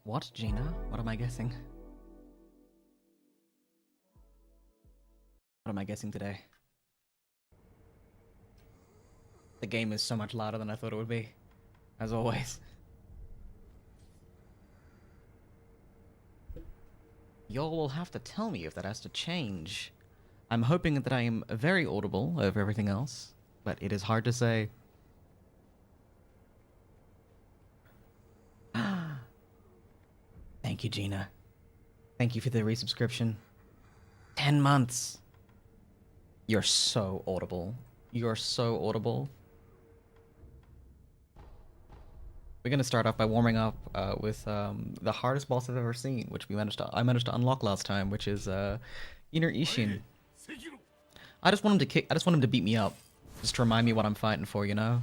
What, Gina? What am I guessing? What am I guessing today? The game is so much louder than I thought it would be, as always. Y'all will have to tell me if that has to change. I'm hoping that I am very audible over everything else, but it is hard to say. Thank you, Gina. Thank you for the resubscription. 10 months. You're so audible. You're so audible. We're gonna start off by warming up with the hardest boss I've ever seen, which I managed to unlock last time, which is Inner Ishin. I just want him to beat me up, just to remind me what I'm fighting for, you know.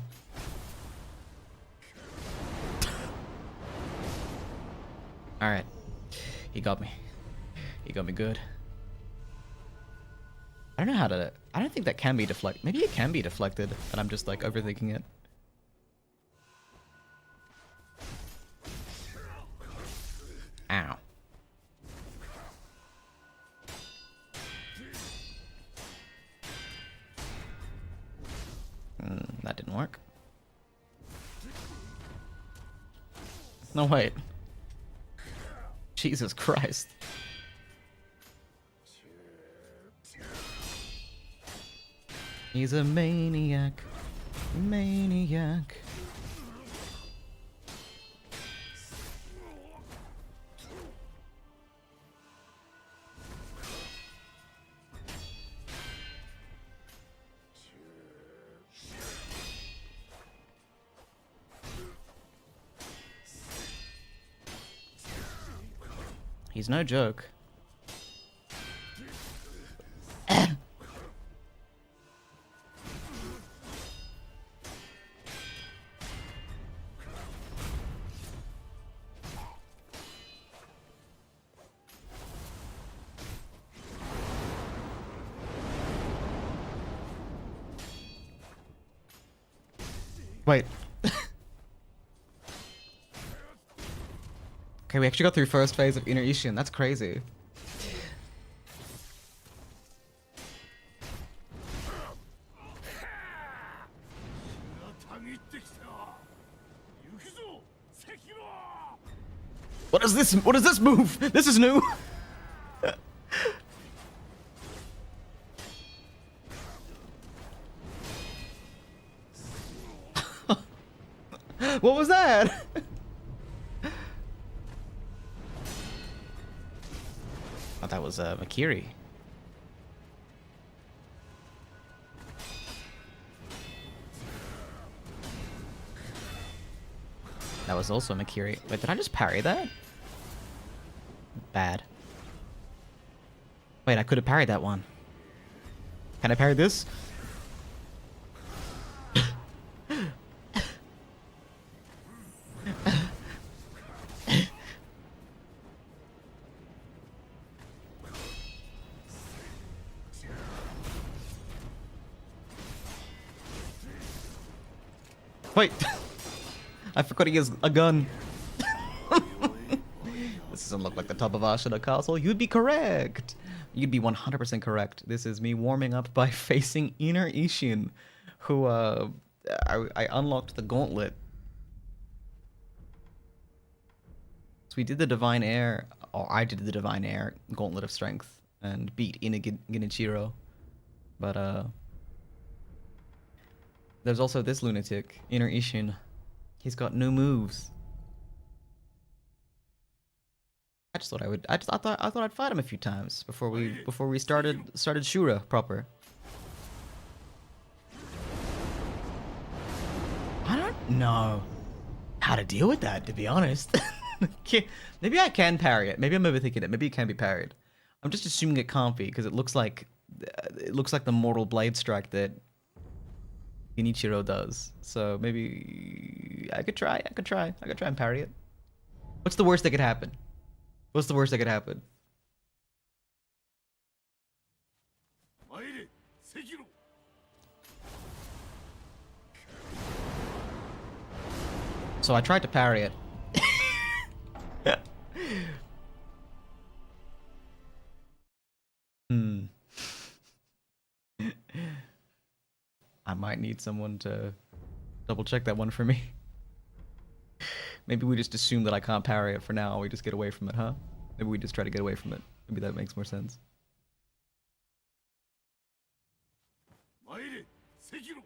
All right, he got me. He got me good. I don't know how to. I don't think that can be deflected. Maybe it can be deflected, and I'm just like overthinking it. Ow. That didn't work. No, wait. Jesus Christ. He's a maniac. Maniac. He's no joke. Wait. Okay, we actually got through first phase of Inner Ishin. That's crazy. What is this? What is this move? This is new. What was that? Oh, that was Makiri. That was also Makiri. Wait, did I just parry that? Bad. Wait, I could have parried that one. Can I parry this? Wait! I forgot he has a gun. This doesn't look like the top of Ashina Castle. You'd be correct! You'd be 100% correct. This is me warming up by facing Inner Ishin, who, I unlocked the gauntlet. So we did the Divine Air, or I did the Divine Air Gauntlet of Strength, and beat Genichiro. But, there's also this lunatic, Inner Ishin. He's got no moves. I thought I'd fight him a few times before we started Shura proper. I don't know how to deal with that, to be honest. Maybe I can parry it. Maybe I'm overthinking it. Maybe it can be parried. I'm just assuming it can't be because it looks like the Mortal Blade Strike that Genichiro does. So maybe I could try and parry it. What's the worst that could happen? What's the worst that could happen? So I tried to parry it. Hmm. I might need someone to double check that one for me. Maybe we just assume that I can't parry it for now. We just get away from it, huh? Maybe we just try to get away from it. Maybe that makes more sense. Sekiro.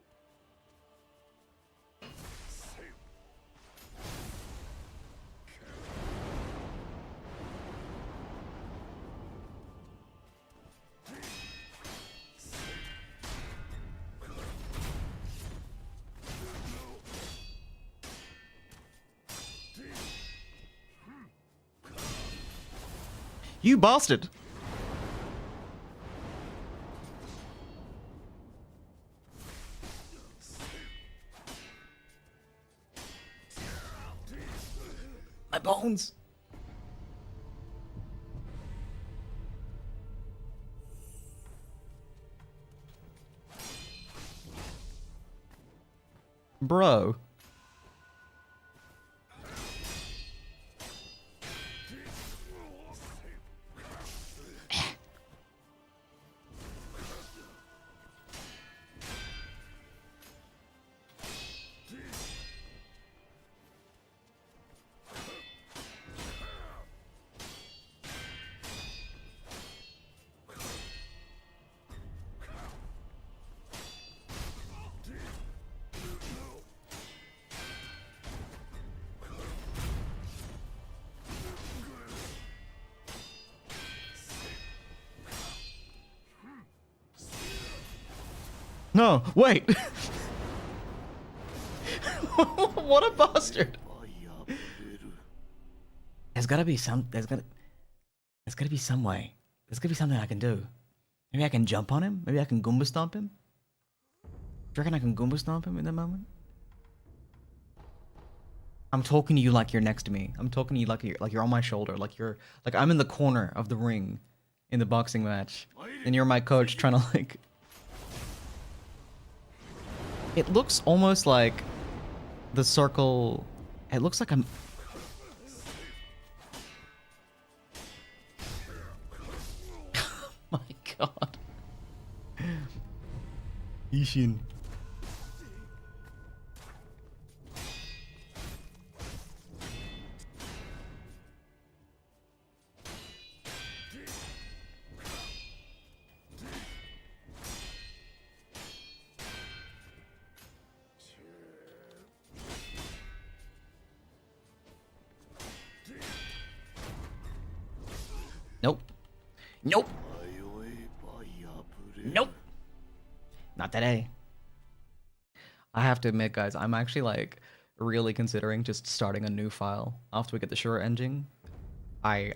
You bastard! My bones! Bro. No, wait! What a bastard! There's gotta be some. There's gotta be some way. There's gotta be something I can do. Maybe I can jump on him. Maybe I can Goomba stomp him. Do you reckon I can Goomba stomp him in that moment? I'm talking to you like you're next to me. I'm talking to you like you're on my shoulder. Like I'm in the corner of the ring, in the boxing match, and you're my coach trying to like. It looks almost like the circle. It looks like I'm. My God. Ishin. Nope. Nope. Nope. Not today. I have to admit, guys, I'm actually like really considering just starting a new file after we get the Shura engine. I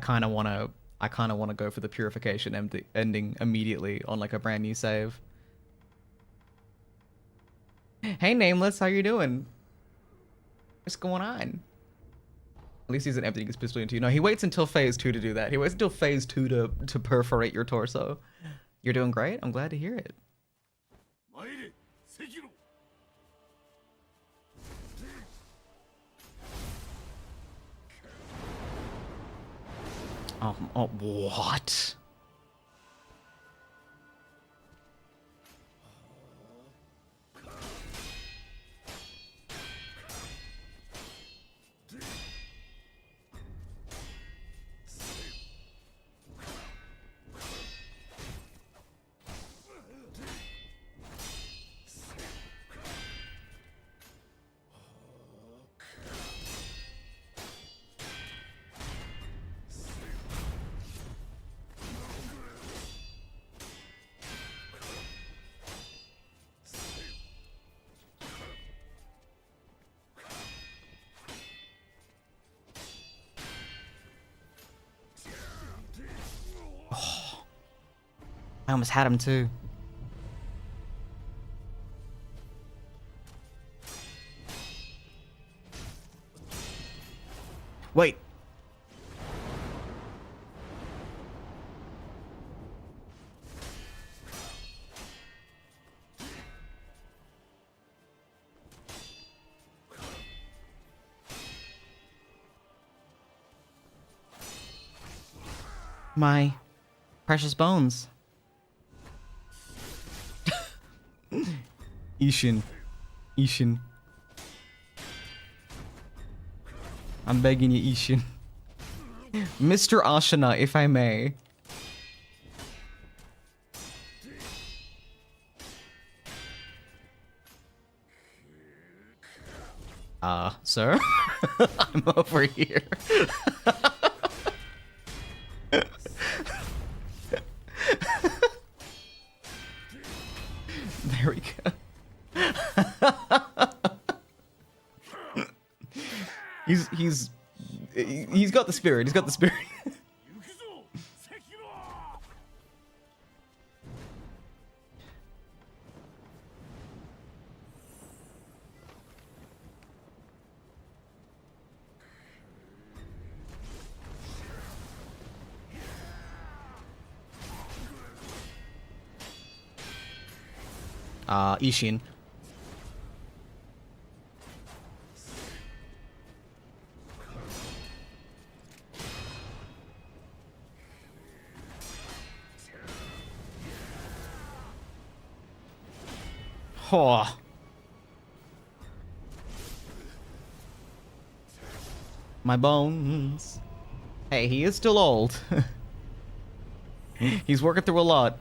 kind of want to go for the purification ending immediately on like a brand new save. Hey, Nameless, how you doing? What's going on? At least he's an emptying his pistol into you. No, he waits until phase 2 to do that. He waits until phase 2 to perforate your torso. You're doing great. I'm glad to hear it. Oh, what? I almost had him too. Wait. My precious bones. Ishin. Ishin. I'm begging you, Ishin. Mr. Ashina, if I may. Sir? I'm over here. There we go. He's got the spirit. He's got the spirit. Ishin. Oh. My bones. Hey, he is still old. He's working through a lot.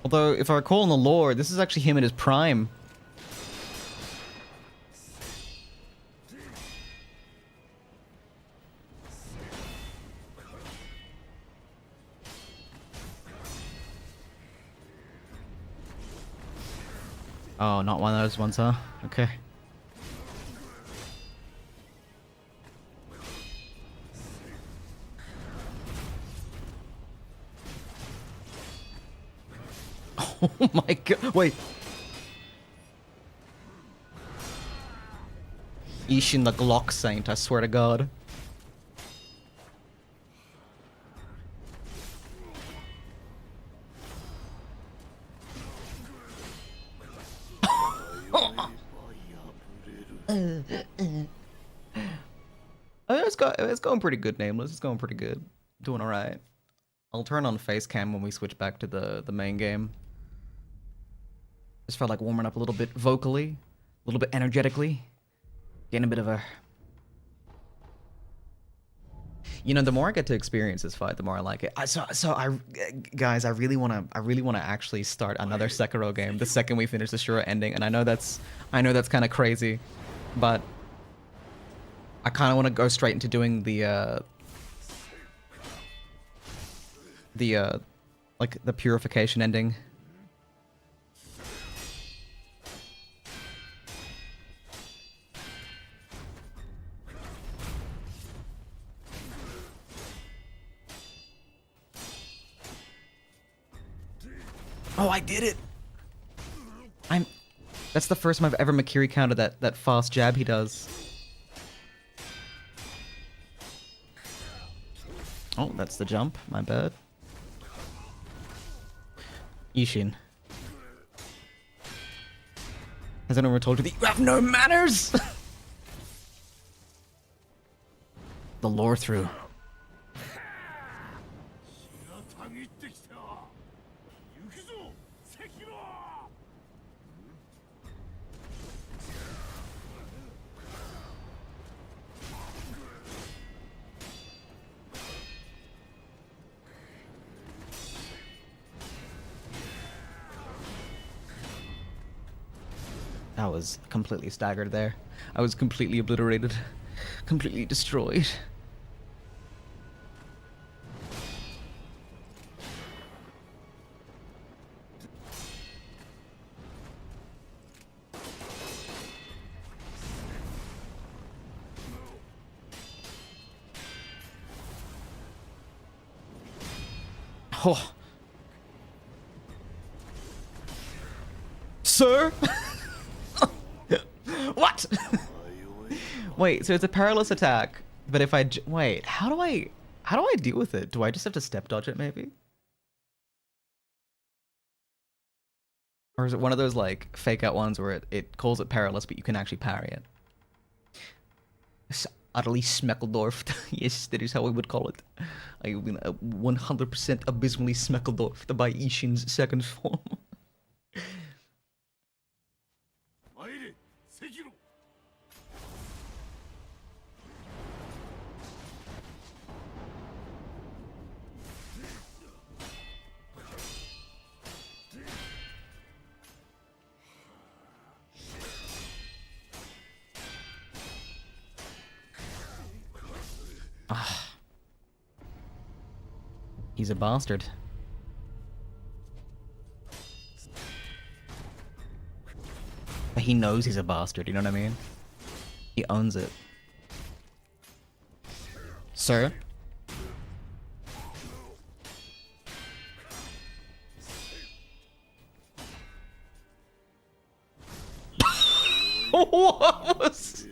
Although, if I recall in the lore, this is actually him at his prime. Oh, not one of those ones, huh? Okay. Oh my god, wait. Ishin the Glock Saint, I swear to god. It's going pretty good, Nameless. It's going pretty good. Doing alright. I'll turn on face cam when we switch back to the main game. Just felt like warming up a little bit vocally, a little bit energetically. Getting a bit of a... You know, the more I get to experience this fight, the more I like it. Guys, I really wanna actually start another Sekiro game the second we finish the Shura ending, and I know that's kind of crazy, but I kind of want to go straight into doing the like the purification ending. Oh, I did it! That's the first time I've ever Makiri counted that fast jab he does. Oh, that's the jump. My bad. Ishin. Has anyone ever told you that you have no manners? The lore through. I was completely staggered there. I was completely obliterated. Completely destroyed. Oh. Sir? What? Wait, so it's a perilous attack, but if I wait, how do I deal with it? Do I just have to step dodge it maybe? Or is it one of those like fake out ones where it calls it perilous but you can actually parry it? utterly Smeckledorfed. Yes, that is how I would call it. I've been 100% abysmally Smeckledorfed by Ishin's second form. Sekiro. He's a bastard. But he knows he's a bastard, you know what I mean? He owns it. Sir? What was...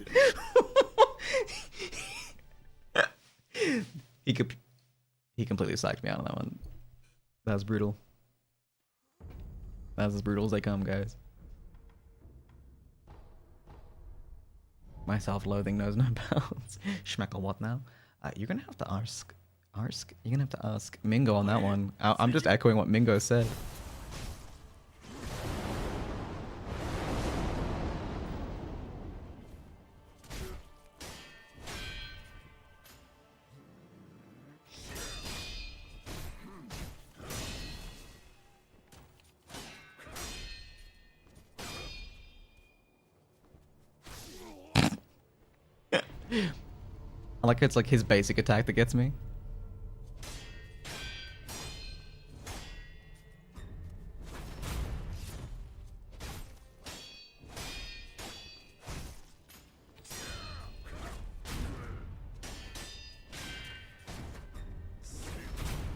he completely psyched me out on that one. That was brutal. That's as brutal as they come, guys. My self-loathing knows no bounds. Schmeckle, what now? You're gonna have to ask. You're gonna have to ask Mingo on that one. I'm just echoing what Mingo said. I like it's like his basic attack that gets me.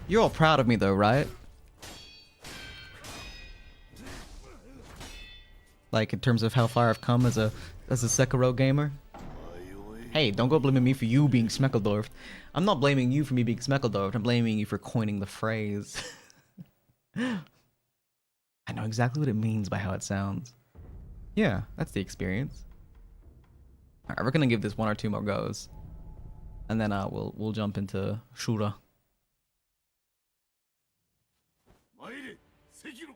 You're all proud of me though, right? Like in terms of how far I've come as a Sekiro gamer. Hey, don't go blaming me for you being Smeckledorfed. I'm not blaming you for me being Smeckledorfed. I'm blaming you for coining the phrase. I know exactly what it means by how it sounds. Yeah, that's the experience. Alright, we're gonna give this one or two more goes, and then we'll jump into Shura. Sekiro.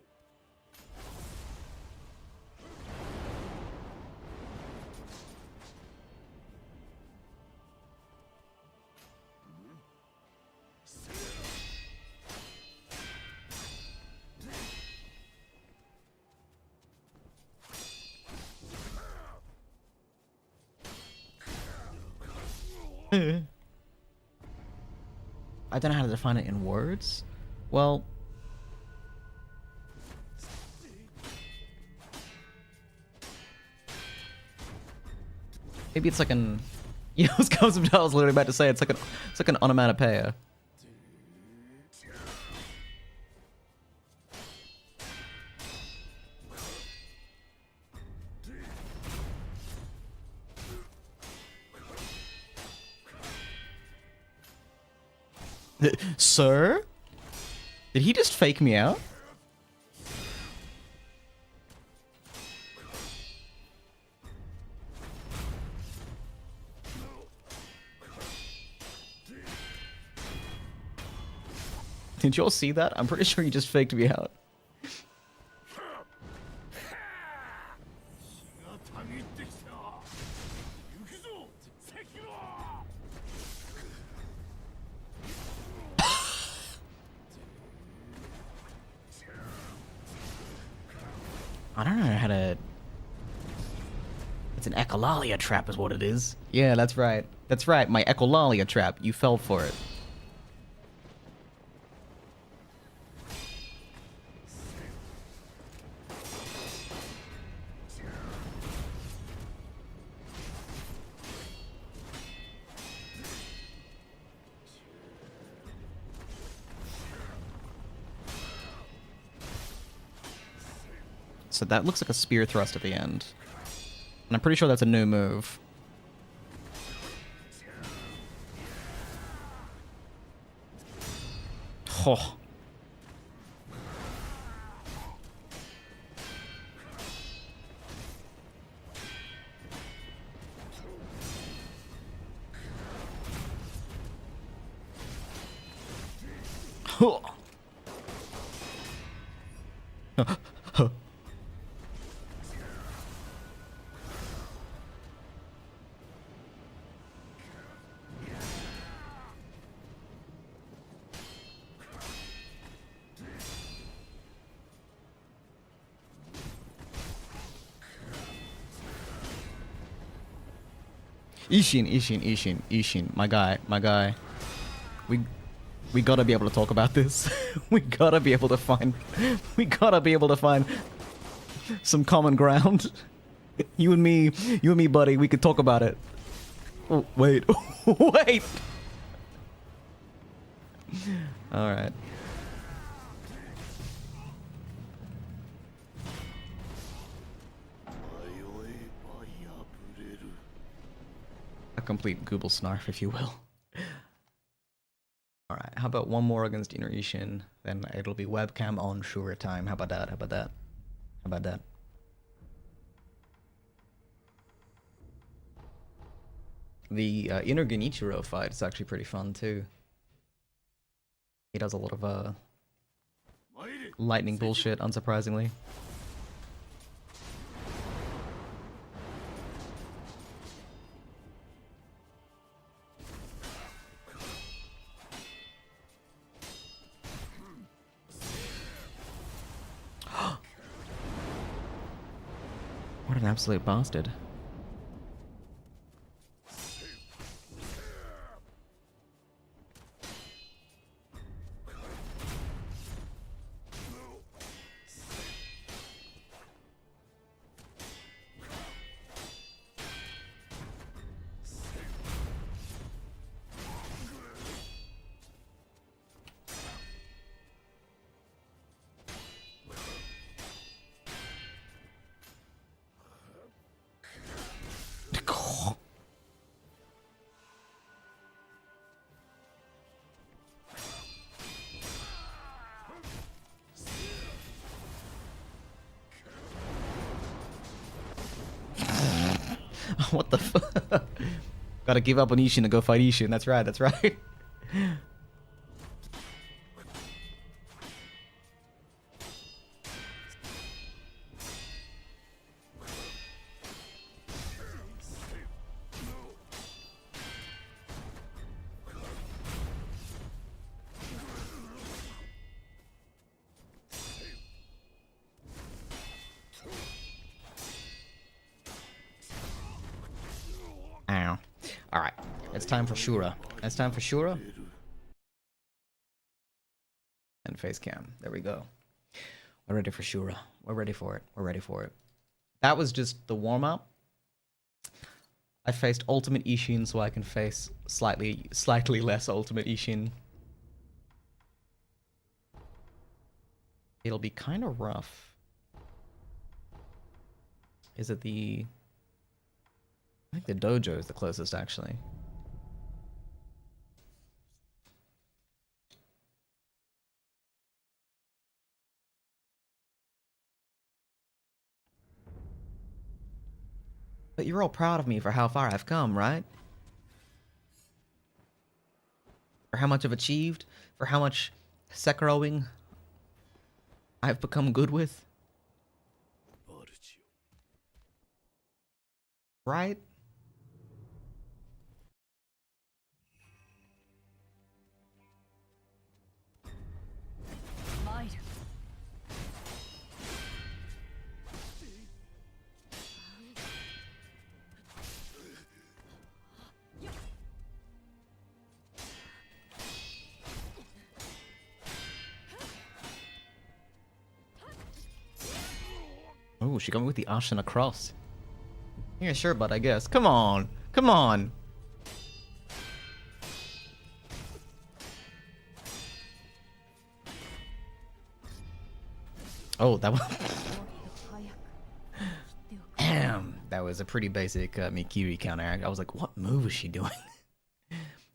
I don't know how to define it in words. Well, maybe it's like an, you know, I was literally about to say it's like an onomatopoeia. Sir? Did he just fake me out? Did you all see that? I'm pretty sure he just faked me out. I don't know how to... It's an echolalia trap is what it is. Yeah, that's right. That's right, my echolalia trap. You fell for it. So that looks like a spear thrust at the end. And I'm pretty sure that's a new move. Oh. Ishin, my guy. We gotta be able to talk about this. we gotta be able to find some common ground. You and me, buddy. We could talk about it. Oh, wait, wait. All right. A complete Google snarf, if you will. Alright, how about one more against Inner Ishin? Then it'll be webcam on Shura time. How about that? How about that? How about that? The Inner Genichiro fight is actually pretty fun too. He does a lot of lightning bullshit, unsurprisingly. What an absolute bastard. What the fuck? Gotta give up on Ishin to go fight Ishin. That's right, that's right. Ow. Alright, it's time for Shura. It's time for Shura. And face cam. There we go. We're ready for Shura. We're ready for it. We're ready for it. That was just the warm-up. I faced Ultimate Ishin so I can face slightly less Ultimate Ishin. It'll be kind of rough. Is it the... I think the dojo is the closest, actually. But you're all proud of me for how far I've come, right? For how much I've achieved? For how much Sekiroing I've become good with? Right? Oh, she got me with the Ashina cross. Yeah, sure, but I guess. Come on. Come on. Oh, that was... Damn. That was a pretty basic Mikiri counter. I was like, what move is she doing?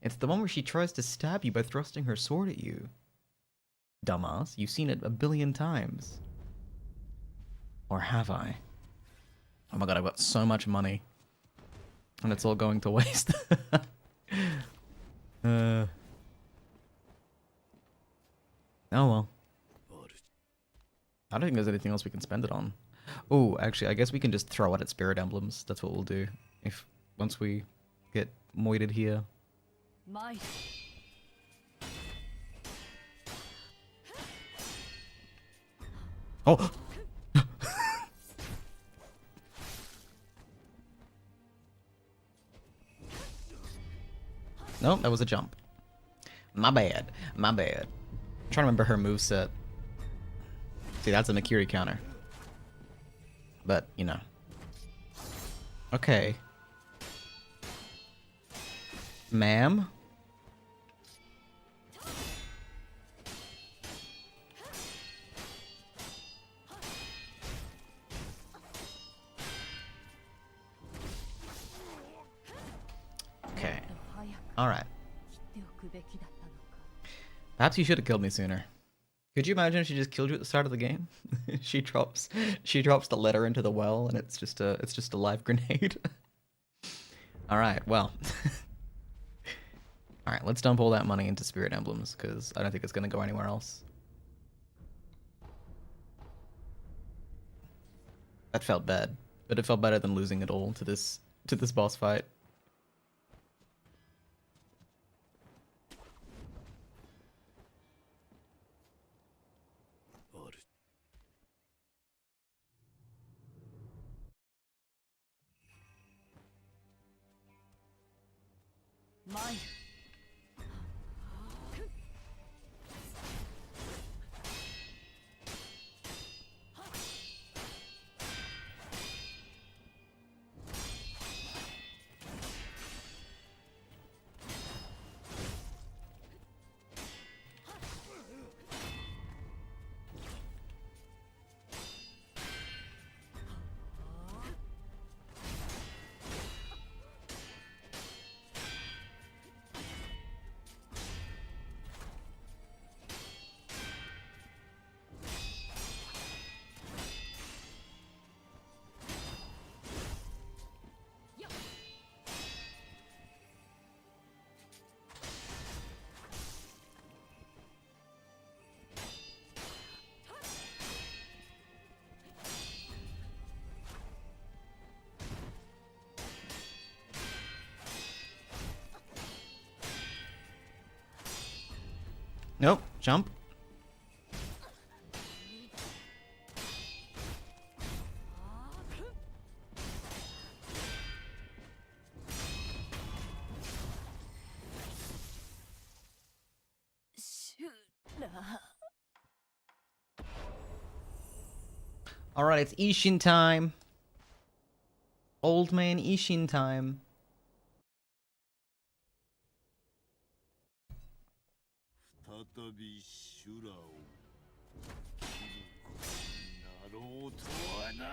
It's the one where she tries to stab you by thrusting her sword at you. Dumbass. You've seen it a billion times. Or have I? Oh my god, I've got so much money. And it's all going to waste. I don't think there's anything else we can spend it on. Oh, actually, I guess we can just throw it at spirit emblems. That's what we'll do. If once we get moited here. My Oh! Nope, that was a jump. My bad. My bad. I'm trying to remember her moveset. See, that's a Makiri counter. But, you know. Okay. Ma'am? Okay. Alright. Perhaps you should have killed me sooner. Could you imagine if she just killed you at the start of the game? she drops the letter into the well and it's just a live grenade. Alright, well. Alright, let's dump all that money into spirit emblems, because I don't think it's gonna go anywhere else. That felt bad. But it felt better than losing it all to this boss fight. mine. Nope, jump. Shura. Alright, it's Ishin time. Old man Ishin time. 再び修羅を切ることになろうとはな。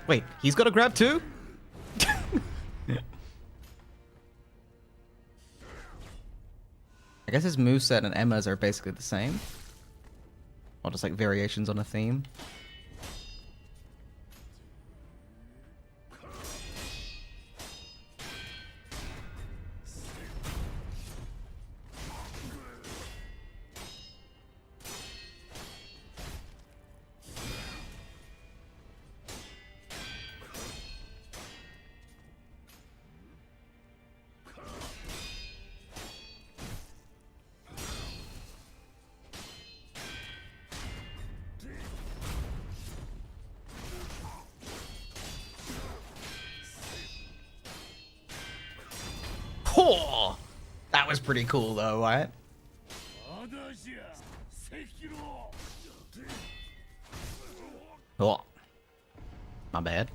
Wait, he's got a grab too? I guess his moveset and Emma's are basically the same. Or just like variations on a theme. Oh, that was pretty cool though, right? まだじゃ、Sekiro。Oh, my bad.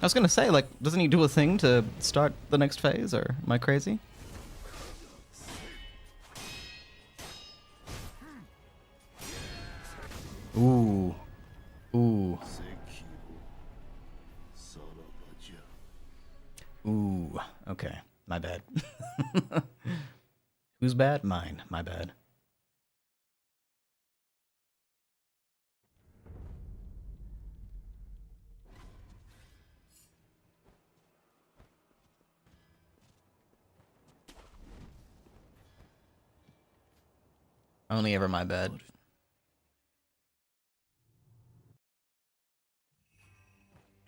I was gonna say, like, doesn't he do a thing to start the next phase, or am I crazy? Ooh. Ooh. Sekiro。Okay, my bad. Who's bad? Mine. My bad. Only ever my bad.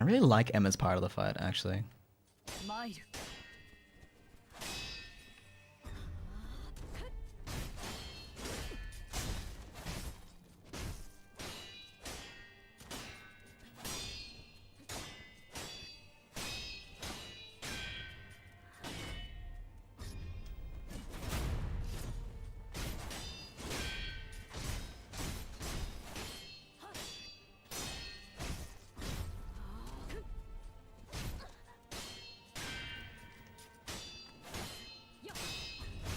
I really like Emma's part of the fight, actually. 参る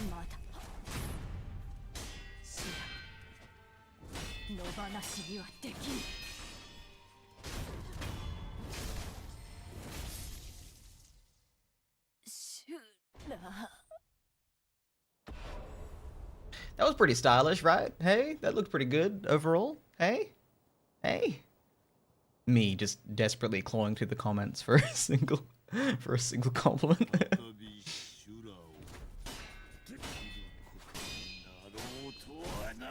まだシュラ野放しにはできんシュラ That was pretty stylish, right? Hey, that looked pretty good overall. Hey? Hey? Me just desperately clawing through the comments for a single compliment. 再び修羅を見ることになろうとはな。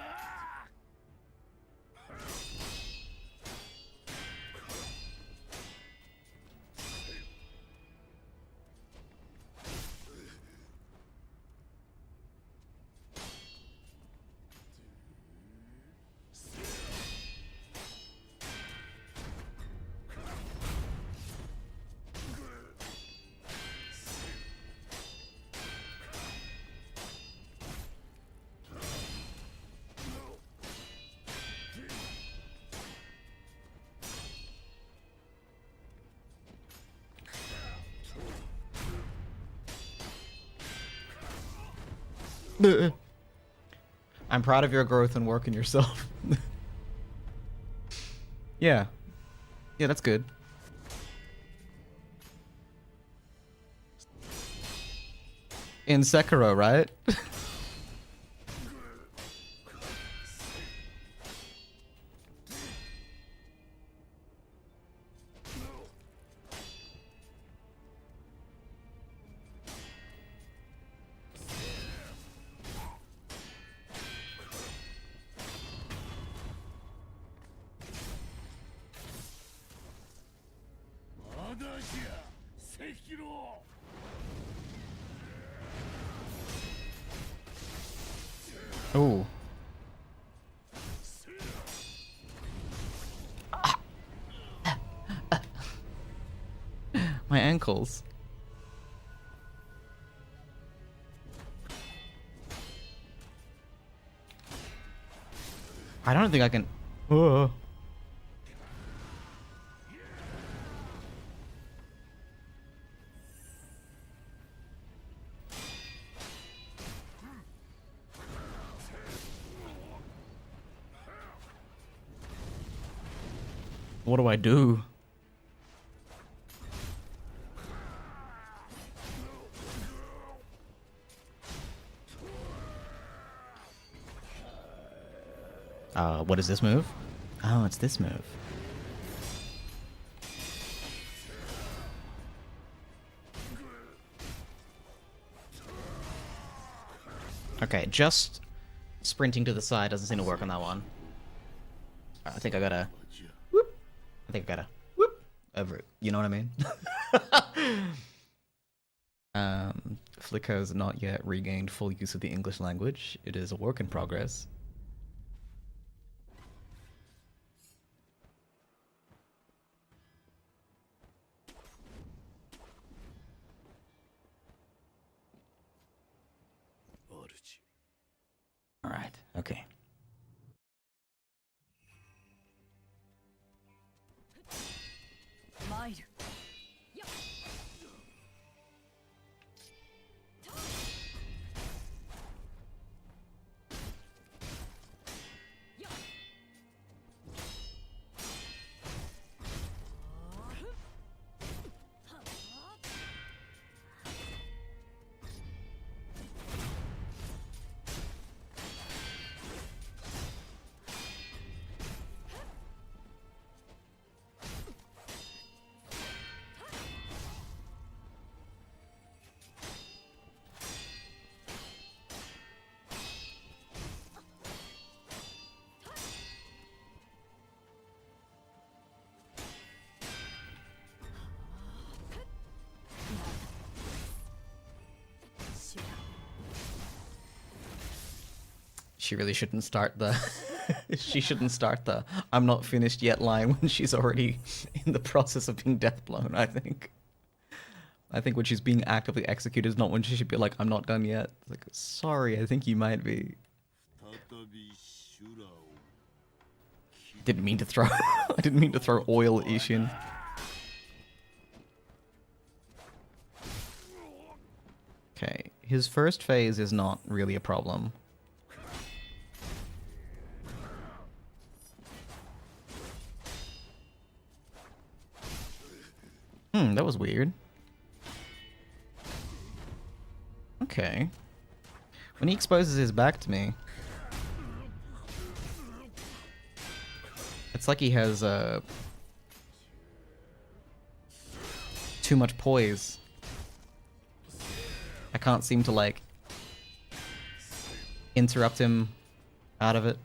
I'm proud of your growth and work in yourself. Yeah. Yeah, that's good. In Sekiro, right? Sekiro! Ooh. My ankles. I don't think I can. Whoa. What do I do? What is this move? Oh, it's this move. Okay, just sprinting to the side doesn't seem to work on that one. I think I gotta... Whoop. I think I gotta... Whoop. Over it. You know what I mean? Flicker has not yet regained full use of the English language. It is a work in progress. Alright, okay. Smile. She really shouldn't start the she shouldn't start the "I'm not finished yet" line when she's already in the process of being death blown, I think. I think when she's being actively executed is not when she should be like, "I'm not done yet." It's like, sorry, I think you might be. 再び修羅を Didn't mean to throw I didn't mean to throw oil at Ishin. Okay, his first phase is not really a problem. That was weird. Okay. When he exposes his back to me, it's like he has too much poise. I can't seem to like interrupt him out of it.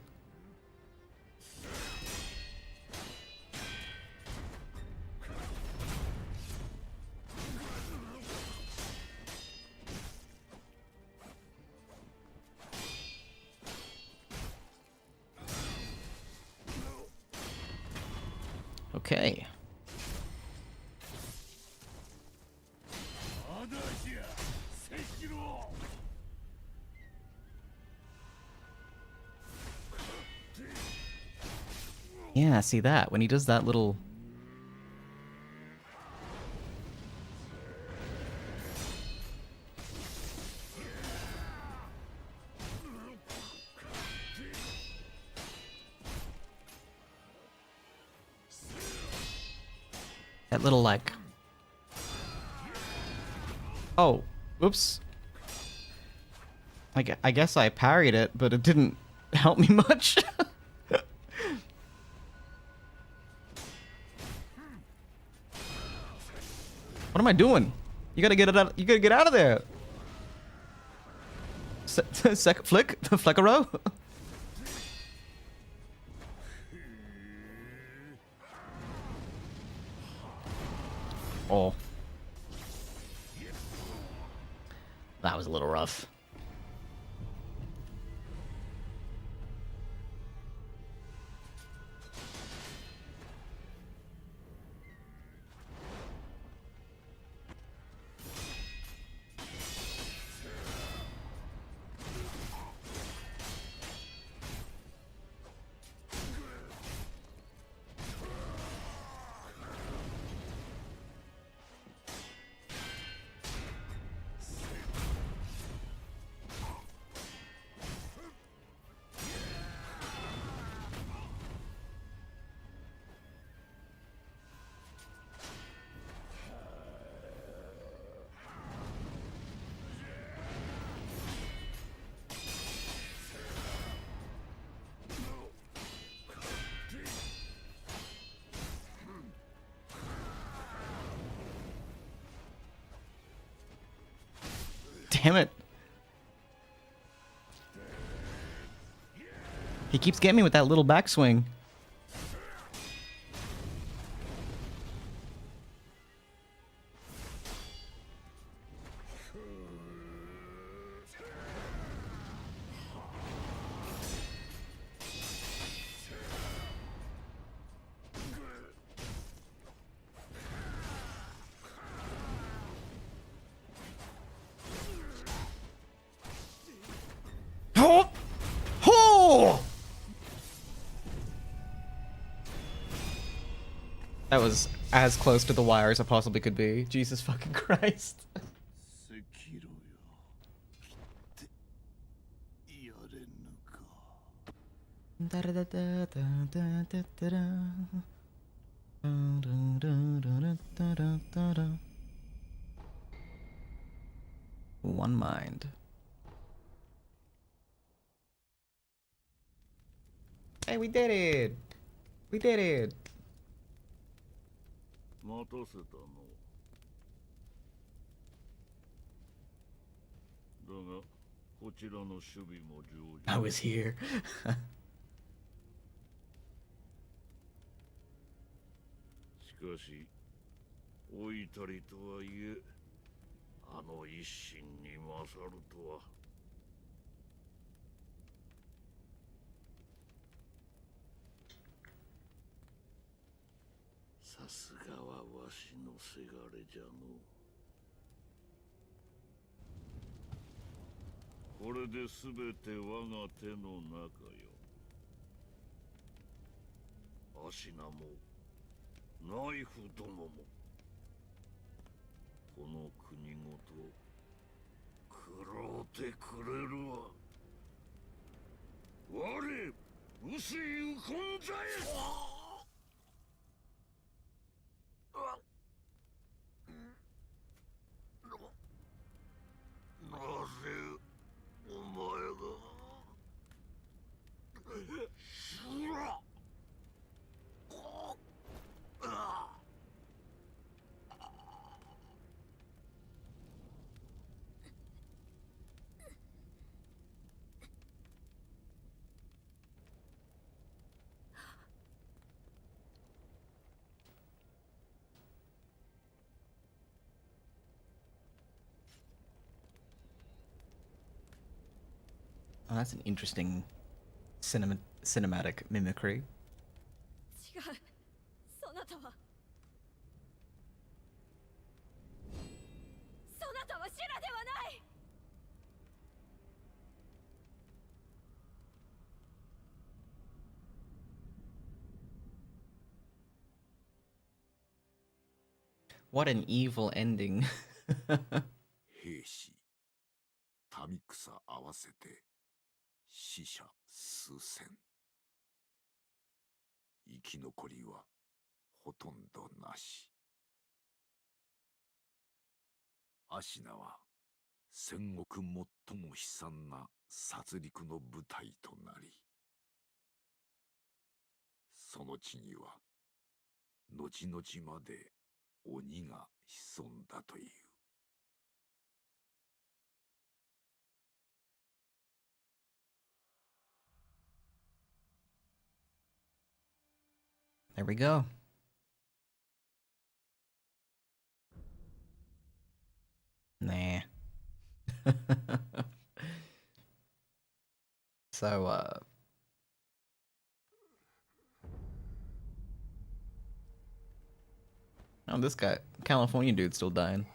Okay. まだじゃ赤狼 Yeah, see that. When he does that little... That little, like... Oh, oops. I guess I parried it, but it didn't help me much. What am I doing? You gotta get it out. You gotta get out of there. Flick, Flickero. Oh, that was a little rough. Damn it. He keeps getting me with that little backswing. Oh! Oh! That was as close to the wire as I possibly could be. Jesus fucking Christ. 赤狼よ来てやれぬか One mind. Hey, we did it! We did it! 待たせたのだがこちらの守備も上々 I was here. しかし老いたりとはいえあの一心に勝るとはすがはわしのせがれじゃの。これで全て我が手の中よ。アシナもナイフどももこの国ごと食ろうてくれるわ。我薄いウコンザエ。なぜお前がシュラ。Oh, that's an interesting cinematic mimicry. 違う、そなたはシュラではない。What an evil ending. 兵士、民草合わせて死者数千。生き残りはほとんどなし。アシナは戦国最も悲惨な殺戮の舞台となり、その地には後々まで鬼が潜んだという。There we go. Nah. So, oh, this guy, California dude's still dying.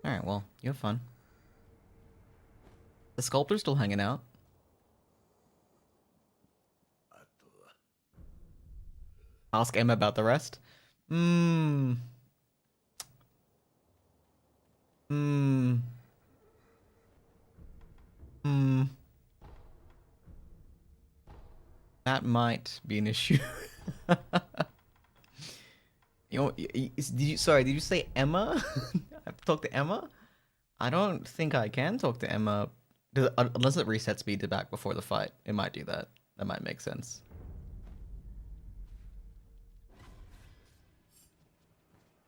Alright, well, you have fun. The sculptor's still hanging out. Ask Emma about the rest. Hmm. Hmm. Hmm. That might be an issue. You know, did you say Emma? I have to talk to Emma? I don't think I can talk to Emma. Unless it resets speed to back before the fight. It might do that. That might make sense.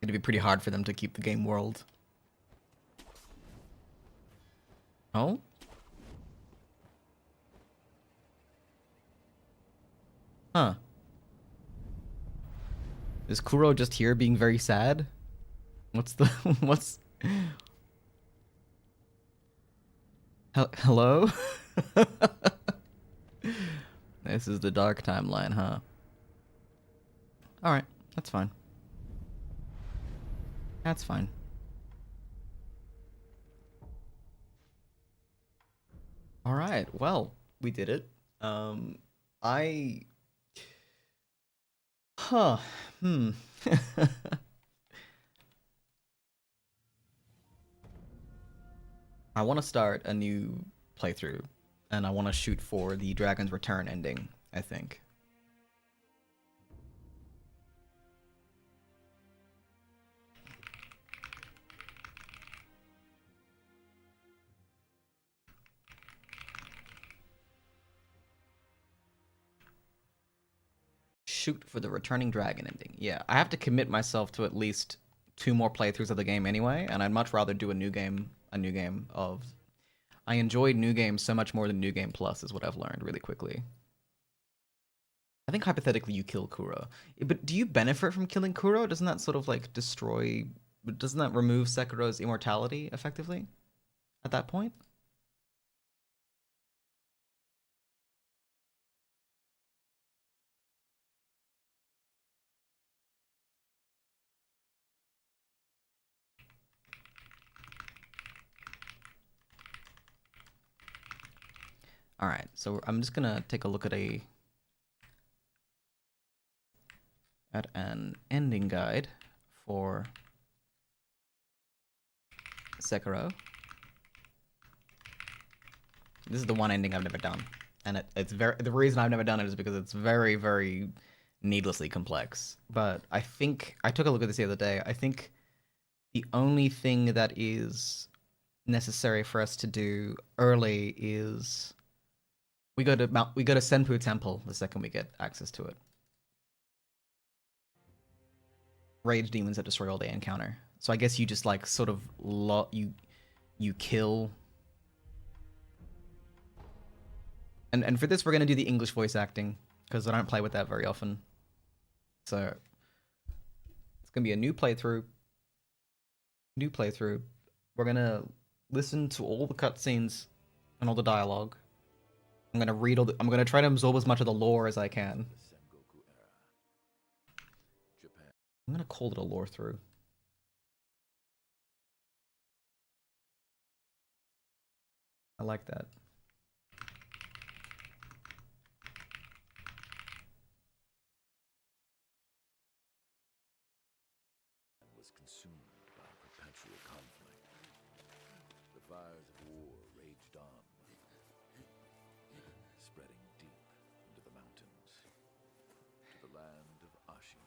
It'd be pretty hard for them to keep the game world. Oh? Huh. Is Kuro just here being very sad? What's the... what's... Hello? This is the dark timeline, huh? Alright, that's fine. That's fine. Alright, well, we did it. Huh. Hmm. I want to start a new playthrough, and I want to shoot for the Dragon's Return ending, I think. Shoot for the Returning Dragon ending. Yeah, I have to commit myself to at least 2 more playthroughs of the game anyway, and I'd much rather do a new game of... I enjoyed New Game so much more than New Game Plus is what I've learned really quickly. I think hypothetically you kill Kuro. But do you benefit from killing Kuro? Doesn't that sort of like destroy... Doesn't that remove Sekiro's immortality effectively at that point? All right, so I'm just gonna take a look at an ending guide for Sekiro. This is the one ending I've never done, and it's the reason I've never done it is because it's very, very needlessly complex. But I think I took a look at this the other day. I think the only thing that is necessary for us to do early is we go to Senpu Temple the second we get access to it. Rage demons that destroy all they encounter. So I guess you just like sort of you kill. And for this we're gonna do the English voice acting because I don't play with that very often. So it's gonna be a new playthrough. We're gonna listen to all the cutscenes and all the dialogue. I'm gonna read I'm gonna try to absorb as much of the lore as I can. I'm gonna call it a lore through. I like that. Was consumed by perpetual conflict. The fires of war raged on, spreading deep into the mountains, to the land of Ashina.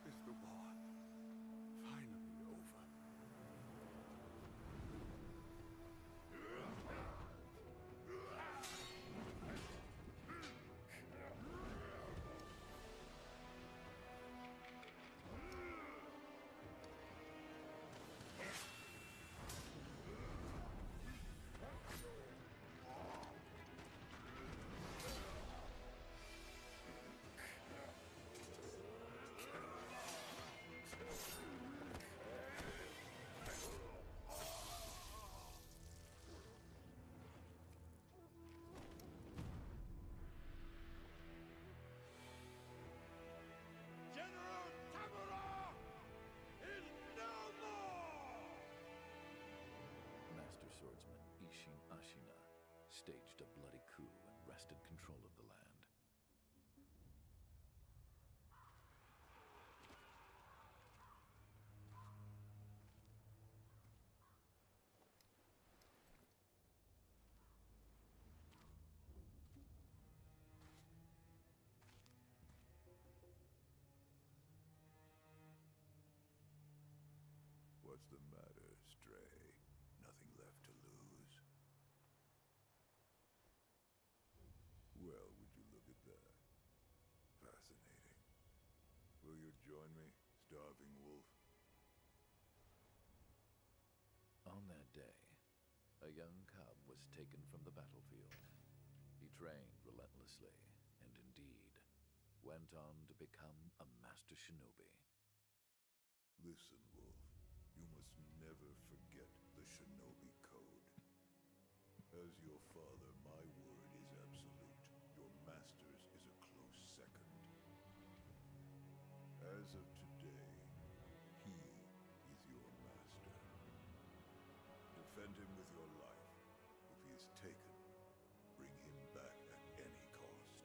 Is the war finally over? General Tamura is no more! Master swordsman Ishin Ashina staged a bloody coup and wrested control of the land. What's the matter, Stray? Nothing left to lose? Well, would you look at that? Fascinating. Will you join me, starving wolf? On that day, a young cub was taken from the battlefield. He trained relentlessly, and indeed, went on to become a master shinobi. Listen, Wolf. You must never forget the shinobi code. As your father, my word is absolute. Your master's is a close second. As of today, he is your master. Defend him with your life. If he is taken, bring him back at any cost.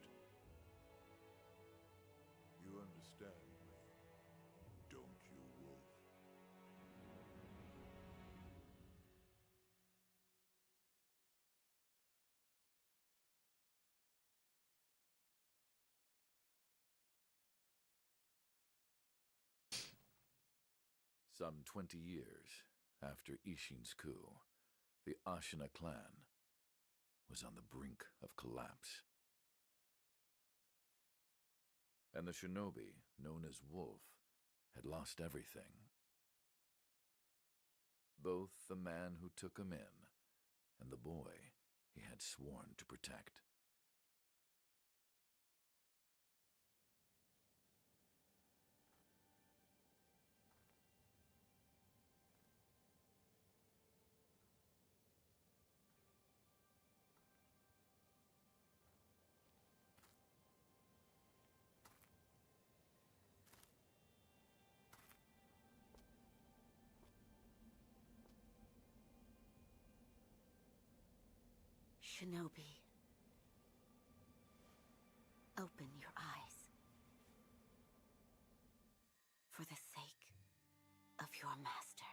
You understand me, don't you, Wolf? Some 20 years after Ishin's coup, the Ashina clan was on the brink of collapse. And the shinobi, known as Wolf, had lost everything. Both the man who took him in and the boy he had sworn to protect. Shinobi, open your eyes. For the sake of your master.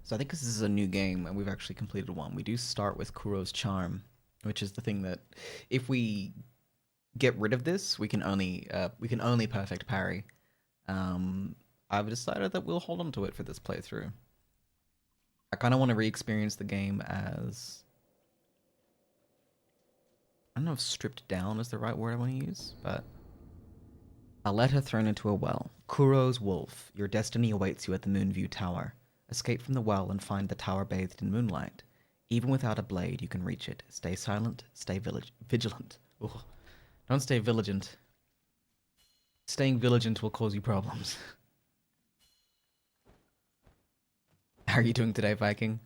So I think this is a new game, and we've actually completed one. We do start with Kuro's Charm, which is the thing that, if we get rid of this, we can only perfect parry. I've decided that we'll hold on to it for this playthrough. I kind of want to re-experience the game as, I don't know if stripped down is the right word I want to use, but a letter thrown into a well. Kuro's wolf, your destiny awaits you at the Moonview Tower. Escape from the well and find the tower bathed in moonlight. Even without a blade, you can reach it. Stay silent, stay vigilant. Ugh. Don't stay vigilant. Staying vigilant will cause you problems. How are you doing today, Viking?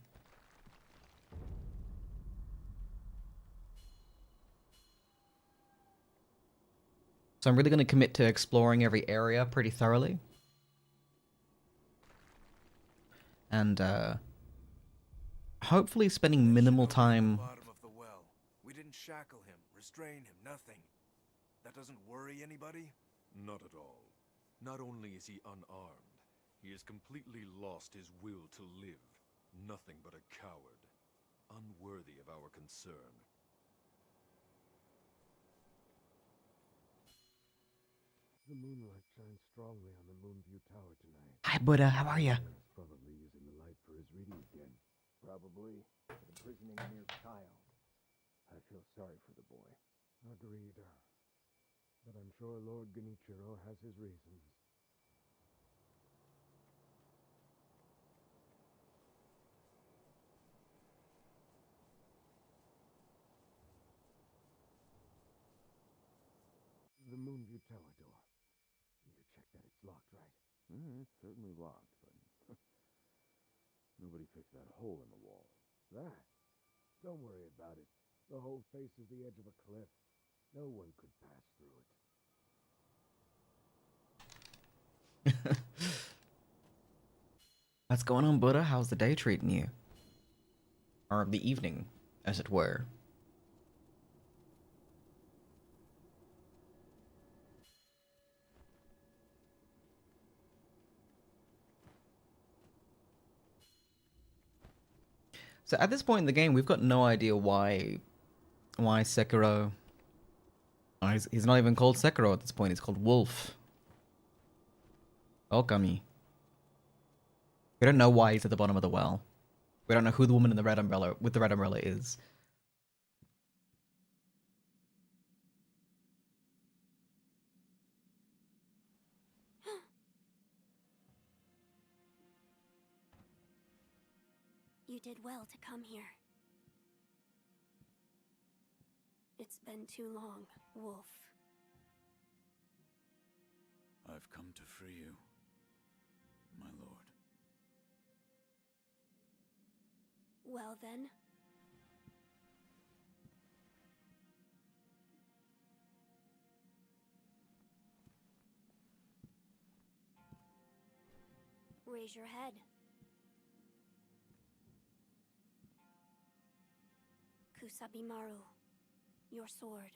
So I'm really going to commit to exploring every area pretty thoroughly. And hopefully spending minimal time. Bottom of the well. We didn't shackle him, restrain him, nothing. That doesn't worry anybody? Not at all. Not only is he unarmed, he has completely lost his will to live. Nothing but a coward. Unworthy of our concern. The moonlight shines strongly on the Moonview Tower tonight. Hi, Buddha. How are you? He's probably using the light for his reading again. Probably imprisoning a mere child. I feel sorry for the boy. Agreed. But I'm sure Lord Genichiro has his reasons. The Moonview Tower door. You check that it's locked, right? It's certainly locked, but nobody fixed that hole in the wall. That? Don't worry about it. The hole faces the edge of a cliff. No one could pass through it. What's going on, Buddha? How's the day treating you? Or the evening, as it were. So at this point in the game, we've got no idea why Sekiro. Oh, he's not even called Sekiro at this point. He's called Wolf. Okami. We don't know why he's at the bottom of the well. We don't know who the woman in the red umbrella with the red umbrella is. You did well to come here. It's been too long, Wolf. I've come to free you, my lord. Well then. Raise your head. Kusabimaru, your sword.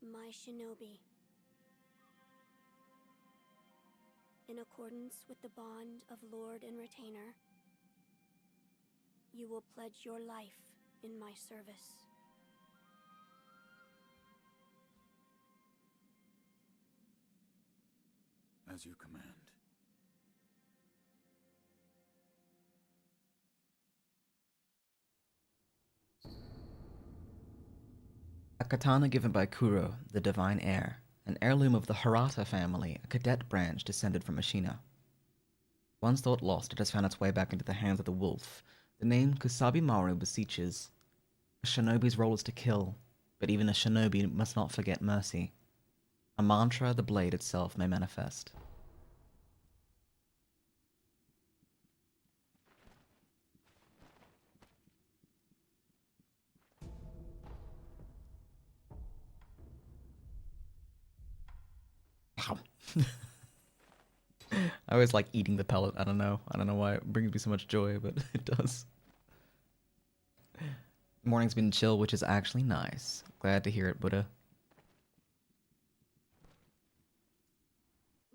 My shinobi. In accordance with the bond of Lord and Retainer, you will pledge your life in my service. As you command. katana given by Kuro, the divine heir, an heirloom of the Hirata family, a cadet branch descended from Ashina. Once thought lost, it has found its way back into the hands of the wolf. The name Kusabi Maru beseeches. A shinobi's role is to kill, but even a shinobi must not forget mercy. A mantra the blade itself may manifest. Wow. I always like eating the pellet. I don't know. I don't know why it brings me so much joy, but it does. Morning's been chill, which is actually nice. Glad to hear it, Buddha.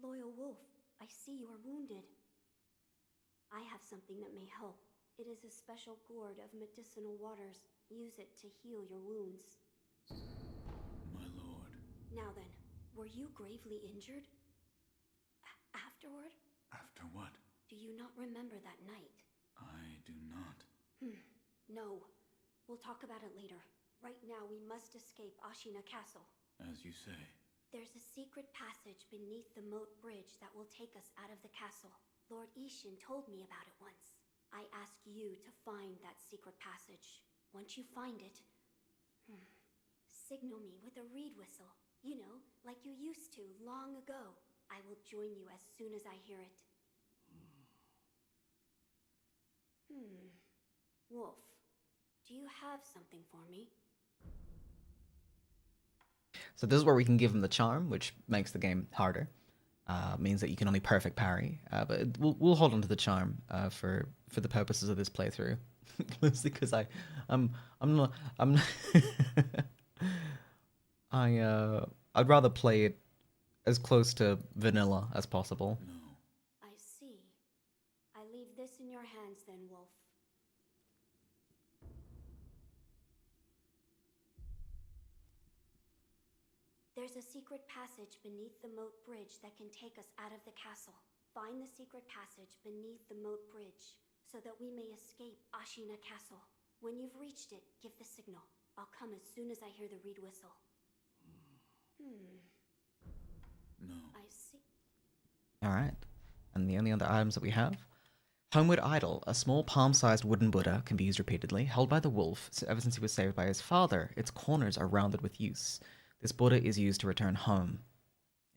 Loyal Wolf, I see you are wounded. I have something that may help. It is a special gourd of medicinal waters. Use it to heal your wounds. My lord. Now then, were you gravely injured? Afterward? After what? Do you not remember that night? I do not. No. We'll talk about it later. Right now, we must escape Ashina Castle. As you say. There's a secret passage beneath the moat bridge that will take us out of the castle. Lord Ishin told me about it once. I ask you to find that secret passage. Once you find it, signal me with a reed whistle. You know, like you used to long ago. I will join you as soon as I hear it. Wolf, do you have something for me? So this is where we can give him the charm, which makes the game harder. Means that you can only perfect parry. But we'll hold on to the charm for the purposes of this playthrough, mostly because I'd rather play it as close to vanilla as possible. No. I see. I leave this in your hands then, Wolf. There's a secret passage beneath the moat bridge that can take us out of the castle. Find the secret passage beneath the moat bridge so that we may escape Ashina Castle. When you've reached it, give the signal. I'll come as soon as I hear the reed whistle. No. I see. Alright. And the only other items that we have? Homeward Idol, a small palm-sized wooden Buddha, can be used repeatedly. Held by the wolf ever since he was saved by his father, its corners are rounded with use. This Buddha is used to return home.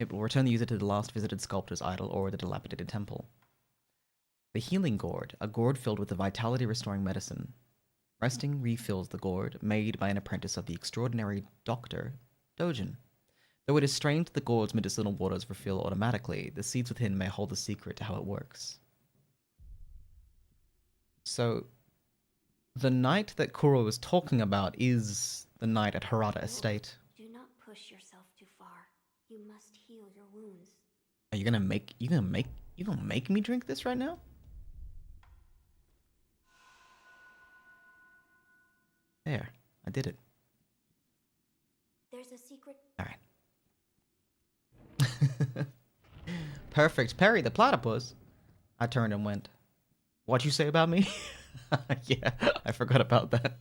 It will return the user to the last visited sculptor's idol or the dilapidated temple. The Healing Gourd, a gourd filled with a vitality-restoring medicine. Resting refills the gourd, made by an apprentice of the extraordinary Dr. Dojin. Though it is strange that the gourd's medicinal waters refill automatically, the seeds within may hold the secret to how it works. So, the knight that Kuro was talking about is the knight at Hirata Estate. Do not push yourself too far. You must heal your wounds. Are you gonna make me drink this right now? There, I did it. There's a secret. All right. Perfect. Perry the platypus. I turned and went, "What'd you say about me?" Yeah, I forgot about that.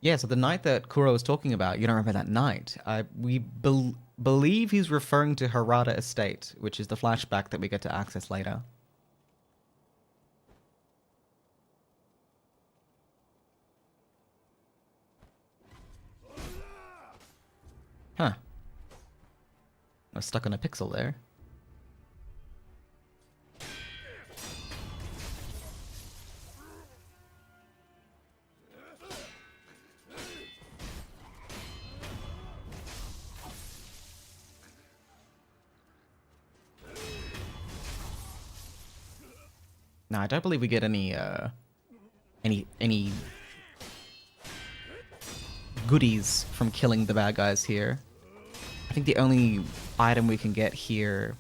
Yeah, so the night that Kuro was talking about, you don't remember that night. We believe he's referring to Hirata Estate, which is the flashback that we get to access later. Huh. I was stuck on a pixel there. No, I don't believe we get any goodies from killing the bad guys here. I think the only item we can get here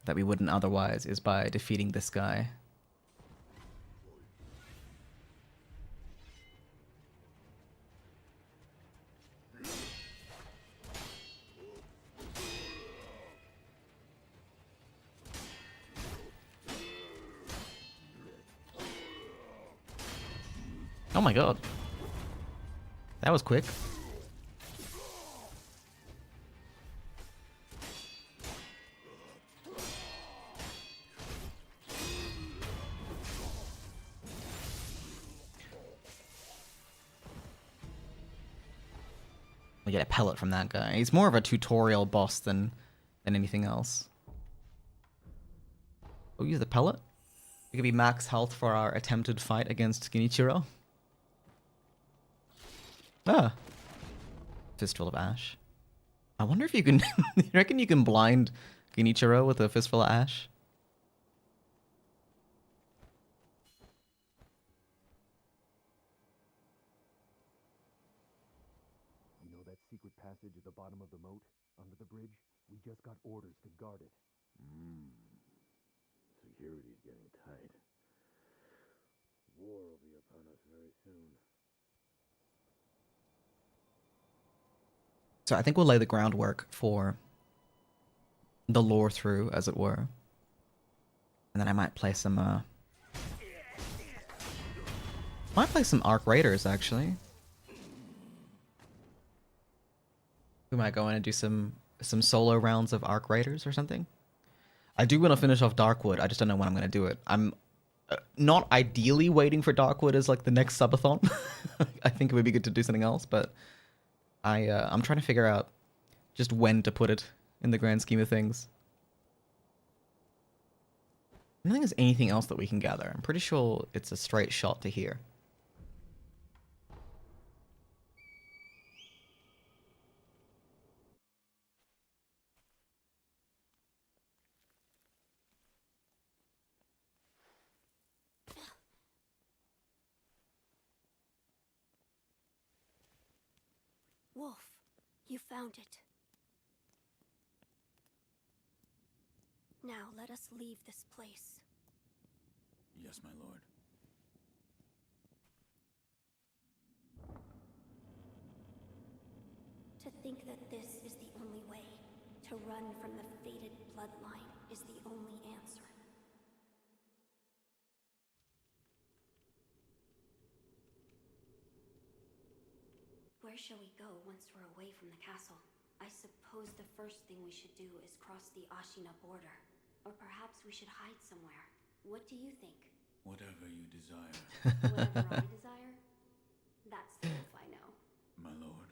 that we wouldn't otherwise is by defeating this guy. Oh my god. That was quick. We get a pellet from that guy. He's more of a tutorial boss than anything else. We'll use the pellet. It could be max health for our attempted fight against Genichiro. Ah. Fistful of ash. I wonder if you can... you reckon you can blind Genichiro with a fistful of ash? You know that secret passage at the bottom of the moat, under the bridge? We just got orders to guard it. Security's getting tight. War will be upon us very soon. So I think we'll lay the groundwork for the lore through, as it were. And then I might play some, might play some Arc Raiders, actually. We might go in and do some solo rounds of Arc Raiders or something. I do want to finish off Darkwood. I just don't know when I'm going to do it. I'm not ideally waiting for Darkwood as like the next subathon. I think it would be good to do something else, but I'm trying to figure out just when to put it in the grand scheme of things. I don't think there's anything else that we can gather. I'm pretty sure it's a straight shot to here. Wolf, you found it. Now let us leave this place. Yes, my lord. To think that this is the only way, to run from the fated bloodline, is the only answer. Where shall we go once we're away from the castle? I suppose the first thing we should do is cross the Ashina border. Or perhaps we should hide somewhere. What do you think? Whatever you desire, Whatever I desire? That's the wolf I know. my lord.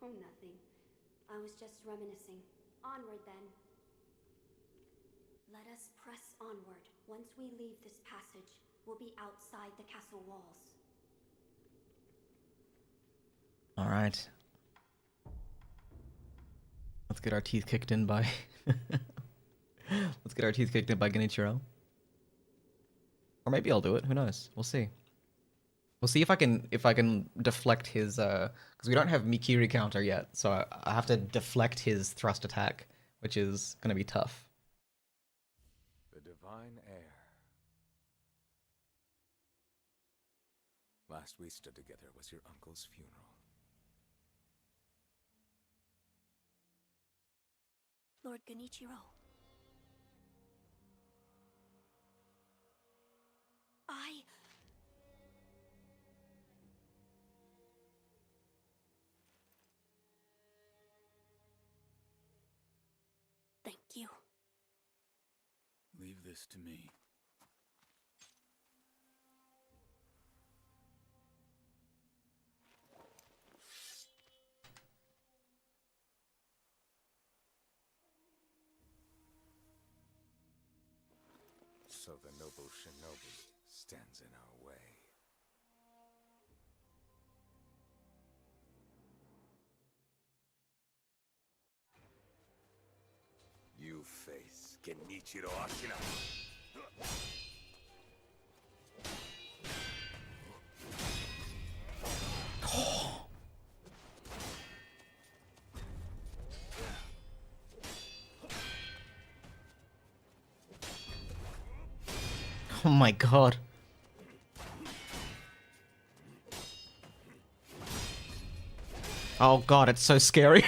Oh, nothing. I was just reminiscing. Onward, then. Let us press onward. Once we leave this passage, we'll be outside the castle walls. All right. Let's get our teeth kicked in by... Let's get our teeth kicked in by Genichiro. Or maybe I'll do it. Who knows? We'll see. We'll see if I can deflect his because we don't have Mikiri counter yet, so I have to deflect his thrust attack, which is gonna be tough. The divine heir. Last we stood together was your uncle's funeral. Lord Genichiro. Thank you. Leave this to me. So the noble shinobi stands in our way. You face Genichiro Ashina. Oh my god. Oh god, it's so scary.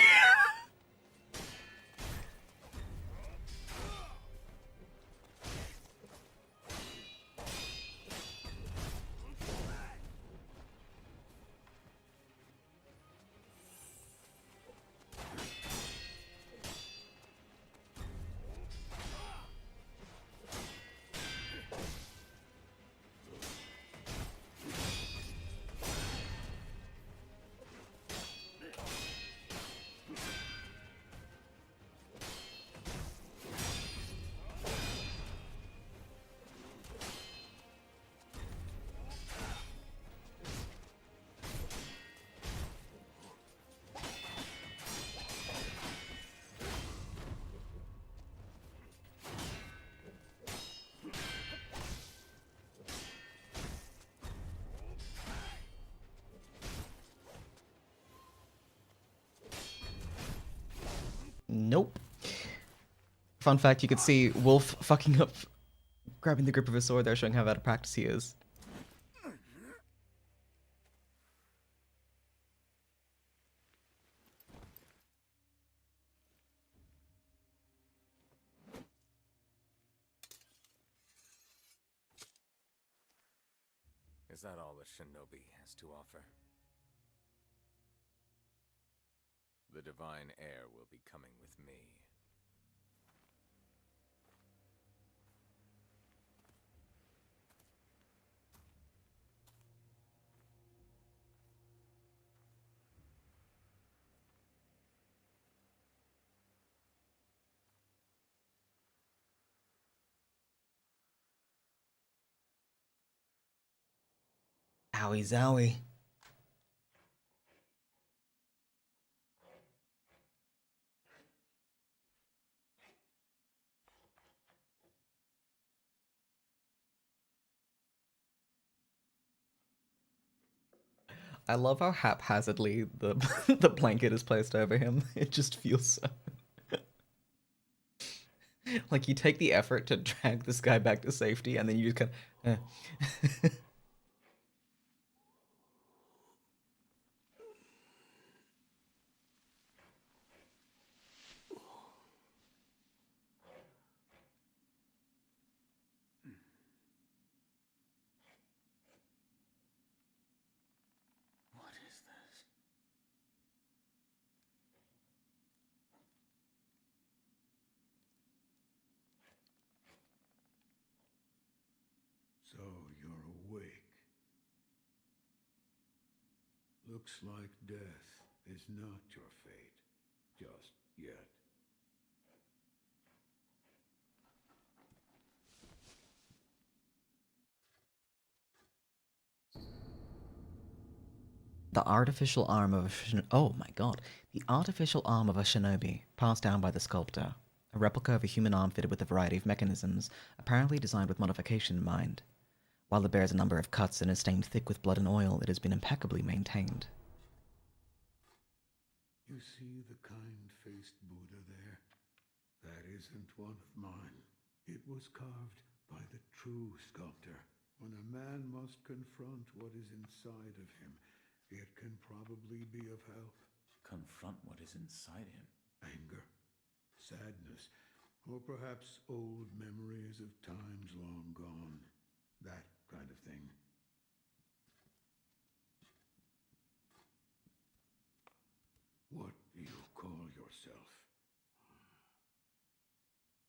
Nope. Fun fact, you could see Wolf fucking up, grabbing the grip of his sword there, showing how out of practice he is. Is that all the shinobi has to offer? The divine heir will be coming with me. Owie zowie. I love how haphazardly the the blanket is placed over him. It just feels so like you take the effort to drag this guy back to safety, and then you just kind of. What is this? So you're awake. Looks like death is not your fate. Just yet. The artificial arm of oh my god, the artificial arm of a shinobi passed down by the sculptor, a replica of a human arm fitted with a variety of mechanisms, apparently designed with modification in mind. While it bears a number of cuts and is stained thick with blood and oil, it has been impeccably maintained. You see the kind-faced Buddha there? That isn't one of mine. It was carved by the true sculptor. When a man must confront what is inside of him, it can probably be of help. Confront what is inside him? Anger, sadness, or perhaps old memories of times long gone. That kind of thing. What do you call yourself?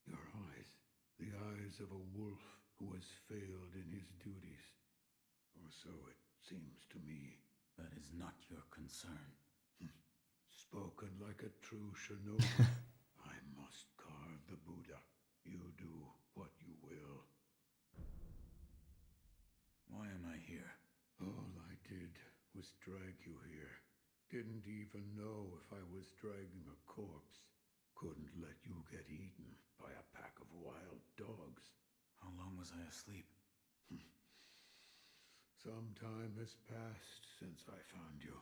Your eyes. The eyes of a wolf who has failed in his duties. Or so it seems to me. That is not your concern. Spoken like a true shinobi. I must carve the Buddha. You do what you will. Why am I here? All I did was drag you here. Didn't even know if I was dragging a corpse. Couldn't let you get eaten by a pack of wild dogs. How long was I asleep? Some time has passed since I found you.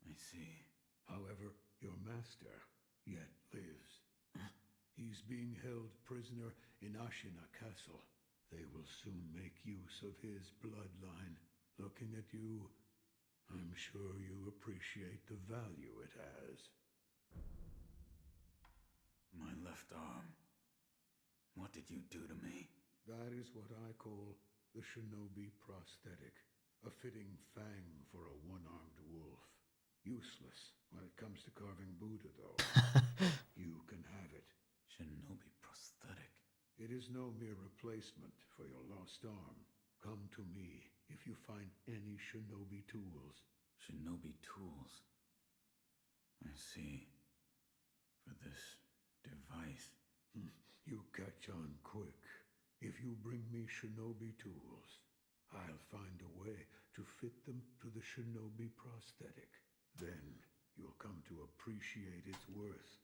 I see. However, your master yet lives. He's being held prisoner in Ashina Castle. They will soon make use of his bloodline. Looking at you, I'm sure you appreciate the value it has. My left arm. What did you do to me? That is what I call the shinobi prosthetic. A fitting fang for a one-armed wolf. Useless when it comes to carving Buddha, though. You can have it. Shinobi prosthetic? It is no mere replacement for your lost arm. Come to me if you find any shinobi tools. Shinobi tools? I see. For this device. You catch on quick. If you bring me shinobi tools, I'll find a way to fit them to the shinobi prosthetic. Then you'll come to appreciate its worth.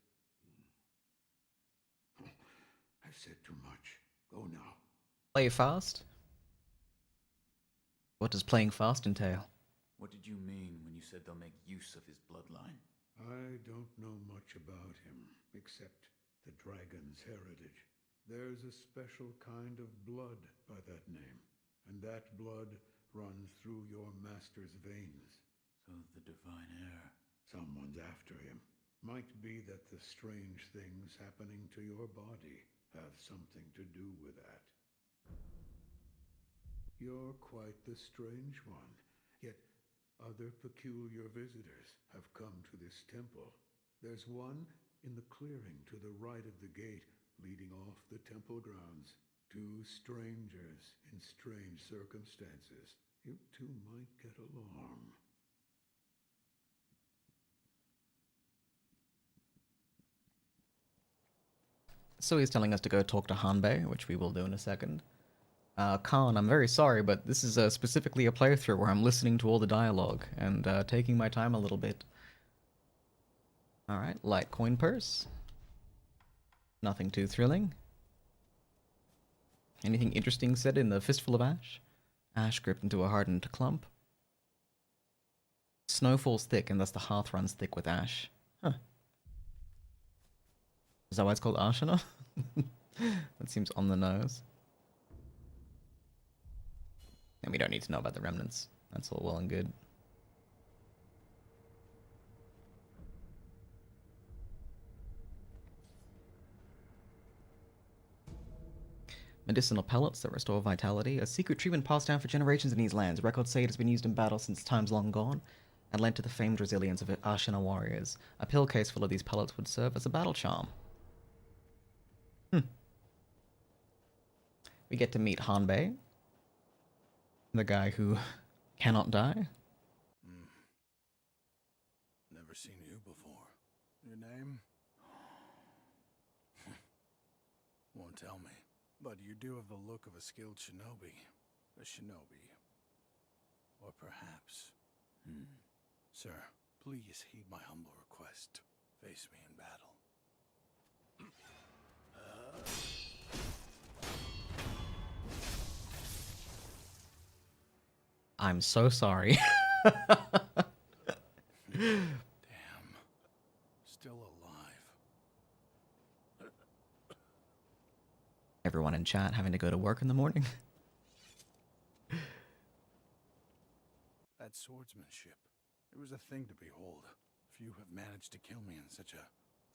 I've said too much. Go now. Play fast? What does playing fast entail? What did you mean when you said they'll make use of his bloodline? I don't know much about him, except the dragon's heritage. There's a special kind of blood by that name, and that blood runs through your master's veins. So the divine heir. Someone's after him. Might be that the strange things happening to your body have something to do with that. You're quite the strange one, yet other peculiar visitors have come to this temple. There's one in the clearing to the right of the gate leading off the temple grounds. Two strangers in strange circumstances. You two might get along. So he's telling us to go talk to Hanbei, which we will do in a second. Khan, I'm very sorry, but this is specifically a playthrough where I'm listening to all the dialogue and taking my time a little bit. Alright, light coin purse. Nothing too thrilling. Anything interesting said in the Fistful of Ash? Ash gripped into a hardened clump. Snow falls thick, and thus the hearth runs thick with ash. Huh. Is that why it's called Ashana? That seems on the nose. And we don't need to know about the remnants. That's all well and good. Medicinal pellets that restore vitality. A secret treatment passed down for generations in these lands. Records say it has been used in battle since times long gone, and led to the famed resilience of Ashina warriors. A pill case full of these pellets would serve as a battle charm. We get to meet Hanbei, the guy who cannot die. Never seen you before. Your name? Won't tell me. But you do have the look of a skilled shinobi. A shinobi. Or perhaps... Sir, please heed my humble request. Face me in battle. I'm so sorry. Damn. Still alive. Everyone in chat having to go to work in the morning. That swordsmanship. It was a thing to behold. Few have managed to kill me in such a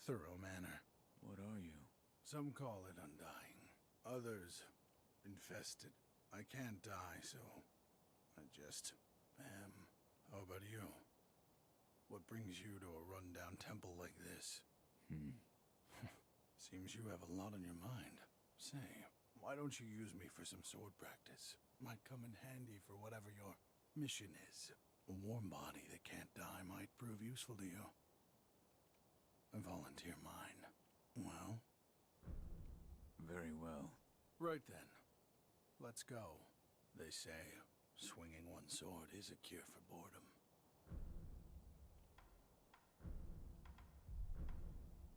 thorough manner. What are you? Some call it undying. Others, infested. I can't die, so I just am. How about you? What brings you to a rundown temple like this? Seems you have a lot on your mind. Say, why don't you use me for some sword practice? Might come in handy for whatever your mission is. A warm body that can't die might prove useful to you. I volunteer mine. Well? Very well. Right then. Let's go. They say swinging one sword is a cure for boredom.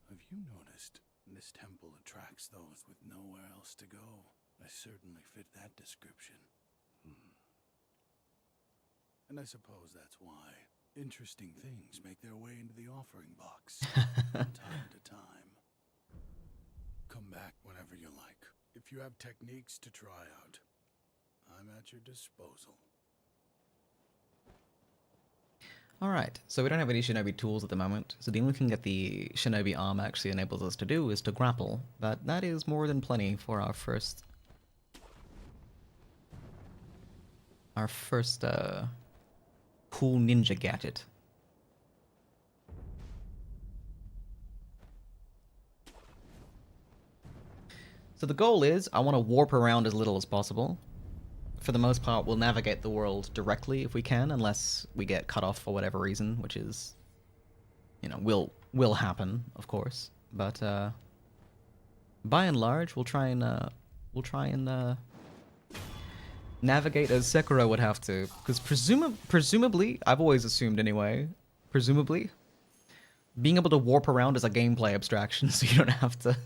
Have you noticed? This temple attracts those with nowhere else to go. I certainly fit that description. And I suppose that's why interesting things make their way into the offering box from time to time. Come back whenever you like. If you have techniques to try out, I'm at your disposal. Alright, so we don't have any shinobi tools at the moment, so the only thing that the shinobi arm actually enables us to do is to grapple, but that is more than plenty for our first cool ninja gadget. So the goal is, I want to warp around as little as possible. For the most part, we'll navigate the world directly if we can, unless we get cut off for whatever reason, which is, you know, will happen, of course. But by and large, we'll try and navigate as Sekiro would have to, because presumably, I've always assumed anyway, presumably, being able to warp around is a gameplay abstraction, so you don't have to,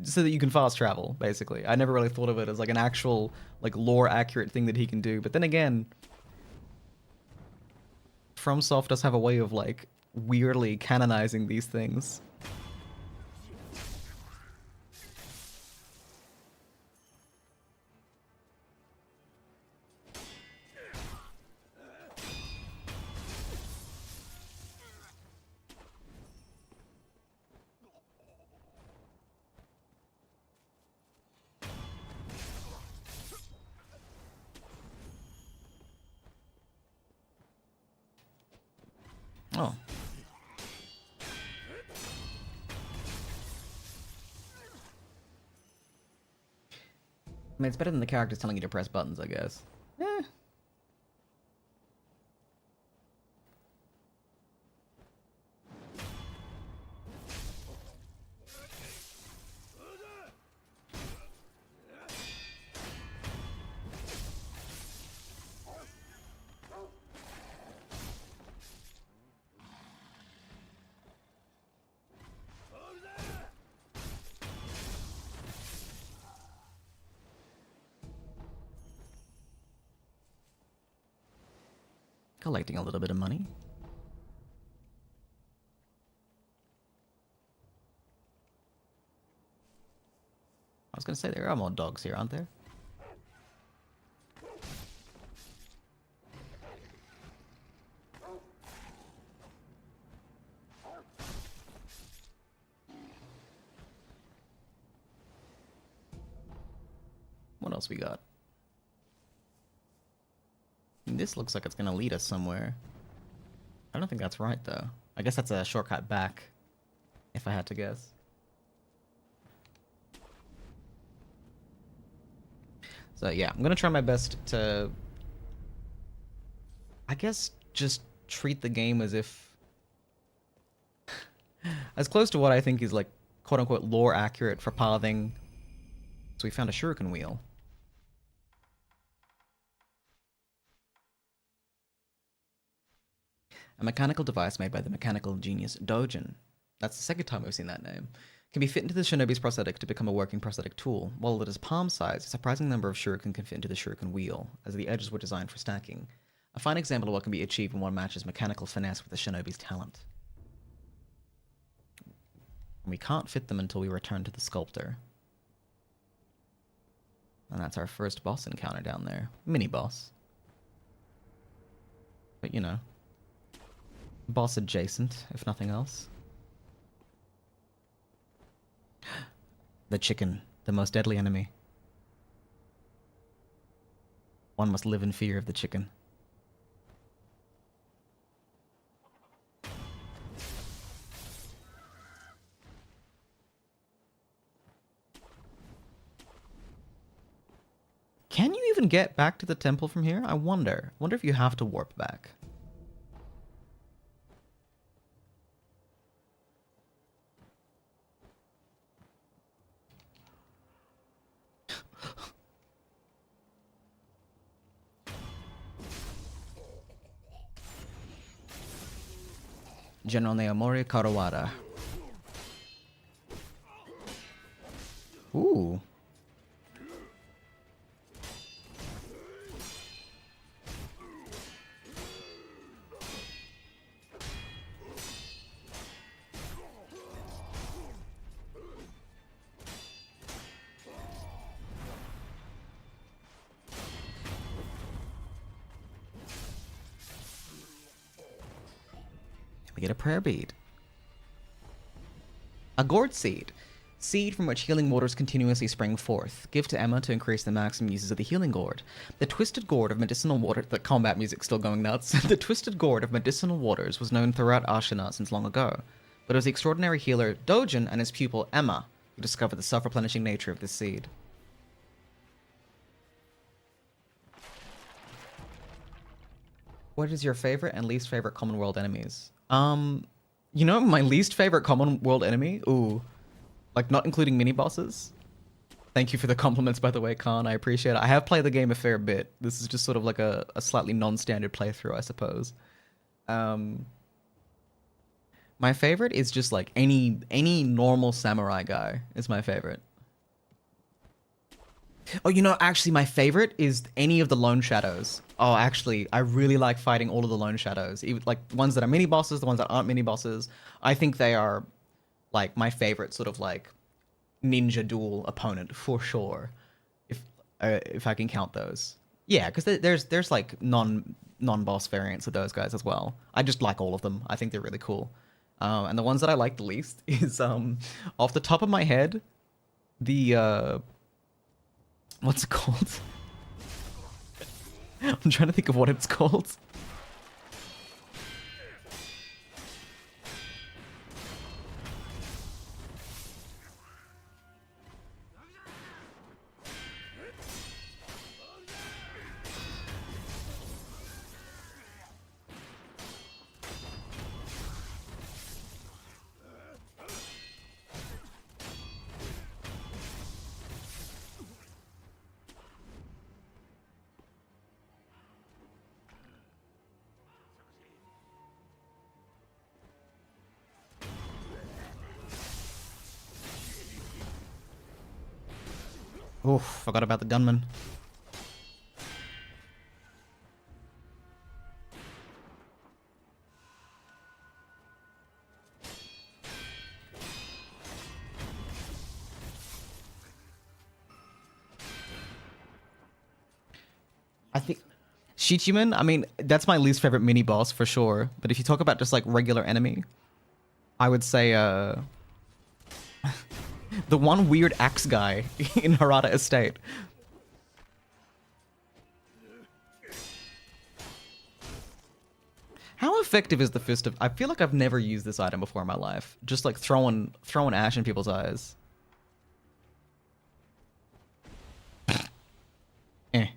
so that you can fast travel, basically. I never really thought of it as like an actual, like, lore accurate thing that he can do. But then again, FromSoft does have a way of like weirdly canonizing these things. Oh. I mean, it's better than the characters telling you to press buttons, I guess. Eh. Collecting a little bit of money. I was gonna say there are more dogs here, aren't there? What else we got? This looks like it's gonna lead us somewhere. I don't think that's right though. I guess that's a shortcut back, if I had to guess. So yeah, I'm gonna try my best to, I guess, just treat the game as if, as close to what I think is like quote unquote lore accurate for pathing. So we found a shuriken wheel. A mechanical device made by the mechanical genius Dojin. That's the second time we've seen that name. Can be fit into the shinobi's prosthetic to become a working prosthetic tool. While it is palm size, a surprising number of shuriken can fit into the shuriken wheel, as the edges were designed for stacking. A fine example of what can be achieved when one matches mechanical finesse with the shinobi's talent. We can't fit them until we return to the sculptor. And that's our first boss encounter down there. Mini-boss. But, you know, boss adjacent, if nothing else. The chicken, the most deadly enemy. One must live in fear of the chicken. Can you even get back to the temple from here? I wonder. Wonder if you have to warp back. General Naomori Karawada. Ooh. We get a prayer bead. A gourd seed. Seed from which healing waters continuously spring forth. Give to Emma to increase the maximum uses of the healing gourd. The twisted gourd of medicinal water... The combat music's still going nuts. The twisted gourd of medicinal waters was known throughout Ashina since long ago. But it was the extraordinary healer Dojin and his pupil Emma who discovered the self-replenishing nature of this seed. What is your favorite and least favorite common world enemies? You know, my least favorite common world enemy? Ooh. Like, not including mini-bosses? Thank you for the compliments, by the way, Khan. I appreciate it. I have played the game a fair bit. This is just sort of like a slightly non-standard playthrough, I suppose. My favorite is just, like, any normal samurai guy is my favorite. Oh, you know, actually, my favorite is any of the Lone Shadows. Oh, actually, I really like fighting all of the Lone Shadows, even like ones that are mini bosses, the ones that aren't mini bosses. I think they are like my favorite sort of like ninja duel opponent for sure, if I can count those. Yeah, because there's like non-boss variants of those guys as well. I just like all of them. I think they're really cool. And the ones that I like the least is off the top of my head, the what's it called? I'm trying to think of what it's called. Oof, forgot about the gunman. I think Shichiman, I mean, that's my least favorite mini boss for sure. But if you talk about just like regular enemy, I would say the one weird axe guy in Harada Estate. How effective is the Fist of... I feel like I've never used this item before in my life. Just like throwing ash in people's eyes. Eh.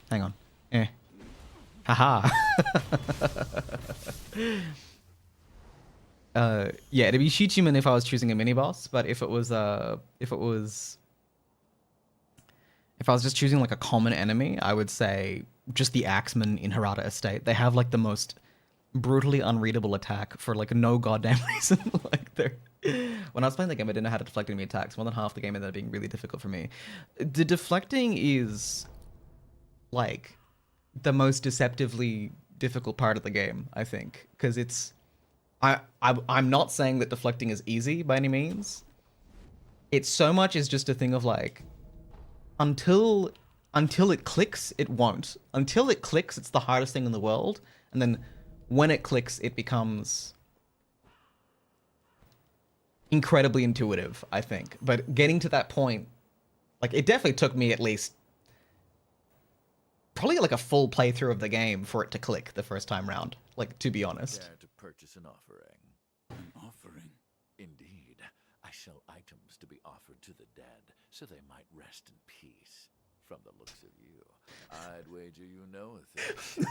Hang on. Eh. Haha. Yeah, it'd be Shichiman if I was choosing a mini boss, but if I was just choosing like a common enemy, I would say just the Axeman in Harada Estate. They have like the most brutally unreadable attack for like no goddamn reason. Like they're... When I was playing the game, I didn't know how to deflect enemy attacks. More than half the game ended up being really difficult for me. The deflecting is like the most deceptively difficult part of the game, I think, because it's... I'm not saying that deflecting is easy by any means. It's so much is just a thing of like, until it clicks, it won't. Until it clicks, it's the hardest thing in the world. And then when it clicks, it becomes incredibly intuitive, I think. But getting to that point, like it definitely took me at least probably like a full playthrough of the game for it to click the first time round, like to be honest. Dare to purchase an offering. An offering? Indeed, I sell items to be offered to the dead, so they might rest in peace. From the looks of you, I'd wager you know a thing.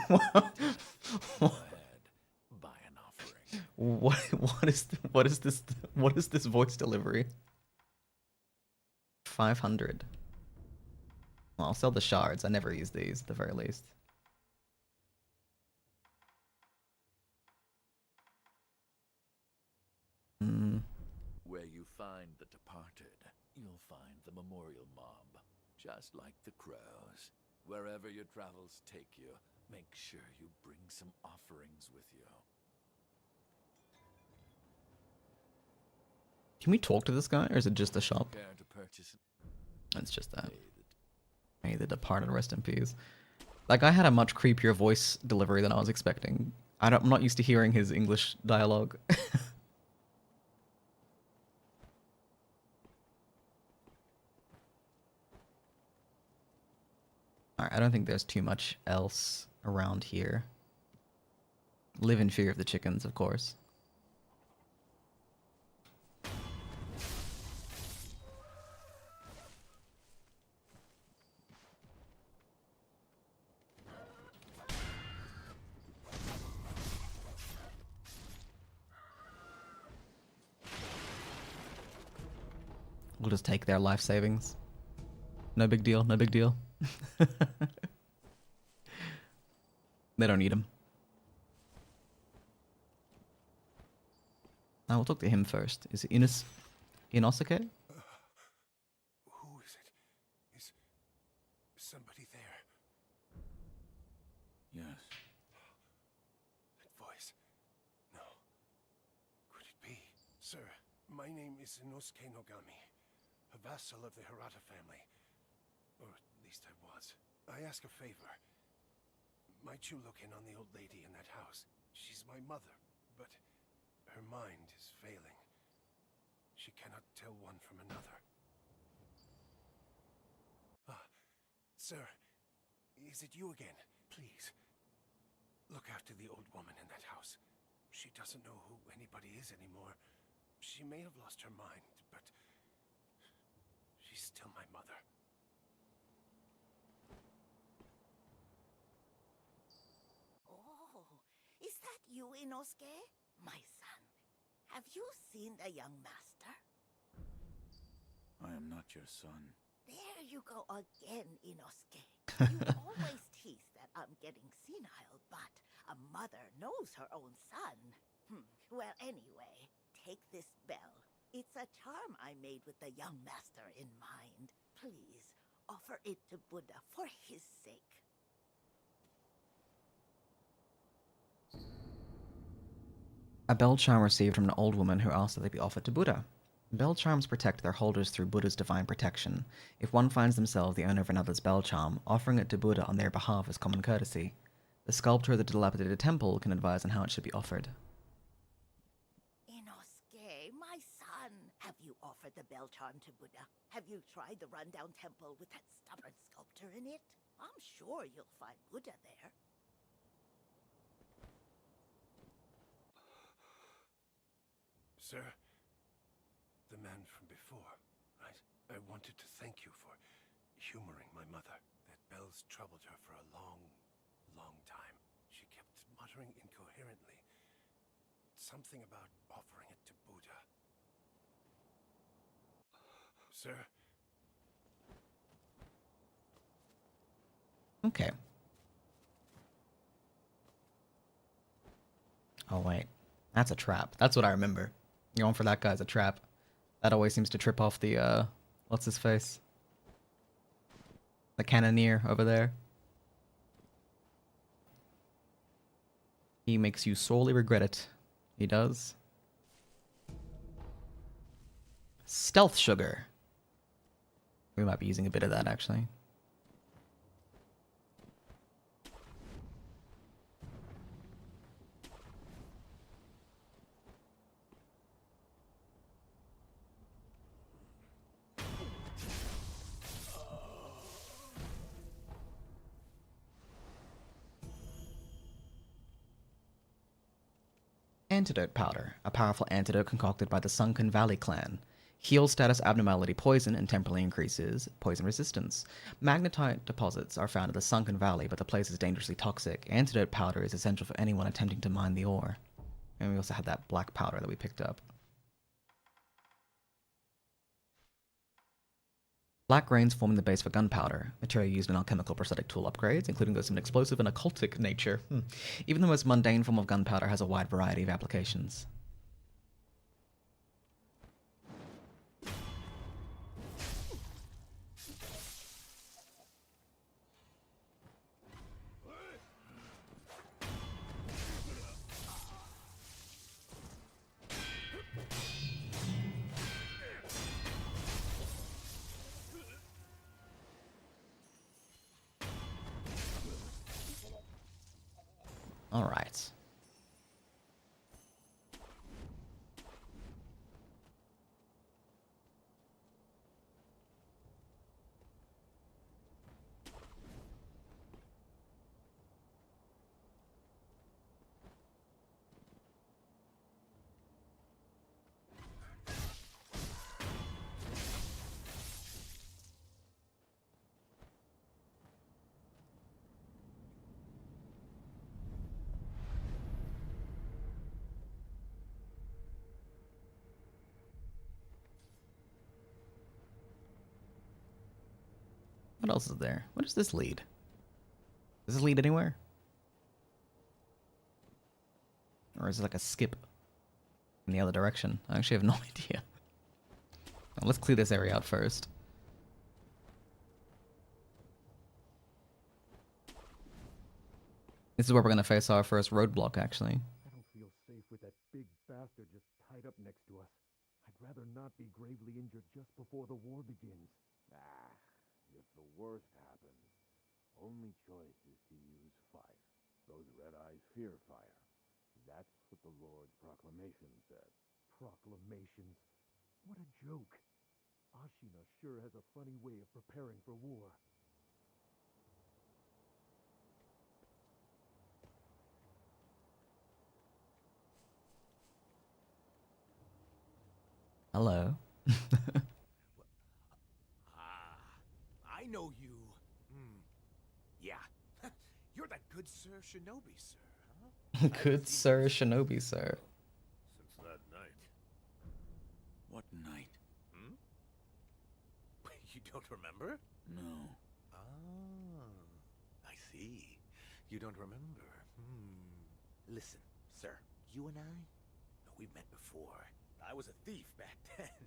Go ahead, buy an offering. What is this voice delivery? 500. Well, I'll sell the shards. I never use these at the very least. Where you find the departed, you'll find the memorial mob, just like the crows. Wherever your travels take you, make sure you bring some offerings with you. Can we talk to this guy, or is it just the shop? Care to purchase? It's just that. May the departed rest in peace. Like, I had a much creepier voice delivery than I was expecting. I'm not used to hearing his English dialogue. Alright, I don't think there's too much else around here. Live in fear of the chickens, of course. We'll just take their life savings. No big deal, no big deal. They don't need him. Now we'll talk to him first. Is it Inosuke? Who is it? Is is Inosuke Nogami, a vassal of the Hirata family. Or at least I was. I ask a favor. Might you look in on the old lady in that house? She's my mother, but her mind is failing. She cannot tell one from another. Ah, sir, is it you again? Please, look after the old woman in that house. She doesn't know who anybody is anymore. She may have lost her mind, but she's still my mother. Oh, is that you, Inosuke? My son, have you seen the young master? I am not your son. There you go again, Inosuke. You always tease that I'm getting senile, but a mother knows her own son. Well, anyway, take this bell. It's a charm I made with the young master in mind. Please, offer it to Buddha for his sake. A bell charm received from an old woman who asked that they be offered to Buddha. Bell charms protect their holders through Buddha's divine protection. If one finds themselves the owner of another's bell charm, offering it to Buddha on their behalf is common courtesy. The sculptor of the dilapidated temple can advise on how it should be offered. Inosuke, my son, have you offered the bell charm to Buddha? Have you tried the rundown temple with that stubborn sculptor in it? I'm sure you'll find Buddha there. Sir, the man from before, right? I wanted to thank you for humoring my mother. That bell's troubled her for a long, long time. She kept muttering incoherently. Something about offering it to Buddha. Sir? Okay. Oh, wait. That's a trap. That's what I remember. Going for that guy as a trap. That always seems to trip off the, what's his face? The cannoneer over there. He makes you sorely regret it. He does. Stealth sugar. We might be using a bit of that, actually. Antidote powder, a powerful antidote concocted by the Sunken Valley clan. Heal status abnormality poison and temporarily increases poison resistance. Magnetite deposits are found in the Sunken Valley, but the place is dangerously toxic. Antidote powder is essential for anyone attempting to mine the ore. And we also had that black powder that we picked up. Black grains forming the base for gunpowder, material used in alchemical prosthetic tool upgrades, including those of an explosive and occultic nature. Even the most mundane form of gunpowder has a wide variety of applications. All right. What else is there? What does this lead? Does this lead anywhere? Or is it like a skip in the other direction? I actually have no idea. Well, let's clear this area out first. This is where we're going to face our first roadblock, actually. I don't feel safe with that big bastard just tied up next to us. I'd rather not not be gravely injured just before the war begins. Ah, if the worst happens, only choice is to use fire. Those red eyes fear fire. That's what the Lord's proclamation said. Proclamations. What a joke. Ashina sure has a funny way of preparing for war. Hello. I know you. Yeah. You're that good Sir Shinobi, sir, huh? Good Sir Shinobi, sir. Since that night. What night? You don't remember? No. Ah, I see. You don't remember. Listen, sir, you and I, we've met before. I was a thief back then.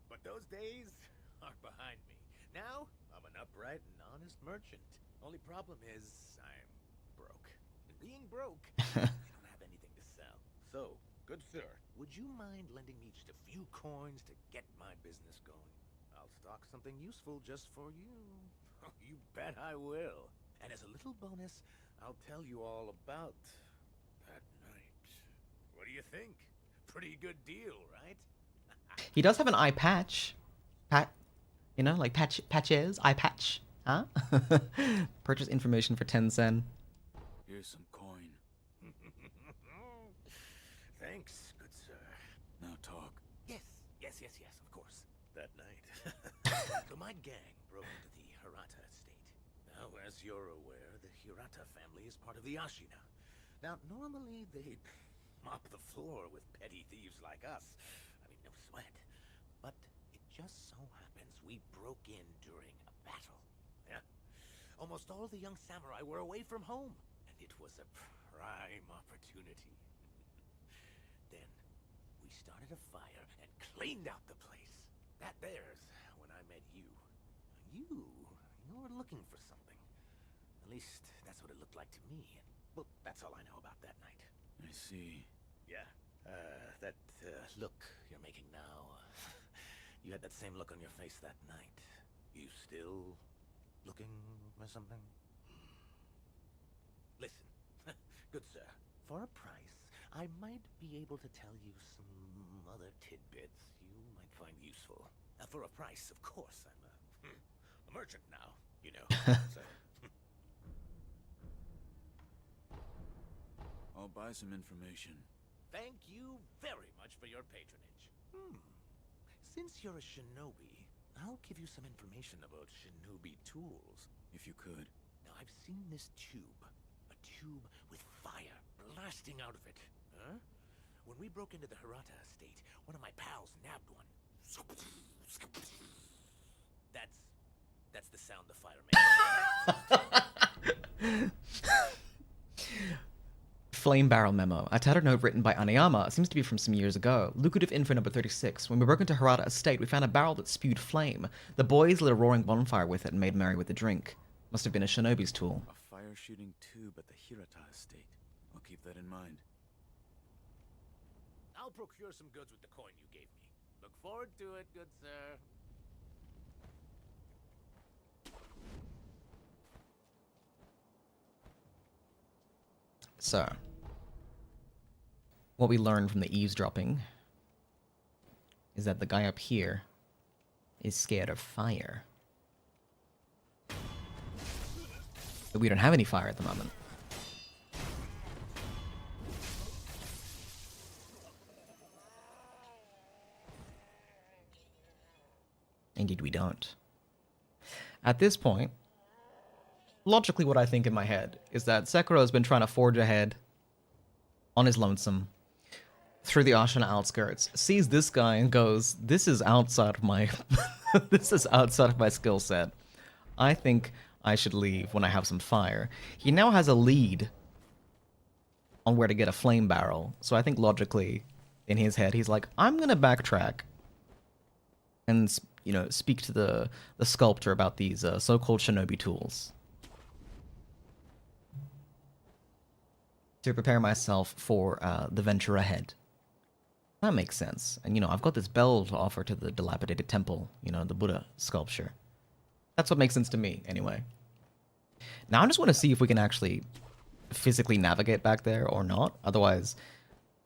But those days are behind me. Now, I'm an upright and honest merchant. Only problem is, I'm broke. And being broke, I don't have anything to sell. So, good sir, would you mind lending me just a few coins to get my business going? I'll stock something useful just for you. Oh, you bet I will. And as a little bonus, I'll tell you all about that night. What do you think? Pretty good deal, right? He does have an eye patch. You know, like patches, eye patch. Huh? Purchase information for 10 sen. Here's some coin. Thanks, good sir. Now talk. Yes, of course. That night, so my gang broke into the Hirata estate. Now, as you're aware, the Hirata family is part of the Ashina. Now, normally they'd mop the floor with petty thieves like us. I mean, no sweat. But it just so happens we broke in during a battle. Yeah. Almost all the young samurai were away from home, and it was a prime opportunity. Then, we started a fire and cleaned out the place. That there's when I met you. You were looking for something. At least, that's what it looked like to me. And, well, that's all I know about that night. I see. Yeah, that look you're making now. You had that same look on your face that night. You still looking for something? Listen, good sir, for a price, I might be able to tell you some other tidbits you might find useful. For a price, of course. I'm a merchant now, you know. So. I'll buy some information. Thank you very much for your patronage. Since you're a shinobi, I'll give you some information about shinobi tools. If you could. Now, I've seen this tube. A tube with fire blasting out of it. Huh? When we broke into the Hirata estate, one of my pals nabbed one. That's the sound the fire makes. Flame barrel memo. A tattered note written by Anayama. Seems to be from some years ago. Lucrative info number 36. When we broke into Hirata Estate, we found a barrel that spewed flame. The boys lit a roaring bonfire with it and made merry with the drink. Must have been a shinobi's tool. A fire-shooting tube at the Hirata estate. I'll keep that in mind. I'll procure some goods with the coin you gave me. Look forward to it, good sir. So, what we learned from the eavesdropping is that the guy up here is scared of fire. But we don't have any fire at the moment. Indeed, we don't. At this point, logically what I think in my head is that Sekiro has been trying to forge ahead on his lonesome through the Ashina outskirts, sees this guy and goes, this is outside of my this is outside of my skill set. I think I should leave when I have some fire. He now has a lead on where to get a flame barrel, so I think logically in his head he's like, I'm gonna backtrack and, you know, speak to the sculptor about these so-called shinobi tools to prepare myself for the venture ahead. That makes sense. And, I've got this bell to offer to the dilapidated temple, the Buddha sculpture. That's what makes sense to me, anyway. Now I just want to see if we can actually physically navigate back there or not. Otherwise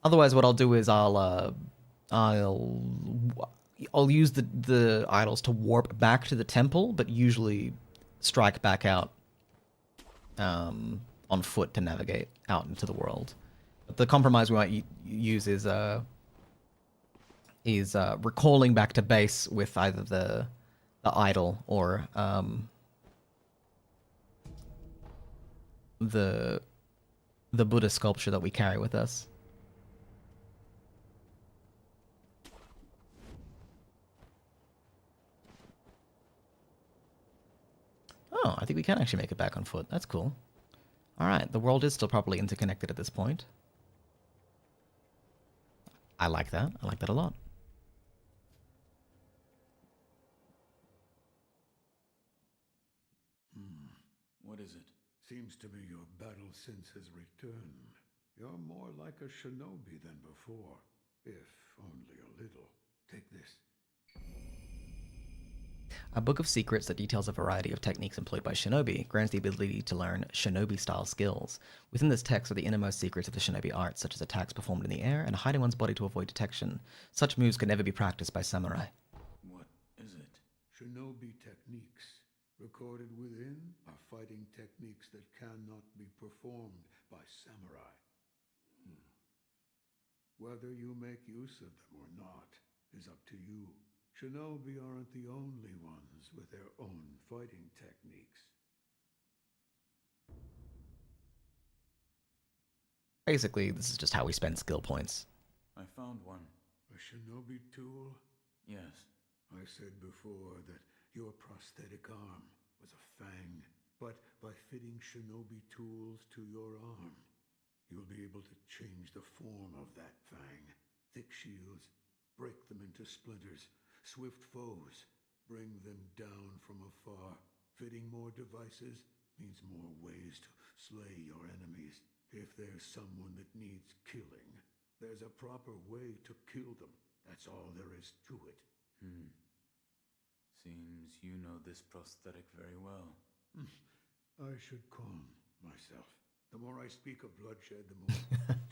what I'll do is I'll use the idols to warp back to the temple, but usually strike back out on foot to navigate out into the world. But the compromise we might use is recalling back to base with either the idol or the Buddha sculpture that we carry with us. Oh, I think we can actually make it back on foot. That's cool. Alright, the world is still properly interconnected at this point. I like that. I like that a lot. What is it? Seems to me your battle sense has returned. You're more like a shinobi than before, if only a little. Take this. A book of secrets that details a variety of techniques employed by shinobi grants the ability to learn shinobi-style skills. Within this text are the innermost secrets of the shinobi art, such as attacks performed in the air and hiding one's body to avoid detection. Such moves could never be practiced by samurai. What is it? Shinobi techniques. Recorded within are fighting techniques that cannot be performed by samurai. Whether you make use of them or not is up to you. Shinobi aren't the only ones with their own fighting techniques. Basically, this is just how we spend skill points. I found one. A shinobi tool? Yes. I said before that your prosthetic arm was a fang, but by fitting shinobi tools to your arm, you'll be able to change the form of that fang. Thick shields, break them into splinters. Swift foes, bring them down from afar. Fitting more devices means more ways to slay your enemies. If there's someone that needs killing, there's a proper way to kill them. That's all there is to it. Seems you know this prosthetic very well. I should calm myself. The more I speak of bloodshed, the more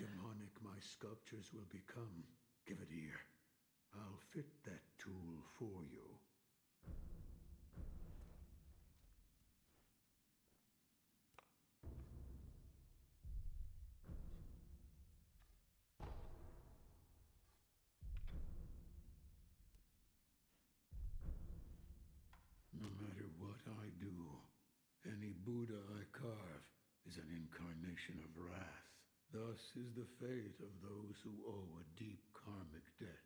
demonic my sculptures will become. Give it ear. I'll fit that tool for you. No matter what I do, any Buddha I carve is an incarnation of wrath. Thus is the fate of those who owe a deep karmic debt.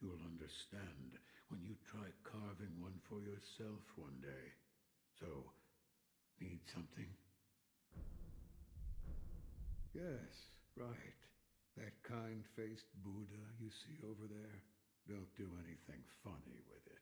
You'll understand when you try carving one for yourself one day. So, need something? Yes, right. That kind-faced Buddha you see over there? Don't do anything funny with it.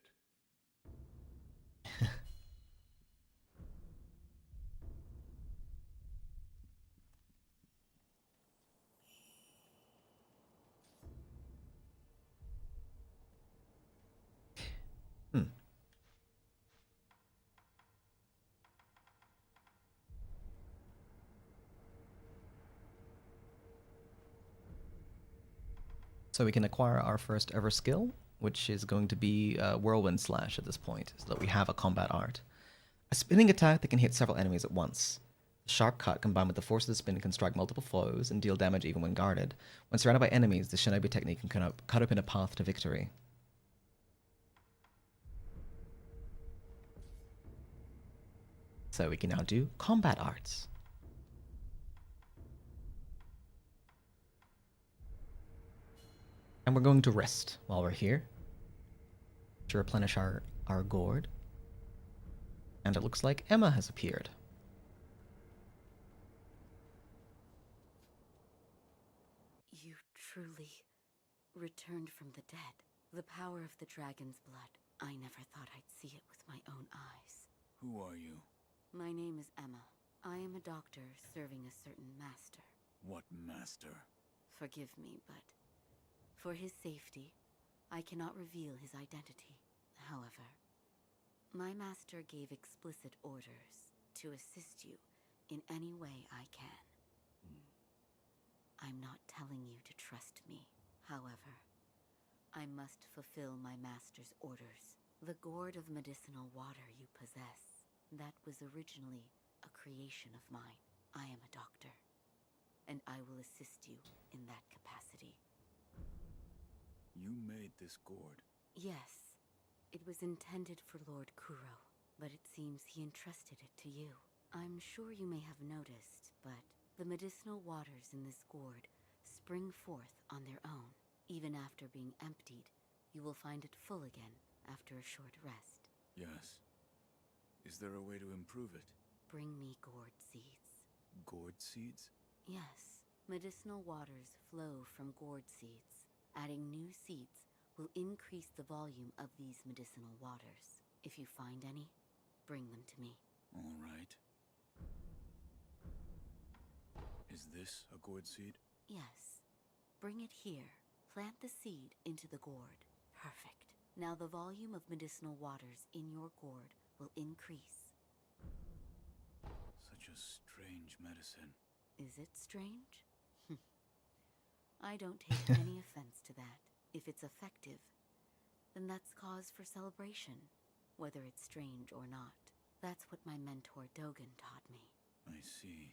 So we can acquire our first ever skill, which is going to be Whirlwind Slash at this point, so that we have a combat art. A spinning attack that can hit several enemies at once. The sharp cut combined with the force of the spin can strike multiple foes and deal damage even when guarded. When surrounded by enemies, the shinobi technique can cut open a path to victory. So we can now do combat arts. And we're going to rest while we're here to replenish our gourd. And it looks like Emma has appeared. You truly returned from the dead. The power of the dragon's blood. I never thought I'd see it with my own eyes. Who are you? My name is Emma. I am a doctor serving a certain master. What master? Forgive me, but For his safety, I cannot reveal his identity. However, my master gave explicit orders to assist you in any way I can. I'm not telling you to trust me. However, I must fulfill my master's orders. The gourd of medicinal water you possess, that was originally a creation of mine. I am a doctor, and I will assist you in that capacity. You made this gourd? Yes. It was intended for Lord Kuro, but it seems he entrusted it to you. I'm sure you may have noticed, but the medicinal waters in this gourd spring forth on their own. Even after being emptied, you will find it full again after a short rest. Yes. Is there a way to improve it? Bring me gourd seeds. Gourd seeds? Yes. Medicinal waters flow from gourd seeds. Adding new seeds will increase the volume of these medicinal waters. If you find any, bring them to me. All right. Is this a gourd seed? Yes. Bring it here. Plant the seed into the gourd. Perfect. Now the volume of medicinal waters in your gourd will increase. Such a strange medicine. Is it strange? I don't take any offense to that. If it's effective, then that's cause for celebration, whether it's strange or not. That's what my mentor Dogen taught me. I see.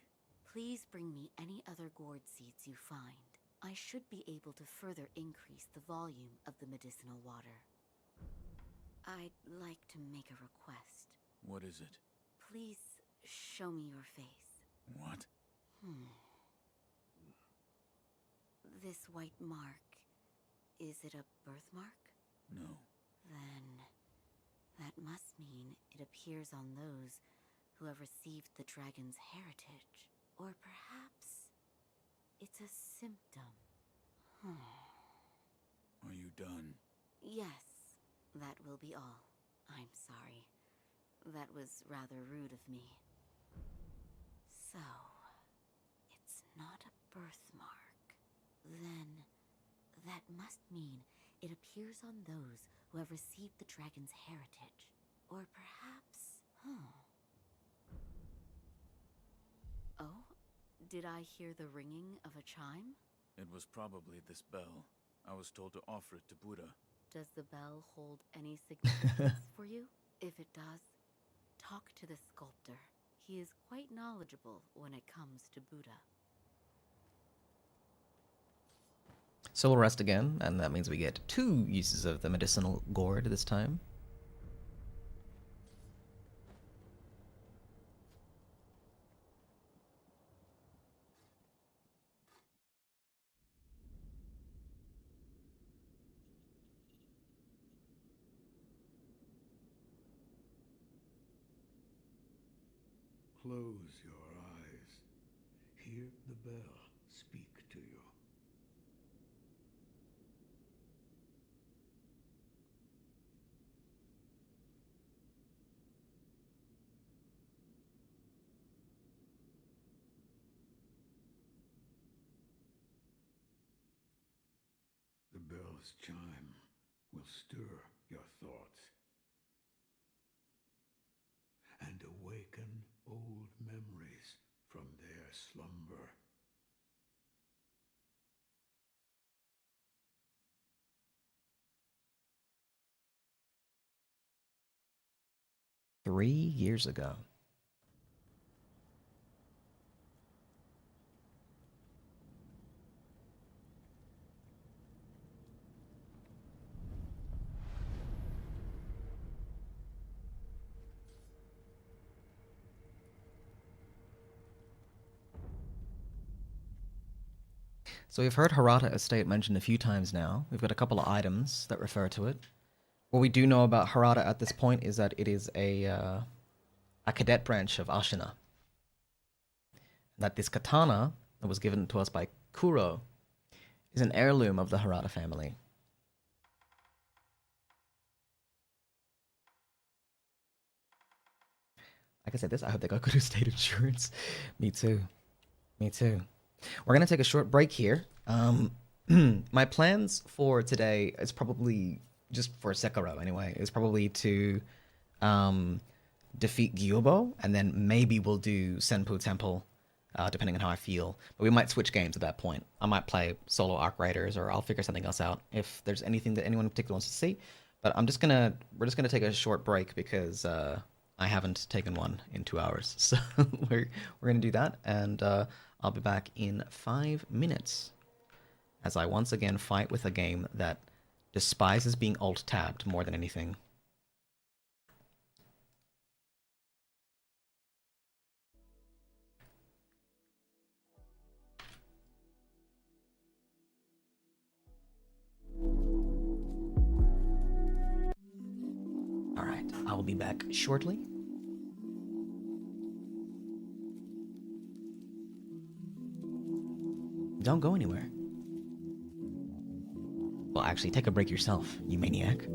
Please bring me any other gourd seeds you find. I should be able to further increase the volume of the medicinal water. I'd like to make a request. What is it? Please show me your face. What? This white mark, is it a birthmark? No. Then that must mean it appears on those who have received the dragon's heritage. Or perhaps it's a symptom. Are you done? Yes, that will be all. I'm sorry. That was rather rude of me. So, it's not a birthmark. Then, that must mean it appears on those who have received the dragon's heritage. Or perhaps... Oh? Did I hear the ringing of a chime? It was probably this bell. I was told to offer it to Buddha. Does the bell hold any significance for you? If it does, talk to the sculptor. He is quite knowledgeable when it comes to Buddha. So we'll rest again, and that means we get 2 uses of the medicinal gourd this time. Close your eyes. Hear the bell speak to you. The bell's chime will stir your thoughts and awaken old memories from their slumber. Three years ago. So we've heard Hirata Estate mentioned a few times now. We've got a couple of items that refer to it. What we do know about Hirata at this point is that it is a cadet branch of Ashina. That this katana that was given to us by Kuro is an heirloom of the Hirata family. Like I said, I hope they got good estate insurance. Me too. Me too. We're going to take a short break here. my plans for today is probably just for Sekiro anyway. Is probably to defeat Gyubo, and then maybe we'll do Senpu Temple, depending on how I feel. But we might switch games at that point. I might play solo Arc Raiders, or I'll figure something else out if there's anything that anyone in particular wants to see. But we're just gonna take a short break because I haven't taken one in 2 hours. So we're gonna do that, and I'll be back in 5 minutes as I once again fight with a game that despises being alt-tabbed more than anything. Alright, I will be back shortly. Don't go anywhere. Well, actually, take a break yourself, you maniac.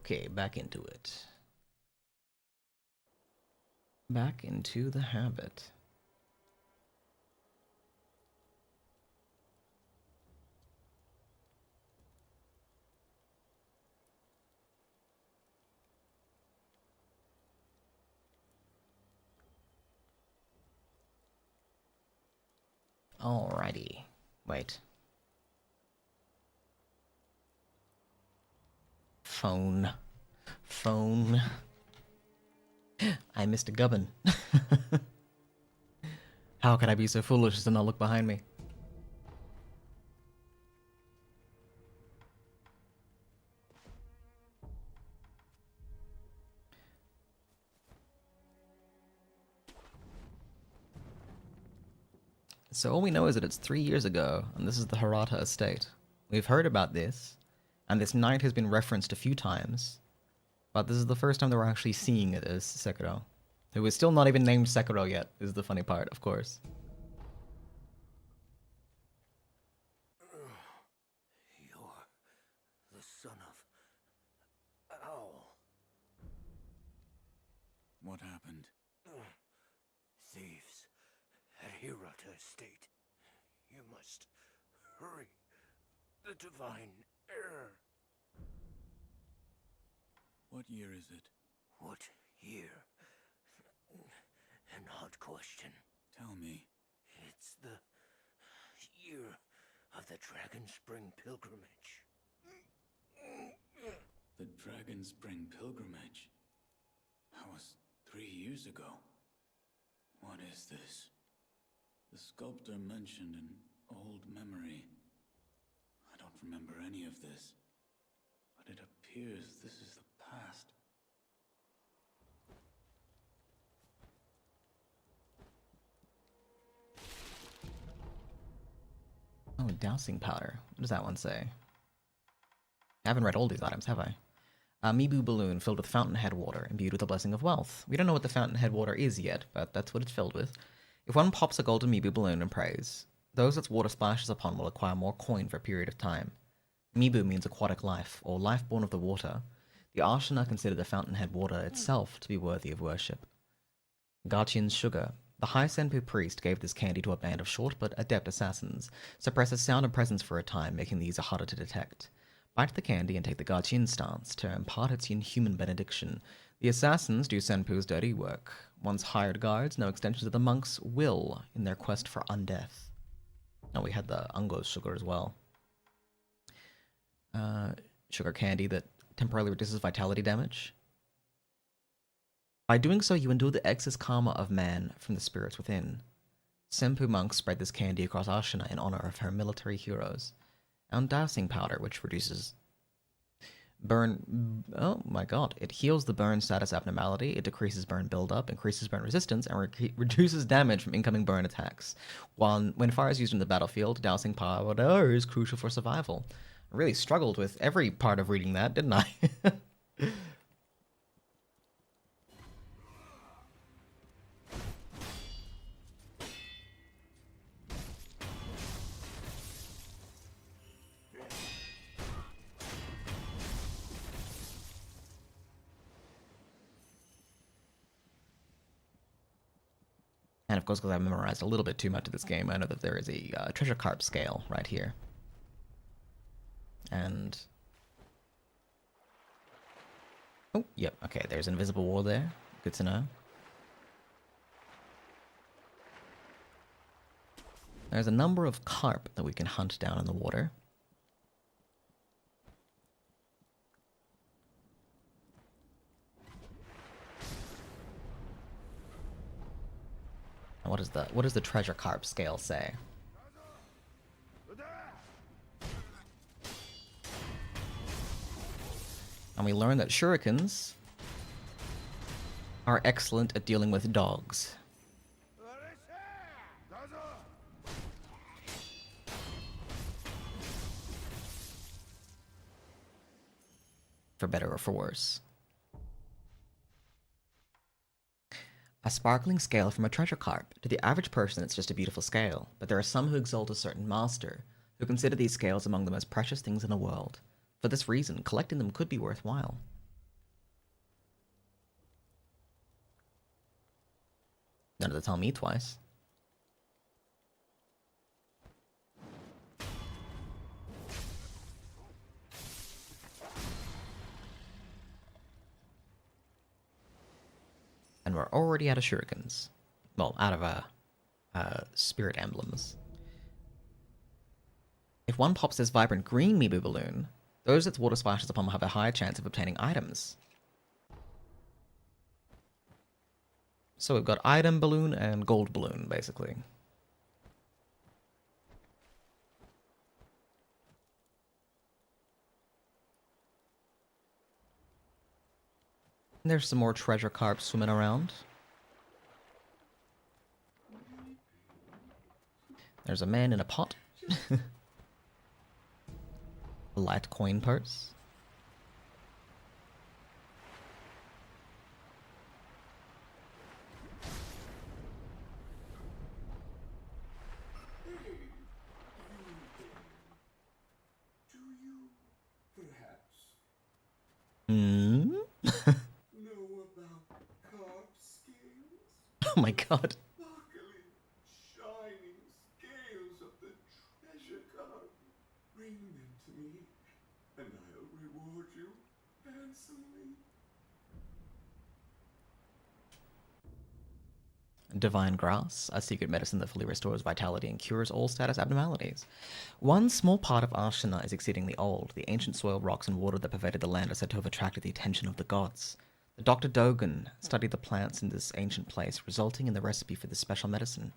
Okay, back into it. Back into the habit. Alrighty. Wait. Phone. Phone. I missed a gubbin. How could I be so foolish as to not look behind me? So all we know is that it's 3 years ago, and this is the Hirata estate. We've heard about this, and this knight has been referenced a few times, but this is the first time that we're actually seeing it as Sekiro. Who is still not even named Sekiro yet, is the funny part, of course. You're the son of... Owl. What happened? Thieves at Hirata Estate. You must hurry. The divine heir. What year is it? What year? An odd question. Tell me. It's the year of the Dragon Spring pilgrimage. The Dragon Spring pilgrimage? That was 3 years ago. What is this? The sculptor mentioned an old memory. I don't remember any of this, but it appears this is the past. Oh, dowsing powder. What does that one say? I haven't read all these items, have I? A Mibu balloon filled with fountainhead water, imbued with the blessing of wealth. We don't know what the fountainhead water is yet, but that's what it's filled with. If one pops a golden Mibu balloon and prays, those its water splashes upon will acquire more coin for a period of time. Mibu means aquatic life, or life born of the water. The Ashina consider the fountainhead water itself to be worthy of worship. Gachin's sugar. The High Senpu priest gave this candy to a band of short but adept assassins. Suppresses sound and presence for a time, making these harder to detect. Bite the candy and take the Gachin stance to impart its inhuman benediction. The assassins do Senpu's dirty work. Once hired guards, no extensions of the monks' will in their quest for undeath. Oh, we had the Ungo's sugar as well. Sugar candy that temporarily reduces vitality damage. By doing so, you endure the excess karma of man from the spirits within. Senpu monks spread this candy across Ashina in honor of her military heroes. And dowsing powder, which reduces burn... Oh my god. It heals the burn status abnormality, it decreases burn buildup, increases burn resistance, and reduces damage from incoming burn attacks. When fire is used in the battlefield, dowsing powder is crucial for survival. I really struggled with every part of reading that, didn't I? And of course, because I've memorized a little bit too much of this game, I know that there is a treasure carp scale right here. And... oh, yep, okay, there's an invisible wall there. Good to know. There's a number of carp that we can hunt down in the water. What does the treasure carp scale say? And we learn that shurikens are excellent at dealing with dogs. For better or for worse. A sparkling scale from a treasure carp. To the average person, it's just a beautiful scale, but there are some who exalt a certain master, who consider these scales among the most precious things in the world. For this reason, collecting them could be worthwhile. None of the tell me twice. And we're already out of shurikens. Well, out of spirit emblems. If one pops this vibrant green Mibu balloon, those its water splashes upon will have a higher chance of obtaining items. So we've got item balloon and gold balloon, basically. And there's some more treasure carp swimming around. There's a man in a pot. A light coin purse. Do you perhaps Hmm? know about carp scales? Oh my god. Sparkling, shining scales of the treasure carp. Bring them to me, and I'll reward you handsomely. Divine Grass, a secret medicine that fully restores vitality and cures all status abnormalities. One small part of Ashina is exceedingly old. The ancient soil, rocks, and water that pervaded the land are said to have attracted the attention of the gods. The Dr. Dogen studied the plants in this ancient place, resulting in the recipe for this special medicine.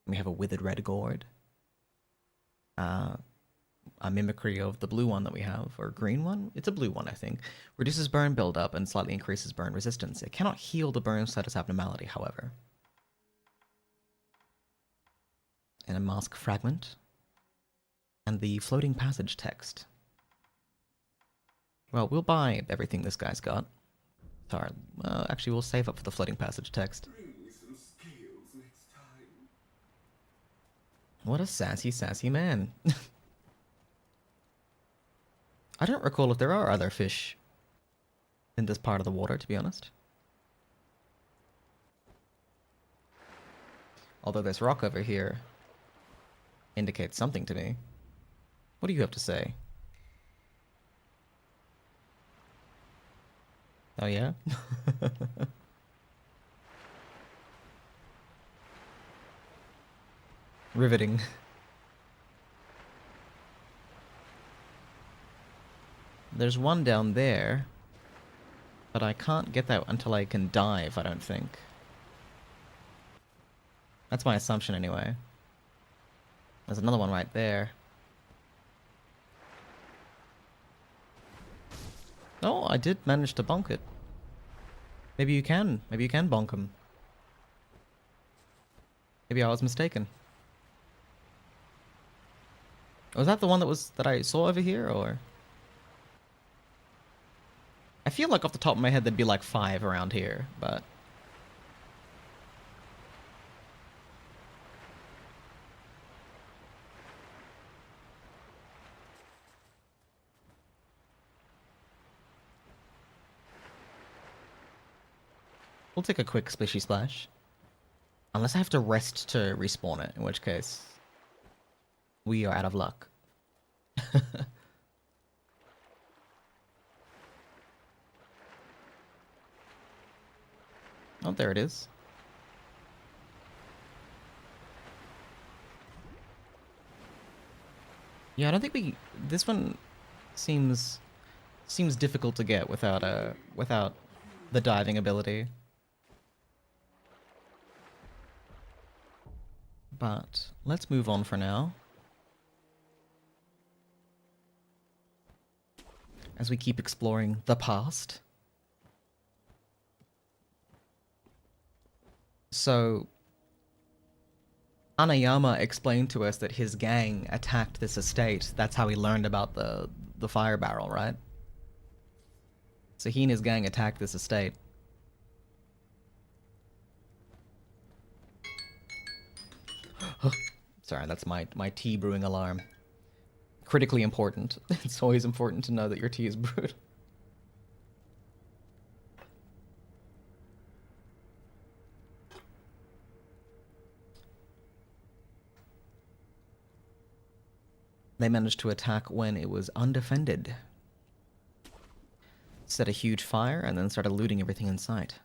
We have a withered red gourd. A mimicry of the blue one that we have, or green one? It's a blue one, I think. Reduces burn buildup and slightly increases burn resistance. It cannot heal the burn status abnormality, however. And a mask fragment. And the floating passage text. Well, we'll buy everything this guy's got. Sorry, actually, we'll save up for the floating passage text. Bring me some scales next time. What a sassy, sassy man. I don't recall if there are other fish in this part of the water, to be honest. Although this rock over here indicates something to me. What do you have to say? Oh yeah? Riveting. There's one down there, but I can't get that until I can dive, I don't think. That's my assumption anyway. There's another one right there. Oh, I did manage to bonk it. Maybe you can. Maybe you can bonk him. Maybe I was mistaken. Was that the one that I saw over here, or? I feel like off the top of my head there'd be like 5 around here, but... We'll take a quick splishy splash. Unless I have to rest to respawn it, in which case... we are out of luck. Oh, there it is. Yeah, I don't think we... This one seems difficult to get without the diving ability. But let's move on for now. As we keep exploring the past. So, Anayama explained to us that his gang attacked this estate. That's how he learned about the fire barrel, right? So he and his gang attacked this estate. Sorry, that's my tea brewing alarm. Critically important. It's always important to know that your tea is brewed. They managed to attack when it was undefended. Set a huge fire and then started looting everything in sight.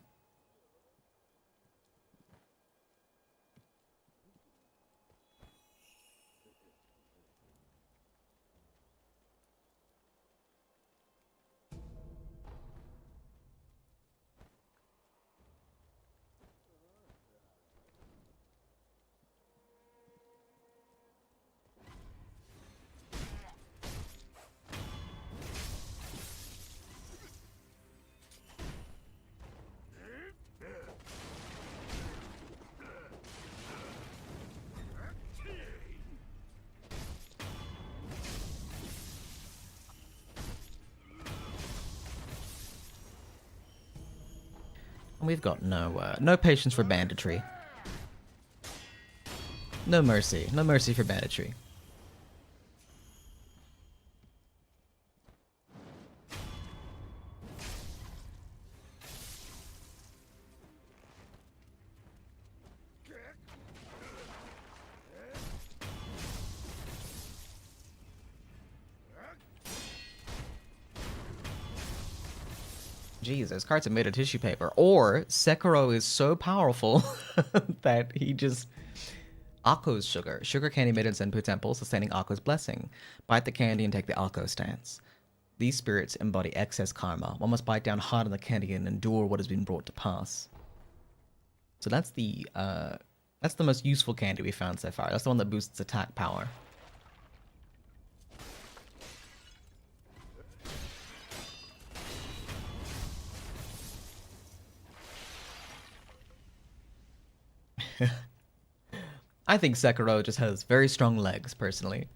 We've got no patience for banditry. No mercy for banditry. Jeez, those cards are made of tissue paper. Or Sekiro is so powerful that he just... Akko's sugar. Sugar candy made in Senpu Temple, sustaining Akko's blessing. Bite the candy and take the Akko stance. These spirits embody excess karma. One must bite down hard on the candy and endure what has been brought to pass. So that's the most useful candy we found so far. That's the one that boosts attack power. I think Sekiro just has very strong legs, personally.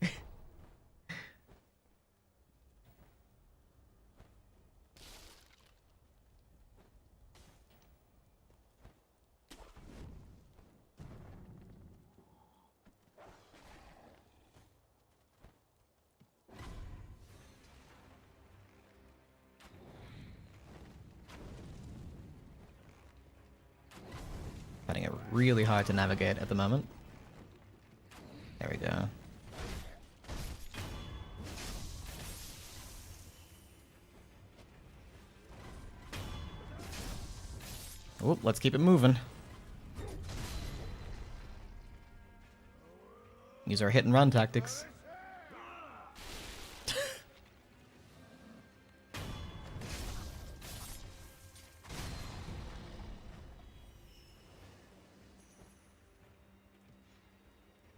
Finding it really hard to navigate at the moment. There we go. Oh, let's keep it moving. Use our hit and run tactics.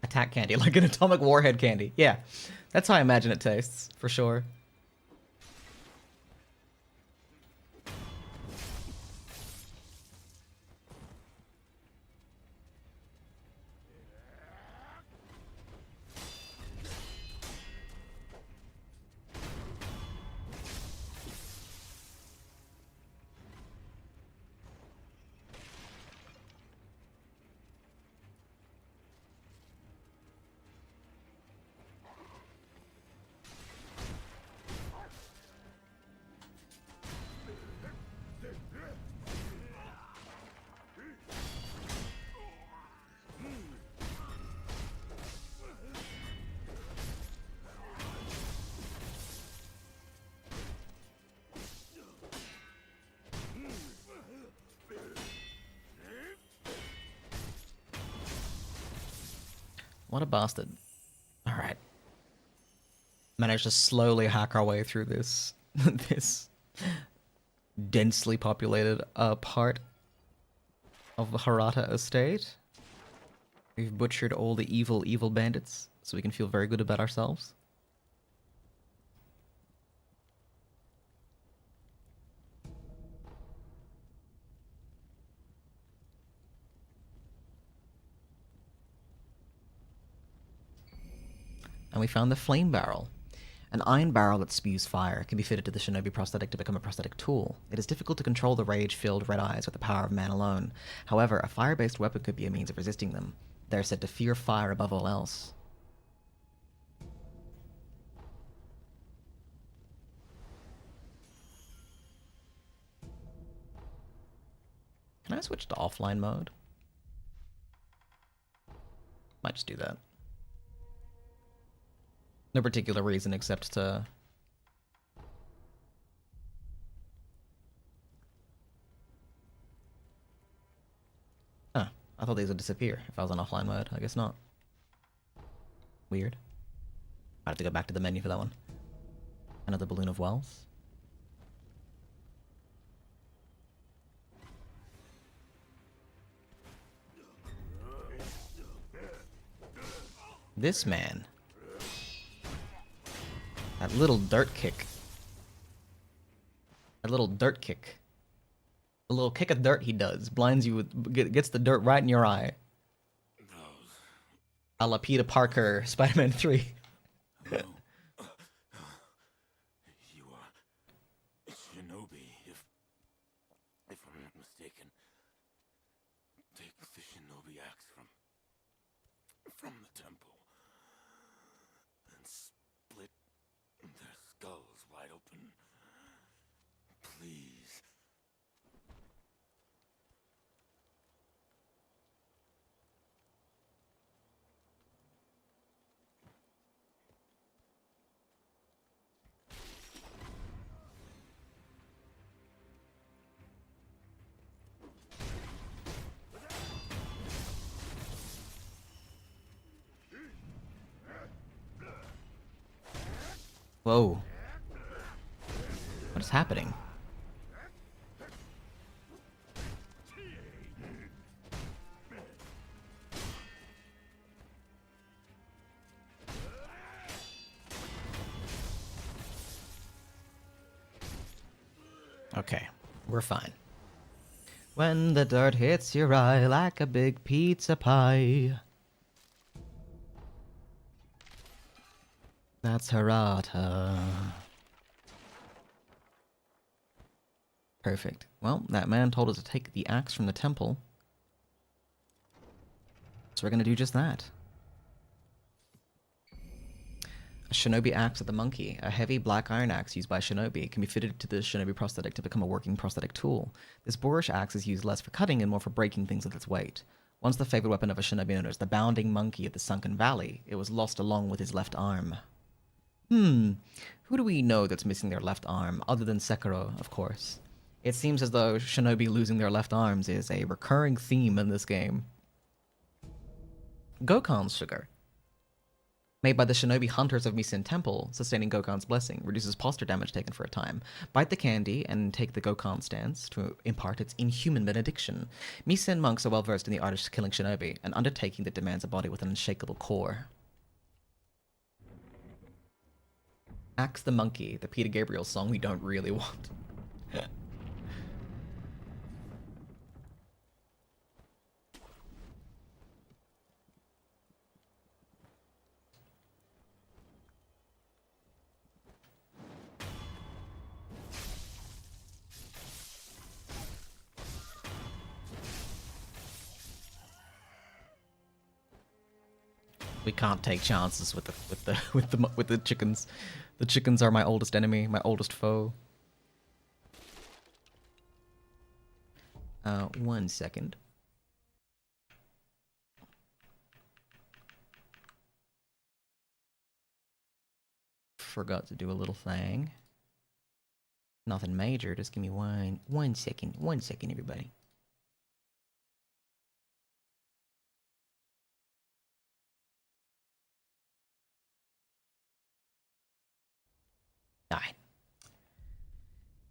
Attack candy, like an atomic warhead candy. Yeah, that's how I imagine it tastes, for sure. What a bastard. Alright. Managed to slowly hack our way through this this densely populated part of the Hirata estate. We've butchered all the evil bandits, so we can feel very good about ourselves. And we found the flame barrel. An iron barrel that spews fire can be fitted to the shinobi prosthetic to become a prosthetic tool. It is difficult to control the rage-filled red eyes with the power of man alone. However, a fire-based weapon could be a means of resisting them. They're said to fear fire above all else. Can I switch to offline mode? Might just do that. No particular reason except to... Huh. I thought these would disappear if I was on offline mode. I guess not. Weird. I have to go back to the menu for that one. Another balloon of wealth. This man. That little dirt kick. That little dirt kick. The little kick of dirt he does blinds you with, gets the dirt right in your eye. A la Peter Parker, Spider-Man 3. Hello. You are Shinobi, if I'm not mistaken. Take the Shinobi axe from the temple and split their skulls wide open. Please. Whoa. What is happening? Okay, we're fine. When the dirt hits your eye like a big pizza pie. That's Hirata. Perfect. Well, that man told us to take the axe from the temple. So we're gonna do just that. A shinobi axe of the monkey. A heavy black iron axe used by shinobi. It can be fitted to the shinobi prosthetic to become a working prosthetic tool. This boorish axe is used less for cutting and more for breaking things with its weight. Once the favorite weapon of a shinobi known as the bounding monkey of the sunken valley, it was lost along with his left arm. Who do we know that's missing their left arm, other than Sekiro, of course? It seems as though shinobi losing their left arms is a recurring theme in this game. Gokan's sugar. Made by the shinobi hunters of Misen Temple, sustaining Gokan's blessing, reduces posture damage taken for a time. Bite the candy and take the Gokan stance to impart its inhuman benediction. Misen monks are well versed in the art of killing shinobi, an undertaking that demands a body with an unshakable core. Axe the Monkey, the Peter Gabriel song we don't really want. We can't take chances with the chickens. The chickens are my oldest enemy, my oldest foe. 1 second. Forgot to do a little thing. Nothing major, just give me one second. 1 second, everybody. Die.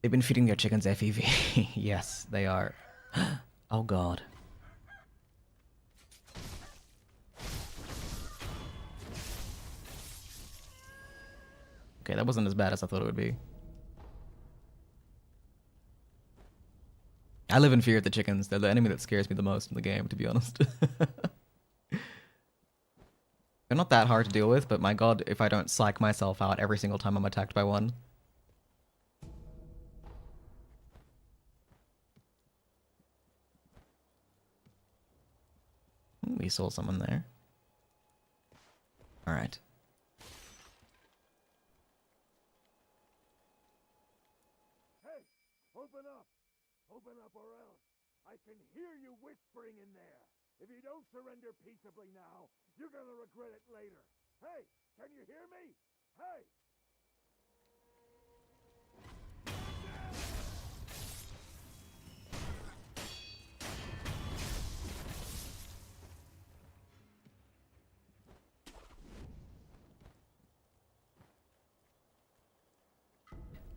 They've been feeding their chickens FEV. Yes, they are. Oh god. Okay, that wasn't as bad as I thought it would be. I live in fear of the chickens. They're the enemy that scares me the most in the game, to be honest. They're not that hard to deal with, but my god, if I don't psych myself out every single time I'm attacked by one. We saw someone there. Alright. Hey! Open up! Open up or else! I can hear you whispering in there! If you don't surrender peaceably now, you're gonna regret it later! Hey, can you hear me? Hey!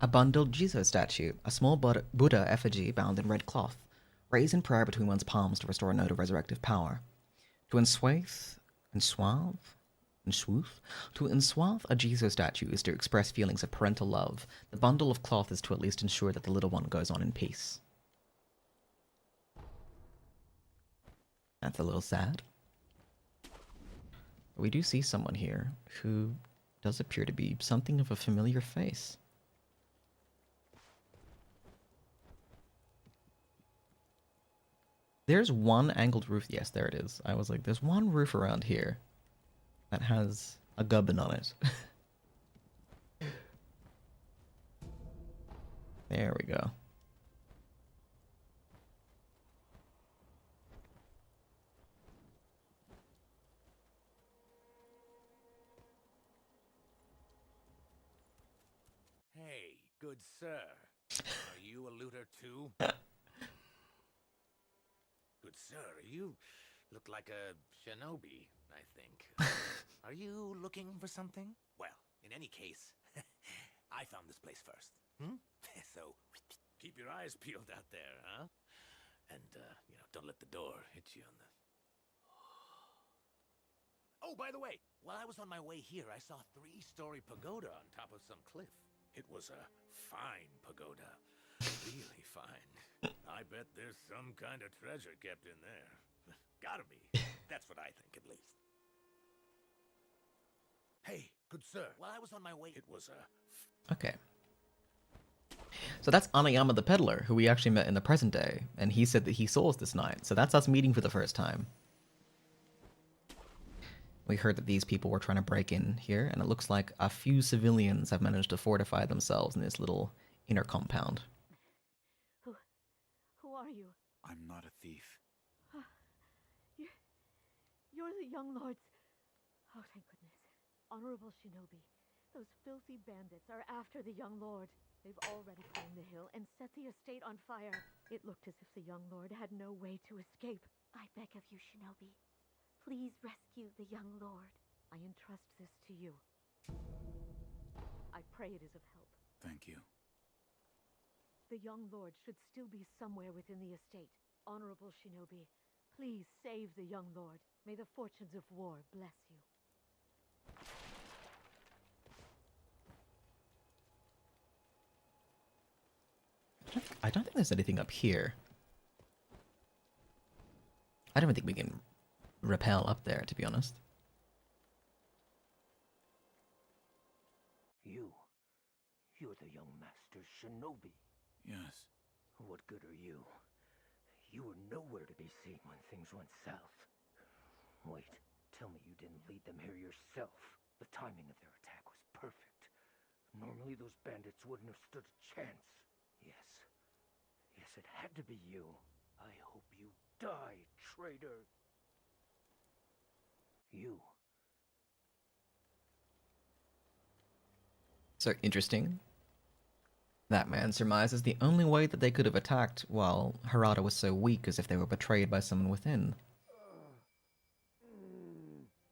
A bundled Jizo statue, a small Buddha effigy bound in red cloth, raised in prayer between one's palms to restore a note of resurrective power. To enswathe a Jizo statue is to express feelings of parental love. The bundle of cloth is to at least ensure that the little one goes on in peace. That's a little sad. But we do see someone here who does appear to be something of a familiar face. There's one angled roof. Yes, there it is. I was like, there's one roof around here that has a gubbin on it. There we go. Hey, good sir. Are you a looter too? Good sir, you look like a shinobi, I think. Are you looking for something? Well, in any case, I found this place first. So, keep your eyes peeled out there, huh? And, don't let the door hit you on the... Oh, by the way, while I was on my way here, I saw a 3-story pagoda on top of some cliff. It was a fine pagoda. Really fine. I bet there's some kind of treasure kept in there. Gotta be. That's what I think, at least. Hey, good sir. While I was on my way, it was a... Okay. So that's Anayama the peddler, who we actually met in the present day, and he said that he saw us this night. So that's us meeting for the first time. We heard that these people were trying to break in here, and it looks like a few civilians have managed to fortify themselves in this little inner compound. Who are you? I'm not a thief. You're the young lords. Oh, thank goodness. Honorable Shinobi, those filthy bandits are after the young lord. They've already climbed the hill and set the estate on fire. It looked as if the young lord had no way to escape. I beg of you, Shinobi. Please rescue the young lord. I entrust this to you. I pray it is of help. Thank you. The young lord should still be somewhere within the estate. Honorable Shinobi, please save the young lord. May the fortunes of war bless you. I don't think there's anything up here. I don't think we can rappel up there, to be honest. You're the young master Shinobi. Yes. What good are you? You were nowhere to be seen when things went south. Wait, tell me you didn't lead them here yourself. The timing of their attack was perfect. Normally those bandits wouldn't have stood a chance. Yes, it had to be you. I hope you die, traitor. You. So interesting. That man surmises the only way that they could have attacked while Hirata was so weak is if they were betrayed by someone within.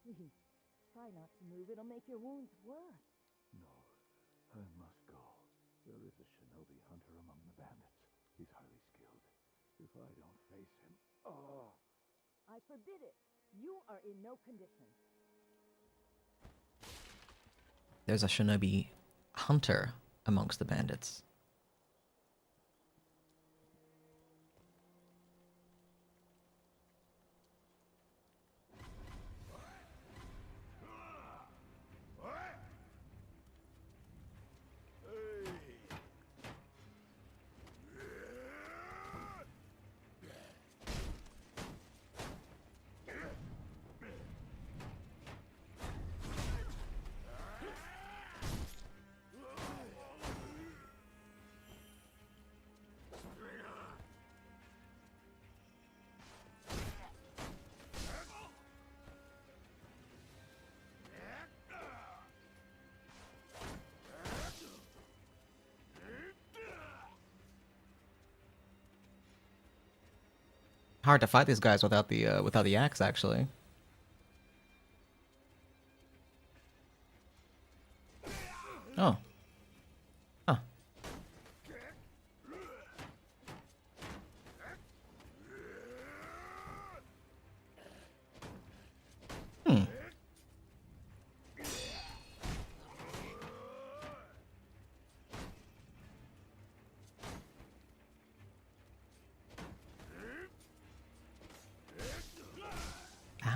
Please, try not to move. It'll make your wounds worse. No, I must go. There is a shinobi hunter among the bandits. He's highly skilled. If I don't face him... I forbid it. You are in no condition. There's a shinobi hunter amongst the bandits. hard to fight these guys without the axe, actually. Oh. Huh. Hmm.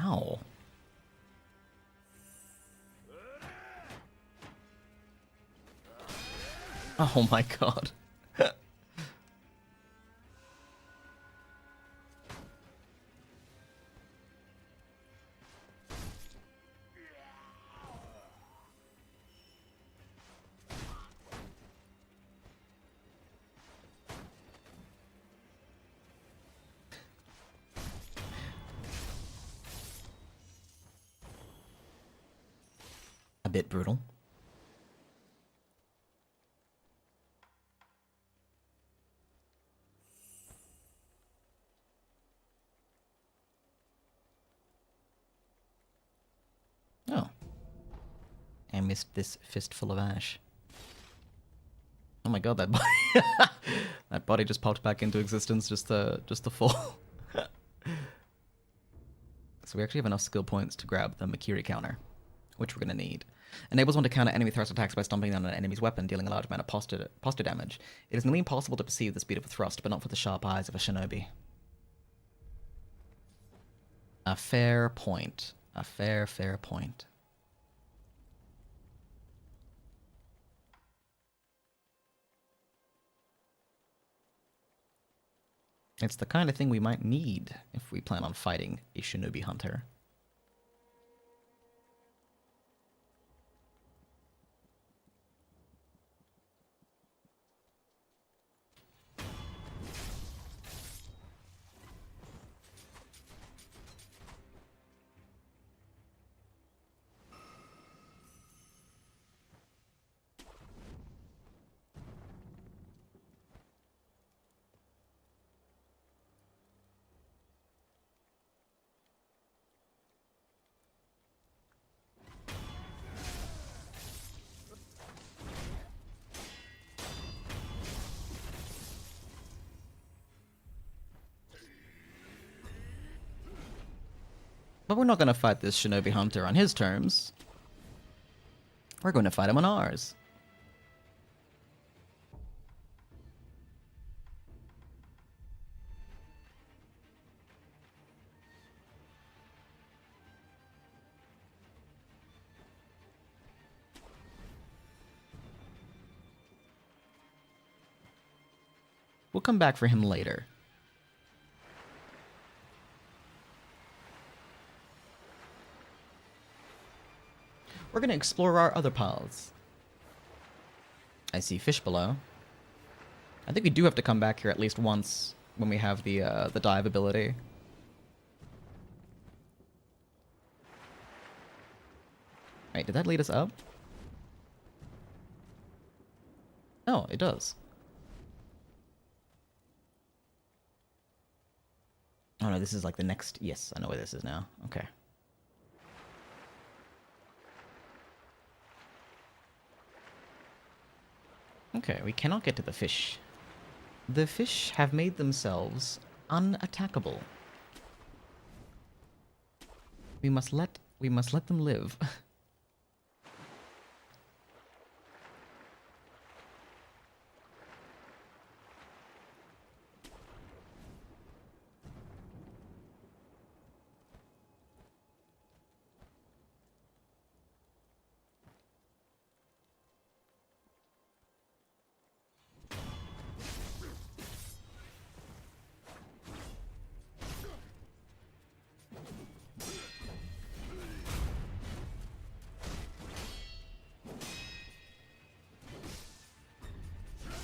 Ow. Oh my god. A bit brutal. Oh. I missed this fistful of ash. Oh my god, that body that body just popped back into existence just to fall. So we actually have enough skill points to grab the Makiri counter, which we're gonna need. Enables one to counter enemy thrust attacks by stomping down an enemy's weapon, dealing a large amount of posture damage. It is nearly impossible to perceive the speed of a thrust, but not for the sharp eyes of a shinobi. A fair point. A fair point. It's the kind of thing we might need if we plan on fighting a shinobi hunter. But we're not going to fight this shinobi hunter on his terms. We're going to fight him on ours. We'll come back for him later. We're going to explore our other paths. I see fish below. I think we do have to come back here at least once when we have the dive ability. Wait, did that lead us up? Oh, it does. Oh no, this is like the next... Yes, I know where this is now. Okay. Okay, we cannot get to the fish. The fish have made themselves unattackable. We must let them live.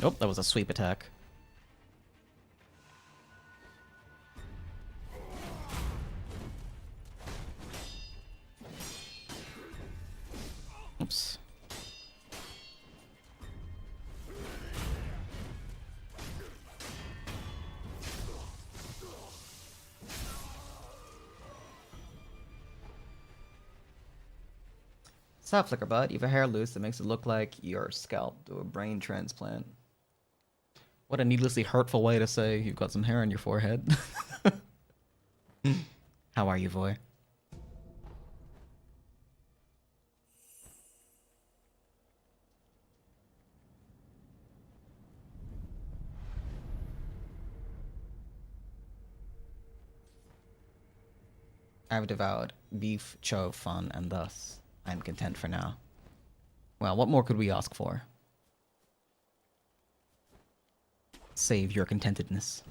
Oh, that was a sweep attack. Oops. Stop, Flicker Bud. You have a hair loose that makes it look like your scalp to a brain transplant. What a needlessly hurtful way to say you've got some hair on your forehead. How are you, Voy? I've devoured beef, chove, fun, and thus I am content for now. Well, what more could we ask for? Save your contentedness.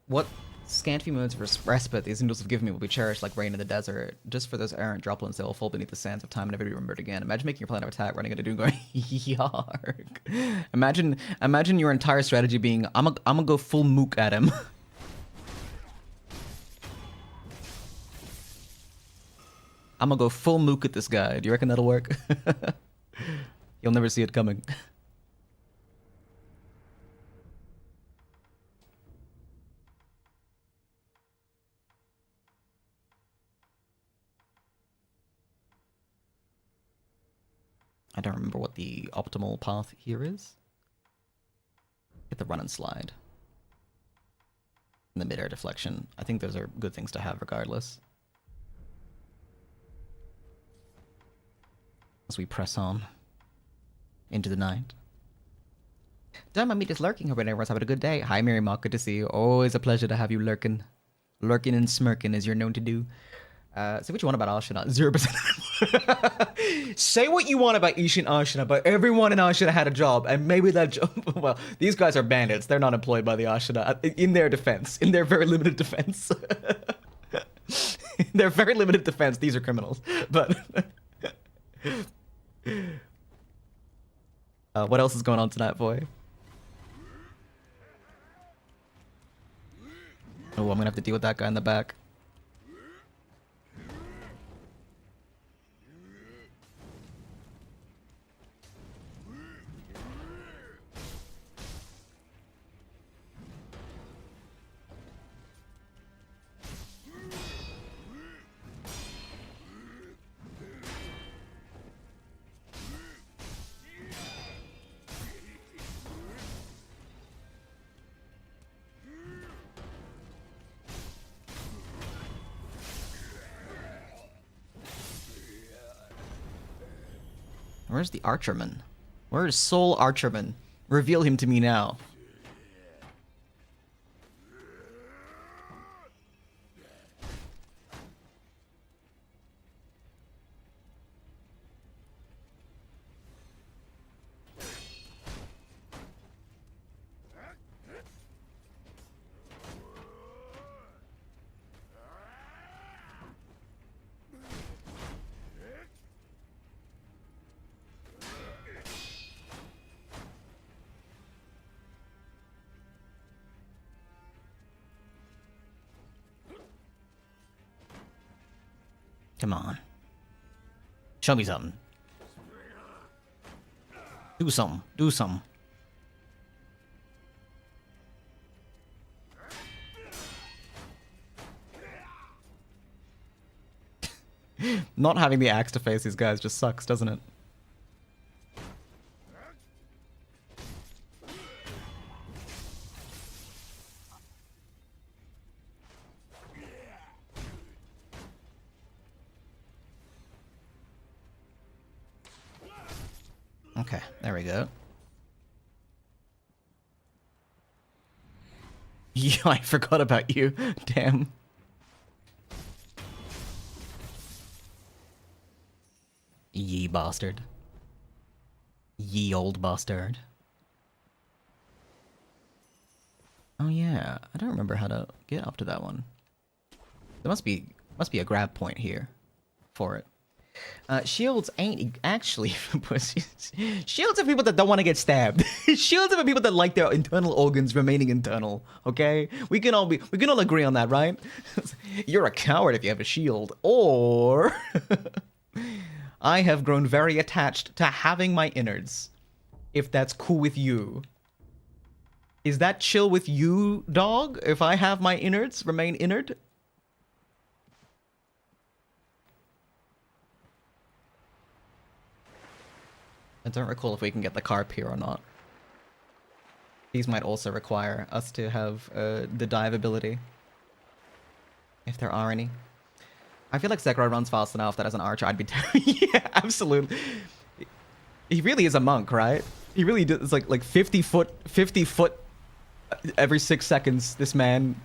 What scant few moments of respite these noodles have given me will be cherished like rain in the desert. Just for those errant droplets, they will fall beneath the sands of time and never be remembered again. Imagine making your plan of attack, running into doom, going yark. Imagine your entire strategy being, I'm gonna go full mook at him. I'm gonna go full mook at this guy. Do you reckon that'll work? You'll never see it coming. I don't remember what the optimal path here is. Get the run and slide. And the mid-air deflection. I think those are good things to have regardless. As we press on into the night. Don't mind me just lurking. Hope everyone's having a good day. Hi, Mary Mock. Good to see you. Always a pleasure to have you lurking. Lurking and smirking as you're known to do. Say what you want about Ashina. 0%. Say what you want about Ishin Ashina, but everyone in Ashina had a job, and maybe that job... Well, these guys are bandits. They're not employed by the Ashina. In their defense. In their very limited defense. In their very limited defense, these are criminals. But... what else is going on tonight, boy? Oh, I'm gonna have to deal with that guy in the back. Where's the Archerman? Where is Soul Archerman? Reveal him to me now. Come on. Show me something. Do something. Do something. Not having the axe to face these guys just sucks, doesn't it? Okay, there we go. Yeah, I forgot about you. Damn. Ye bastard. Ye old bastard. Oh yeah, I don't remember how to get up to that one. There must be a grab point here for it. Shields ain't actually for pussies. Shields are people that don't want to get stabbed. Shields are for people that like their internal organs remaining internal. Okay, we can all agree on that, right? You're a coward if you have a shield, or I have grown very attached to having my innards. If that's cool with you. Is that chill with you, dog? If I have my innards remain innard? I don't recall if we can get the carp here or not. These might also require us to have the dive ability. If there are any. I feel like Sekiro runs fast enough that as an archer I'd be yeah, absolutely. He really is a monk, right? He really does like 50 foot every 6 seconds, this man.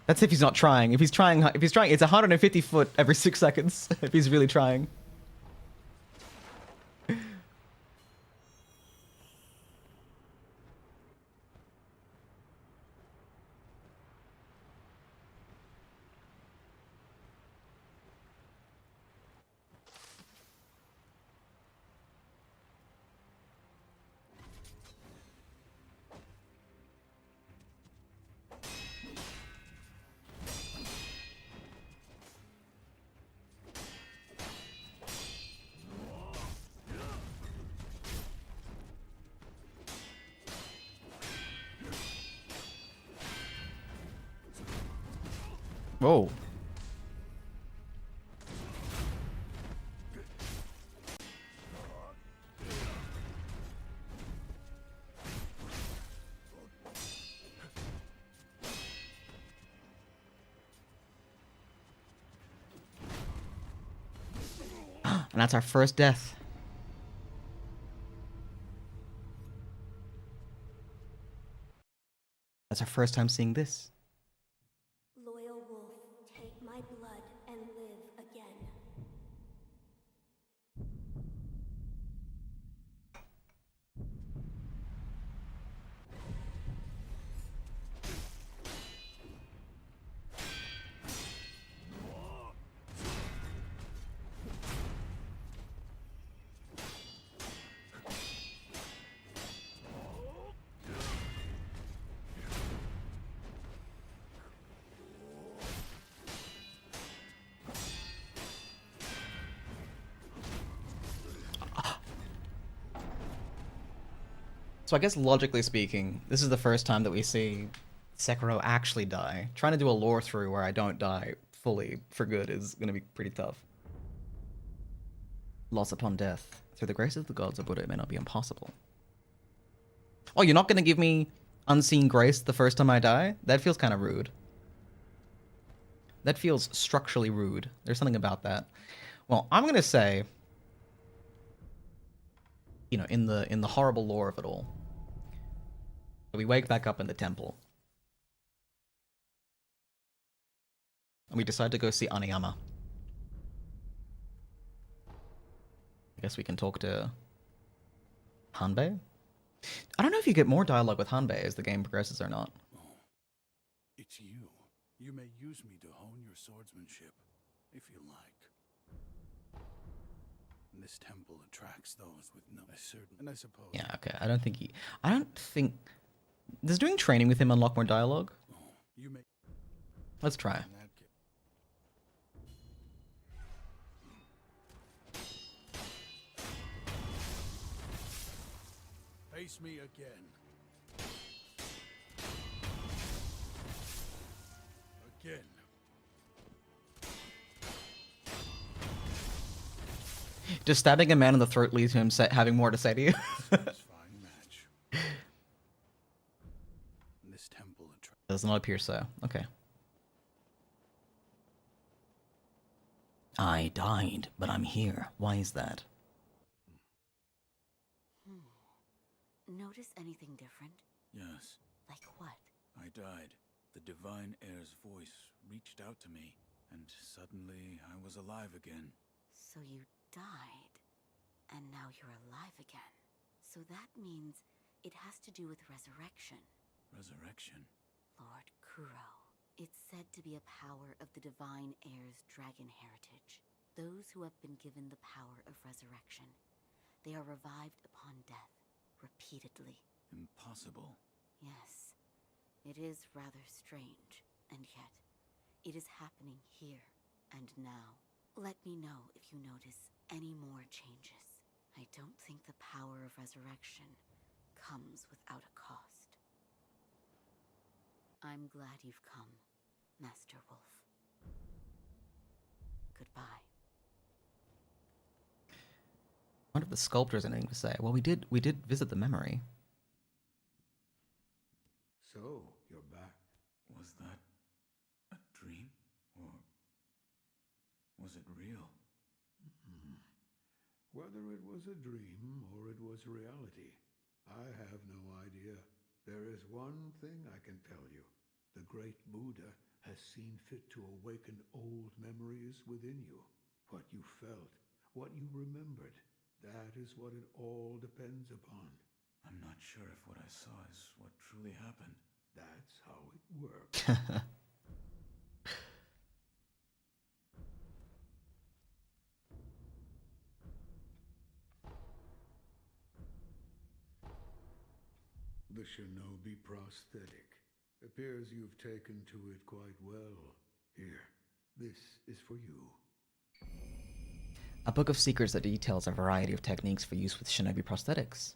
That's if he's not trying. If he's trying, it's 150 foot every 6 seconds if he's really trying. Whoa. And that's our first death. That's our first time seeing this. Loyal wolf, take my blood and live again. So I guess logically speaking, this is the first time that we see Sekiro actually die. Trying to do a lore through where I don't die fully for good is going to be pretty tough. Loss upon death. Through the grace of the gods of Buddha, it may not be impossible. Oh, you're not going to give me unseen grace the first time I die? That feels kind of rude. That feels structurally rude. There's something about that. Well, I'm going to say, you know, in the horrible lore of it all, we wake back up in the temple. And we decide to go see Aniyama. I guess we can talk to Hanbei? I don't know if you get more dialogue with Hanbei as the game progresses or not. Oh, it's you. You may use me to hone your swordsmanship, if you like. This temple attracts those with no certain, and I suppose. Yeah, okay. I don't think. Does doing training with him unlock more dialogue? Oh, you may. Let's try. Face me again. Again. Does stabbing a man in the throat lead to him having more to say to you? This temple does not appear so. Okay. I died, but I'm here. Why is that? Notice anything different? Yes. Like what? I died. The divine heir's voice reached out to me, and suddenly I was alive again. So you died, and now you're alive again. So that means it has to do with resurrection. Resurrection. Lord Kuro. It's said to be a power of the divine heir's dragon heritage. Those who have been given the power of resurrection. They are revived upon death, repeatedly. Impossible. Yes, it is rather strange, and yet, it is happening here and now. Let me know if you notice any more changes. I don't think the power of resurrection comes without a cost. I'm glad you've come, Master Wolf. Goodbye. What if the sculptor has anything to say? Well, we did visit the memory. So, you're back. Was that a dream? Or was it real? Whether it was a dream or it was reality, I have no idea. There is one thing I can tell you. The great Buddha has seen fit to awaken old memories within you. What you felt, what you remembered, that is what it all depends upon. I'm not sure if what I saw is what truly happened. That's how it works. The shinobi prosthetic. Appears you've taken to it quite well. Here, this is for you. A book of secrets that details a variety of techniques for use with shinobi prosthetics.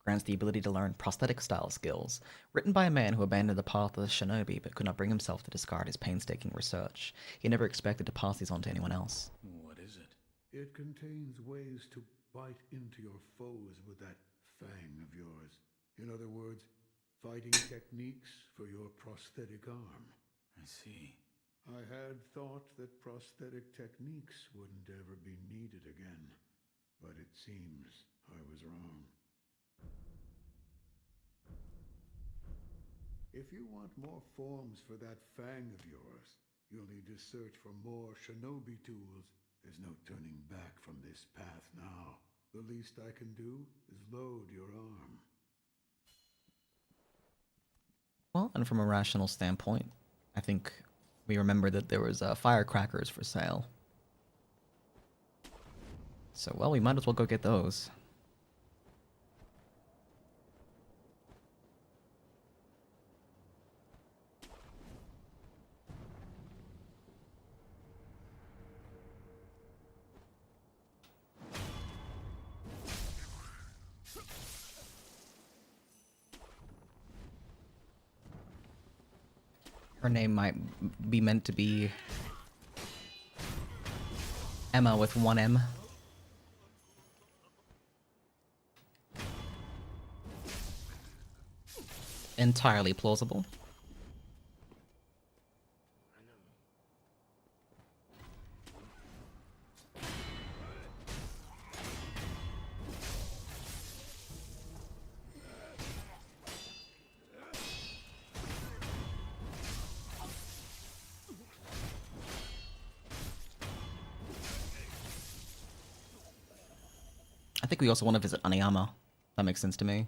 Grants the ability to learn prosthetic style skills. Written by a man who abandoned the path of the shinobi but could not bring himself to discard his painstaking research. He never expected to pass these on to anyone else. What is it? It contains ways to bite into your foes with that fang of yours. In other words, fighting techniques for your prosthetic arm. I see. I had thought that prosthetic techniques wouldn't ever be needed again, but it seems I was wrong. If you want more forms for that fang of yours, you'll need to search for more shinobi tools. There's no turning back from this path now. The least I can do is load your arm. Well, and from a rational standpoint, I think we remember that there was firecrackers for sale. So, well, we might as well go get those. Her name might be meant to be Emma with one M. Entirely plausible. I think we also want to visit Aniyama. That makes sense to me.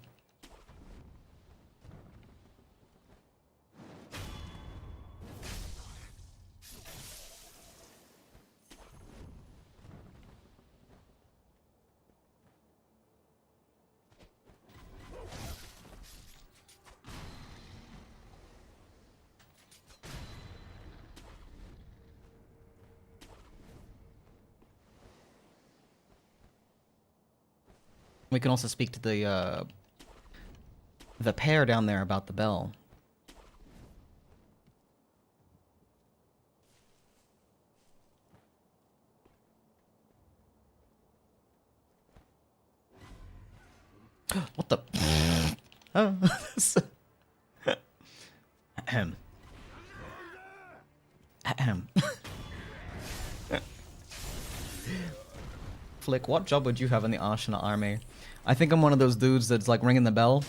We can also speak to the pair down there about the bell. What the? Oh. Ahem. Ahem. Flick, what job would you have in the Ashina army? I think I'm one of those dudes that's like ringing the bell.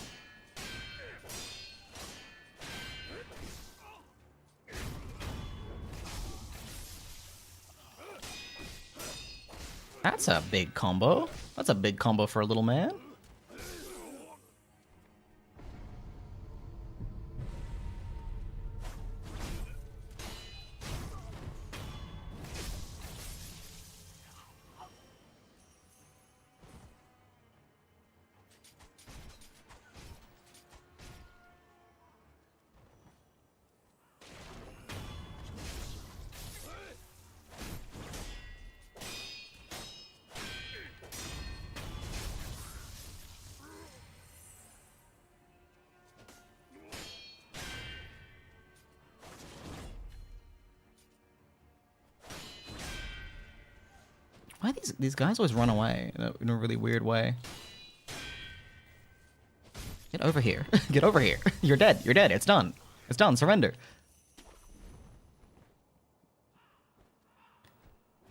That's a big combo. That's a big combo for a little man. Why these guys always run away in a really weird way? Get over here. Get over here. You're dead. You're dead. It's done. It's done. Surrender.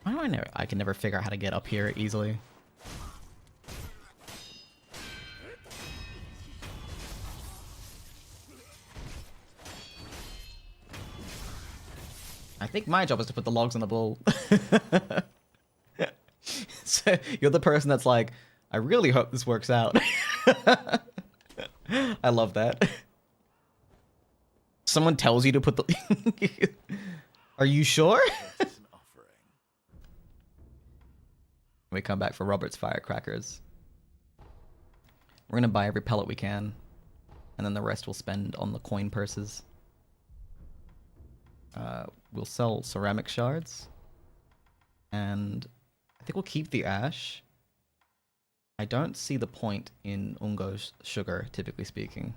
Why do I can never figure out how to get up here easily. I think my job is to put the logs on the bull. So you're the person that's like, I really hope this works out. I love that. Someone tells you to put the... Are you sure? We come back for Robert's firecrackers. We're gonna buy every pellet we can, and then the rest we'll spend on the coin purses. We'll sell ceramic shards, and I think we'll keep the ash. I don't see the point in Ungo's sugar, typically speaking.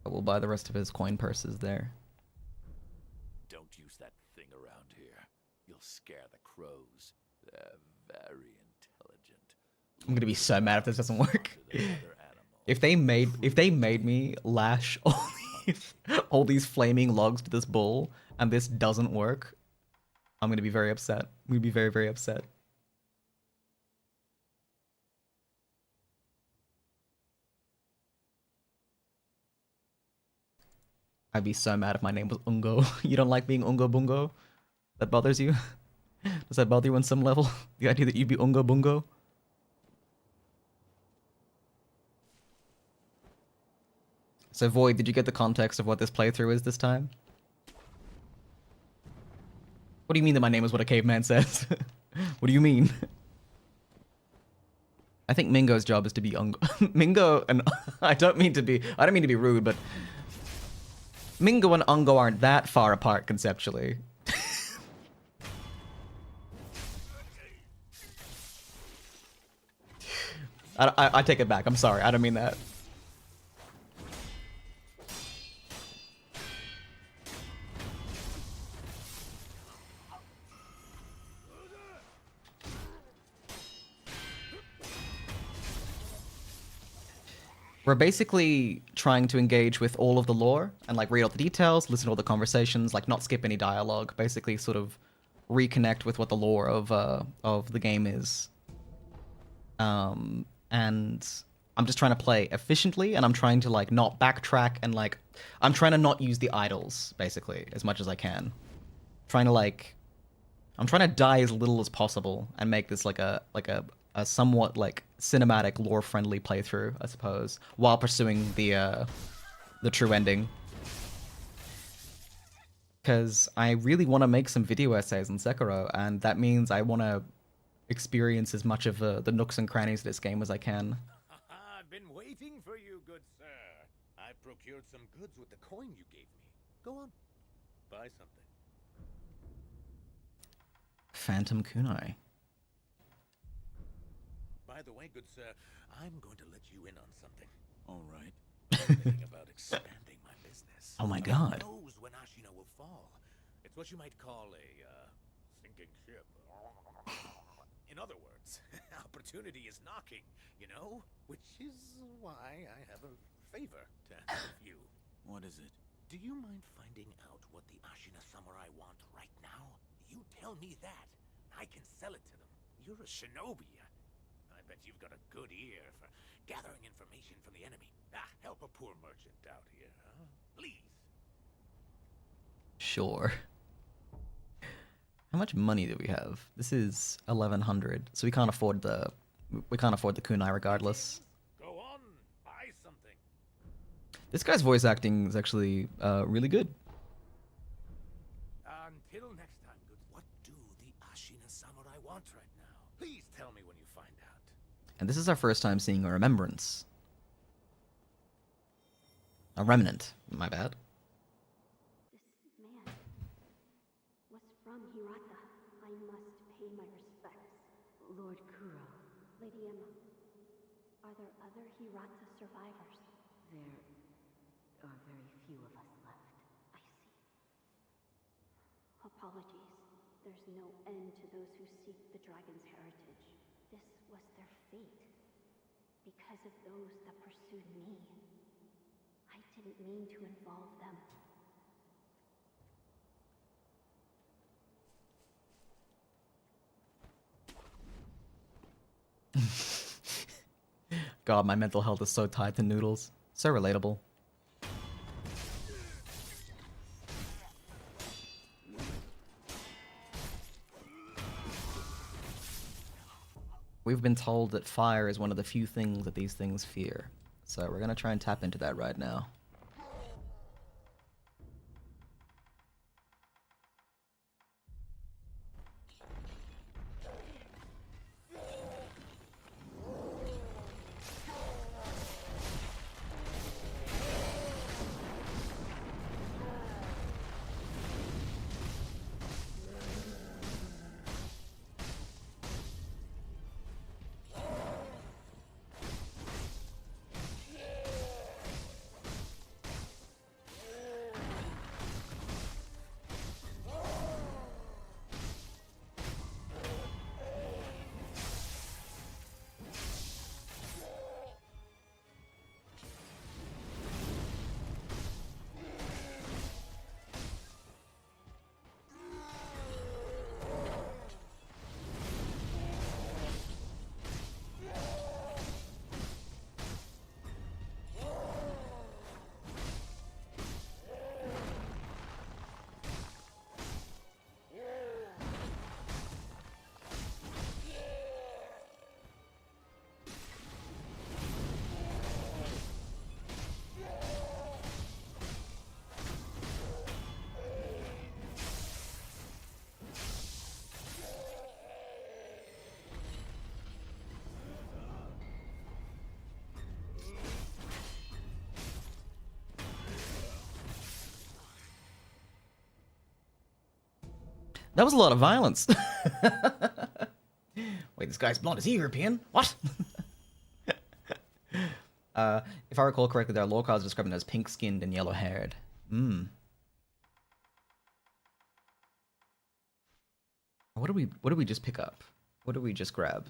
But we'll buy the rest of his coin purses there. Don't use that thing around here. You'll scare the crows. They're very intelligent. I'm gonna be so mad if this doesn't work. If they made me lash all these flaming logs to this bull and this doesn't work, I'm gonna be very upset. I'm gonna be very, very upset. I'd be so mad if my name was Ungo. You don't like being Ungo Bungo? That bothers you? Does that bother you on some level? The idea that you'd be Ungo Bungo? So Void, did you get the context of what this playthrough is this time? What do you mean that my name is what a caveman says? What do you mean? I think Mingo's job is to be Ungo. Mingo and I don't mean to be rude, but Mingo and Ungo aren't that far apart conceptually. I take it back. I'm sorry. I don't mean that. We're basically trying to engage with all of the lore and like read all the details, listen to all the conversations, like not skip any dialogue, basically sort of reconnect with what the lore of the game is. And I'm just trying to play efficiently, and I'm trying to like not backtrack, and like I'm trying to not use the idols basically as much as I can. I'm trying to die as little as possible and make this like a somewhat like cinematic lore friendly playthrough, I suppose, while pursuing the true ending. Because I really want to make some video essays on Sekiro, and that means I want to experience as much of the nooks and crannies of this game as I can. I've been waiting for you, good sir. I procured some goods with the coin you gave me. Go on, buy something. Phantom Kunai. By the way, good sir, I'm going to let you in on something. All right. I'm thinking about expanding my business. Oh my god. Who knows when Ashina will fall? It's what you might call a sinking ship. In other words, opportunity is knocking, you know? Which is why I have a favor to ask of you. What is it? Do you mind finding out what the Ashina samurai want right now? You tell me that. I can sell it to them. You're a shinobi. I bet you've got a good ear for gathering information from the enemy. Help a poor merchant out here, huh? Please. Sure. How much money do we have? This is 1100, so we can't afford the kunai regardless. Go on, buy something. This guy's voice acting is actually really good. Until next time, good. What do the Ashina samurai want right now? Please tell me when you find out. And this is our first time seeing a remembrance. A remnant, my bad. This man was from Hirata. I must pay my respects. Lord Kuro, Lady Emma, are there other Hirata survivors? there are very few of us left. I see. Apologies. there's no end to those who seek the dragon's heritage. This was their fate. Because of those that pursued me. I didn't mean to involve them. God, my mental health is so tied to noodles. So relatable. We've been told that fire is one of the few things that these things fear. So we're gonna try and tap into that right now. That was a lot of violence. Wait, this guy's blonde. Is he European? What? If I recall correctly, there are law cards describing as pink-skinned and yellow-haired. What do we just pick up? What do we just grab?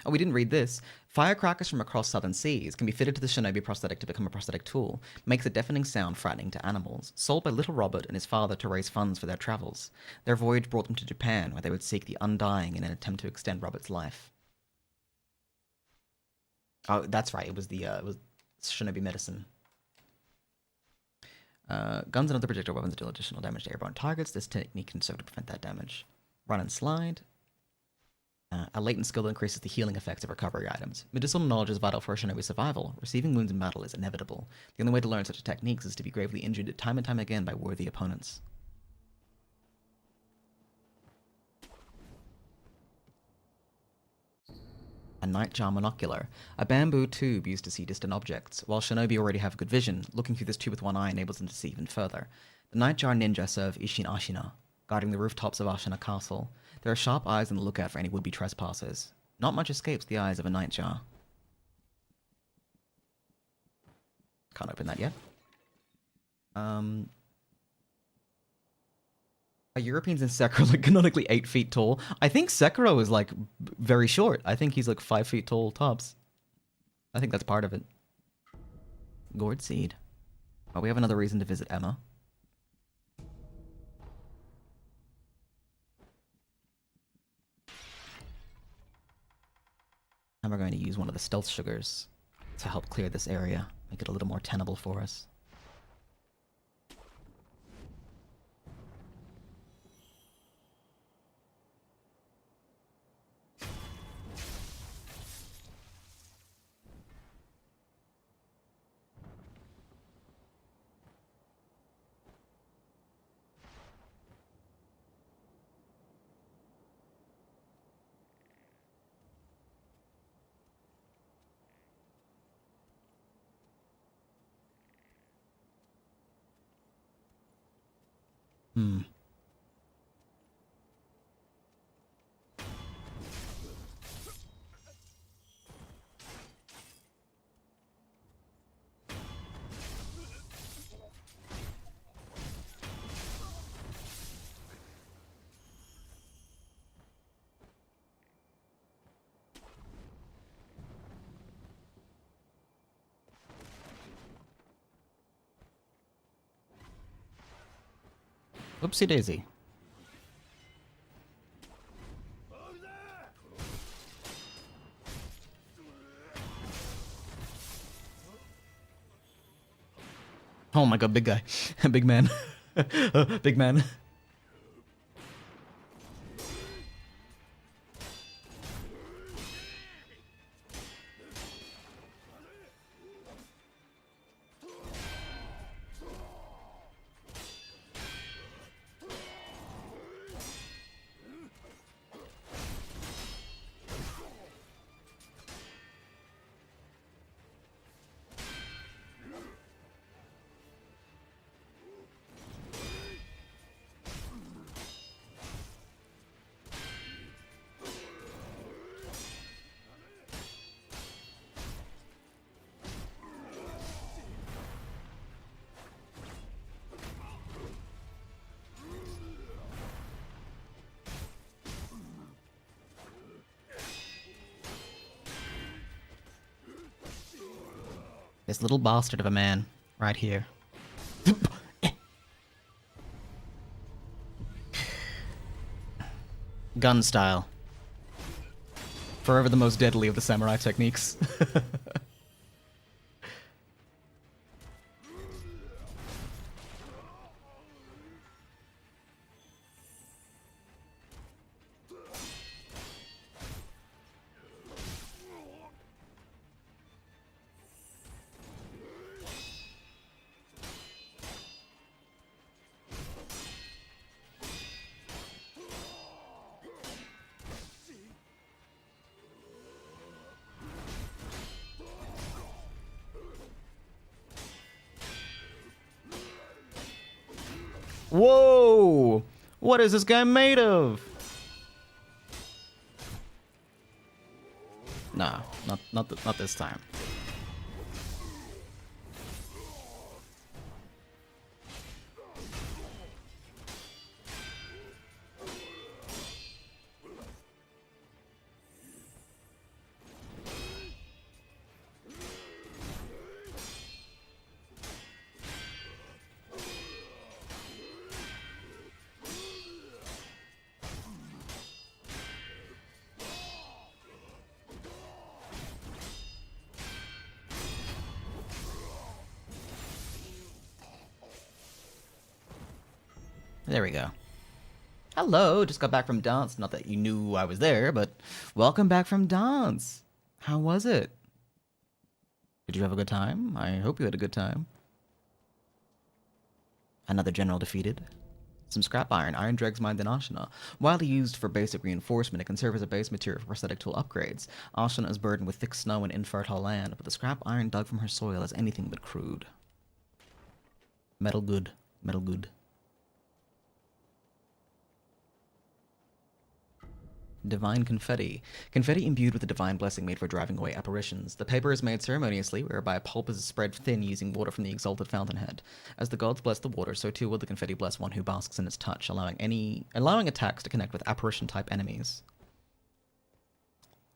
Oh, we didn't read this. Firecrackers from across southern seas can be fitted to the shinobi prosthetic to become a prosthetic tool. Makes a deafening sound frightening to animals. Sold by little Robert and his father to raise funds for their travels. Their voyage brought them to Japan, where they would seek the undying in an attempt to extend Robert's life. Oh, that's right. It was shinobi medicine. Guns and other projectile weapons deal additional damage to airborne targets. This technique can serve to prevent that damage. Run and slide. A latent skill that increases the healing effects of recovery items. Medicinal knowledge is vital for a shinobi's survival. Receiving wounds in battle is inevitable. The only way to learn such techniques is to be gravely injured time and time again by worthy opponents. A nightjar monocular, a bamboo tube used to see distant objects. While shinobi already have good vision, looking through this tube with one eye enables them to see even further. The nightjar ninja serve Ishin Ashina, guarding the rooftops of Ashina Castle. There are sharp eyes on the lookout for any would-be trespassers. Not much escapes the eyes of a nightjar. Can't open that yet. Are Europeans in Sekiro like canonically 8 feet tall? I think Sekiro is like very short. I think he's like 5 feet tall tops. I think that's part of it. Gourd seed. Oh, we have another reason to visit Emma. And we're going to use one of the stealth sugars to help clear this area, make it a little more tenable for us. Oopsie daisy. Oh my god, big guy. Big man. Big man. This little bastard of a man, right here. Gun style. Forever the most deadly of the samurai techniques. Whoa! What is this guy made of? Nah, not this time. There we go. Hello, just got back from dance. Not that you knew I was there, but welcome back from dance. How was it? Did you have a good time? I hope you had a good time. Another general defeated. Some scrap iron. Iron dregs mined in Ashina. Widely used for basic reinforcement, it can serve as a base material for prosthetic tool upgrades. Ashina is burdened with thick snow and infertile land, but the scrap iron dug from her soil is anything but crude. Metal good. Metal good. Divine confetti. Confetti imbued with a divine blessing made for driving away apparitions. The paper is made ceremoniously, whereby pulp is spread thin using water from the exalted fountainhead. As the gods bless the water, so too will the confetti bless one who basks in its touch, allowing attacks to connect with apparition-type enemies.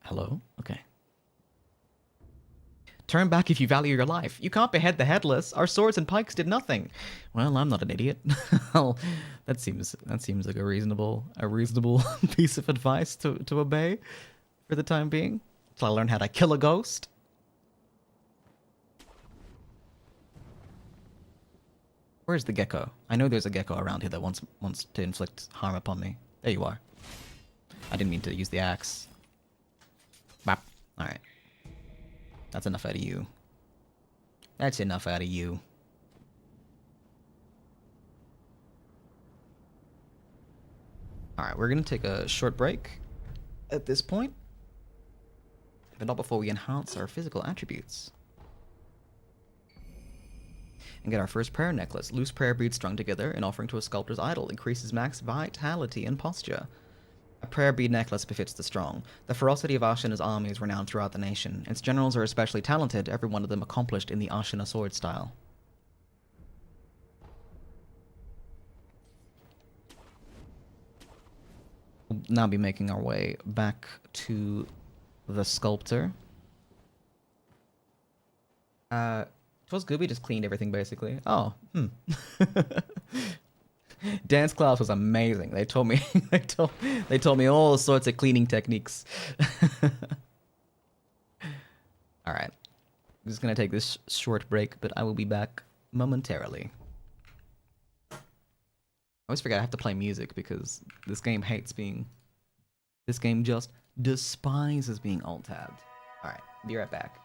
Hello? Okay. Turn back if you value your life. You can't behead the headless. Our swords and pikes did nothing. Well, I'm not an idiot. Well, that seems like a reasonable piece of advice to obey for the time being. So I learned how to kill a ghost. Where's the gecko? I know there's a gecko around here that wants to inflict harm upon me. There you are. I didn't mean to use the axe. Bop. All right. That's enough out of you. That's enough out of you. Alright, we're going to take a short break at this point. But not before we enhance our physical attributes. And get our first prayer necklace. Loose prayer beads strung together, an offering to a sculptor's idol. Increases max vitality and posture. A prayer bead necklace befits the strong. The ferocity of Ashina's army is renowned throughout the nation. Its generals are especially talented, every one of them accomplished in the Ashina sword style. We'll now be making our way back to the sculptor. Twas Gooby just cleaned everything, basically. Oh, Dance class was amazing. They taught me they taught me all sorts of cleaning techniques. All right. I'm just going to take this short break, but I will be back momentarily. I always forget I have to play music because this game hates being... This game just despises being alt-tabbed. Alright, be right back.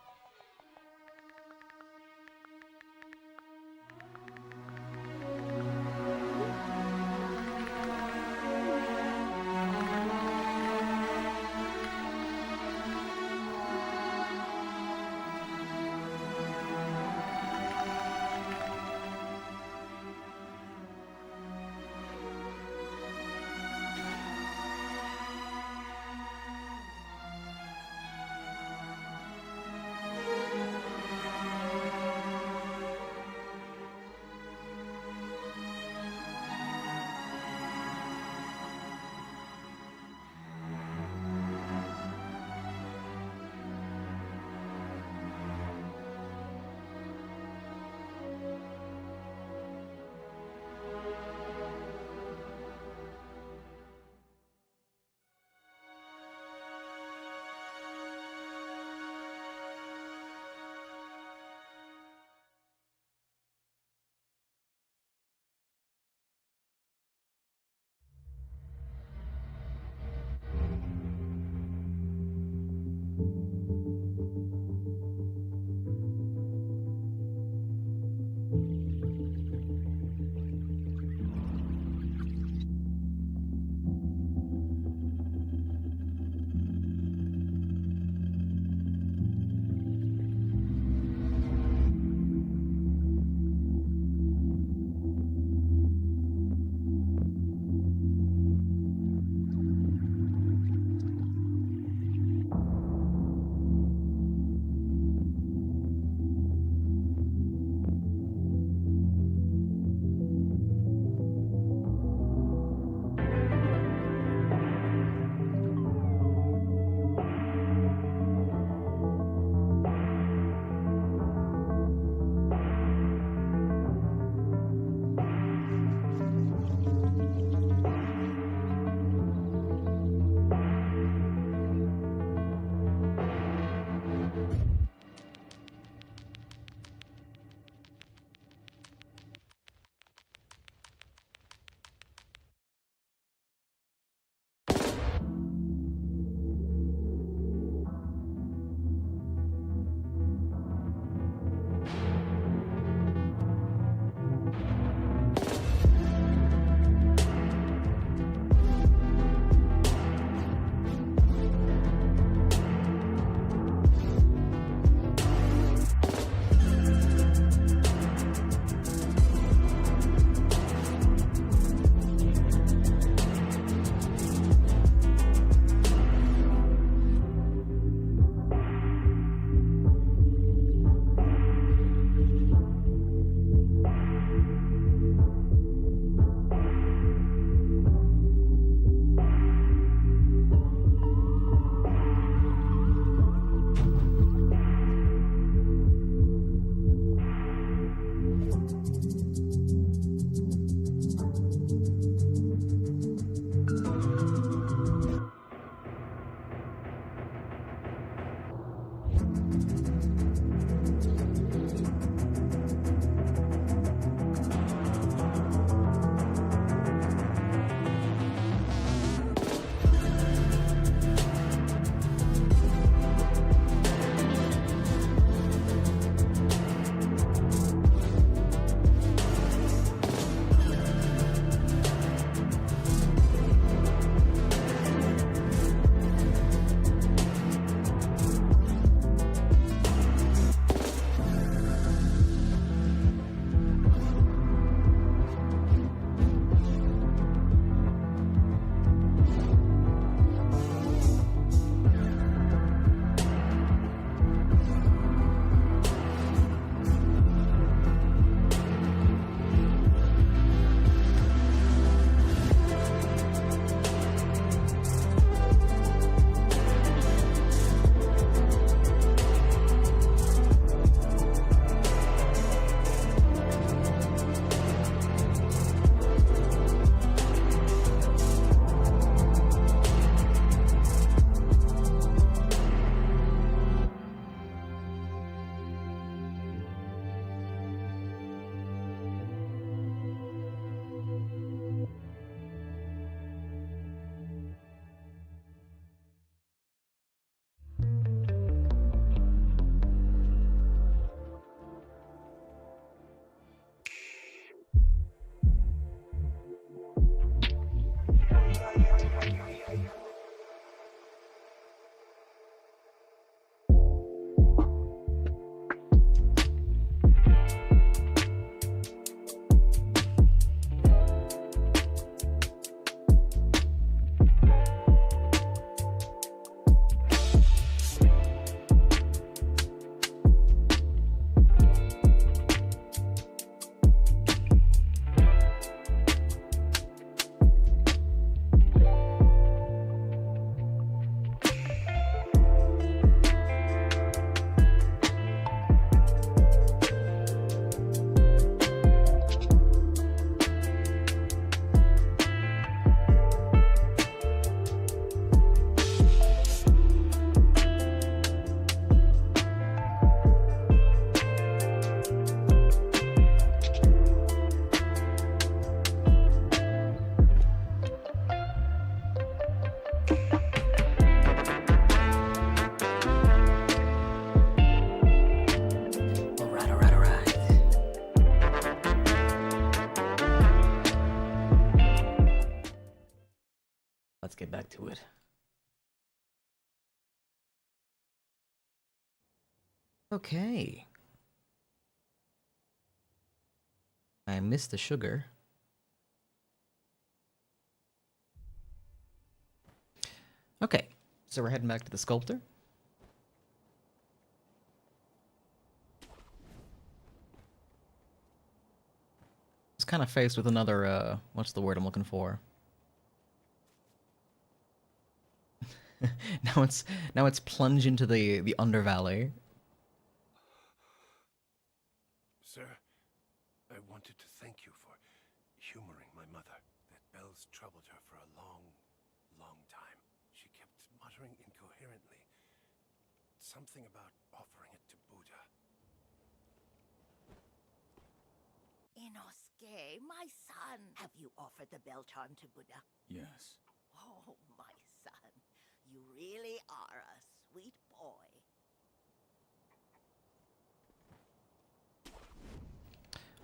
Alright, alright, alright. Let's get back to it. Okay. I missed the sugar. Okay, so we're heading back to the sculptor. It's kind of faced with another, what's the word I'm looking for? now it's plunged into the undervalley. Sir, I wanted to thank you for humoring my mother. That bells troubled her for a long, long time. She kept muttering incoherently. Something about offering it to Buddha. Inosuke, my son, have you offered the bell charm to Buddha? Yes. Oh, my son, you really are a sweet boy.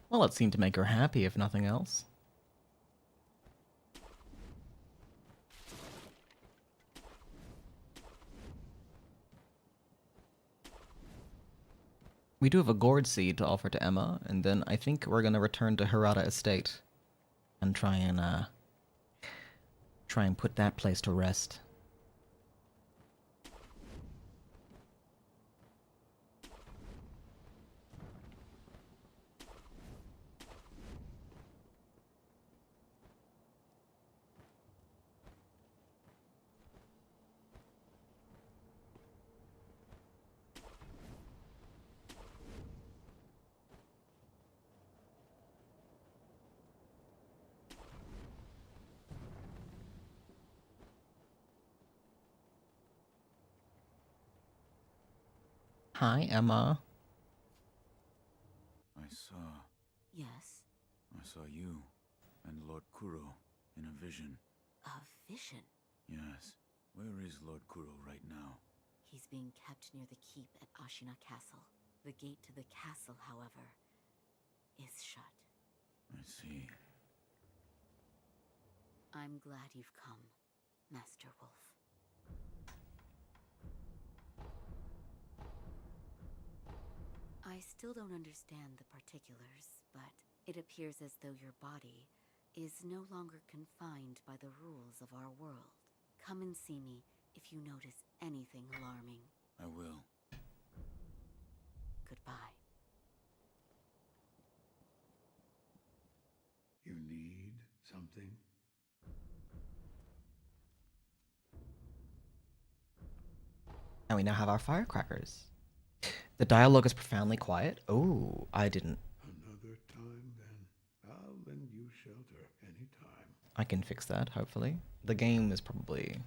Well, it seemed to make her happy, if nothing else. We do have a gourd seed to offer to Emma, and then I think we're gonna return to Hirata Estate and try and put that place to rest. Hi, Emma. I saw Yes, you and Lord Kuro in a vision. a vision. Yes. Where is Lord Kuro right now? He's being kept near the keep at Ashina Castle. The gate to the castle, however, is shut. I see. I'm glad you've come, Master Wolf. I still don't understand the particulars, but it appears as though your body is no longer confined by the rules of our world. Come and see me if you notice anything alarming. I will. Goodbye. You need something? And we now have our firecrackers. The dialogue is profoundly quiet. Oh, I didn't. Another time, then. I'll lend you shelter anytime. I can fix that, hopefully. The game is probably...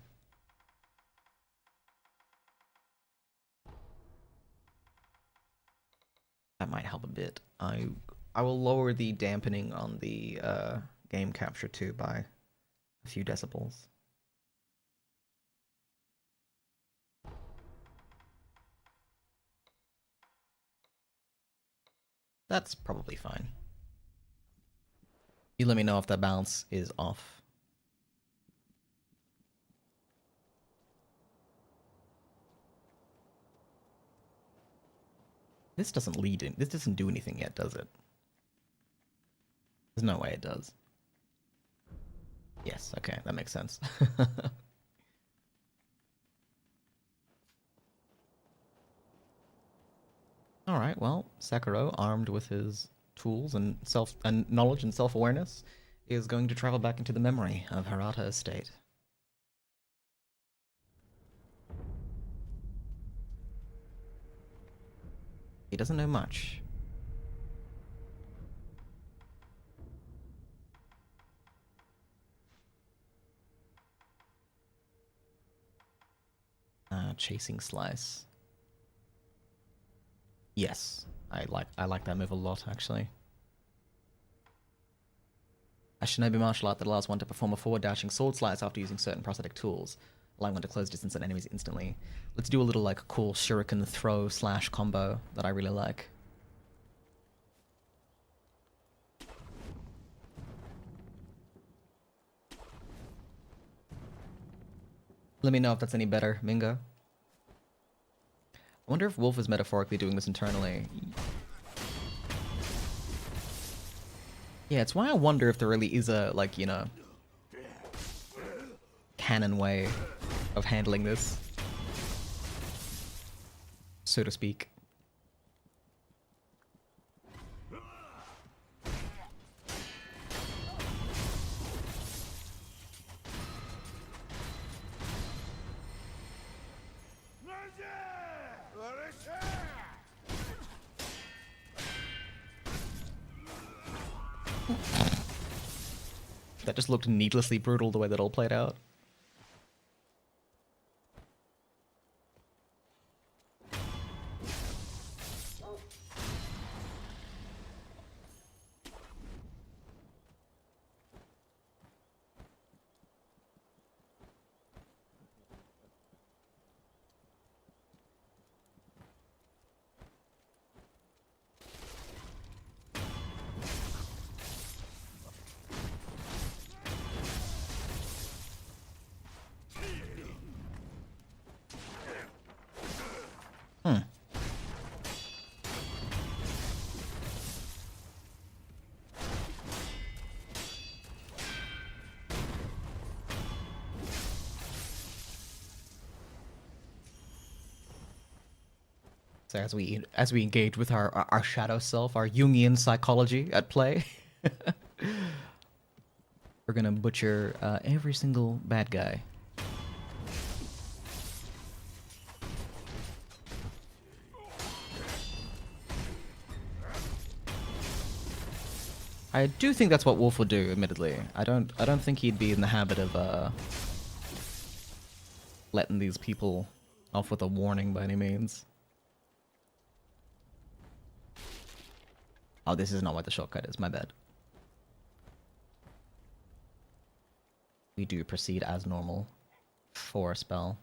That might help a bit. I will lower the dampening on the game capture too by a few decibels. That's probably fine. You let me know if that balance is off. This doesn't lead in. This doesn't do anything yet, does it? There's no way it does. Yes, okay, that makes sense. Alright, well, Sekiro, armed with his tools and knowledge and self-awareness, is going to travel back into the memory of Hirata Estate. He doesn't know much. Chasing Slice. Yes, I like that move a lot, actually. A shinobi martial art that allows one to perform a forward dashing sword slice after using certain prosthetic tools. allowing one to close distance on enemies instantly. Let's do a little like cool shuriken throw slash combo that I really like. Let me know if that's any better, Mingo. I wonder if Wolf is metaphorically doing this internally. Yeah, it's why I wonder if there really is a, like, you know, canon way of handling this, so to speak. That just looked needlessly brutal the way that all played out. So as we engage with our shadow self, our Jungian psychology at play, we're gonna butcher every single bad guy. I do think that's what Wolf would do, admittedly. I don't think he'd be in the habit of letting these people off with a warning by any means. Oh, this is not what the shortcut is, my bad. We do proceed as normal for a spell.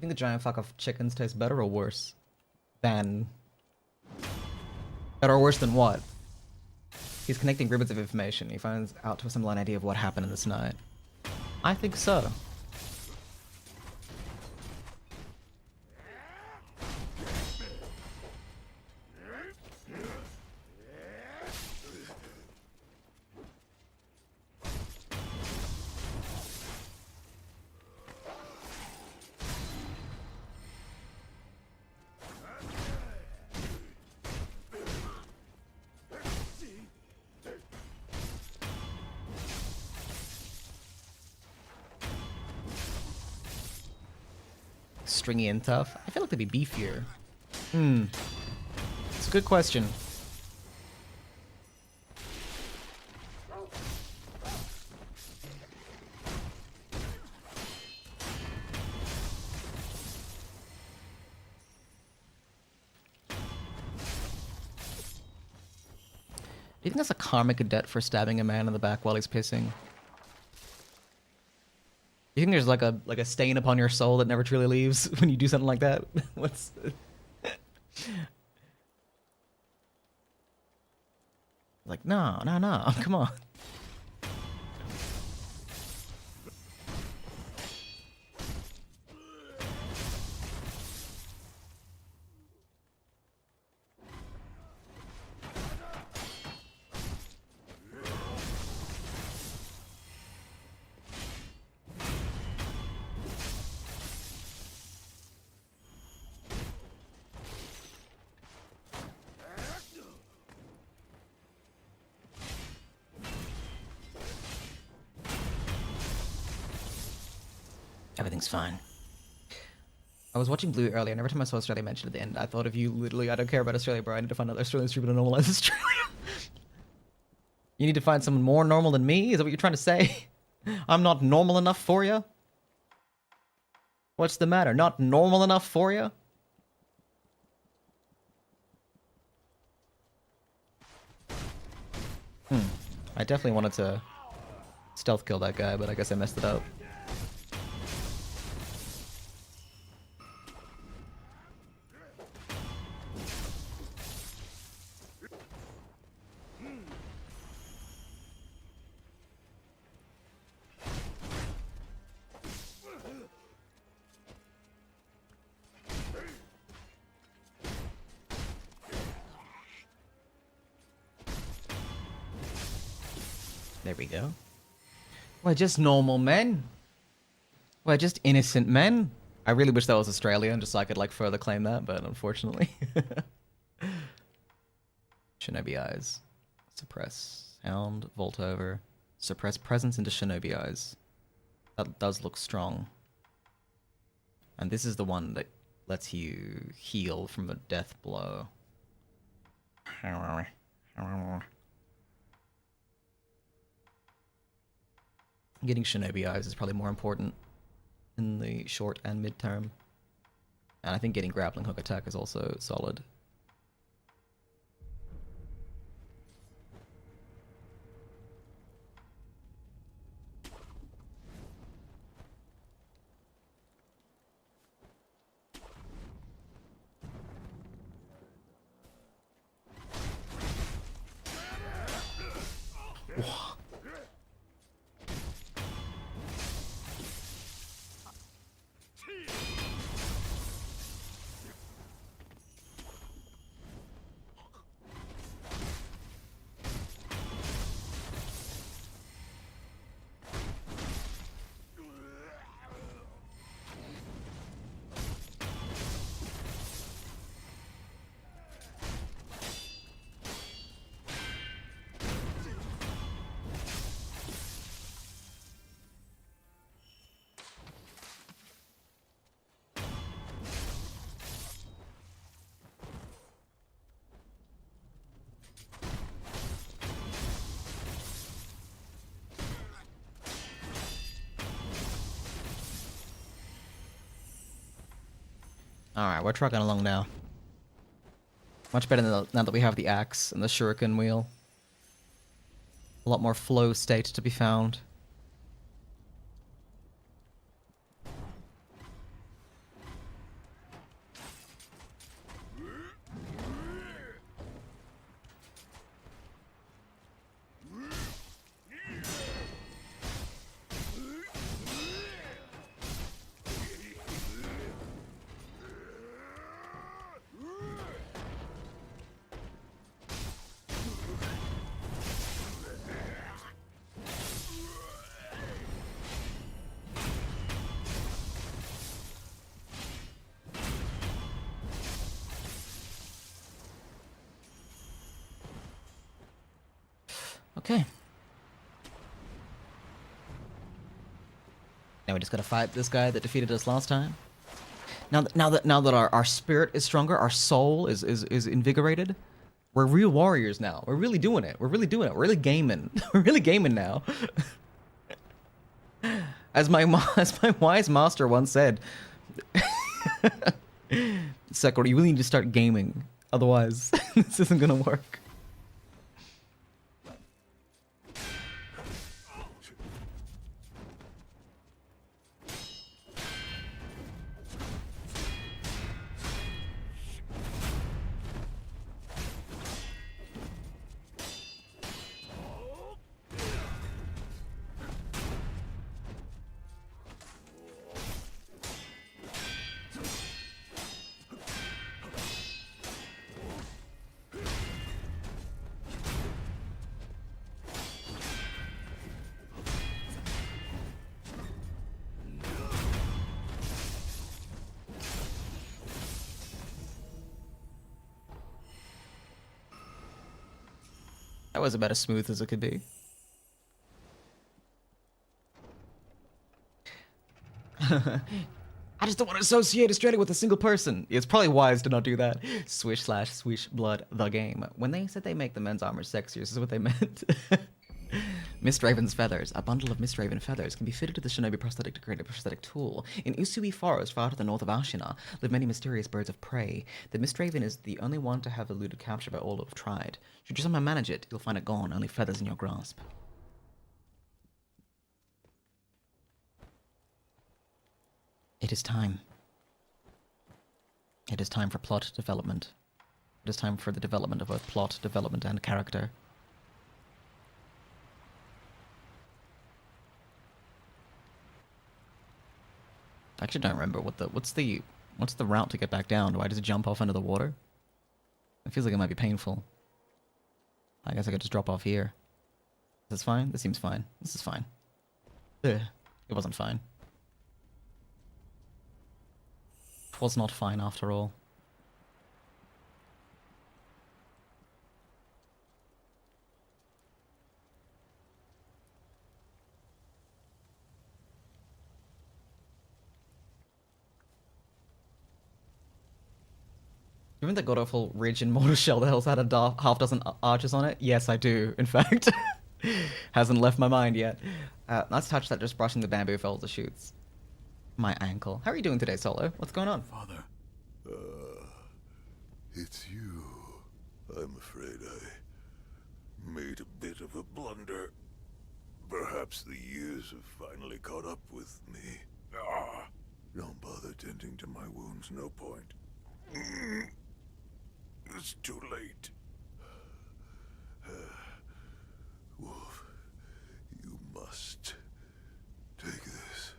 You think the giant fuck of chickens taste better or worse than... Better or worse than what? He's connecting ribbons of information. He finds out to assemble an idea of what happened in this night. I think so. Stringy and tough? I feel like they'd be beefier. It's a good question. Do you think that's a karmic debt for stabbing a man in the back while he's pissing? You think there's like a stain upon your soul that never truly leaves when you do something like that? What's like, no, come on. Everything's fine. I was watching Blue earlier, and every time I saw Australia mentioned at the end, I thought of you. Literally, I don't care about Australia, bro. I need to find another Australian streamer to normalize Australia. You need to find someone more normal than me? Is that what you're trying to say? I'm not normal enough for you? What's the matter? Not normal enough for you? I definitely wanted to stealth kill that guy, but I guess I messed it up. There we go. We're just normal men. We're just innocent men. I really wish that was Australian, just so I could like further claim that, but unfortunately. Shinobi eyes. Suppress. Sound. Vault over. Suppress presence into Shinobi eyes. That does look strong. And this is the one that lets you heal from a death blow. Getting Shinobi eyes is probably more important in the short and mid-term. And I think getting grappling hook attack is also solid. Alright, we're trucking along now. Much better now that we have the axe and the shuriken wheel. A lot more flow state to be found. Okay. Now we just gotta fight this guy that defeated us last time. Now that our spirit is stronger, our soul is invigorated. We're real warriors now. We're really doing it. We're really doing it. We're really gaming. We're really gaming now. As my wise master once said, Sekiro, you really need to start gaming. Otherwise, this isn't gonna work. That was about as smooth as it could be. I just don't want to associate Australia with a single person. It's probably wise to not do that. Swish blood the game. When they said they make the men's armor sexier, this is what they meant. Mistraven's feathers. A bundle of Mistraven feathers can be fitted to the shinobi prosthetic to create a prosthetic tool. In Usui Forest, far to the north of Ashina, live many mysterious birds of prey. The Mistraven is the only one to have eluded capture by all who have tried. Should you somehow manage it, you'll find it gone, only feathers in your grasp. It is time. It is time for plot development. It is time for the development of both plot development and character. I actually don't remember what's the route to get back down. Do I just jump off into the water? It feels like it might be painful. I guess I could just drop off here. Is this fine? This seems fine. This is fine. Ugh. It wasn't fine. It was not fine after all. Remember that god-awful ridge in Mortal Shell that also had a half dozen arches on it? Yes, I do, in fact. Hasn't left my mind yet. Let's touch that, just brushing the bamboo fells the shoots. My ankle. How are you doing today, Solo? What's going on? Father. It's you. I'm afraid I made a bit of a blunder. Perhaps the years have finally caught up with me. Don't bother tending to my wounds, no point. It's too late. Wolf, you must take this.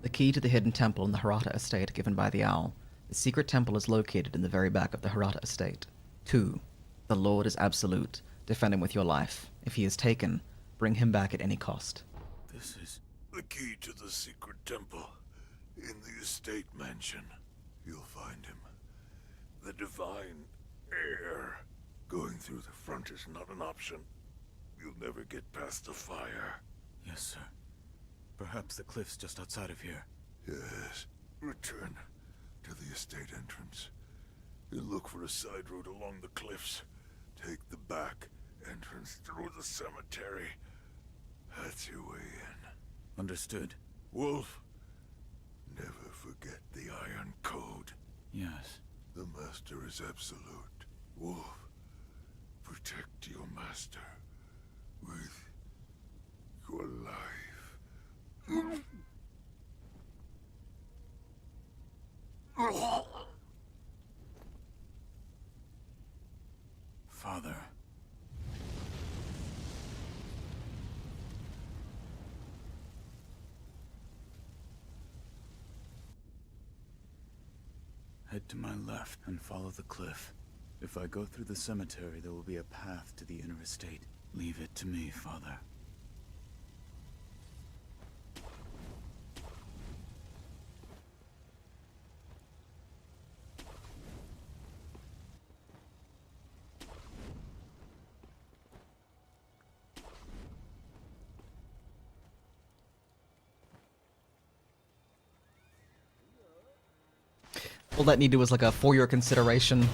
The key to the hidden temple in the Hirata estate given by the owl. The secret temple is located in the very back of the Hirata estate. 2. The Lord is absolute. Defend him with your life. If he is taken, bring him back at any cost. This is the key to the secret temple in the estate mansion. You'll find him. The divine heir. Going through the front is not an option. You'll never get past the fire. Yes, sir. Perhaps the cliff's just outside of here. Yes. Return to the estate entrance. And look for a side road along the cliffs. Take the back entrance through the cemetery. That's your way in. Understood. Wolf, never forget the Iron Code. Yes. The Master is absolute. Wolf, protect your Master with your life. Father. Head to my left and follow the cliff. If I go through the cemetery, there will be a path to the inner estate. Leave it to me, Father. All that needed was like a for your consideration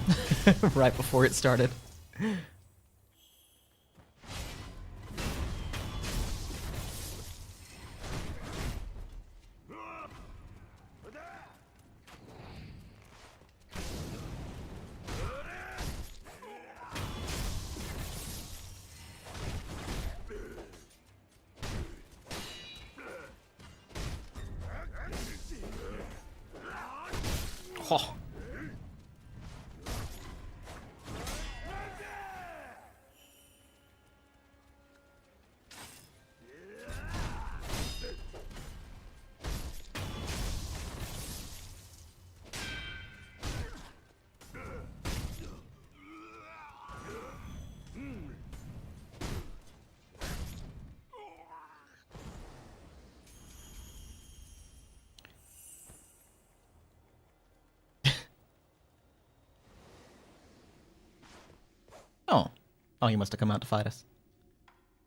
right before it started. Oh. Oh. Oh, he must have come out to fight us.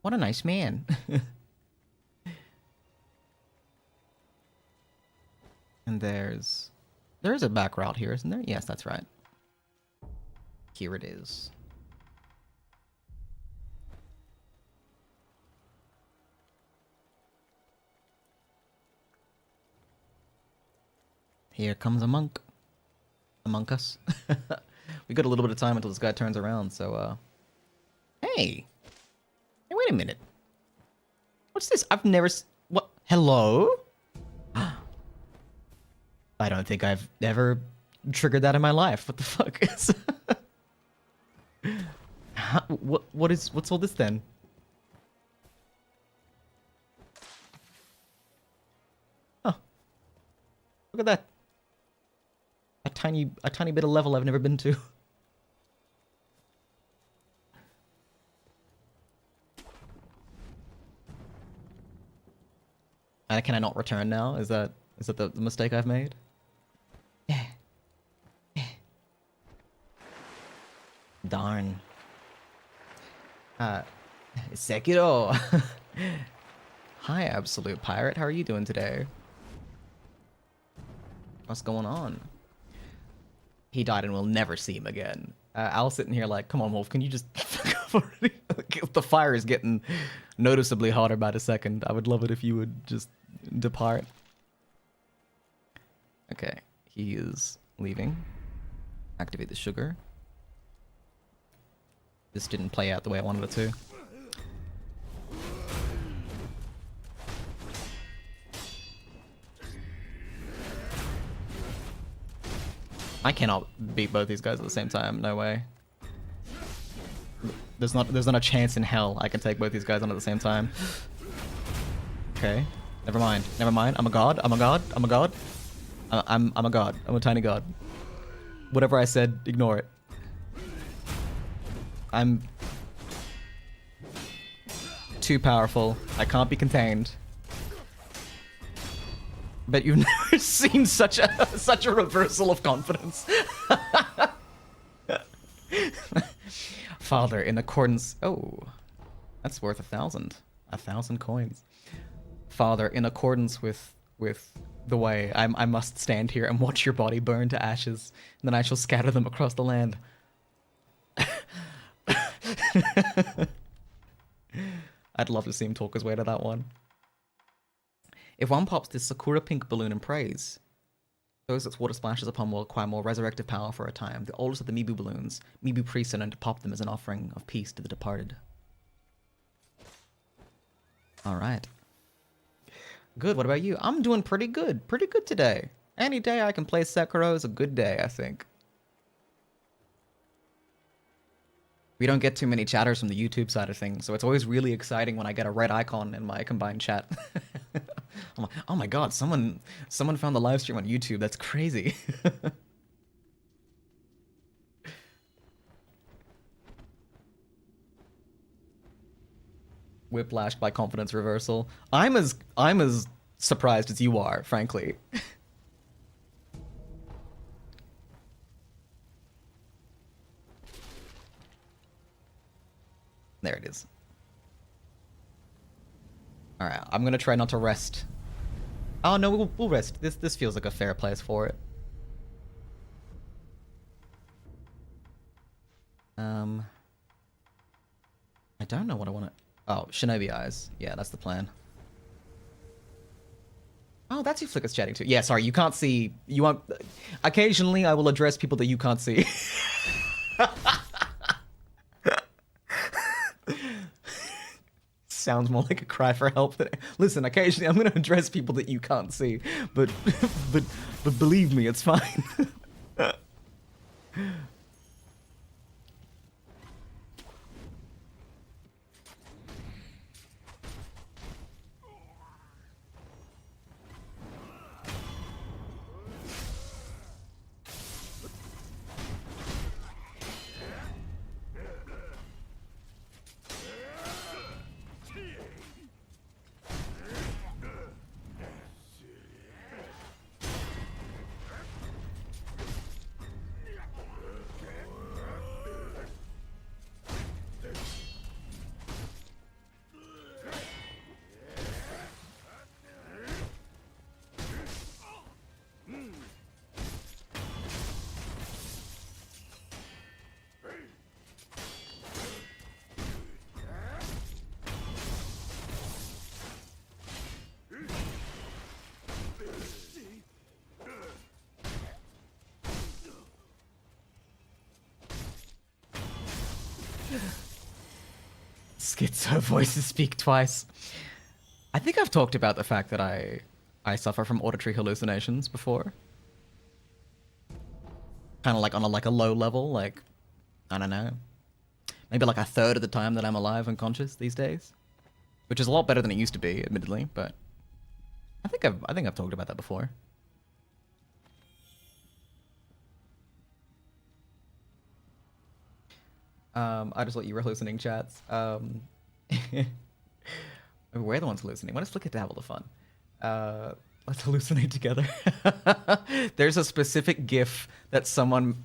What a nice man. And there is a back route here, isn't there? Yes, that's right. Here it is. Here comes a monk. Among us. We got a little bit of time until this guy turns around, so, Hey! Hey, wait a minute. What's this? I've never what? Hello? I don't think I've ever triggered that in my life. What the fuck is... What's all this then? Huh. Look at that. A tiny bit of level I've never been to. And can I not return now? Is that the mistake I've made? Yeah. Yeah. Darn. Sekiro. Hi, Absolute Pirate. How are you doing today? What's going on? He died and we'll never see him again. Al's sitting here like, come on, Wolf, can you just fuck off already? The fire is getting noticeably hotter by the second. I would love it if you would just depart. Okay, he is leaving. Activate the sugar. This didn't play out the way I wanted it to. I cannot beat both these guys at the same time. No way. There's not a chance in hell I can take both these guys on at the same time. Okay. Never mind. Never mind. I'm a god. I'm a god. I'm a god. I'm a god. I'm a tiny god. Whatever I said, ignore it. I'm too powerful. I can't be contained. Bet you've never seen such a reversal of confidence. Father, in accordance... Oh, that's worth 1,000. 1,000 coins. Father, in accordance with the way, I must stand here and watch your body burn to ashes, and then I shall scatter them across the land. I'd love to see him talk his way to that one. If one pops this Sakura pink balloon in praise, those its water splashes upon will acquire more resurrective power for a time. The oldest of the Mibu balloons, Mibu priests are known to pop them as an offering of peace to the departed. Alright. Good, what about you? I'm doing pretty good. Pretty good today. Any day I can play Sekiro is a good day, I think. We don't get too many chatters from the YouTube side of things, so it's always really exciting when I get a red icon in my combined chat. I'm like, oh my god, someone found the live stream on YouTube. That's crazy. Whiplashed by confidence reversal. I'm as surprised as you are, frankly. There it is. Alright, I'm gonna try not to rest. Oh no, we'll rest. This feels like a fair place for it. I don't know what I want to... Oh, Shinobi Eyes. Yeah, that's the plan. Oh, that's who Flicker's chatting to. Yeah, sorry, you can't see... You won't... Occasionally, I will address people that you can't see. Sounds more like a cry for help than... Listen, occasionally I'm going to address people that you can't see, but believe me, it's fine. Schizo voices speak twice. I think I've talked about the fact that I suffer from auditory hallucinations before. Kind of like on a low level, like, I don't know. Maybe like a third of the time that I'm alive and conscious these days. Which is a lot better than it used to be, admittedly, but I think I've talked about that before. I just thought you were hallucinating, chats. We're the ones hallucinating. Why does Flicker have all the fun? Let's hallucinate together. There's a specific GIF that someone...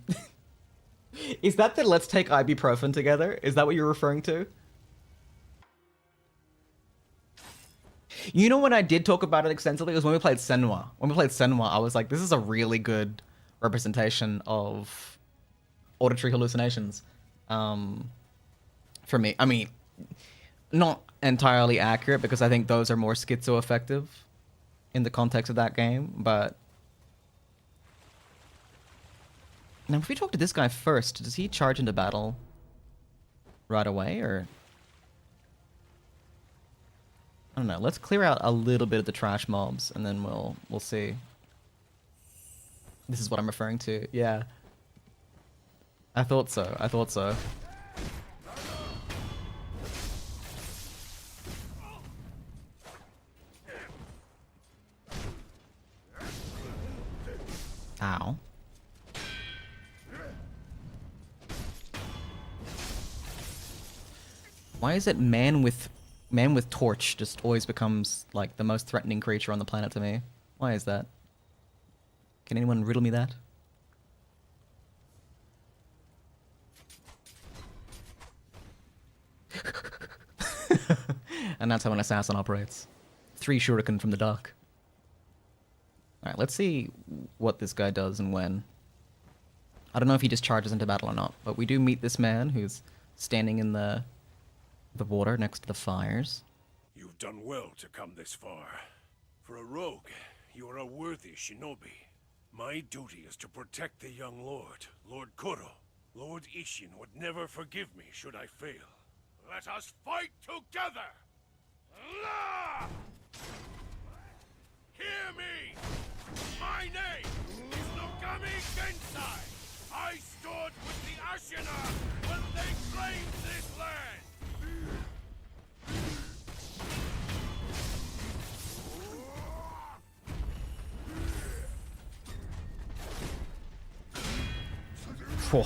Is that the let's take ibuprofen together? Is that what you're referring to? You know when I did talk about it extensively? It was when we played Senwa. When we played Senwa, I was like, this is a really good representation of auditory hallucinations. For me. I mean, not entirely accurate because I think those are more schizo-effective in the context of that game, but... Now, if we talk to this guy first, does he charge into battle right away, or... I don't know. Let's clear out a little bit of the trash mobs, and then we'll see. This is what I'm referring to. Yeah. I thought so. I thought so. Ow. Why is it man with torch just always becomes like the most threatening creature on the planet to me? Why is that? Can anyone riddle me that? And that's how an assassin operates. 3 shuriken from the dark. Alright, let's see what this guy does and when. I don't know if he just charges into battle or not, but we do meet this man who's standing in the water next to the fires. You've done well to come this far. For a rogue, you are a worthy shinobi. My duty is to protect the young lord, Lord Kuro. Lord Ishin would never forgive me should I fail. Let us fight together! La! Hear me! My name is Nogami Gensai! I stood with the Ashina when they claimed this land! Phew.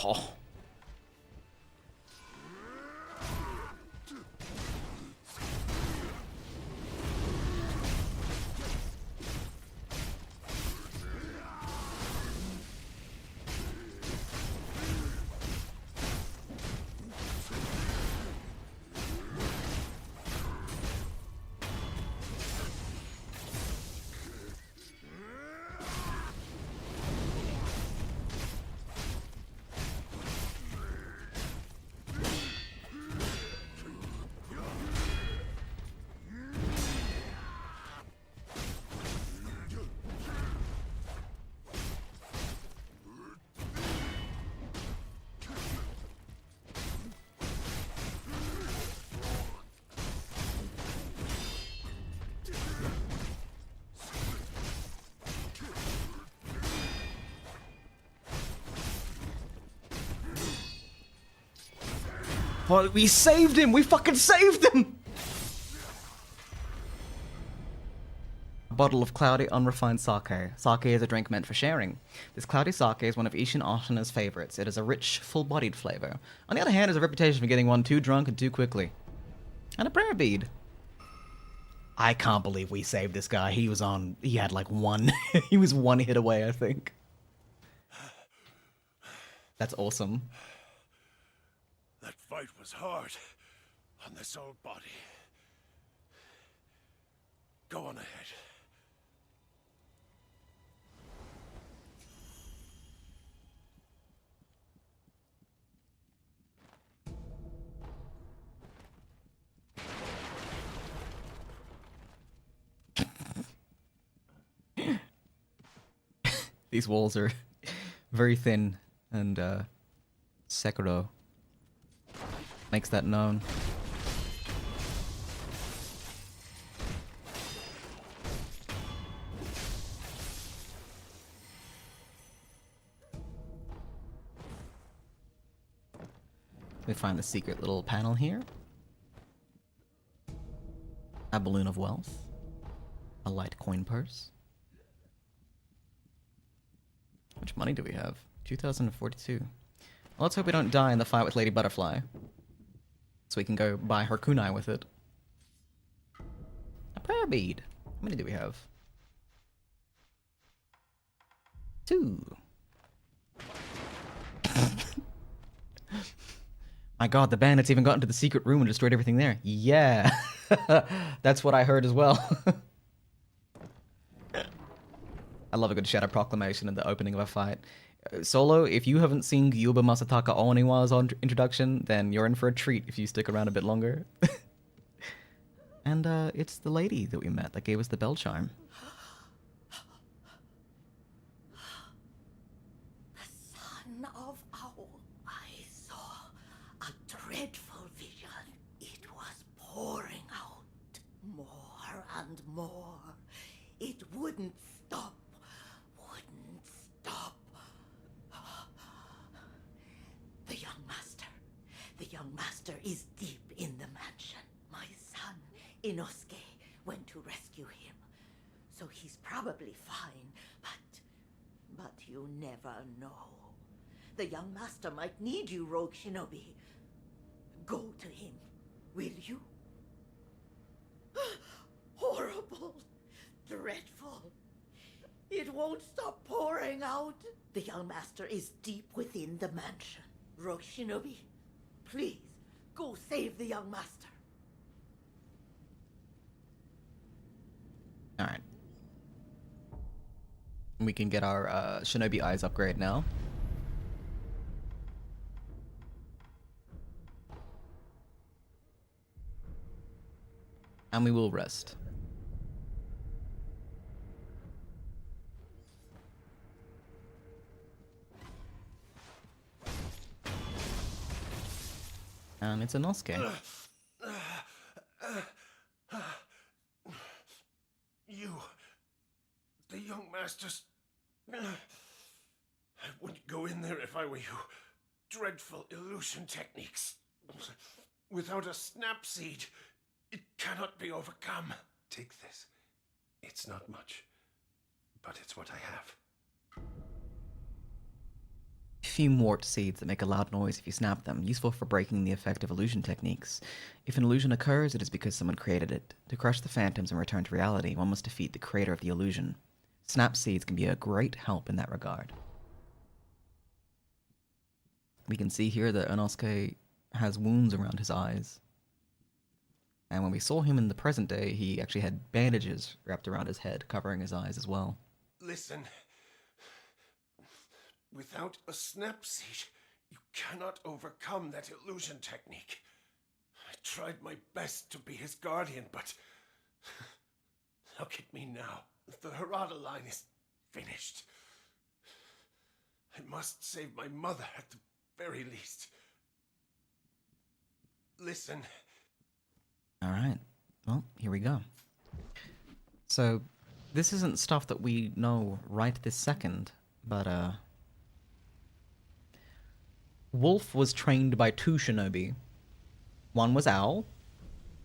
Oh. Oh, we saved him! We fucking saved him! A bottle of cloudy, unrefined sake. Sake is a drink meant for sharing. This cloudy sake is one of Ishin Ashina's favorites. It is a rich, full-bodied flavor. On the other hand, it has a reputation for getting one too drunk and too quickly. And a prayer bead. I can't believe we saved this guy. He had like one, he was one hit away, I think. That's awesome. That fight was hard on this old body. Go on ahead. These walls are very thin, and Sekiro makes that known. We find the secret little panel here. A balloon of wealth. A light coin purse. How much money do we have? 2,042. Well, let's hope we don't die in the fight with Lady Butterfly. So we can go buy her kunai with it. A prayer bead. How many do we have? 2. My god, the bandits even got into the secret room and destroyed everything there. Yeah. That's what I heard as well. I love a good Shadow Proclamation in the opening of a fight. Solo, if you haven't seen Gyuba Masataka Oniwa's introduction, then you're in for a treat if you stick around a bit longer. And it's the lady that we met that gave us the bell chime. The son of Owl. I saw a dreadful vision. It was pouring out more and more. It wouldn't stop. Wouldn't stop. The young master. The young master is deep in the mansion. My son, Inosuke, went to rescue him. So he's probably fine, but you never know. The young master might need you, rogue shinobi. Go to him, will you? Horrible. Dreadful. It won't stop pouring out. The young master is deep within the mansion. Rogue shinobi, please, go save the young master. Alright. We can get our Shinobi Eyes upgrade now. And we will rest. And it's a Inosuke. You... the young masters... I wouldn't go in there if I were you. Dreadful illusion techniques. Without a snap seed, it cannot be overcome. Take this. It's not much, but it's what I have. Few warped seeds that make a loud noise if you snap them, useful for breaking the effect of illusion techniques. If an illusion occurs, it is because someone created it. To crush the phantoms and return to reality, one must defeat the creator of the illusion. Snap seeds can be a great help in that regard. We can see here that Inosuke has wounds around his eyes. And when we saw him in the present day, he actually had bandages wrapped around his head, covering his eyes as well. Listen. Without a snap seed, you cannot overcome that illusion technique. I tried my best to be his guardian, but... look at me now. The Harada line is finished. I must save my mother at the very least. Listen. Alright. Well, here we go. So, this isn't stuff that we know right this second, but, Wolf was trained by 2 shinobi. One was Owl,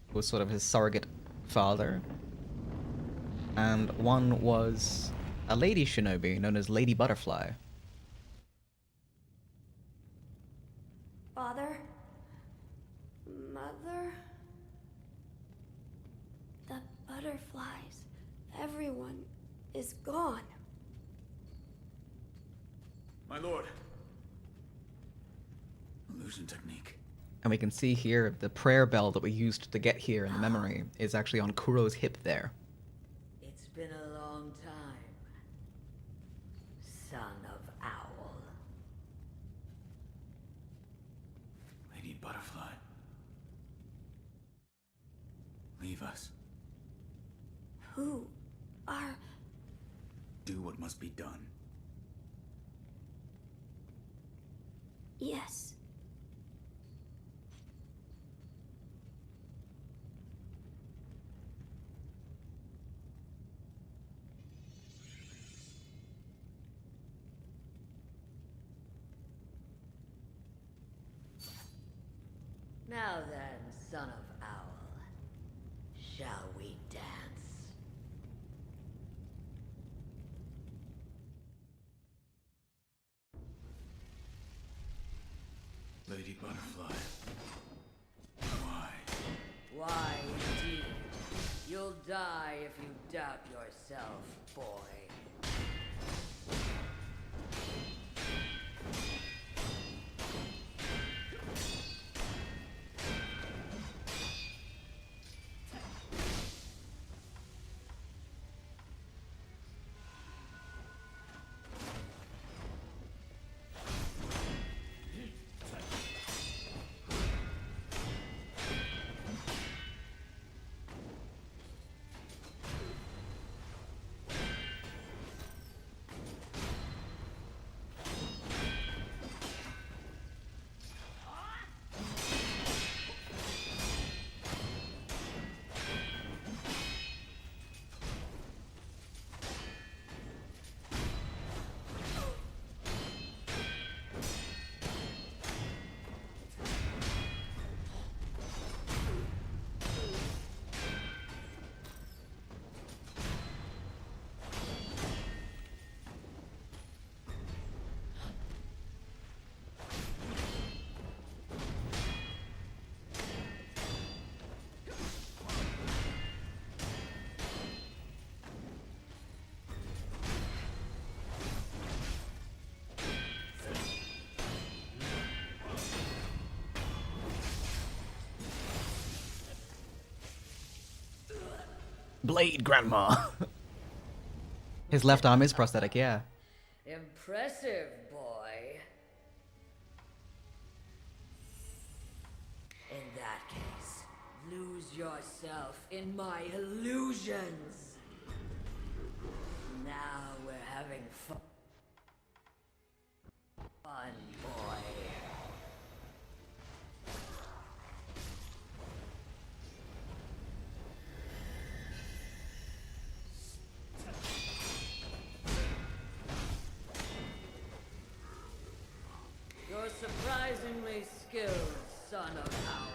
who was sort of his surrogate father. And one was a lady shinobi known as Lady Butterfly. Father? Mother? The butterflies. Everyone is gone. My lord. Illusion technique. And we can see here the prayer bell that we used to get here in the memory is actually on Kuro's hip there. It's been a long time, son of Owl. Lady Butterfly. Leave us. Who are... Do what must be done. Yes. Now then, son of Owl, shall we dance? Lady Butterfly. Why? Why, indeed? You'll die if you doubt yourself, boy. Blade Grandma. His left arm is prosthetic, yeah. Impressive, boy. In that case, lose yourself in my illusions. Now we're having fun, boy. You're surprisingly skilled, son of Owl.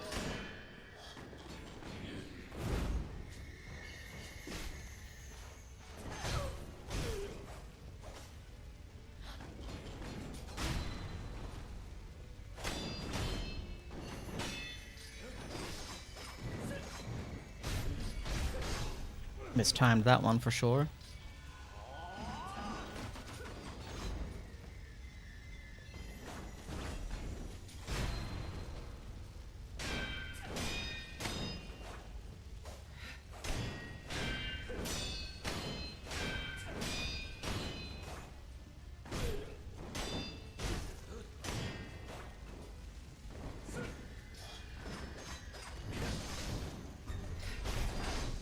Mistimed that one for sure.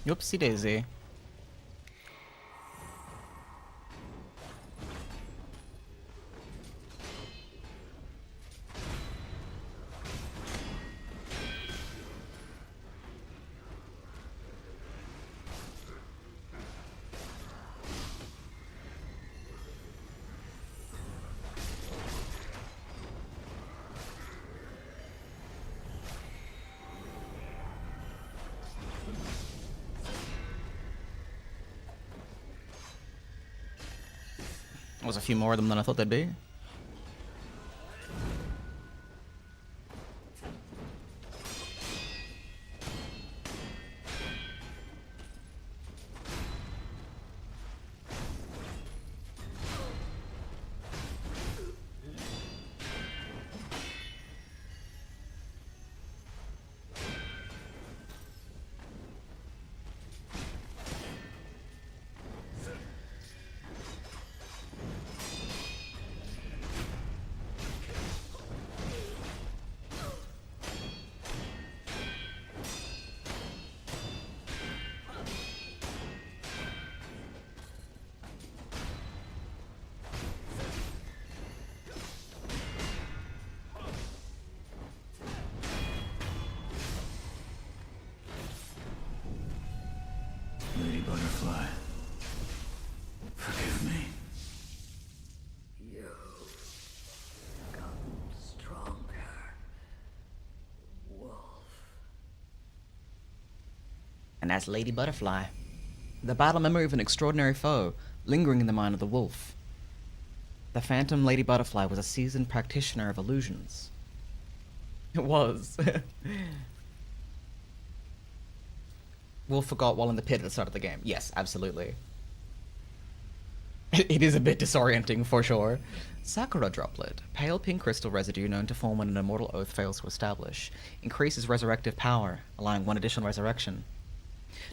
Oopsie daisy. Was a few more of them than I thought there'd be. And that's Lady Butterfly. The battle memory of an extraordinary foe, lingering in the mind of the wolf. The phantom Lady Butterfly was a seasoned practitioner of illusions. It was. Wolf forgot while in the pit at the start of the game. Yes, absolutely. It is a bit disorienting, for sure. Sakura Droplet. Pale pink crystal residue known to form when an immortal oath fails to establish. Increases resurrective power, allowing 1 additional resurrection.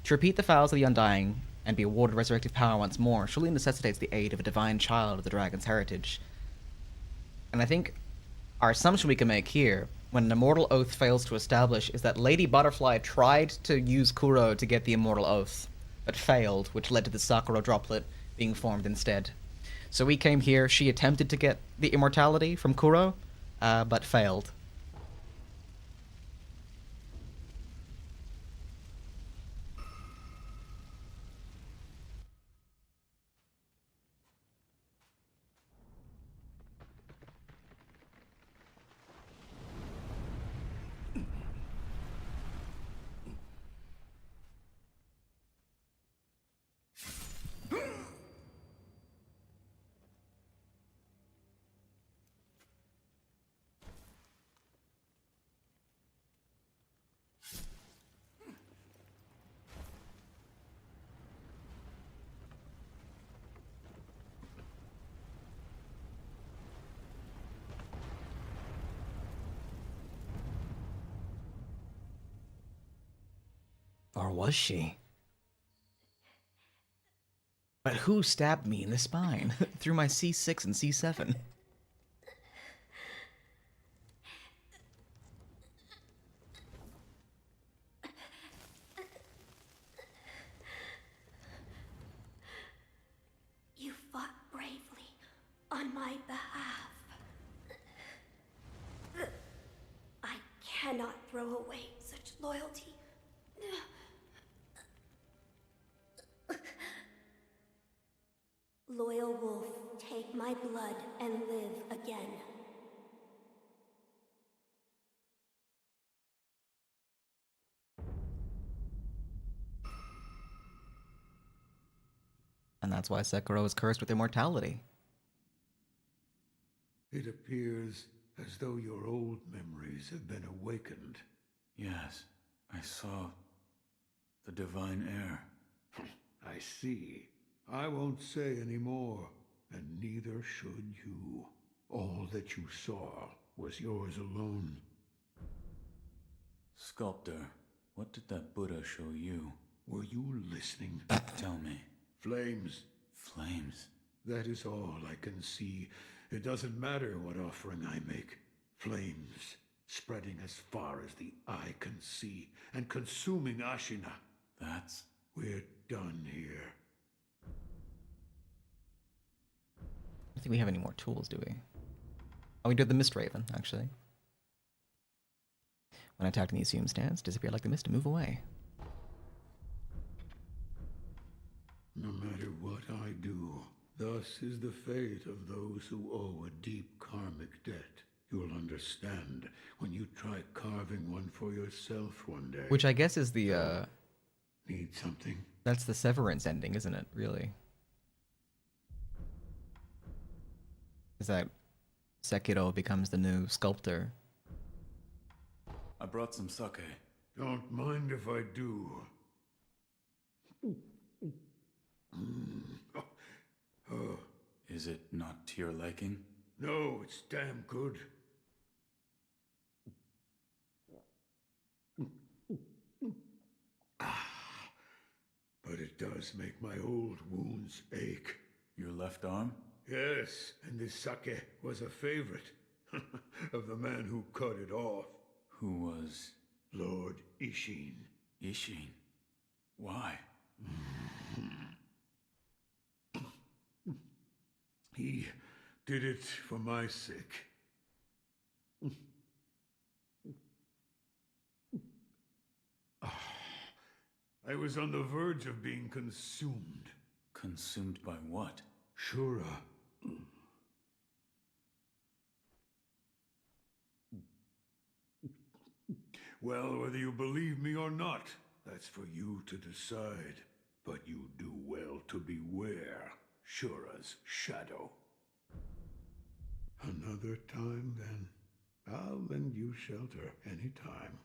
To repeat the vows of the Undying and be awarded resurrective power once more surely necessitates the aid of a divine child of the dragon's heritage. And I think our assumption we can make here, when an immortal oath fails to establish, is that Lady Butterfly tried to use Kuro to get the immortal oath, but failed, which led to the Sakura Droplet being formed instead. So we came here, she attempted to get the immortality from Kuro, but failed. Or was she? But who stabbed me in the spine? Through my C6 and C7? You fought bravely on my behalf. I cannot throw away such loyalty. Loyal wolf, take my blood and live again. And that's why Sekiro is cursed with immortality. It appears as though your old memories have been awakened. Yes, I saw the divine air. I see. I won't say any more, and neither should you. All that you saw was yours alone. Sculptor, what did that Buddha show you? Were you listening? Tell me. Flames. Flames? That is all I can see. It doesn't matter what offering I make. Flames, spreading as far as the eye can see, and consuming Ashina. That's... We're done here. I don't think we have any more tools, do we? Oh, we did the Mist Raven, actually. When attacked in the assumed stance, disappear like the mist and move away. No matter what I do, thus is the fate of those who owe a deep karmic debt. You'll understand when you try carving one for yourself one day. Which I guess is the, Need something? That's the Severance ending, isn't it, really? Is that Sekiro becomes the new sculptor? I brought some sake. Don't mind if I do. Is it not to your liking? No, it's damn good. But it does make my old wounds ache. Your left arm? Yes, and this sake was a favorite of the man who cut it off. Who was? Lord Ishin. Ishin? Why? He did it for my sake. I was on the verge of being consumed. Consumed by what? Shura. Well, whether you believe me or not, That's for you to decide. But you do well to beware Shura's shadow. Another time, then. I'll lend you shelter anytime.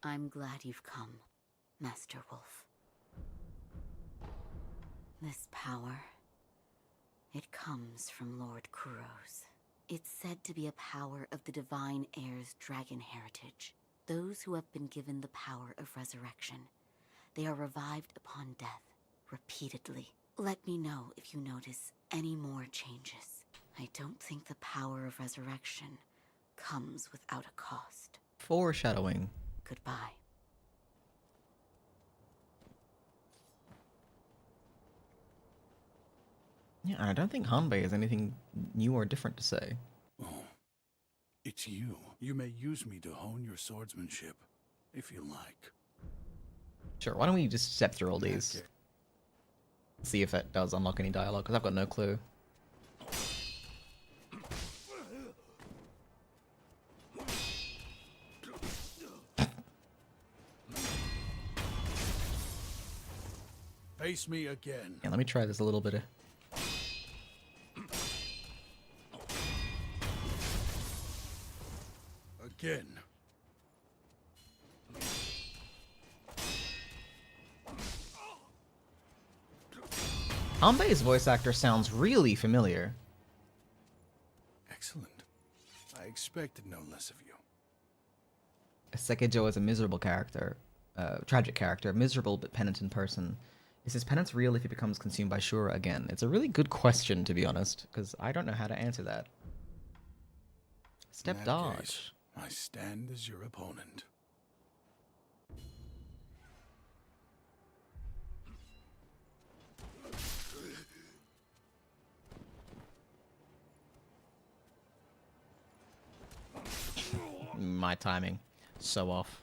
I'm glad you've come, Master Wolf. This power, it comes from Lord Kuros. It's said to be a power of the Divine Heir's dragon heritage. Those who have been given the power of resurrection. They are revived upon death, repeatedly. Let me know if you notice any more changes. I don't think the power of resurrection comes without a cost. Foreshadowing. Goodbye. Yeah, I don't think Hanbei has anything new or different to say. Oh, it's you. You may use me to hone your swordsmanship, if you like. Sure, why don't we just step through all these? Okay. See if that does unlock any dialogue, because I've got no clue. Face me again. Yeah, let me try this a little bit. Again. Hanbei's voice actor sounds really familiar. Excellent. I expected no less of you. Sekiro is a miserable character, tragic character, miserable but penitent person. Is his penance real if he becomes consumed by Shura again? It's a really good question, to be honest, because I don't know how to answer that. Step In that dodge. case, I stand as your opponent. My timing. So off.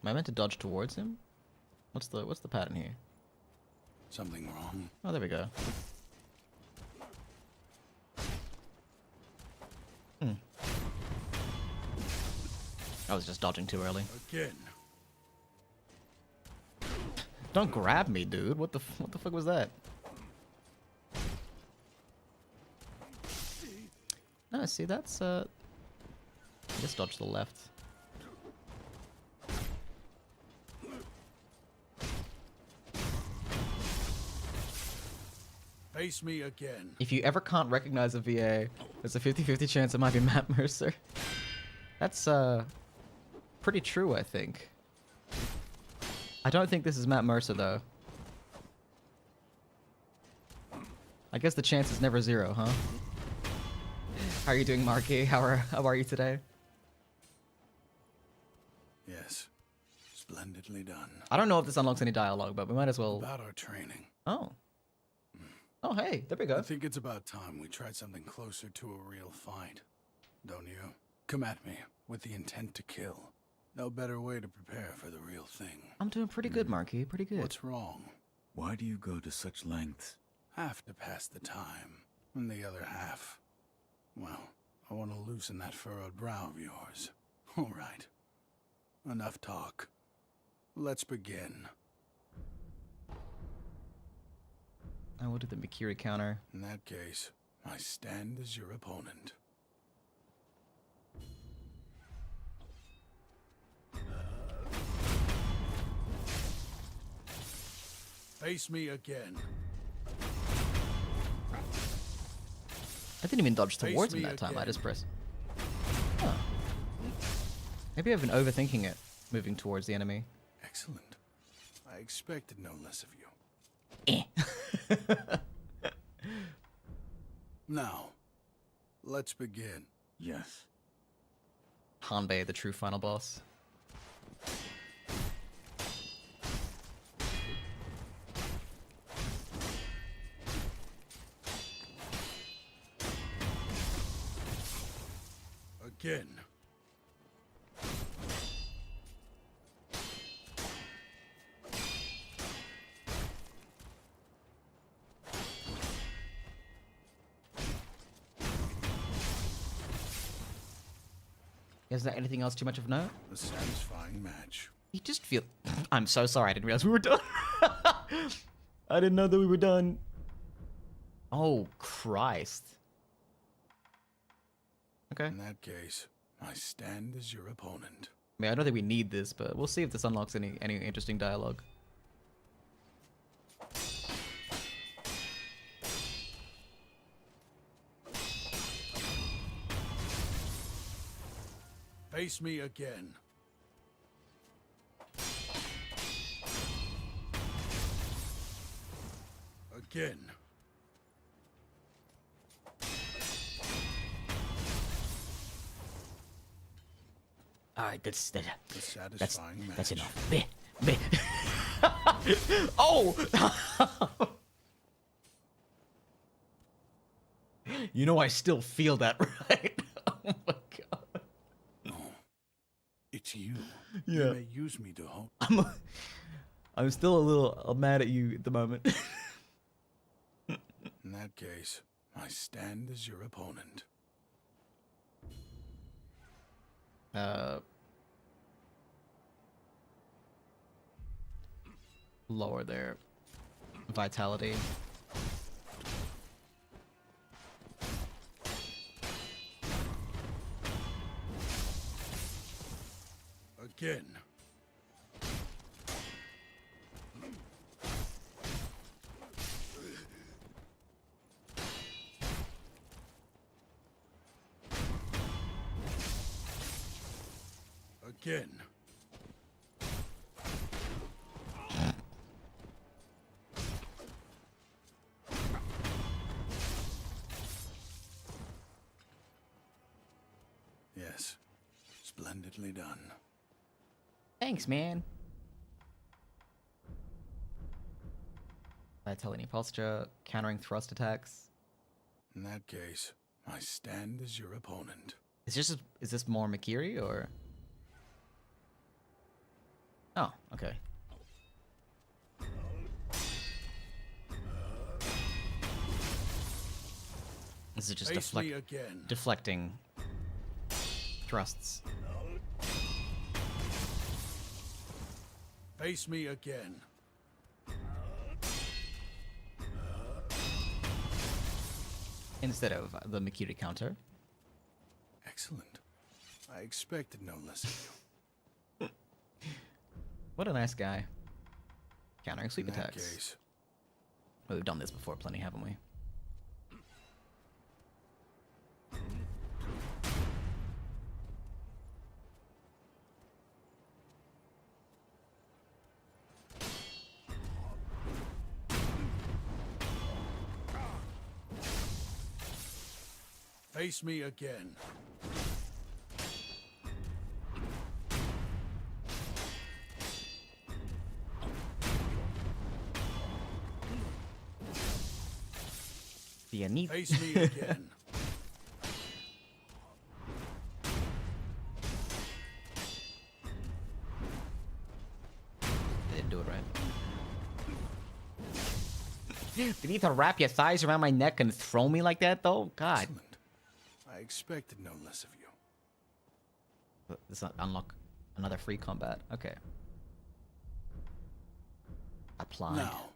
Am I meant to dodge towards him? What's the pattern here? Something wrong? Oh, there we go. I was just dodging too early. Again. Don't grab me, dude. What the fuck was that? No, see, that's just dodge to the left. Face me again. If you ever can't recognize a VA, there's a 50-50 chance it might be Matt Mercer. That's pretty true, I think. I don't think this is Matt Mercer though. I guess the chance is never zero, huh? How are you doing, Marky? How are you today? Yes. Splendidly done. I don't know if this unlocks any dialogue, but we might as well. About our training. Oh. Oh, hey, there we go. I think it's about time we tried something closer to a real fight. Don't you? Come at me with the intent to kill. No better way to prepare for the real thing. I'm doing pretty good, Marky. Pretty good. What's wrong? Why do you go to such lengths? Half to pass the time, and the other half, well, I want to loosen that furrowed brow of yours. All right. Enough talk. Let's begin. I will do the Mikiri counter. In that case, I stand as your opponent. Face me again. I didn't even dodge Face towards him me that time. I again. just pressed. Huh. Maybe I've been overthinking it, moving towards the enemy. Excellent. I expected no less of you. Now, let's begin. Yes. Hanbei, the true final boss. Again. Is there anything else too much of note? A satisfying match. You just feel... I'm so sorry, I didn't realize we were done. I didn't know that we were done. Oh, Christ. Okay. In that case, I stand as your opponent. I mean, I don't think we need this, but we'll see if this unlocks any interesting dialogue. Face me again. Again. All right, that's match. enough. Oh! You know, I still feel that, right? Oh my god. Oh, it's you. Yeah. You may use me to hope. I'm still a little mad at you at the moment. In that case, I stand as your opponent. Lower their vitality. Again. Again. Yes. Splendidly done. Thanks, man. Vitality posture, countering thrust attacks. In that case, I stand as your opponent. Is this more Makiri or? Oh, okay. This is just deflecting thrusts. Face me again. Instead of the Makiri counter. Excellent. I expected no less of you. What a nice guy. Countering sweep In that attacks. case. Well, we've done this before plenty, haven't we? Face me again. Do you need... Face me again. Didn't do it right. You need to wrap your thighs around my neck and throw me like that, though? God. Excellent. I expected no less of you. Let's not unlock another free combat. Okay. Applied. Now,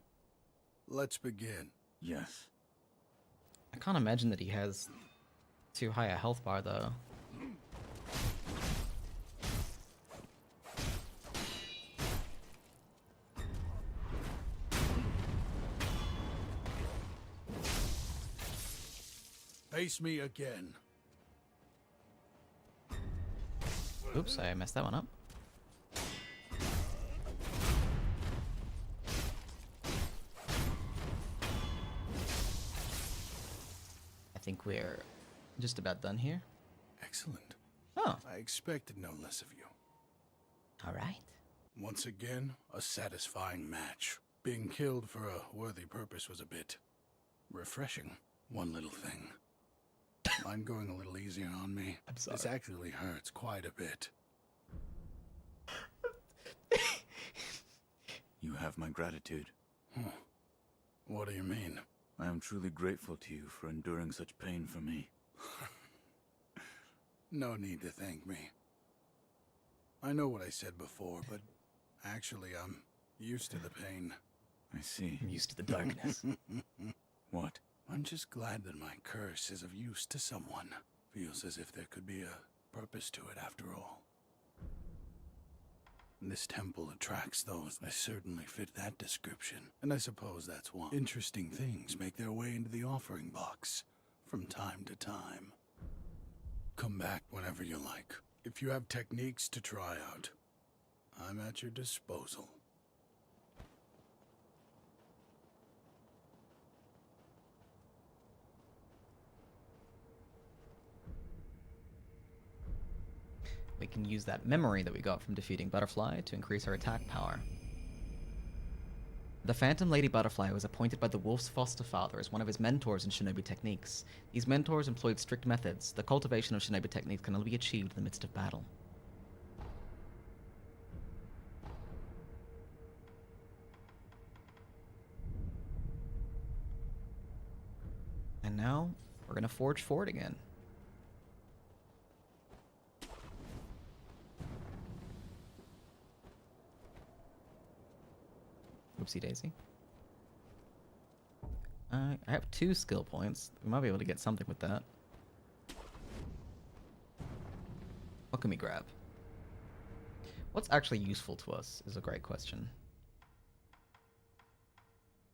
let's begin. Yes. I can't imagine that he has too high a health bar, though. Face me again. Oops, I messed that one up. I think we're just about done here. Excellent. Oh. I expected no less of you. All right. Once again, a satisfying match. Being killed for a worthy purpose was a bit refreshing. One little thing. Mind going a little easier on me? I'm sorry. This actually hurts quite a bit. You have my gratitude. Huh. What do you mean? I am truly grateful to you for enduring such pain for me. No need to thank me. I know what I said before, but actually, I'm used to the pain. I see. I'm used to the darkness. What? I'm just glad that my curse is of use to someone. Feels as if there could be a purpose to it after all. This temple attracts those that certainly fit that description, and I suppose that's why interesting things make their way into the offering box from time to time. Come back whenever you like. If you have techniques to try out, I'm at your disposal. We can use that memory that we got from defeating Butterfly to increase our attack power. The Phantom Lady Butterfly was appointed by the Wolf's foster father as one of his mentors in shinobi techniques. These mentors employed strict methods. The cultivation of shinobi techniques can only be achieved in the midst of battle. And now, we're gonna forge forward again. Oopsie daisy. I have 2 skill points. We might be able to get something with that. What can we grab? What's actually useful to us is a great question.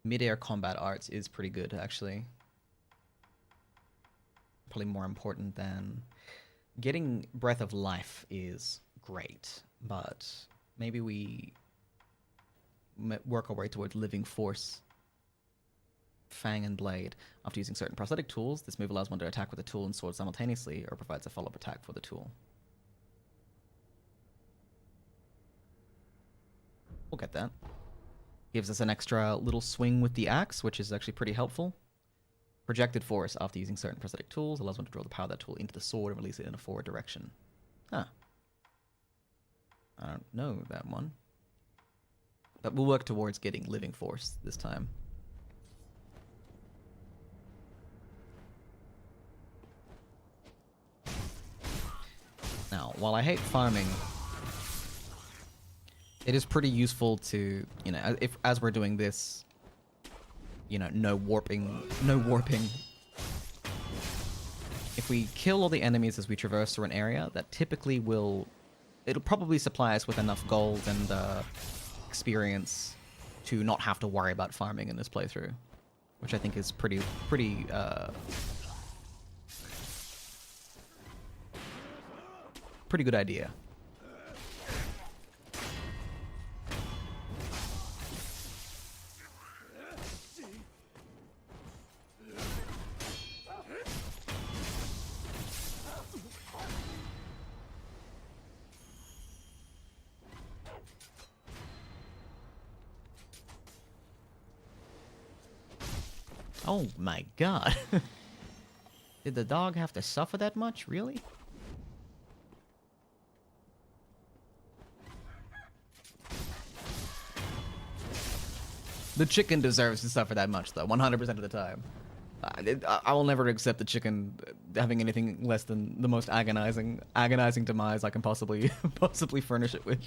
Mid-air combat arts is pretty good, actually. Probably more important than... Getting Breath of Life is great, but maybe we work our way towards Living Force. Fang and Blade. After using certain prosthetic tools, this move allows one to attack with a tool and sword simultaneously, or provides a follow-up attack for the tool. We'll get that. Gives us an extra little swing with the axe, which is actually pretty helpful. Projected force after using certain prosthetic tools allows one to draw the power of that tool into the sword and release it in a forward direction. Huh. I don't know that one. But we'll work towards getting Living Force this time. Now, while I hate farming, it is pretty useful to, you know, as we're doing this, you know, no warping. If we kill all the enemies as we traverse through an area, that typically it'll probably supply us with enough gold and experience to not have to worry about farming in this playthrough, which I think is pretty good idea. Oh my god. Did the dog have to suffer that much? Really? The chicken deserves to suffer that much, though, 100% of the time. I will never accept the chicken having anything less than the most agonizing demise I can possibly furnish it with.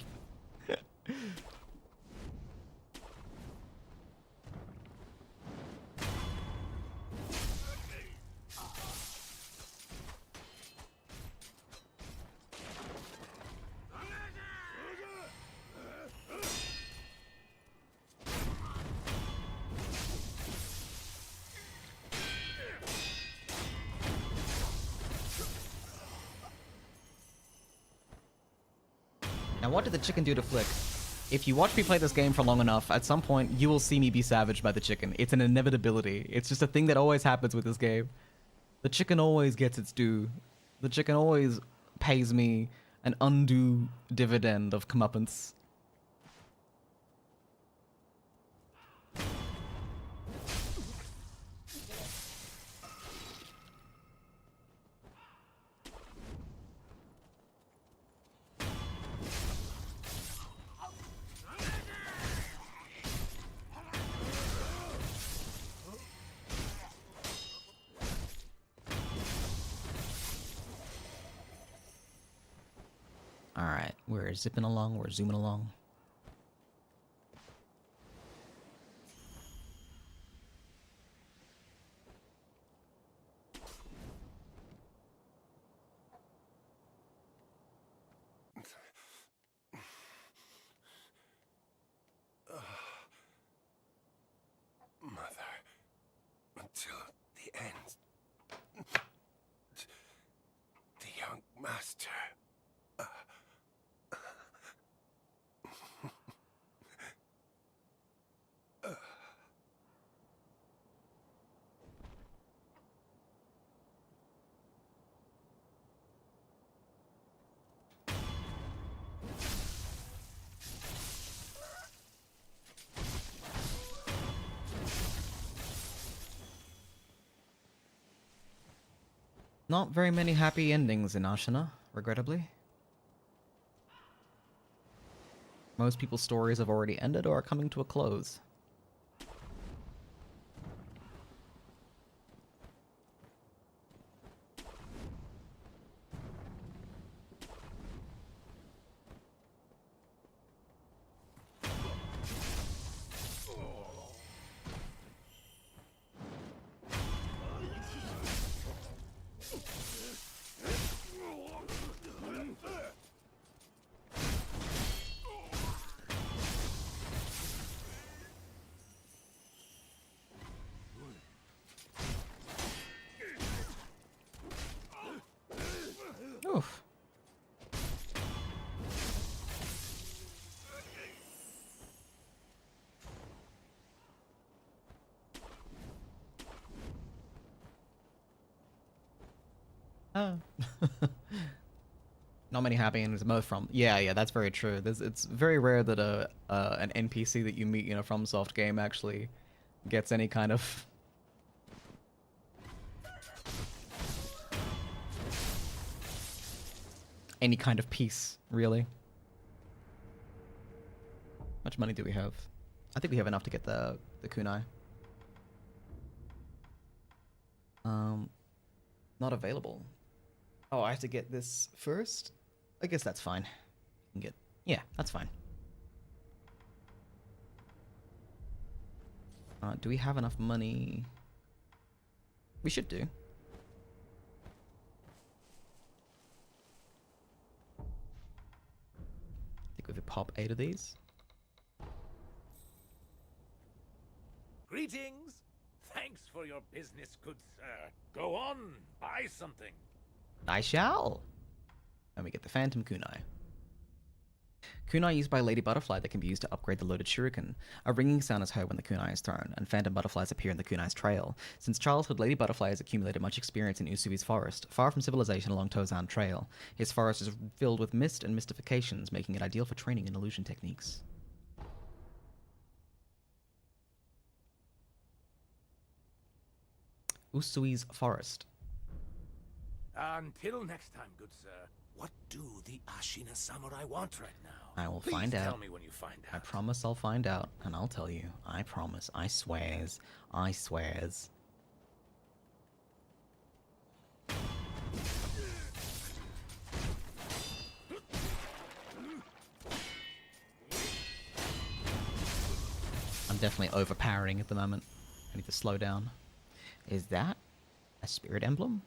Now, what did the chicken do to Flick? If you watch me play this game for long enough, at some point you will see me be savaged by the chicken. It's an inevitability. It's just a thing that always happens with this game. The chicken always gets its due. The chicken always pays me an undue dividend of comeuppance. We're zipping along, we're zooming along. Mother, until the end. The young master. Not very many happy endings in Ashina, regrettably. Most people's stories have already ended or are coming to a close. Oof. Oh. Not many happy endings, most from. Yeah, that's very true. It's very rare that an NPC that you meet in a FromSoft game actually gets any kind of peace, really. How much money do we have? I think we have enough to get the kunai. Not available. Oh, I have to get this first? I guess that's fine. You can get... Yeah, that's fine. Do we have enough money? We should do. I think we could pop 8 of these. Greetings! Thanks for your business, good sir. Go on, buy something. I shall. And we get the Phantom Kunai. Kunai used by Lady Butterfly that can be used to upgrade the loaded shuriken. A ringing sound is heard when the kunai is thrown, and phantom butterflies appear in the kunai's trail. Since childhood, Lady Butterfly has accumulated much experience in Usui's forest, far from civilization along Tozan Trail. His forest is filled with mist and mystifications, making it ideal for training in illusion techniques. Usui's forest. Until next time, good sir. What do the Ashina samurai want right now? I will Please find out. Tell me when you find out. I promise I'll find out, and I'll tell you. I promise. I swears. I swears. I'm definitely overpowering at the moment. I need to slow down. Is that a spirit emblem?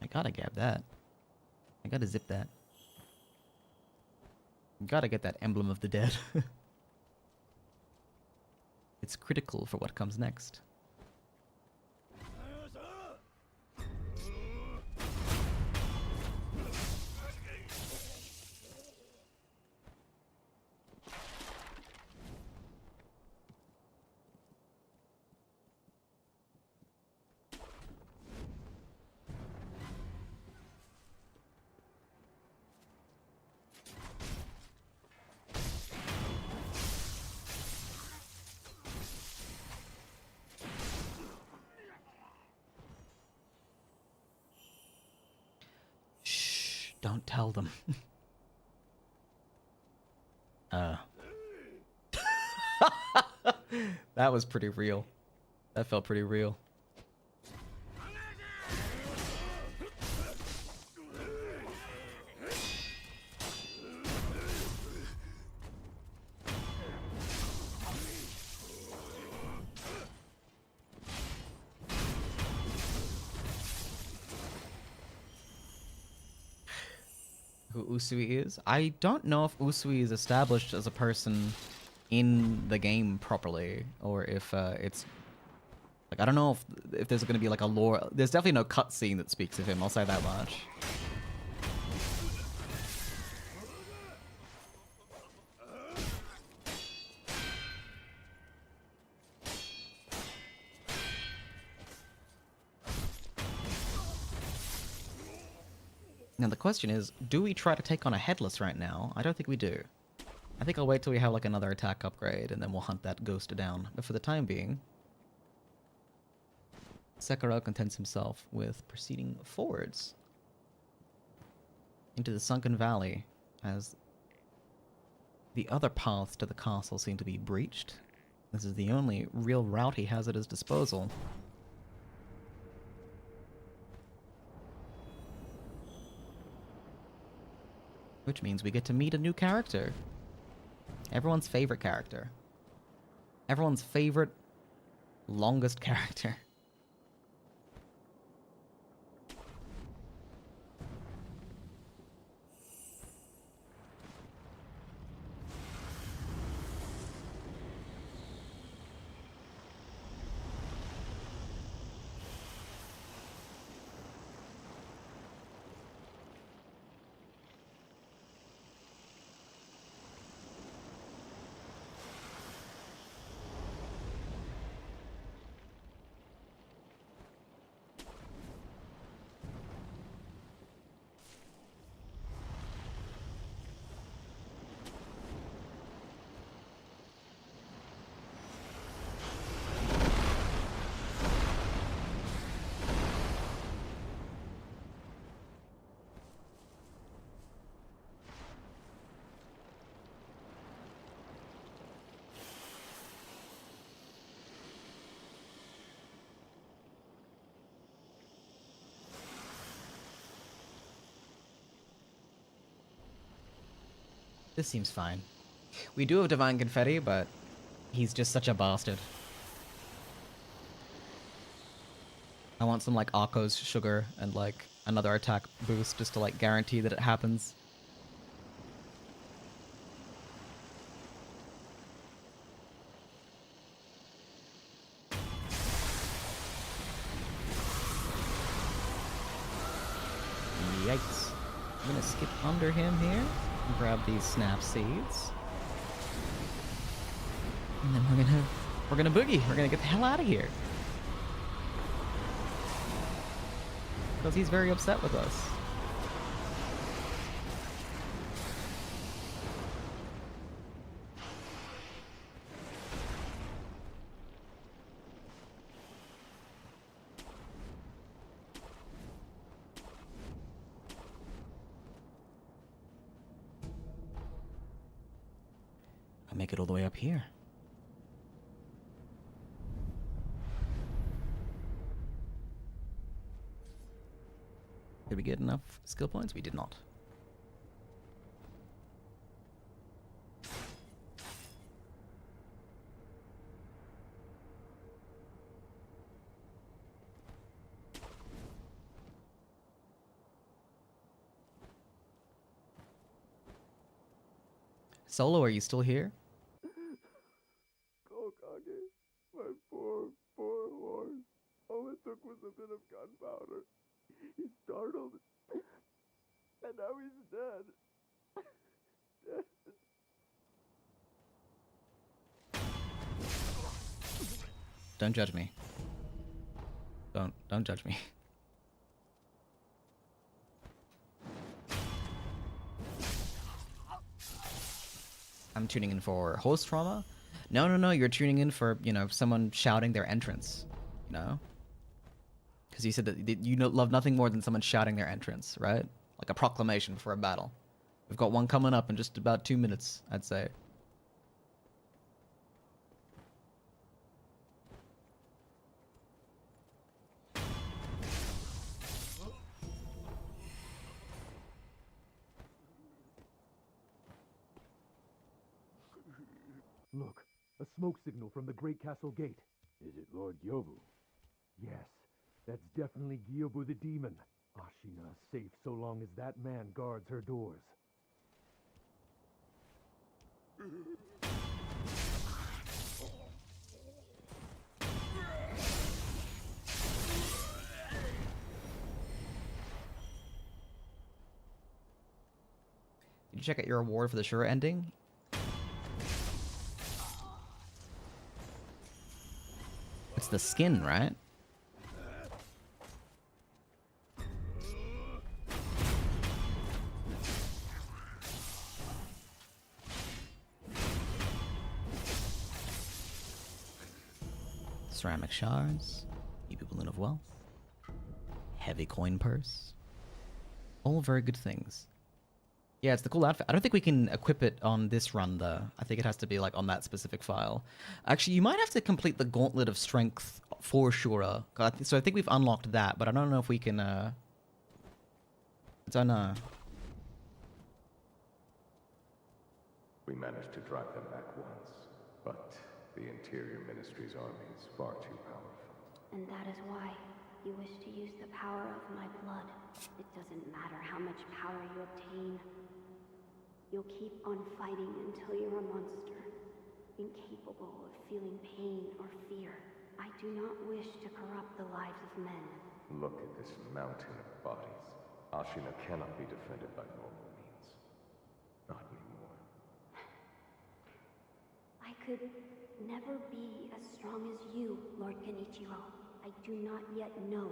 I gotta grab that. I gotta zip that. Gotta get that emblem of the dead. It's critical for what comes next. Don't tell them. That was pretty real. That felt pretty real. who Usui is. I don't know if Usui is established as a person in the game properly, or if it's like, I don't know if there's going to be like a lore. There's definitely no cutscene that speaks of him. I'll say that much. Now the question is, do we try to take on a Headless right now? I don't think we do. I think I'll wait till we have like another attack upgrade and then we'll hunt that ghost down. But for the time being, Sekiro contents himself with proceeding forwards into the Sunken Valley as the other paths to the castle seem to be breached. This is the only real route he has at his disposal. Which means we get to meet a new character. Everyone's favorite character. Everyone's favorite longest character. This seems fine. We do have Divine Confetti, but he's just such a bastard. I want some like Arco's sugar and like another attack boost just to like guarantee that it happens. Yikes. I'm gonna skip under him here. Grab these snap seeds. And then we're gonna boogie. We're gonna get the hell out of here. Because he's very upset with us. I'll make it all the way up here. Did we get enough skill points? We did not. Solo, are you still here? Kokage, my poor horse. All it took was a bit of gunpowder. He startled, and now he's dead. Don't judge me. Don't judge me. I'm tuning in for host trauma. No, you're tuning in for, you know, someone shouting their entrance, you know? Because you said that you love nothing more than someone shouting their entrance, right? Like a proclamation for a battle. We've got one coming up in just about 2 minutes, I'd say. Look, a smoke signal from the Great Castle Gate. Is it Lord Gyobu? Yes, that's definitely Gyobu the demon. Ashina is safe so long as that man guards her doors. Did you check out your reward for the Shura ending? It's the skin, right? Ceramic shards, EP balloon of wealth, heavy coin purse. All very good things. Yeah, it's the cool outfit. I don't think we can equip it on this run, though. I think it has to be, like, on that specific file. Actually, you might have to complete the Gauntlet of Strength for Shura. So I think we've unlocked that, but I don't know if we can, I don't know. We managed to drive them back once, but the Interior Ministry's army is far too powerful. And that is why you wish to use the power of my blood. It doesn't matter how much power you obtain. You'll keep on fighting until you're a monster, incapable of feeling pain or fear. I do not wish to corrupt the lives of men. Look at this mountain of bodies. Ashina cannot be defended by normal means. Not anymore. I could never be as strong as you, Lord Genichiro. I do not yet know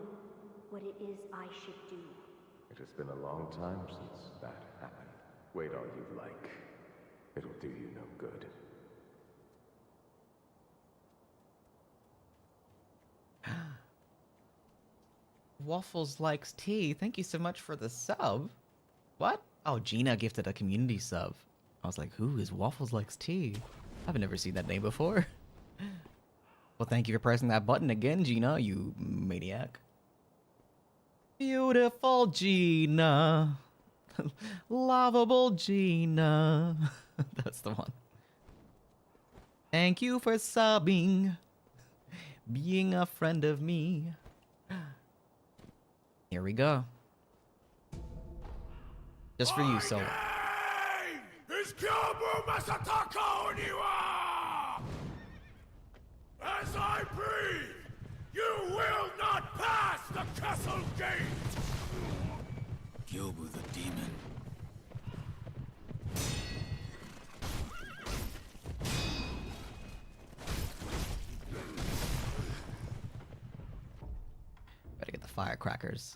what it is I should do. It has been a long time since that happened. Wait all you like. It'll do you no good. Waffles likes tea. Thank you so much for the sub. What? Oh, Gina gifted a community sub. I was like, who is Waffles likes tea? I've never seen that name before. Well, thank you for pressing that button again, Gina, you maniac. Beautiful Gina. Lovable Gina. That's the one. Thank you for subbing. Being a friend of me. Here we go. Just for you, Solo. Is Kyobu Masataka Oniwa! As I breathe, you will not pass the castle gate! Gyobu the demon. Better get the firecrackers.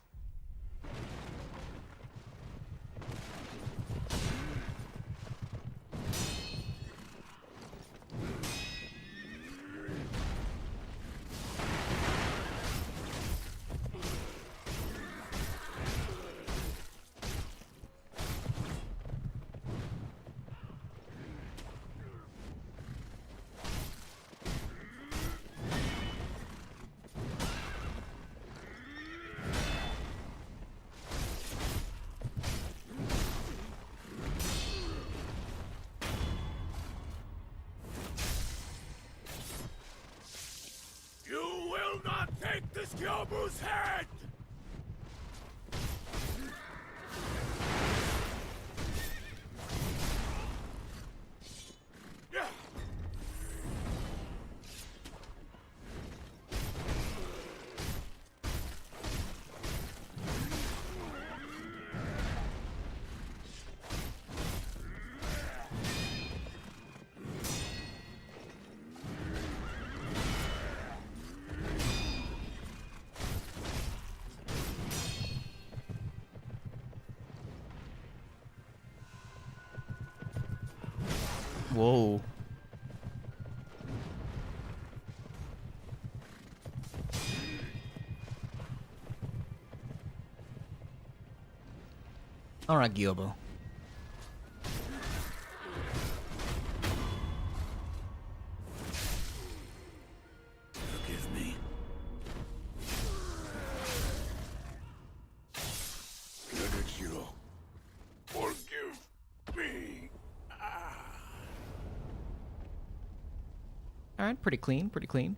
You will not take this Kyobu's head! Whoa. Alright, Gyobo. Forgive me. Genichiro, forgive me. Alright, pretty clean, pretty clean.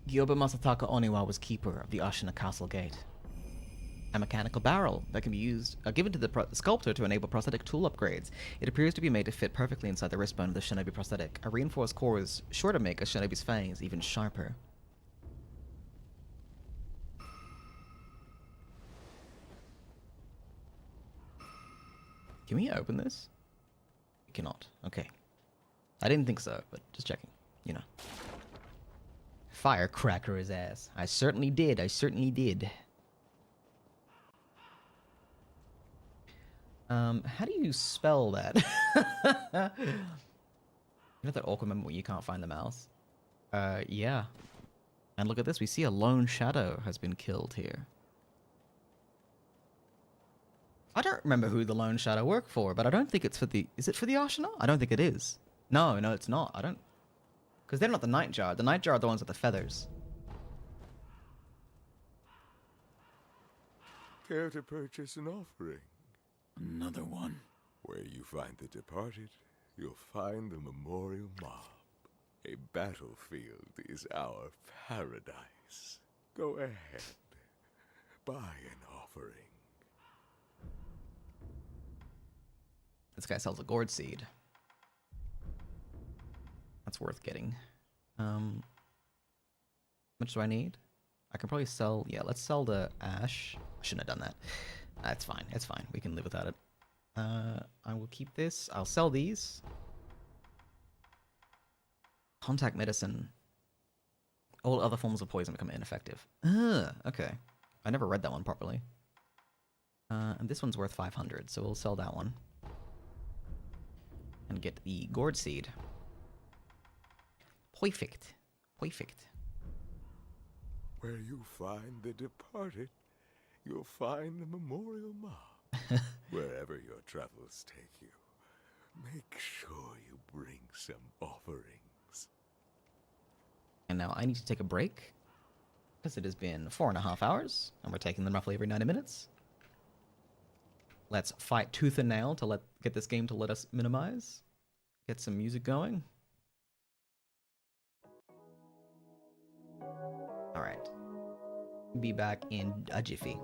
Gyoba Masataka Oniwa was keeper of the Ashina Castle Gate. A mechanical barrel that can be used, given to the sculptor to enable prosthetic tool upgrades. It appears to be made to fit perfectly inside the wristbone of the shinobi prosthetic. A reinforced core is sure to make a shinobi's fangs even sharper. Can we open this? We cannot. Okay. I didn't think so, but just checking. You know. Firecracker his ass. I certainly did. I certainly did. How do you spell that? You know that awkward moment where you can't find the mouse? Yeah. And look at this. We see a lone shadow has been killed here. I don't remember who the lone shadow worked for, but I don't think it's for the... Is it for the Ashina? I don't think it is. No, it's not. I don't... Because they're not the Nightjar. The Nightjar are the ones with the feathers. Care to purchase an offering? Another one. Where you find the departed, you'll find the memorial mob. A battlefield is our paradise. Go ahead. Buy an offering. This guy sells a gourd seed. That's worth getting. How much do I need? I can probably sell... Yeah, let's sell the ash. I shouldn't have done that. That's fine. It's fine. We can live without it. I will keep this. I'll sell these. Contact medicine. All other forms of poison become ineffective. Okay. I never read that one properly. And this one's worth 500, so we'll sell that one. And get the gourd seed. Perfect. Perfect. Where you find the departed, you'll find the memorial mob. Wherever your travels take you, make sure you bring some offerings. And now I need to take a break, because it has been 4.5 hours, and we're taking them roughly every 90 minutes. Let's fight tooth and nail to get this game to let us minimize. Get some music going. Alright. Be back in a jiffy.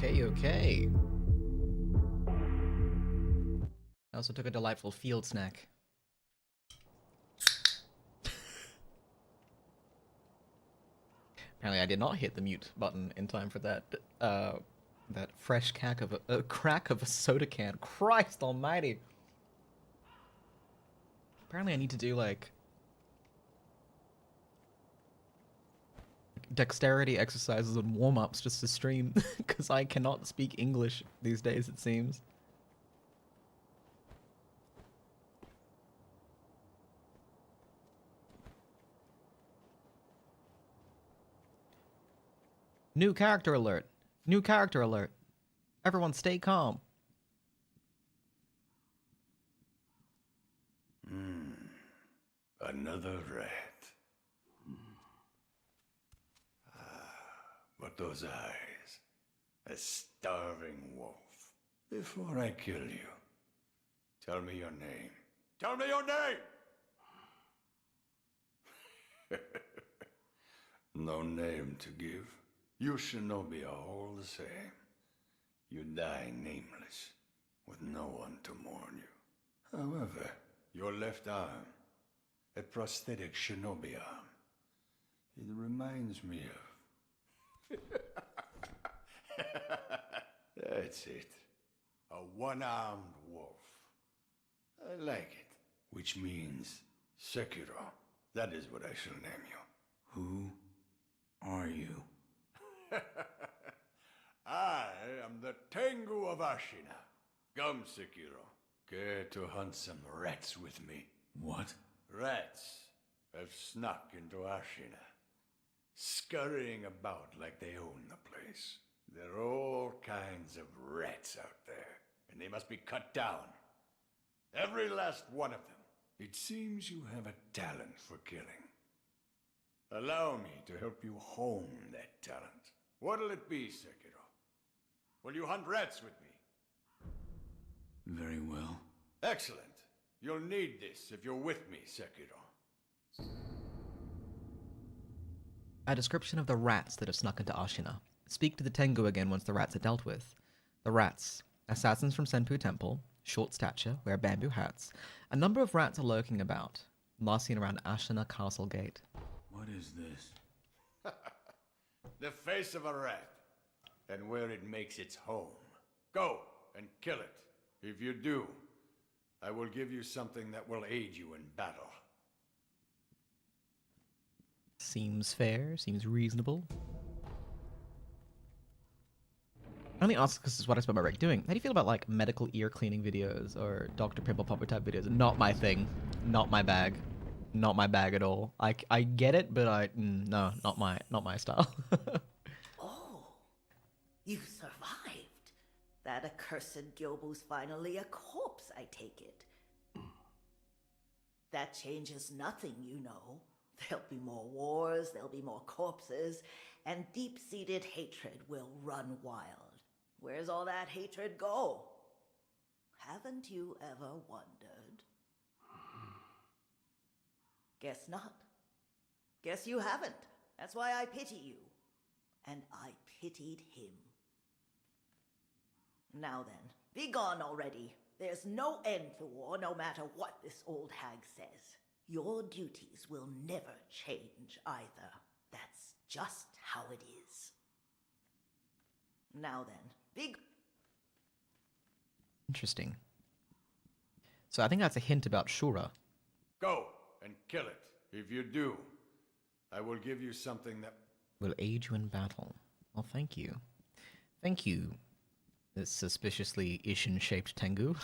Okay. I also took a delightful field snack. Apparently I did not hit the mute button in time for that, that fresh crack of a soda can. Christ almighty! Apparently I need to do, like, dexterity exercises and warm-ups just to stream, because I cannot speak English these days, it seems. New character alert! New character alert! Everyone stay calm. Another rat. But those eyes. A starving wolf. Before I kill you, tell me your name. Tell me your name! No name to give. You shinobi are all the same. You die nameless, with no one to mourn you. However, your left arm, a prosthetic shinobi arm, it reminds me of... That's it. A one-armed wolf. I like it. Which means Sekiro. That is what I shall name you. Who are you? I am the Tengu of Ashina. Come, Sekiro. Care to hunt some rats with me? What? Rats have snuck into Ashina, scurrying about like they own the place. There are all kinds of rats out there, and they must be cut down. Every last one of them. It seems you have a talent for killing. Allow me to help you hone that talent. What'll it be, Sekiro? Will you hunt rats with me? Very well. Excellent. You'll need this if you're with me, Sekiro. A description of the rats that have snuck into Ashina. Speak to the Tengu again once the rats are dealt with. The rats. Assassins from Senpu Temple. Short stature, wear bamboo hats. A number of rats are lurking about. Last seen around Ashina Castle Gate. What is this? The face of a rat, and where it makes its home. Go and kill it. If you do, I will give you something that will aid you in battle. Seems fair, seems reasonable. I only ask because it's what I spent my break doing. How do you feel about, like, medical ear cleaning videos or Dr. Pimple Popper type videos? Not my thing. Not my bag. Not my bag at all. I get it, but no, not my style. Oh, you survived. That accursed Gyobu's finally a corpse, I take it. That changes nothing, you know. There'll be more wars, there'll be more corpses, and deep-seated hatred will run wild. Where's all that hatred go? Haven't you ever wondered? Guess not. Guess you haven't. That's why I pity you. And I pitied him. Now then, be gone already. There's no end to war, no matter what this old hag says. Your duties will never change either. That's just how it is. Now then, Interesting. So I think that's a hint about Shura. Go and kill it. If you do, I will give you something that Will aid you in battle. Well, thank you. Thank you, this suspiciously Ishin-shaped Tengu.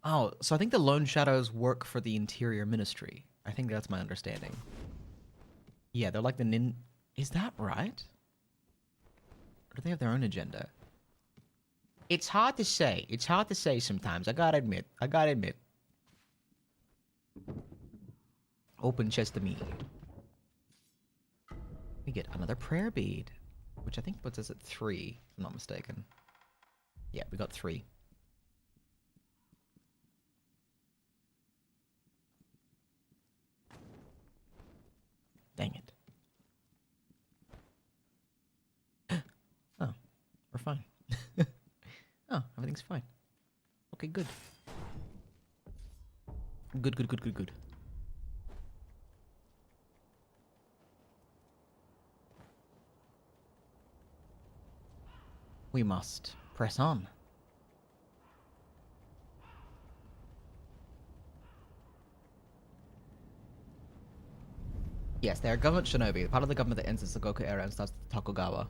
Oh, so I think the Lone Shadows work for the Interior Ministry. I think that's my understanding. Yeah, they're like the Is that right? Or do they have their own agenda? It's hard to say. It's hard to say sometimes. I gotta admit. Open chest to me. We get another prayer bead, which I think puts us at 3, if I'm not mistaken. Yeah, we got 3. Dang it. Oh, we're fine. Oh, everything's fine. Okay, good. Good. We must press on. Yes, they are government shinobi, part of the government that ends the Sengoku era and starts the Tokugawa.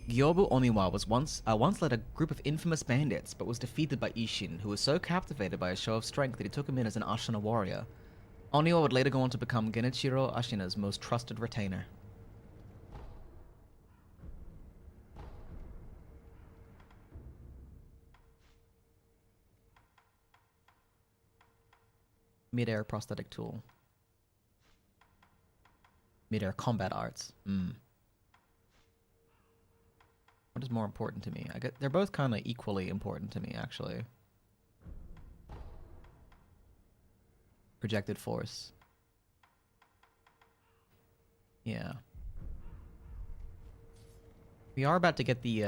Gyobu Oniwa was once led a group of infamous bandits, but was defeated by Ishin, who was so captivated by his show of strength that he took him in as an Ashina warrior. Oniwa would later go on to become Genichiro Ashina's most trusted retainer. Mid-air prosthetic tool. Mid-air combat arts. What is more important to me? They're both kind of equally important to me, actually. Projected force. Yeah. We are about to get the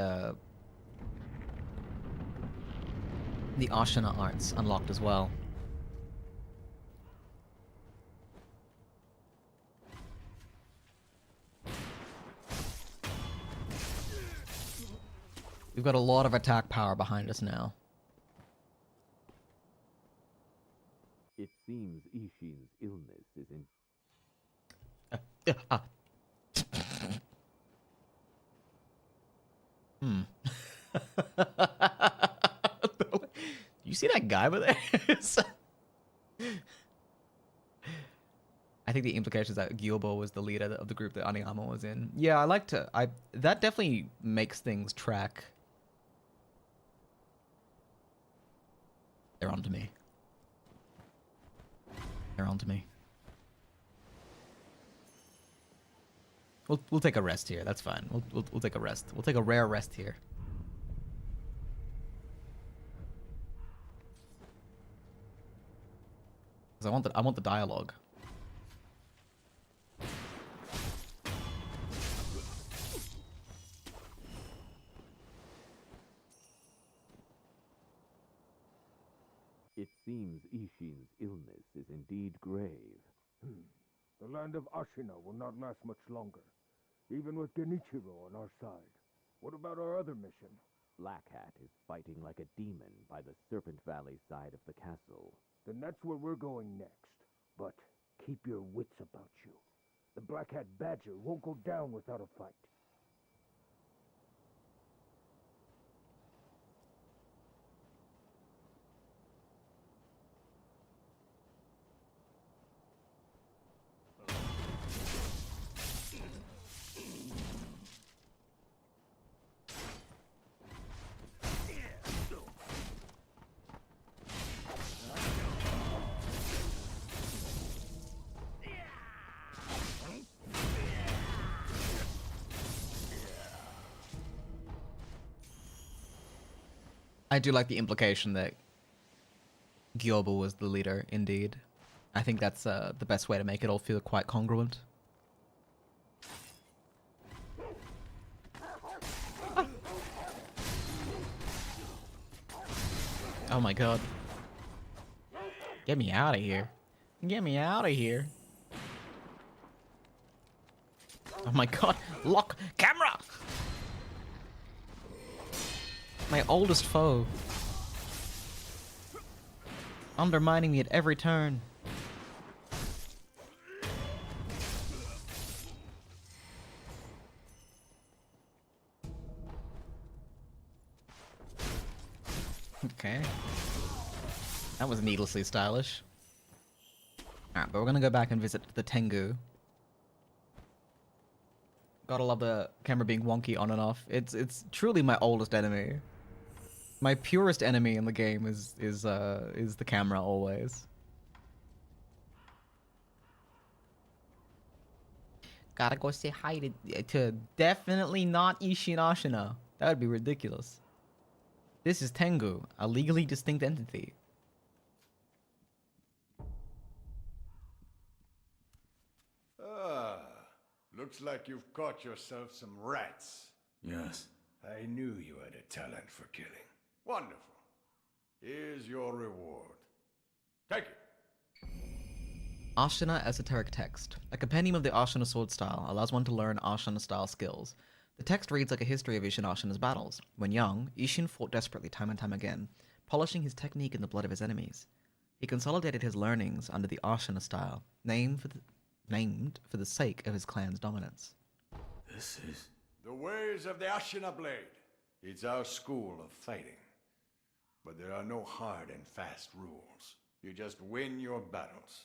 Ashina arts unlocked as well. We've got a lot of attack power behind us now. It seems Ishin's illness is in... You see that guy over there? I think the implication is that Gyobo was the leader of the group that Aniyama was in. Yeah, that definitely makes things track. They're onto me. They're onto me. We'll take a rest here. That's fine. We'll take a rest. We'll take a rare rest here. Because I want the dialogue. It seems Ishin's illness is indeed grave. The land of Ashina will not last much longer, even with Genichiro on our side. What about our other mission? Black Hat is fighting like a demon by the Serpent Valley side of the castle. Then that's where we're going next. But keep your wits about you. The Black Hat Badger won't go down without a fight. I do like the implication that Gyobu was the leader, indeed. I think that's the best way to make it all feel quite congruent. Oh my god. Get me out of here. Get me out of here. Oh my god. Lock camera! My oldest foe. Undermining me at every turn. Okay. That was needlessly stylish. Alright, but we're gonna go back and visit the Tengu. Gotta love the camera being wonky on and off. It's truly my oldest enemy. My purest enemy in the game is the camera always. Gotta go say hi to definitely not Ishin Ashina. That would be ridiculous. This is Tengu, a legally distinct entity. Looks like you've caught yourself some rats. Yes. I knew you had a talent for killing. Wonderful. Here's your reward. Take it. Ashina Esoteric Text. A compendium of the Ashina sword style allows one to learn Ashina style skills. The text reads like a history of Ishin Ashina's battles. When young, Ishin fought desperately time and time again, polishing his technique in the blood of his enemies. He consolidated his learnings under the Ashina style, named for the sake of his clan's dominance. This is... The ways of the Ashina Blade. It's our school of fighting. But there are no hard and fast rules. You just win your battles.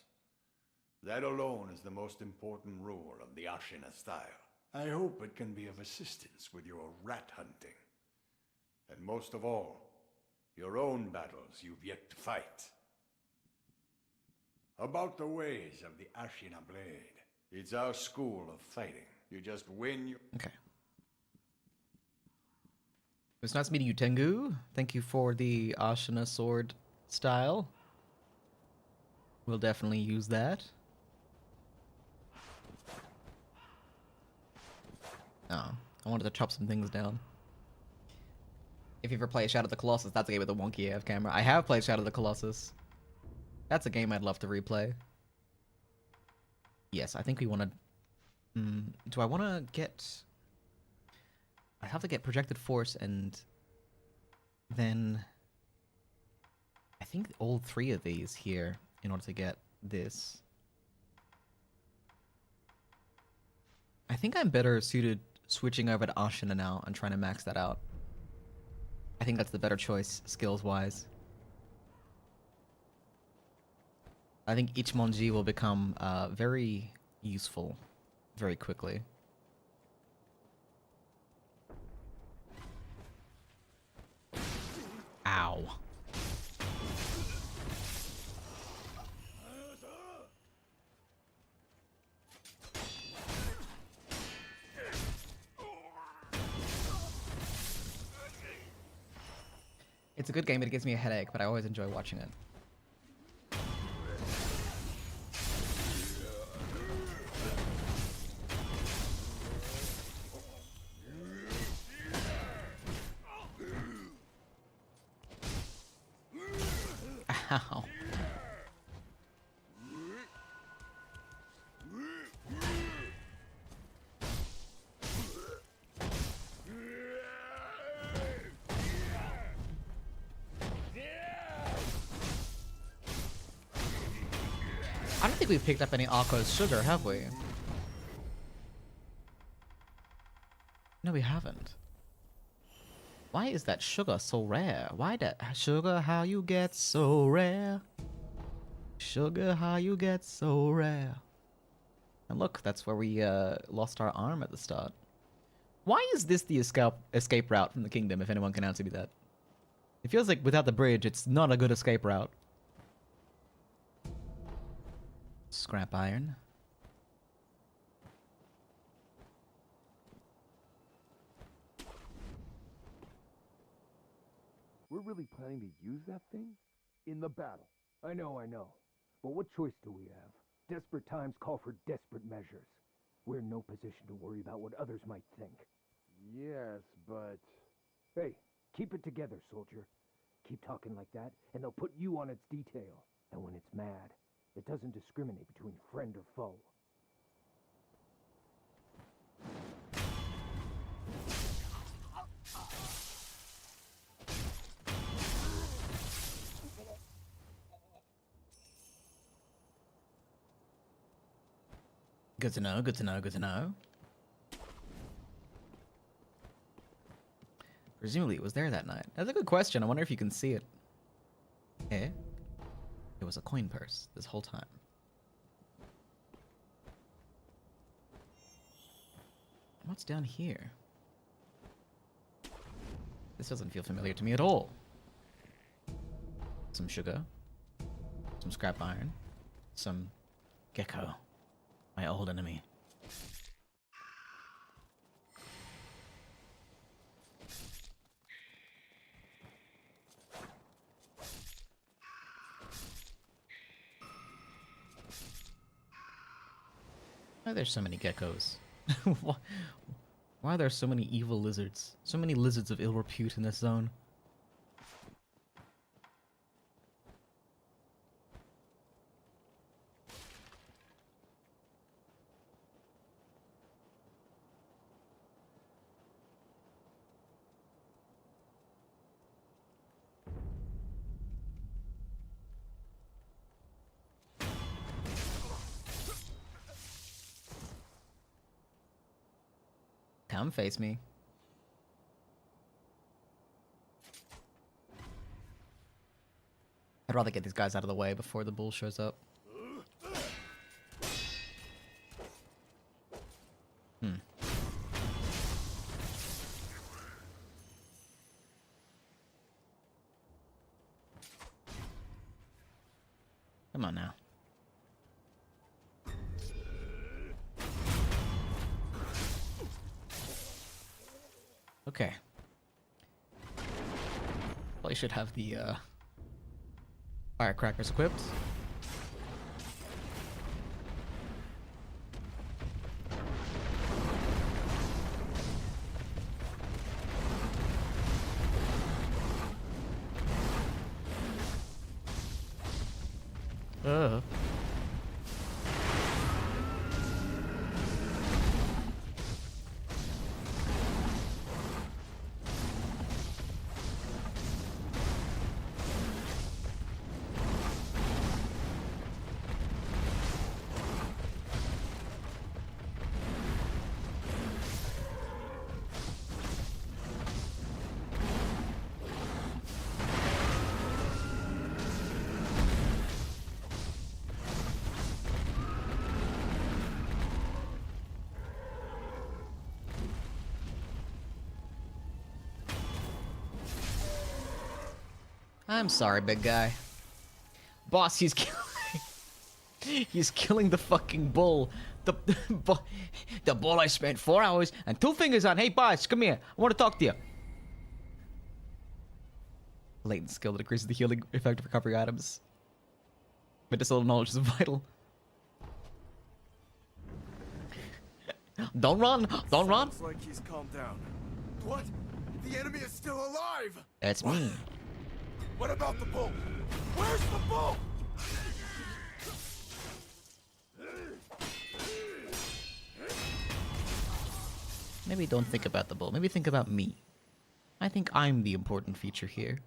That alone is the most important rule of the Ashina style. I hope it can be of assistance with your rat hunting. And most of all, your own battles you've yet to fight. About the ways of the Ashina Blade. It's our school of fighting. You just win your... Okay. It was nice meeting you, Tengu. Thank you for the Ashina sword style. We'll definitely use that. Oh, I wanted to chop some things down. If you ever play Shadow of the Colossus, that's a game with a wonky AF camera. I have played Shadow of the Colossus. That's a game I'd love to replay. Yes, I think we want to... do I want to get... I have to get Projected Force and then... I think all three of these here in order to get this. I think I'm better suited switching over to Ashina now and trying to max that out. I think that's the better choice, skills-wise. I think Ichimonji will become very useful very quickly. Ow. It's a good game, but it gives me a headache, but I always enjoy watching it. Ow. I don't think we've picked up any Akko's sugar, have we? No, we haven't. Why is that sugar so rare? Why that sugar, how you get so rare? Sugar, how you get so rare? And look, that's where we lost our arm at the start. Why is this the escape route from the kingdom, if anyone can answer me that? It feels like without the bridge, it's not a good escape route. Scrap iron. We're really planning to use that thing? In the battle. I know. But what choice do we have? Desperate times call for desperate measures. We're in no position to worry about what others might think. Yes, but... Hey, keep it together, soldier. Keep talking like that, and they'll put you on its detail. And when it's mad, it doesn't discriminate between friend or foe. Good to know, good to know, good to know. Presumably it was there that night. That's a good question. I wonder if you can see it. Eh? It was a coin purse this whole time. What's down here? This doesn't feel familiar to me at all. Some sugar. Some scrap iron. Some gecko. My old enemy. Oh, there's so many geckos. Why why are there so many evil lizards? So many lizards of ill repute in this zone. Come face me. I'd rather get these guys out of the way before the bull shows up. Hmm. Come on now. Okay. Probably should have the firecrackers equipped. Uh. I'm sorry, big guy. Boss, he's killing. He's killing the fucking bull. The bull I spent 4 hours and 2 fingers on. Hey, boss, come here. I want to talk to you. Latent skill that increases the healing effect of recovery items. Medicinal knowledge is vital. Don't run! Don't run! Sounds like he's calmed down. What? The enemy is still alive! That's me. What about the bull? Where's the bull? Maybe don't think about the bull. Maybe think about me. I think I'm the important feature here.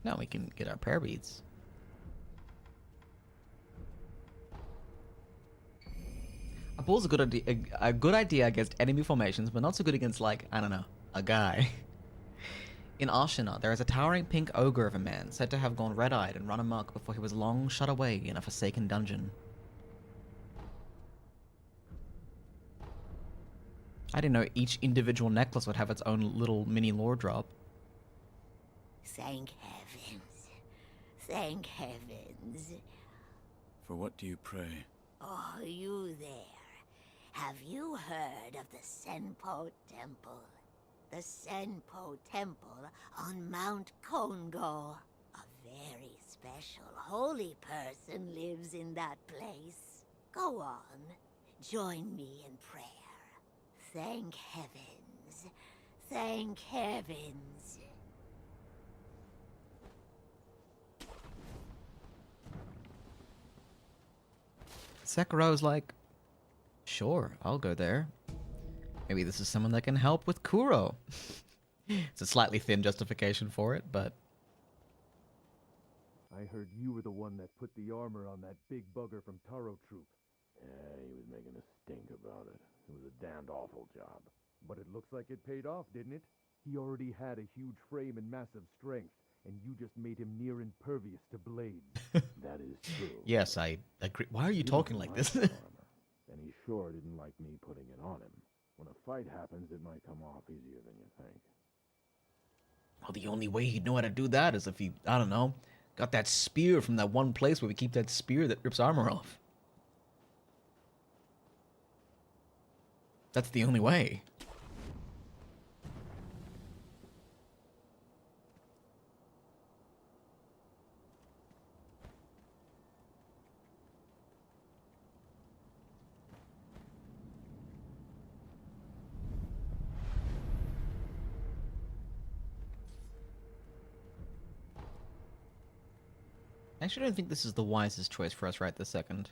Now we can get our prayer beads. A bull's a good idea against enemy formations, but not so good against, like, I don't know, a guy. In Ashina, there is a towering pink ogre of a man, said to have gone red-eyed and run amok before he was long shut away in a forsaken dungeon. I didn't know each individual necklace would have its own little mini lore drop. Thank heavens. Thank heavens. For what do you pray? Oh, you there. Have you heard of the Senpo Temple? The Senpo Temple on Mount Kongo. A very special holy person lives in that place. Go on. Join me in prayer. Thank heavens. Thank heavens. Sekiro's like, sure, I'll go there. Maybe this is someone that can help with Kuro. It's a slightly thin justification for it, but... I heard you were the one that put the armor on that big bugger from Taro Troop. Yeah, he was making a stink about it. It was a damned awful job. But it looks like it paid off, didn't it? He already had a huge frame and massive strength, and you just made him near impervious to blades. That is true. Yes, I agree. Why are you talking like this? And he sure didn't like me putting it on him. When a fight happens, it might come off easier than you think. Well, the only way he'd know how to do that is if he, I don't know, got that spear from that one place where we keep that spear that rips armor off. That's the only way. I actually don't think this is the wisest choice for us right this second.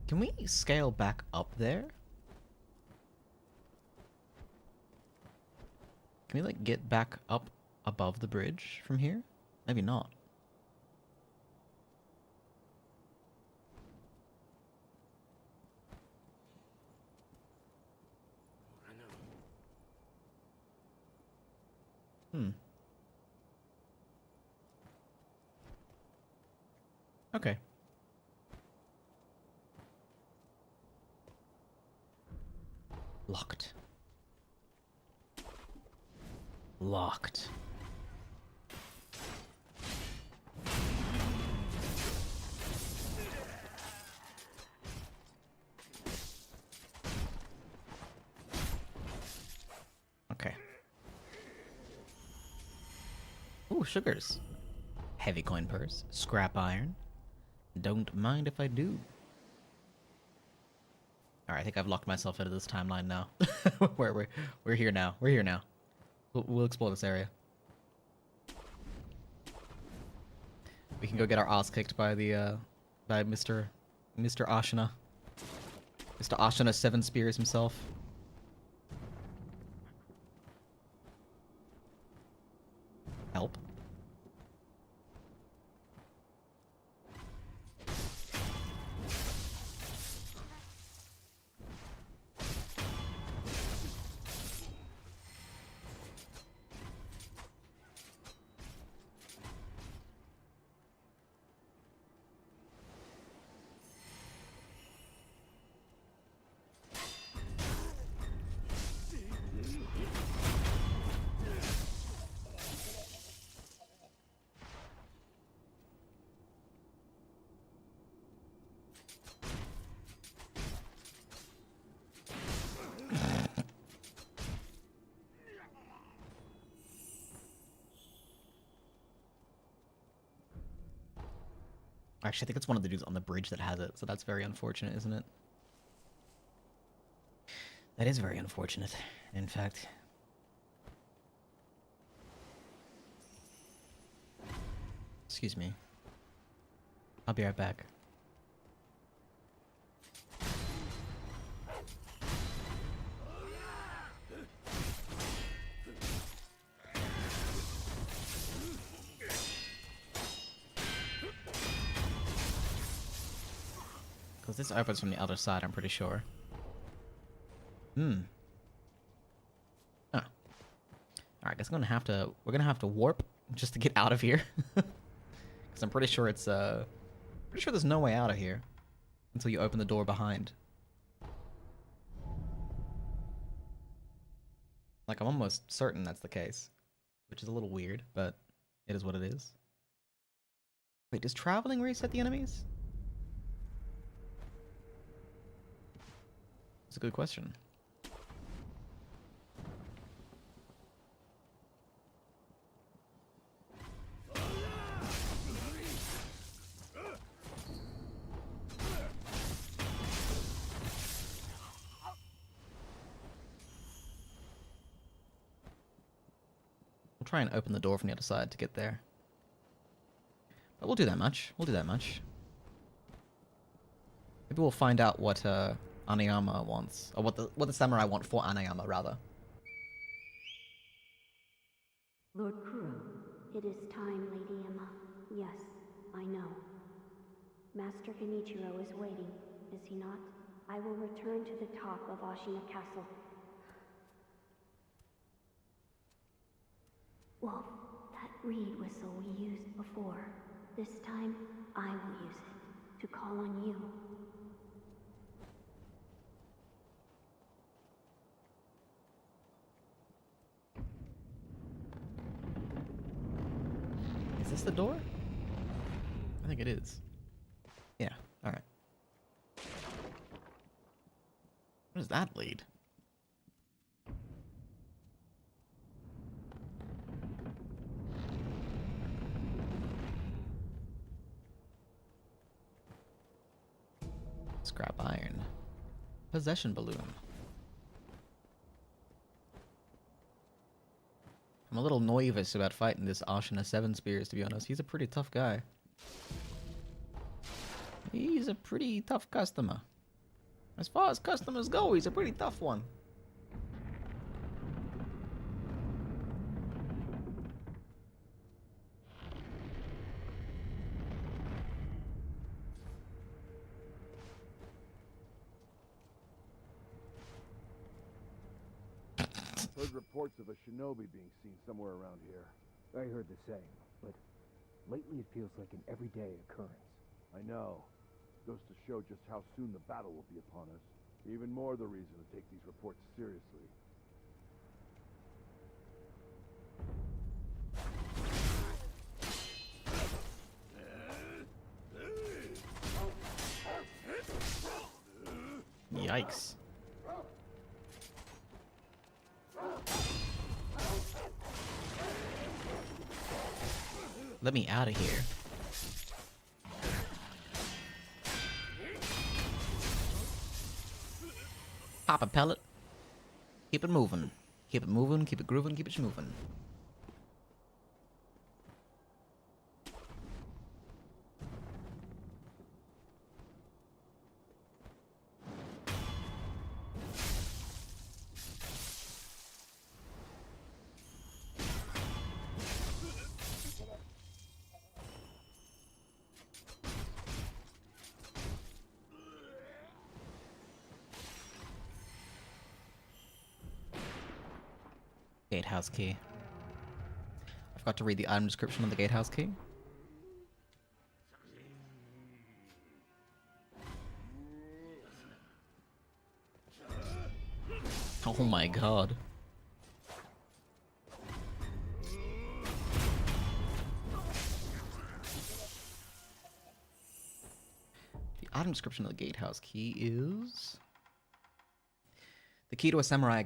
Can we scale back up there? Can we, like, get back up above the bridge from here? Maybe not. Hmm. Okay. Locked. Locked. Okay. Ooh, sugars. Heavy coin purse. Scrap iron. Don't mind if I do. Alright, I think I've locked myself into this timeline now. we're here now. We're here now. We'll explore this area. We can go get our ass kicked by the by Mr. Ashina. Mr. Ashina 7 Spears himself. Help. Actually, I think it's one of the dudes on the bridge that has it, so that's very unfortunate, isn't it? That is very unfortunate, in fact. Excuse me. I'll be right back. Because this opens from the other side, I'm pretty sure. Hmm. Oh. Alright, guess we're gonna have to warp just to get out of here. Because I'm pretty sure it's, pretty sure there's no way out of here until you open the door behind. Like, I'm almost certain that's the case. Which is a little weird, but it is what it is. Wait, does traveling reset the enemies? That's a good question. We'll try and open the door from the other side to get there. But we'll do that much. We'll do that much. Maybe we'll find out what Anayama wants, or what the samurai want for Anayama, rather. Lord Kuro. It is time, Lady Emma. Yes, I know. Master Genichiro is waiting, is he not? I will return to the top of Ashina Castle. Wolf, that reed whistle we used before. This time, I will use it to call on you. Is this the door? I think it is. Yeah, alright. Where does that lead? Scrap iron. Possession balloon. How I'm a little nervous about fighting this Ashina 7 Spears, to be honest. He's a pretty tough guy. He's a pretty tough customer. As far as customers go, he's a pretty tough one. Heard reports of a shinobi being seen somewhere around here. I heard the same, but lately it feels like an everyday occurrence. I know. Goes to show just how soon the battle will be upon us. Even more the reason to take these reports seriously. Yikes. Let me out of here. Pop a pellet. Keep it moving. Keep it moving, keep it grooving, keep it moving. Gatehouse key. I forgot to read the item description on the gatehouse key. Oh my god. The item description of the gatehouse key is... the key to a samurai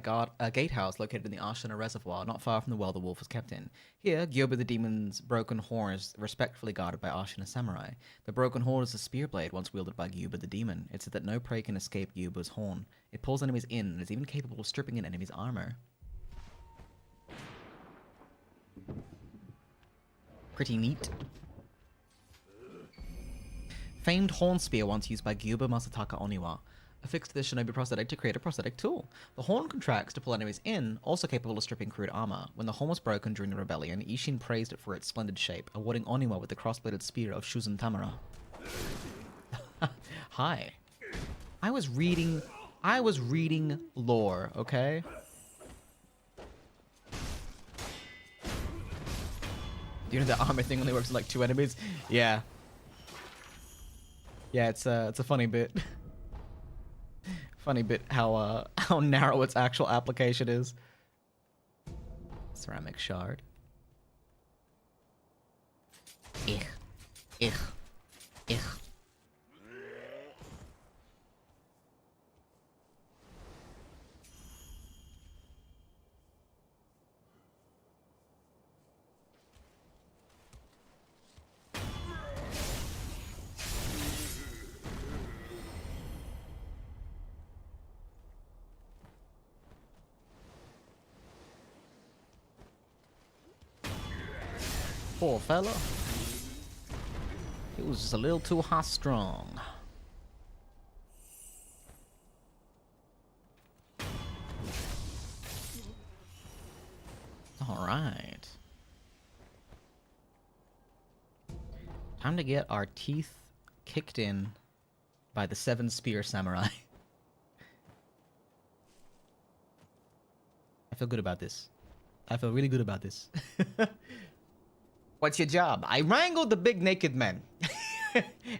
gatehouse located in the Ashina Reservoir, not far from the well the wolf was kept in. Here, Gyoba the demon's broken horn is respectfully guarded by Ashina samurai. The broken horn is a spear blade once wielded by Gyoba the demon. It's said that no prey can escape Gyoba's horn. It pulls enemies in and is even capable of stripping an enemy's armor. Pretty neat. Famed horn spear once used by Gyoba Masataka Oniwa. Affixed to the shinobi prosthetic to create a prosthetic tool. The horn contracts to pull enemies in, also capable of stripping crude armor. When the horn was broken during the rebellion, Ishin praised it for its splendid shape, awarding Oniwa with the cross-bladed spear of Shuzun Tamara. Hi. I was reading lore, okay? Do you know the armor thing only works with like 2 enemies? Yeah. Yeah, it's a funny bit. Funny bit how narrow its actual application is. Ceramic shard. Ich. Poor fella. He was just a little too high strung. Alright. Time to get our teeth kicked in by the 7 spear samurai. I feel good about this. I feel really good about this. What's your job? I wrangled the big naked man.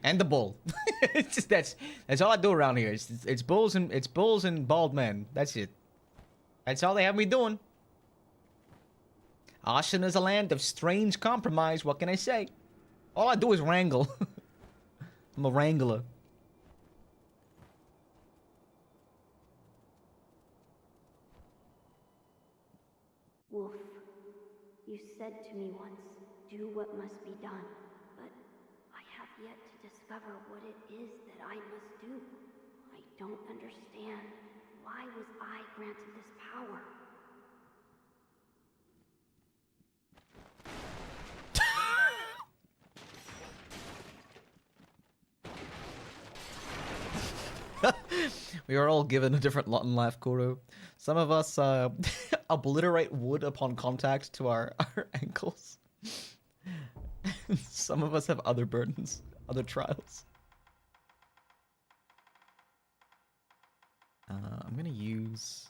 And the bull. It's just that's all I do around here. It's bulls and bald men. That's it. That's all they have me doing. Ashina is a land of strange compromise. What can I say? All I do is wrangle. I'm a wrangler. Wolf, you said to me once, do what must be done, but I have yet to discover what it is that I must do. I don't understand. Why was I granted this power? We are all given a different lot in life, Kuro. Some of us obliterate wood upon contact to our ankles. Some of us have other burdens, other trials. I'm gonna use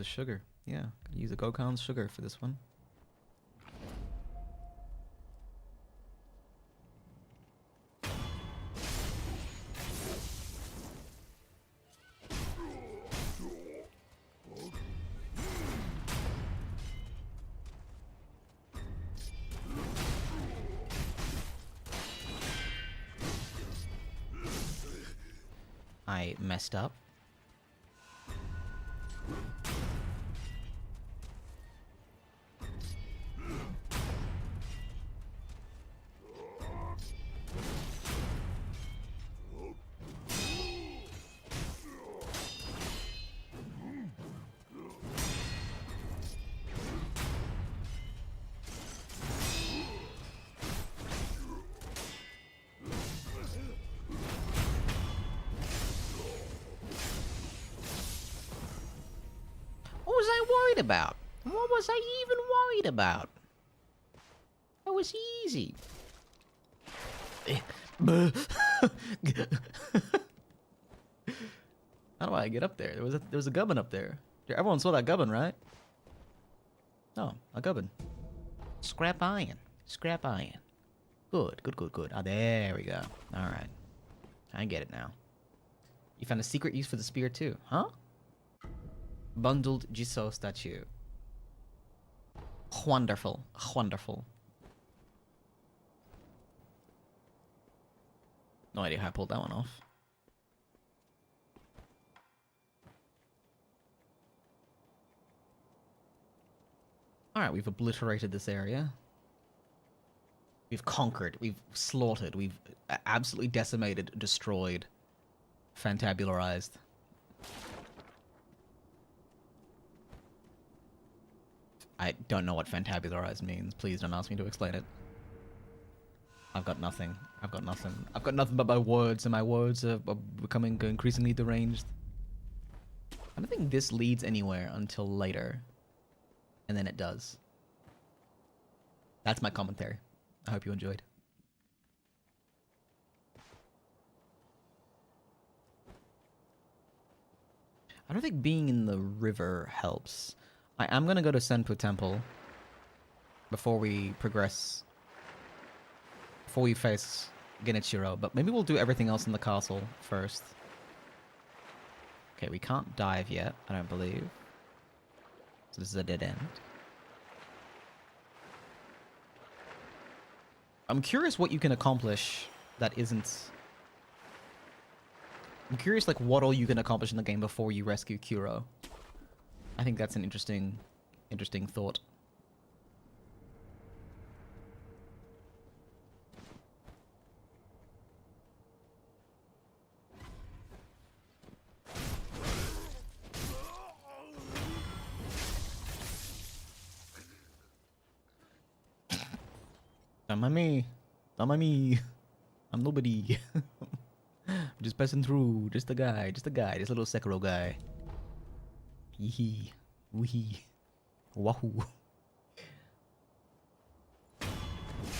a sugar. Yeah, I'm gonna use a Gokhan's sugar for this one. I messed up. What was I worried about? What was I even worried about? That was easy. How do I get up there? There was a gubbin up there. Everyone saw that gubbin, right? Oh, a gubbin. Scrap iron. Scrap iron. Good, good, good, good. Ah, there we go. Alright. I get it now. You found a secret use for the spear too, huh? Bundled Jisoo statue. Wonderful. Wonderful. No idea how I pulled that one off. Alright, we've obliterated this area. We've conquered, we've slaughtered, we've absolutely decimated, destroyed, fantabularized. I don't know what fantabularized means. Please don't ask me to explain it. I've got nothing. I've got nothing. I've got nothing but my words, and my words are becoming increasingly deranged. I don't think this leads anywhere until later. And then it does. That's my commentary. I hope you enjoyed. I don't think being in the river helps. I am going to go to Senpu Temple before we progress. Before we face Genichiro, but maybe we'll do everything else in the castle first. Okay, we can't dive yet, I don't believe. So this is a dead end. I'm curious what you can accomplish that isn't... I'm curious like what all you can accomplish in the game before you rescue Kuro. I think that's an interesting thought. Don't mind me. Don't mind me. I'm nobody. I'm just passing through. Just a guy. Just a guy. This little Sekiro guy. Yee. Wee. Wahoo.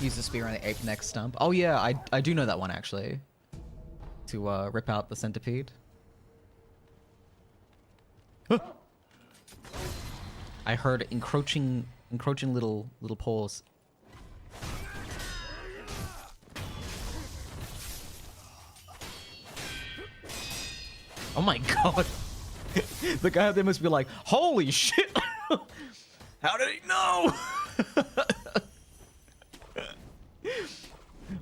Use the spear on the ape neck stump. Oh yeah, I do know that one actually. To rip out the centipede. I heard encroaching little paws. Oh my god. The guy out there must be like, holy shit! How did he know?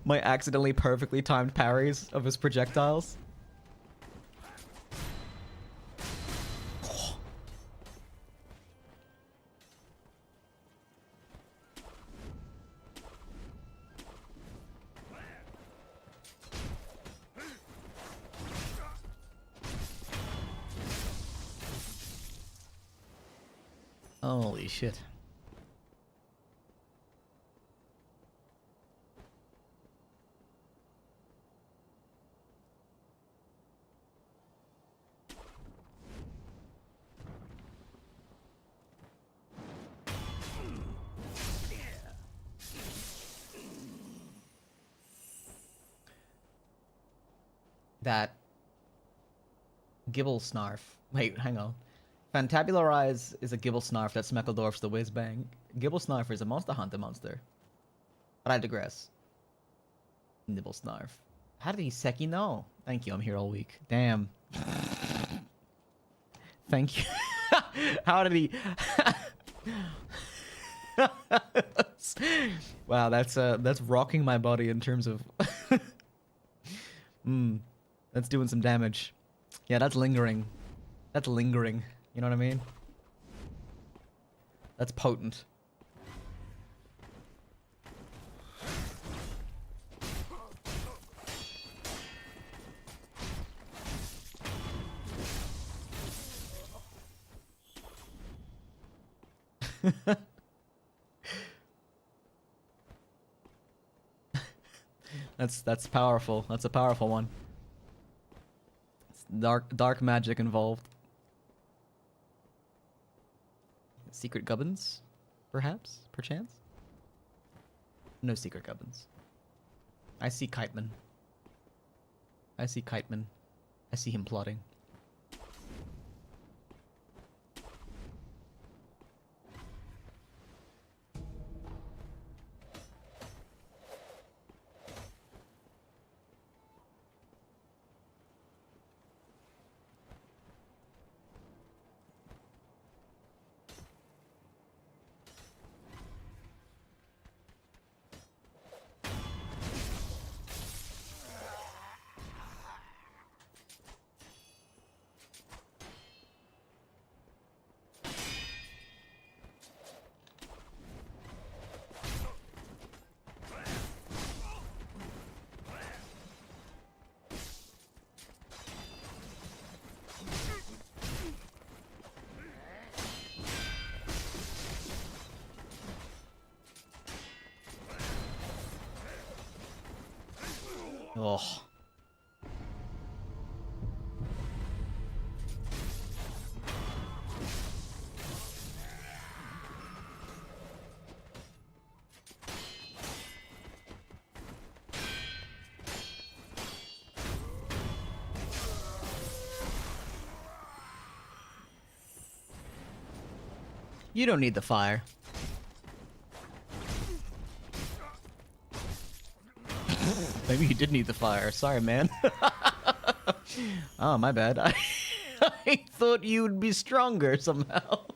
My accidentally perfectly timed parries of his projectiles. Holy shit. that Gibble Snarf. Wait, hang on. Fantabularize is a Gibble Snarf that Smeckledorf's the whiz bang. Gibble Snarf is a Monster Hunter monster. But I digress. Nibble Snarf. How did he Seki know? Thank you, I'm here all week. Damn. Thank you. How did he... Wow, that's rocking my body in terms of... That's doing some damage. Yeah, that's lingering. That's lingering. You know what I mean? That's potent. That's powerful. That's a powerful one. It's dark magic involved. Secret gubbins? Perhaps? Perchance? No secret gubbins. I see Kiteman. I see Kiteman. I see him plotting. Oh. You don't need the fire. Maybe you did need the fire. Sorry, man. Oh, my bad. I thought you'd be stronger somehow.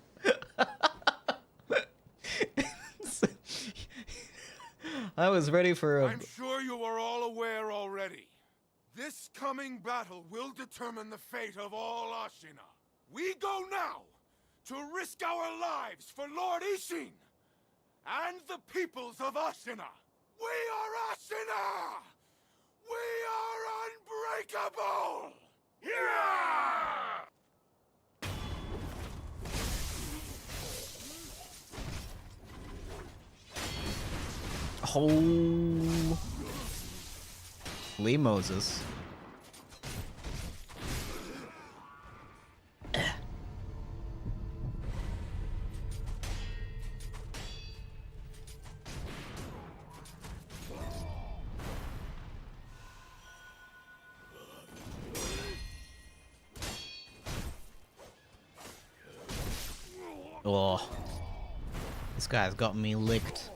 I was ready for a... I'm sure you are all aware already. This coming battle will determine the fate of all Ashina. We go now to risk our lives for Lord Ishin and the peoples of Ashina. We are Ashina! We are unbreakable! Yeah! Holy Moses. Oh, this guy's got me licked.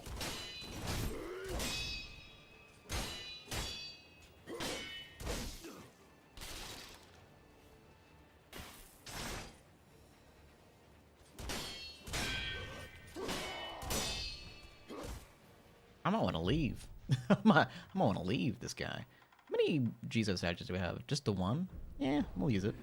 I might want to leave. I might want to leave this guy. How many Jesus statues do we have? Just the one? Yeah, we'll use it.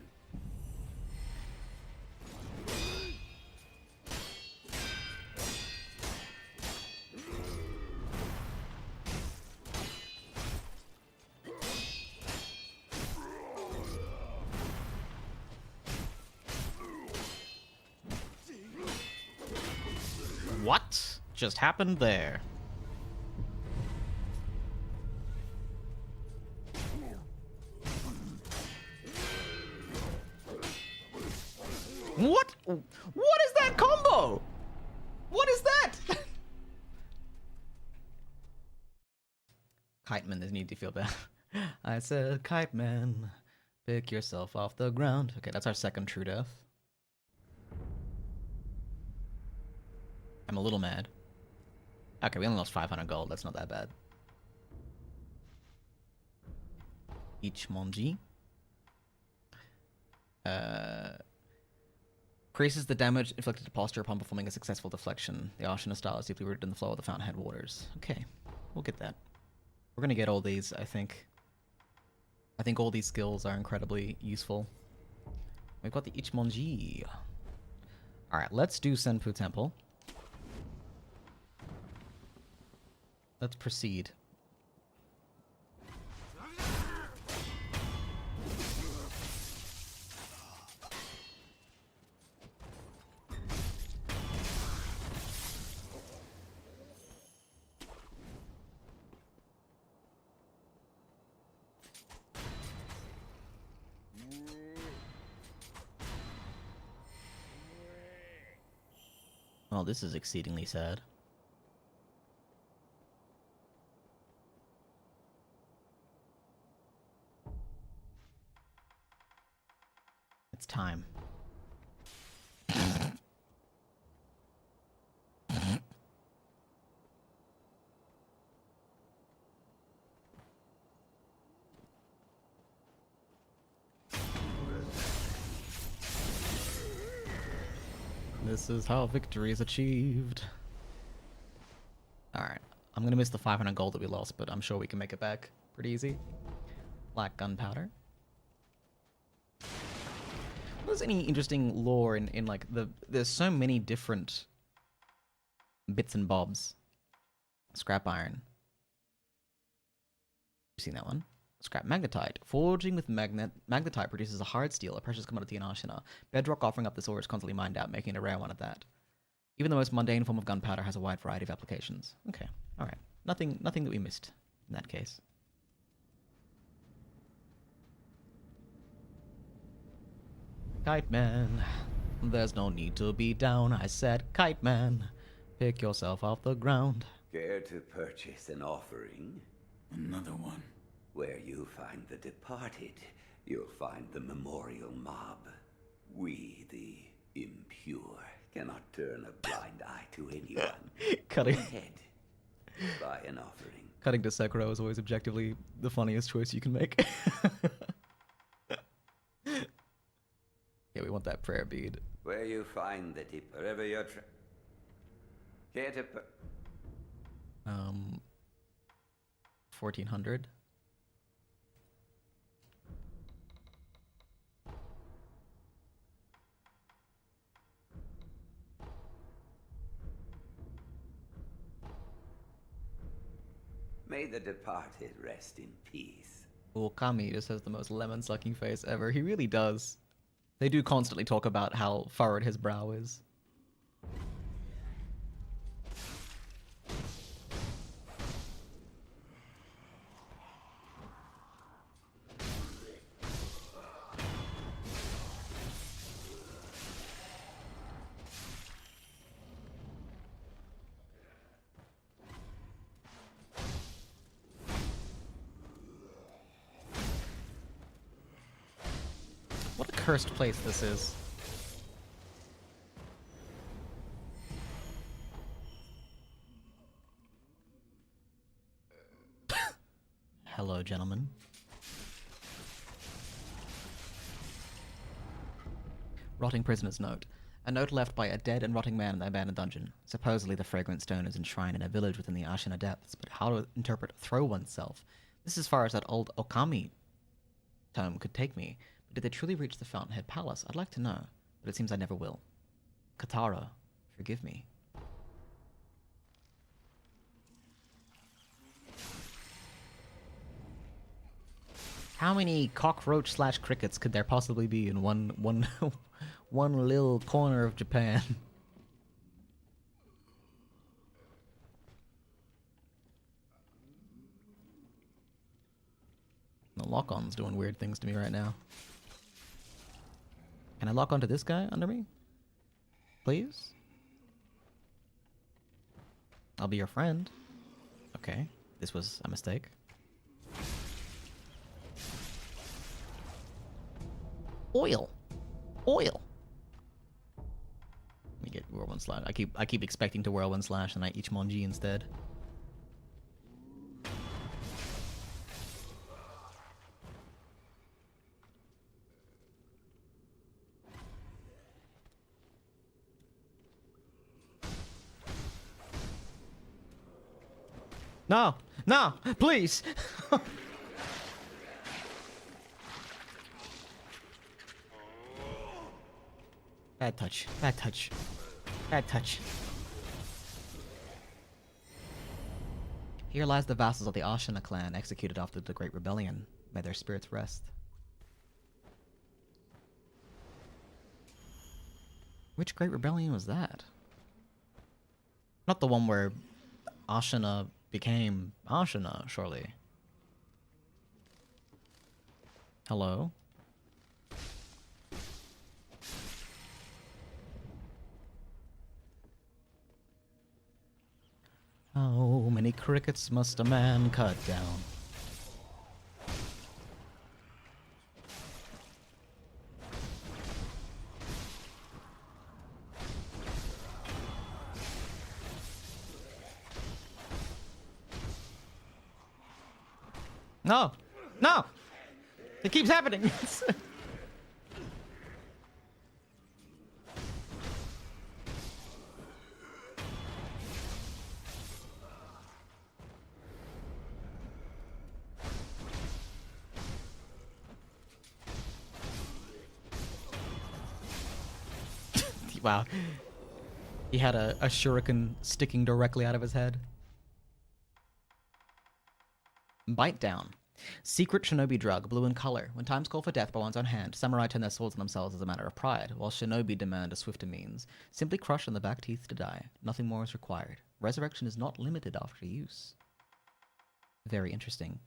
What just happened there? What? What is that combo? What is that? Kite Man, there's need to feel bad. I said, Kite Man, Pick yourself off the ground. Okay, that's our second true death. I'm a little mad. Okay, we only lost 500 gold. That's not that bad. Ichimonji. Increases the damage inflicted to posture upon performing a successful deflection. The Ashina style is deeply rooted in the flow of the fountainhead waters. Okay, we'll get that. We're gonna get all these, I think. I think all these skills are incredibly useful. We've got the Ichimonji. Alright, let's do Senpu Temple. Let's proceed. Well, this is exceedingly sad. It's time. This is how victory is achieved. Alright, I'm gonna miss the 500 gold that we lost, but I'm sure we can make it back pretty easy. Black gunpowder. There's any interesting lore in like there's so many different bits and bobs. Scrap iron. You've seen that one. Scrap magnetite. Forging with magnetite produces a hard steel, a precious commodity in Ashina. Bedrock offering up this ore is constantly mined out, making it a rare one at that. Even the most mundane form of gunpowder has a wide variety of applications. Okay, alright. Nothing that we missed in that case. Kite man, there's no need to be down, I said. Kite man, pick yourself off the ground. Care to purchase an offering? Another one. Where you find the departed, you'll find the memorial mob. We, the impure, cannot turn a blind eye to anyone. Cutting. Go ahead. Buy an offering. Cutting to Sekiro is always objectively the funniest choice you can make. Yeah, we want that prayer bead. Where you find the wherever you're care to 1400. May the departed rest in peace. Okami just has the most lemon-sucking face ever. He really does. They do constantly talk about how furrowed his brow is. What a cursed place this is. Hello, gentlemen. Rotting prisoner's note. A note left by a dead and rotting man in the abandoned dungeon. Supposedly the fragrant stone is enshrined in a village within the Ashina depths, but how to interpret throw oneself? This is as far as that old Okami tome could take me. But did they truly reach the Fountainhead Palace? I'd like to know, but it seems I never will. Katara, forgive me. How many cockroach/crickets could there possibly be in one little corner of Japan? The lock-on's doing weird things to me right now. Can I lock onto this guy under me? Please? I'll be your friend. Okay, this was a mistake. Oil. Oil. Let me get Whirlwind Slash. I keep expecting to Whirlwind Slash and I Ichimonji instead. No! No! Please! Bad touch. Bad touch. Bad touch. Here lies the vassals of the Ashina clan executed after the Great Rebellion. May their spirits rest. Which Great Rebellion was that? Not the one where Ashina became Ashina, surely. Hello? How many crickets must a man cut down? No! No! It keeps happening! Wow. He had a shuriken sticking directly out of his head. Bite down. Secret shinobi drug, blue in color. When times call for death by one's own hand, samurai turn their swords on themselves as a matter of pride, while shinobi demand a swifter means. Simply crush on the back teeth to die. Nothing more is required. Resurrection is not limited after use. Very interesting.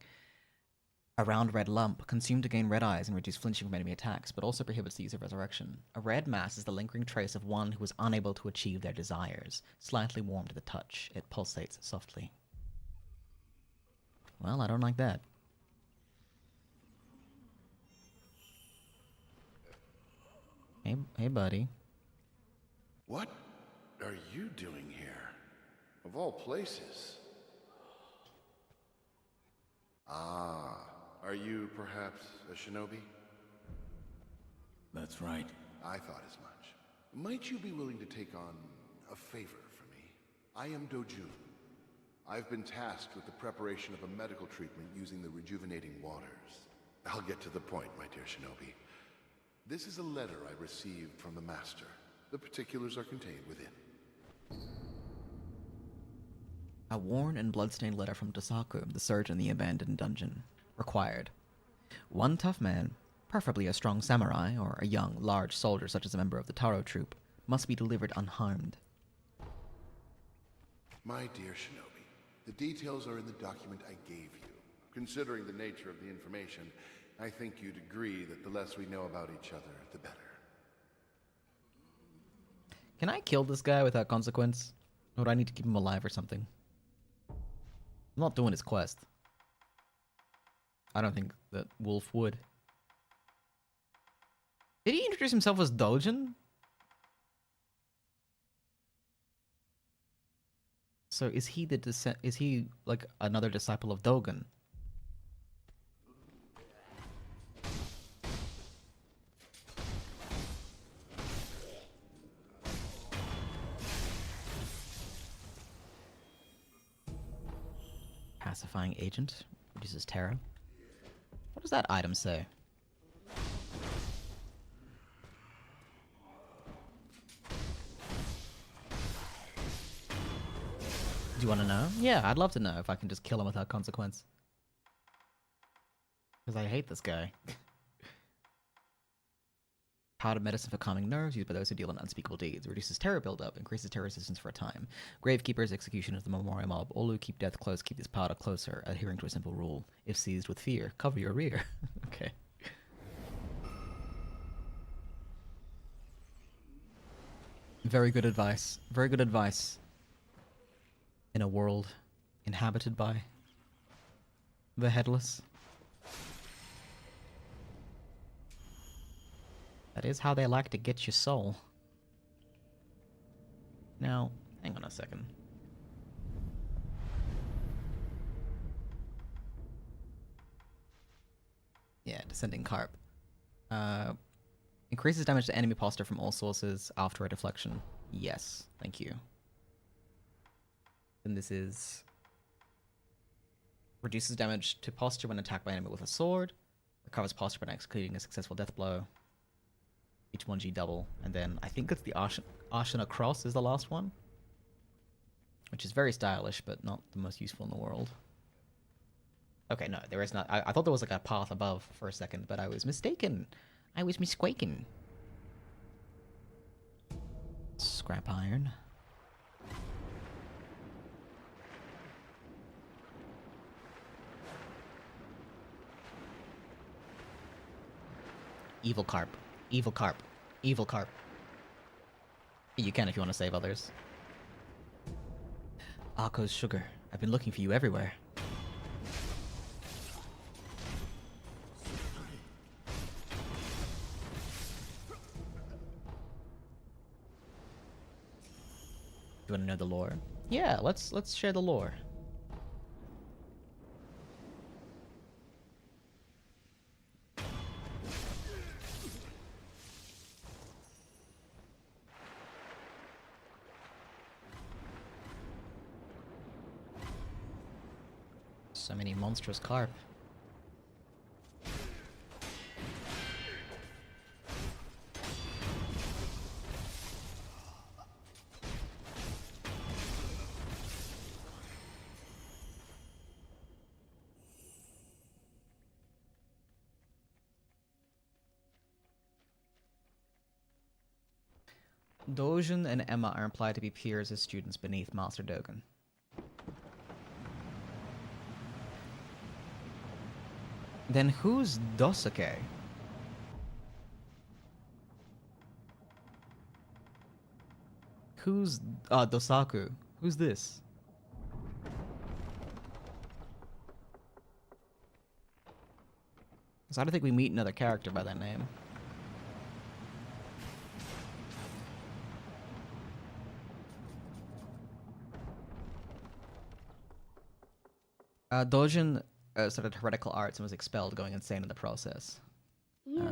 A round red lump, consumed to gain red eyes and reduce flinching from enemy attacks, but also prohibits the use of resurrection. A red mass is the lingering trace of one who was unable to achieve their desires. Slightly warm to the touch, it pulsates softly. Well, I don't like that. Hey, buddy. What are you doing here? Of all places. Ah, are you perhaps a shinobi? That's right. I thought as much. Might you be willing to take on a favor for me? I am Dojun. I've been tasked with the preparation of a medical treatment using the rejuvenating waters. I'll get to the point, my dear shinobi. This is a letter I received from the master. The particulars are contained within. A worn and bloodstained letter from Tosaku, the surgeon in the abandoned dungeon. Required. One tough man, preferably a strong samurai or a young, large soldier such as a member of the Taro troop, must be delivered unharmed. My dear shinobi, the details are in the document I gave you. Considering the nature of the information, I think you'd agree that the less we know about each other, the better. Can I kill this guy without consequence? Or do I need to keep him alive or something? I'm not doing his quest. I don't think that Wolf would. Did he introduce himself as Dojin? So is he the is he like another disciple of Dogen? Pacifying agent reduces terror. What does that item say? Do you want to know? Yeah, I'd love to know if I can just kill him without consequence. Because I hate this guy. Powdered medicine for calming nerves used by those who deal in unspeakable deeds. Reduces terror buildup, increases terror resistance for a time. Gravekeeper's execution of the memorial mob. All who keep death close keep this powder closer, adhering to a simple rule. If seized with fear, cover your rear. Okay. Very good advice. Very good advice. In a world inhabited by the headless. That is how they like to get your soul. Now, hang on a second. Yeah, Descending Carp. Increases damage to enemy posture from all sources after a deflection. Yes, thank you. Then this is... reduces damage to posture when attacked by enemy with a sword. Recovers posture when executing a successful death blow. Each 1G double. And then I think it's the Ashina Cross is the last one. Which is very stylish, but not the most useful in the world. Okay, no, there is not. I thought there was like a path above for a second, but I was mistaken. I was misquaking. Scrap iron. Evil carp. Evil carp. Evil carp. You can if you want to save others. Arco's sugar. I've been looking for you everywhere. You want to know the lore? Yeah, let's share the lore. So many monstrous carp. Dojin and Emma are implied to be peers as students beneath Master Dogen. Then who's Dosake? Who's Dosaku? Who's this? So I don't think we meet another character by that name. Dojin started heretical arts and was expelled, going insane in the process. Yes,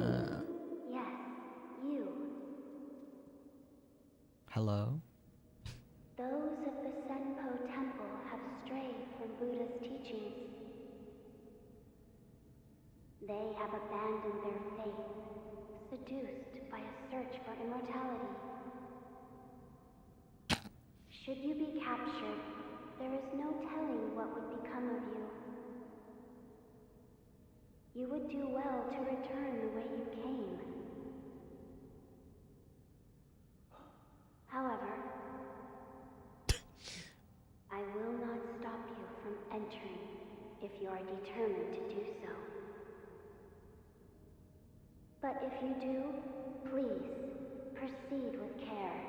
you. Hello? Those of the Senpo Temple have strayed from Buddha's teachings. They have abandoned their faith, seduced by a search for immortality. Should you be captured, there is no telling what would become of you. You would do well to return the way you came. However, I will not stop you from entering if you are determined to do so. But if you do, please proceed with care.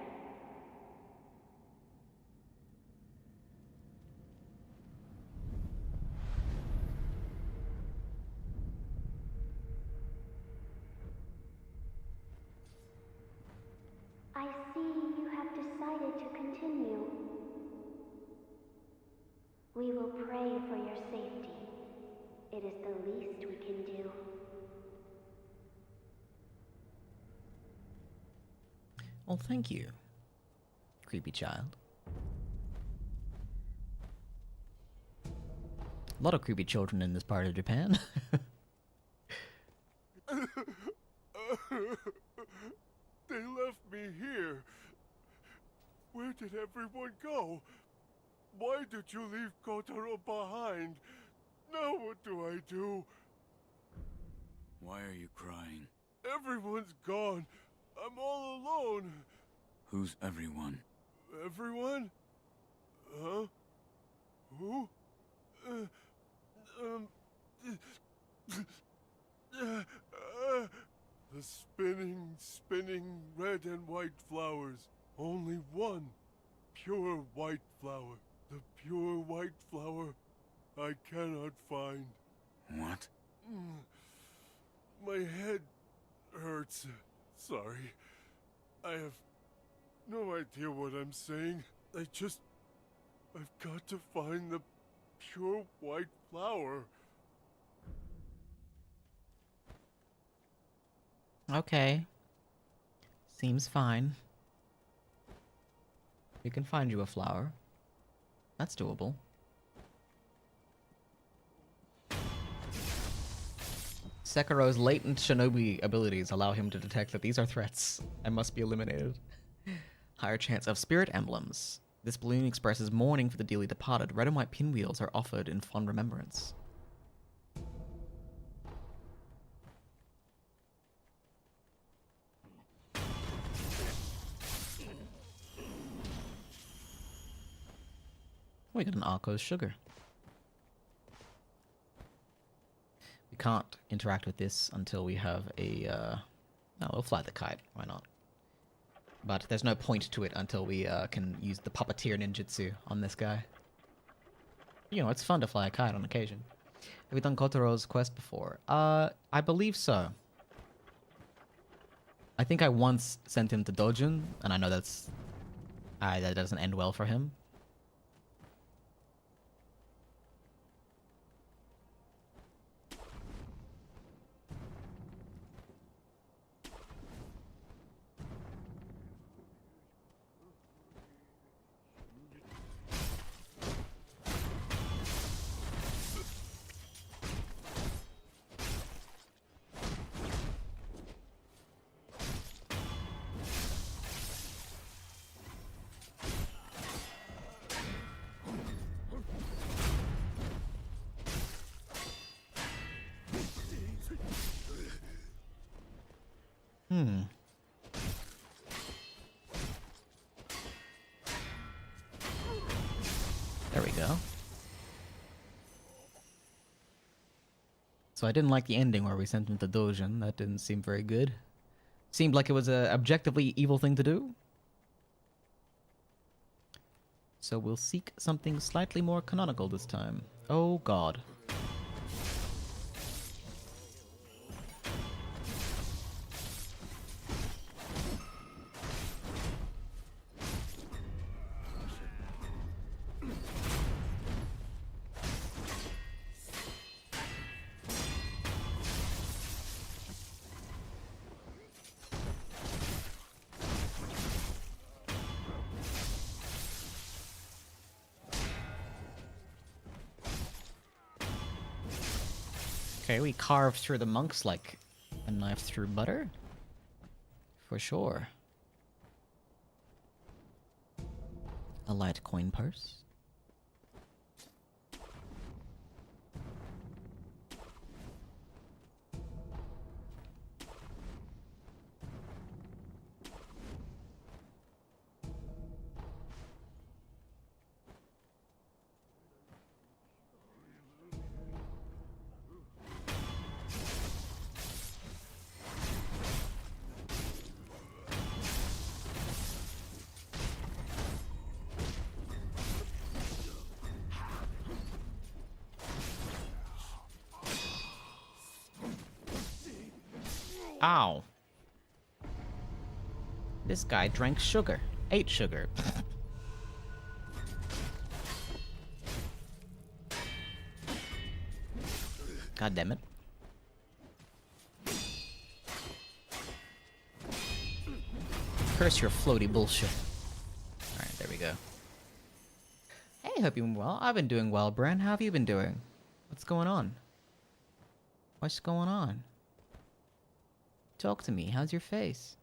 I see you have decided to continue. We will pray for your safety. It is the least we can do. Well, thank you, creepy child. A lot of creepy children in this part of Japan. They left me here. Where did everyone go? Why did you leave Kotaro behind? Now what do I do? Why are you crying? Everyone's gone. I'm all alone. Who's everyone? Everyone? Huh? Who? The spinning red and white flowers. Only one pure white flower. The pure white flower I cannot find. What? My head hurts. sorry. I have no idea what I'm saying. I've got to find the pure white flower. Okay. Seems fine. We can find you a flower. That's doable. Sekiro's latent shinobi abilities allow him to detect that these are threats and must be eliminated. Higher chance of spirit emblems. This balloon expresses mourning for the dearly departed. Red and white pinwheels are offered in fond remembrance. We got an Arco's sugar. We can't interact with this until we have a... No, we'll fly the kite. Why not? But there's no point to it until we can use the puppeteer ninjutsu on this guy. You know, it's fun to fly a kite on occasion. Have we done Kotoro's quest before? I believe so. I think I once sent him to Dojin, and I know that doesn't end well for him. There we go. So I didn't like the ending where we sent him to Dojin. That didn't seem very good. Seemed like it was a objectively evil thing to do. So we'll seek something slightly more canonical this time. Oh god. Okay, we carved through the monks like a knife through butter. For sure. A light coin purse. Ow. This guy drank sugar. Ate sugar. God damn it. Curse your floaty bullshit. Alright, there we go. Hey, hope you're doing well. I've been doing well, Bren. How have you been doing? What's going on? What's going on? Talk to me. How's your face?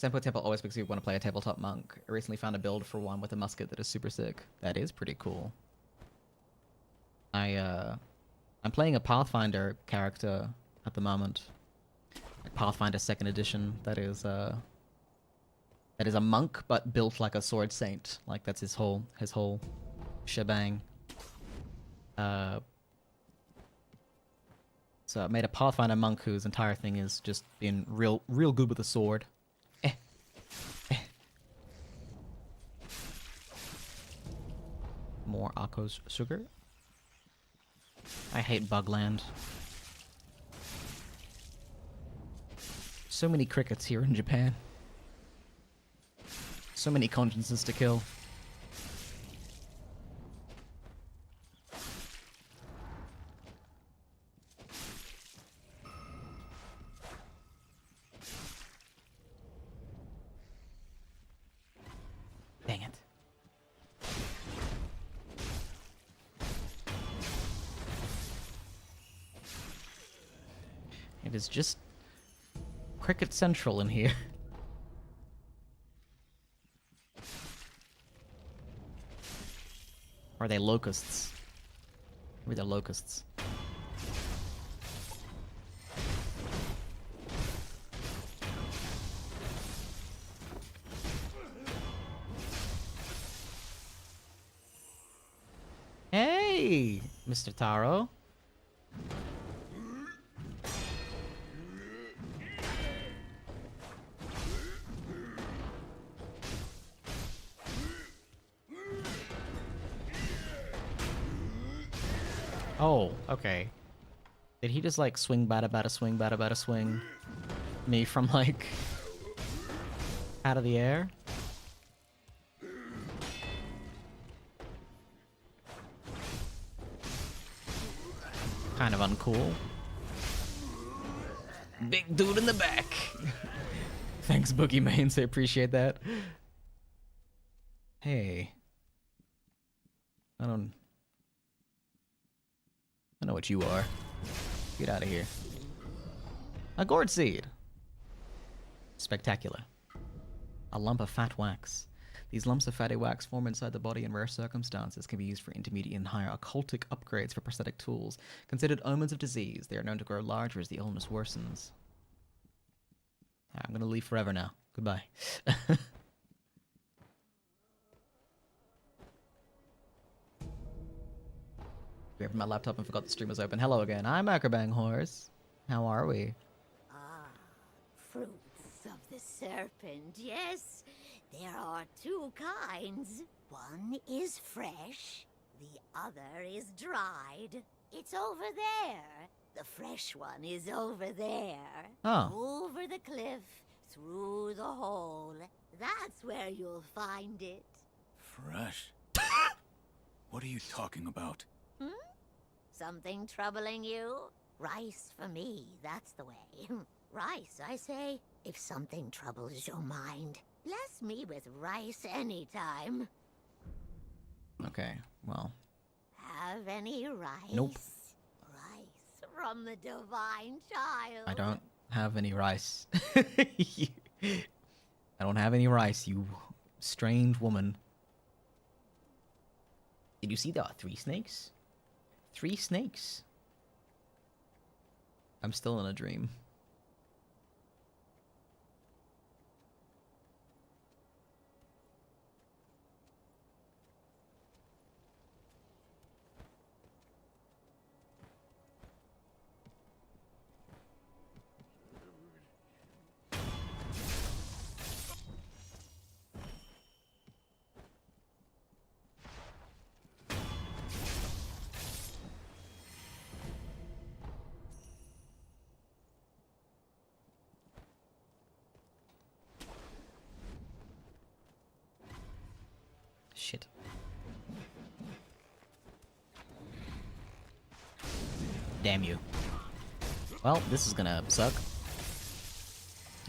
Senpo Temple always makes you want to play a tabletop monk. I recently found a build for one with a musket that is super sick. That is pretty cool. I'm playing a Pathfinder character at the moment. Like Pathfinder 2nd edition. That is a monk, but built like a sword saint. Like that's his whole shebang. So I made a Pathfinder monk whose entire thing is just being real good with a sword. More Akko's sugar. I hate Bugland. So many crickets here in Japan. So many consciences to kill. Dang it. It is just Cricket Central in here. Or are they locusts? Maybe they're locusts. Hey, Mr. Taro. Oh, okay. Did he just like swing bada swing bada swing me from like out of the air? Kind of uncool. Big dude in the back. Thanks, Boogie Mains. I appreciate that. Hey. I don't know what you are. Get out of here. A gourd seed. Spectacular. A lump of fat wax. These lumps of fatty wax form inside the body in rare circumstances, can be used for intermediate and higher occultic upgrades for prosthetic tools. Considered omens of disease, they are known to grow larger as the illness worsens. I'm gonna leave forever now. Goodbye. Grabbed my laptop and forgot the stream was open. Hello again. I'm Ackerbang Horse. How are we? Ah, fruits of the serpent, yes. There are two kinds. One is fresh, the other is dried. It's over there. The fresh one is over there. Oh. Over the cliff, through the hole. That's where you'll find it. Fresh? What are you talking about? Hmm? Something troubling you? Rice for me, that's the way. Rice, I say. If something troubles your mind, bless me with rice anytime. Okay, well. Have any rice? Nope. Rice from the divine child. I don't have any rice. I don't have any rice, you strange woman. Did you see there are 3 snakes? 3 snakes. I'm still in a dream. Shit. Damn you. Well, this is gonna suck.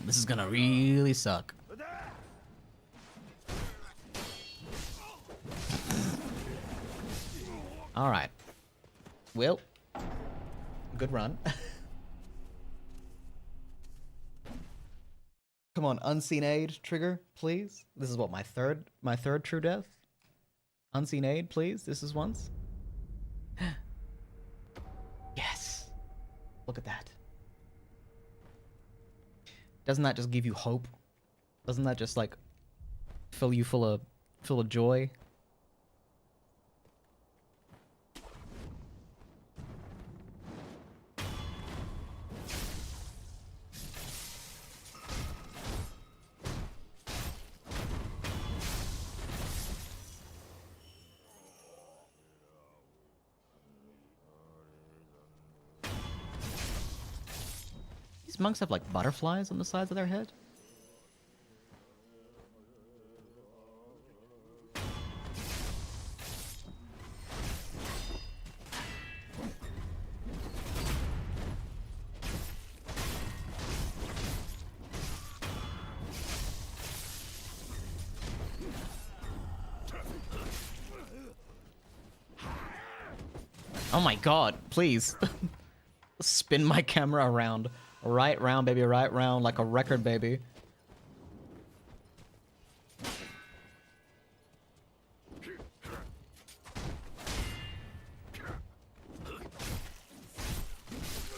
This is gonna really suck. Alright. Well, good run. Come on, unseen aid trigger, please. This is what, my third true death? Unseen aid, please. This is once. Yes. Look at that. Doesn't that just give you hope? Doesn't that just like fill you full of joy? These monks have like butterflies on the sides of their head. Oh my god, please. Spin my camera around. Right round, baby, right round, like a record, baby.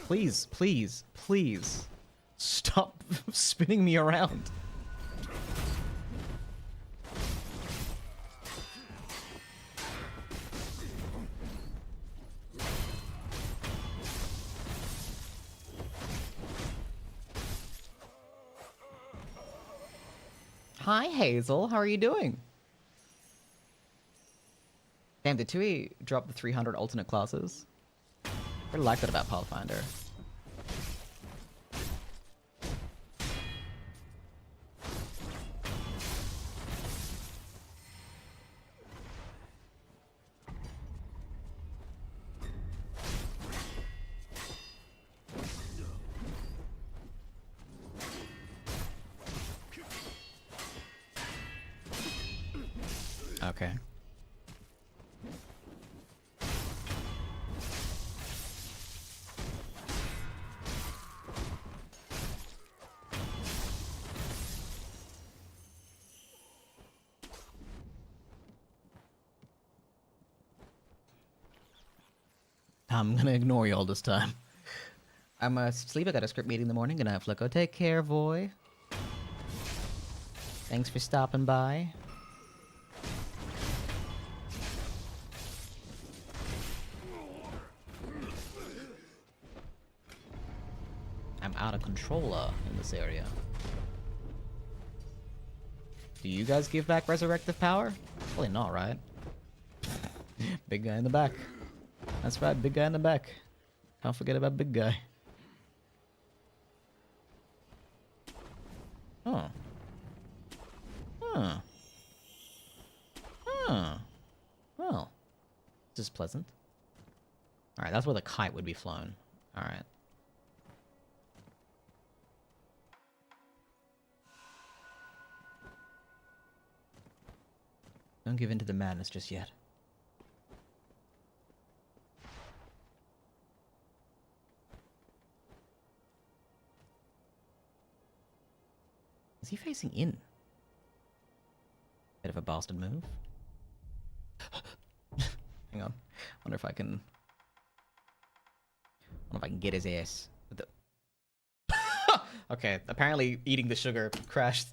Please, please, please. Stop spinning me around. Hi, Hazel. How are you doing? Damn, did Tui drop the 300 alternate classes? I really like that about Pathfinder. Okay. I'm gonna ignore you all this time. I'm asleep. I got a script meeting in the morning, and I have to go. Take care, boy. Thanks for stopping by. I'm out of controller in this area. Do you guys give back resurrective power? Probably not, right? Big guy in the back. That's right, big guy in the back. Can't forget about big guy. Oh. Huh. Huh. Well. This is pleasant. Alright, that's where the kite would be flown. Alright. Don't give in to the madness just yet. Is he facing in? Bit of a bastard move. Hang on. Wonder if I can get his ass with the Okay, apparently eating the sugar crashed.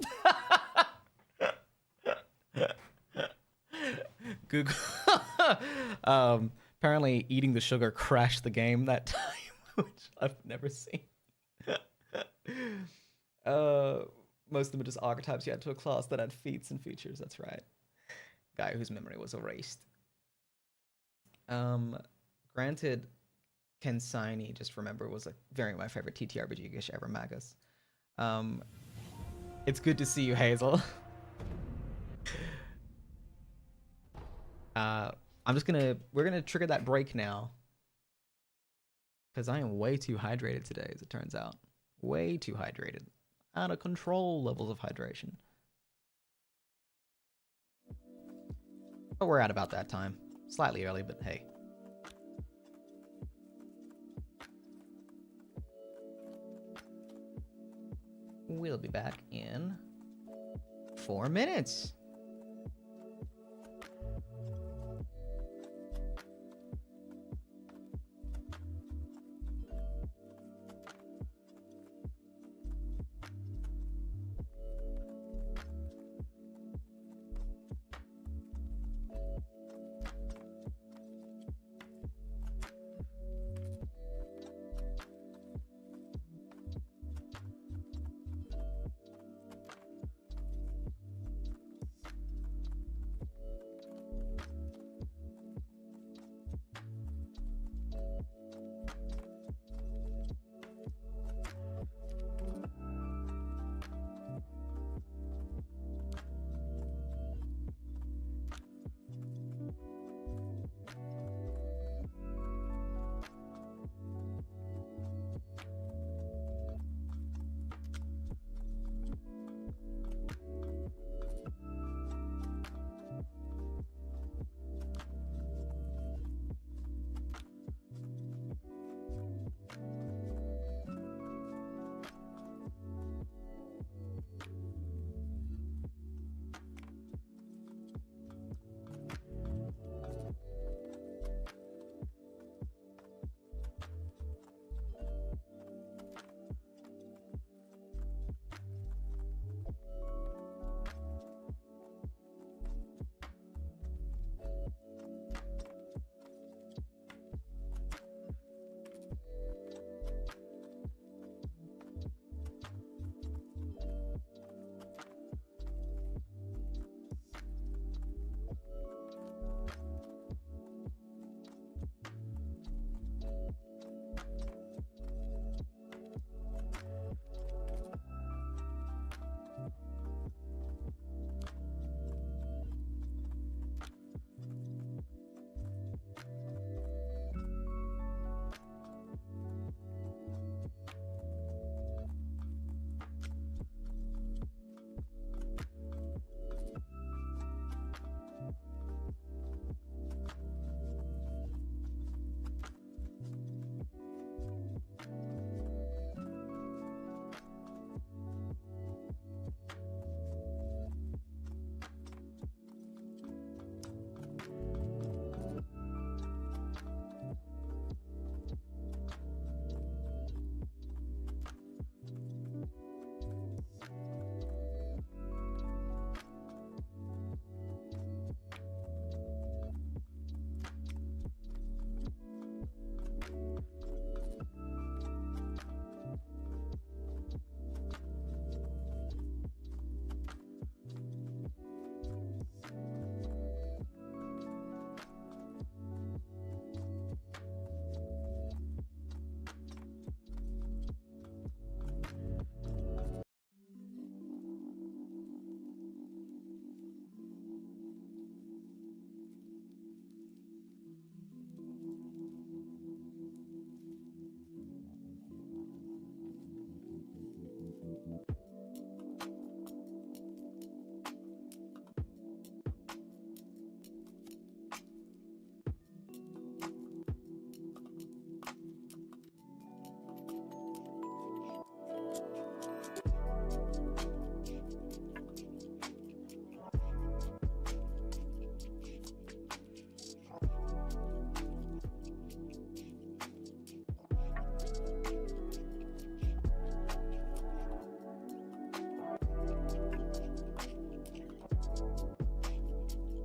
Google. Apparently eating the sugar crashed the game that time, which I've never seen. Most of them are just archetypes you add to a class that had feats and features. That's right. Guy whose memory was erased. Granted, Kensaini, just remember, was a very my favorite TTRPG gish ever, Magus. It's good to see you, Hazel. We're gonna trigger that break now. Because I am way too hydrated today, as it turns out. Way too hydrated. Out of control levels of hydration. But we're at about that time. Slightly early, but hey. We'll be back in 4 minutes.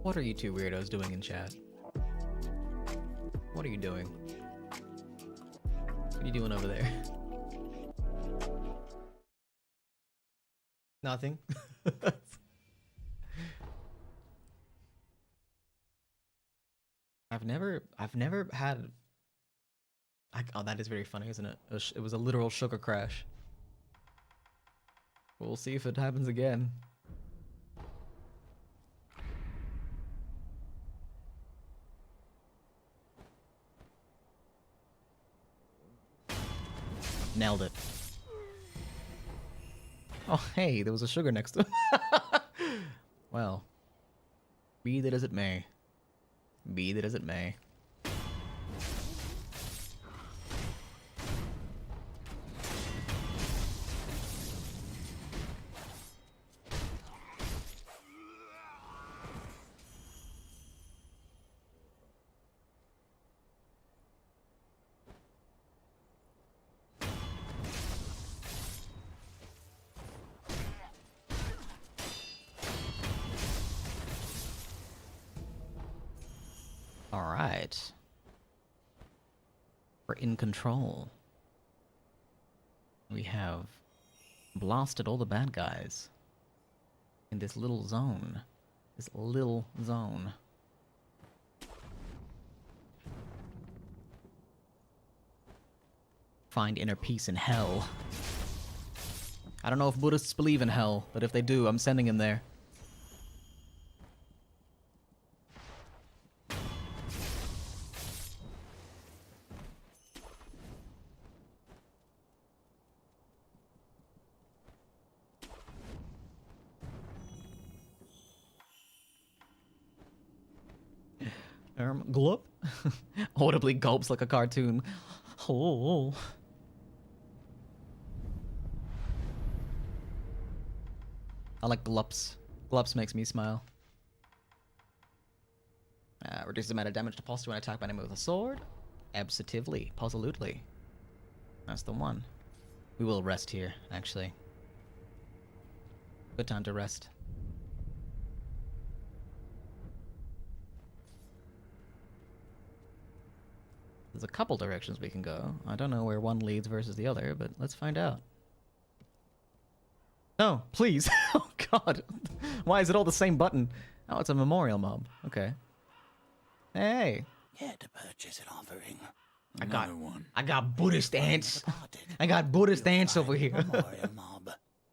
What are you two weirdos doing in chat? What are you doing? What are you doing over there? Nothing. I've never had. Oh, that is very funny, isn't it? It was a literal sugar crash. We'll see if it happens again. Nailed it. Oh, hey, there was a sugar next to him. Well, be that as it may. Be that as it may. Alright. We're in control. We have blasted all the bad guys in this little zone. This little zone. Find inner peace in hell. I don't know if Buddhists believe in hell, but if they do, I'm sending him there. Gulp. Audibly gulps like a cartoon. Oh. I like glups. Glups makes me smile. Reduces the amount of damage to posture when attacked by an enemy with a sword. Absolutely. Positively. That's the one. We will rest here, actually. Good time to rest. There's a couple directions we can go. I don't know where one leads versus the other, but let's find out. No, please. Oh god. Why is it all the same button? Oh, it's a memorial mob. Okay. Hey. Here to purchase an offering. I got Buddhist ants. I got Buddhist ants over here. Memorial mob.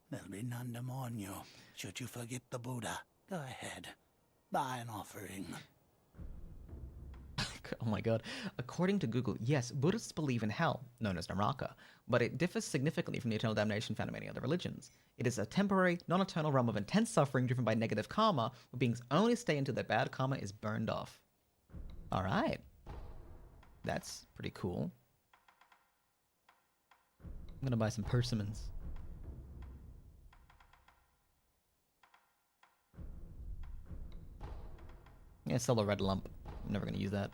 There'll be none to mourn you. Should you forget the Buddha, go ahead. Buy an offering. Oh my god. According to Google, yes, Buddhists believe in hell, known as Naraka, but it differs significantly from the eternal damnation found in many other religions. It is a temporary, non-eternal realm of intense suffering driven by negative karma, where beings only stay until their bad karma is burned off. Alright. That's pretty cool. I'm gonna buy some persimmons. Yeah, sell a red lump. I'm never gonna use that.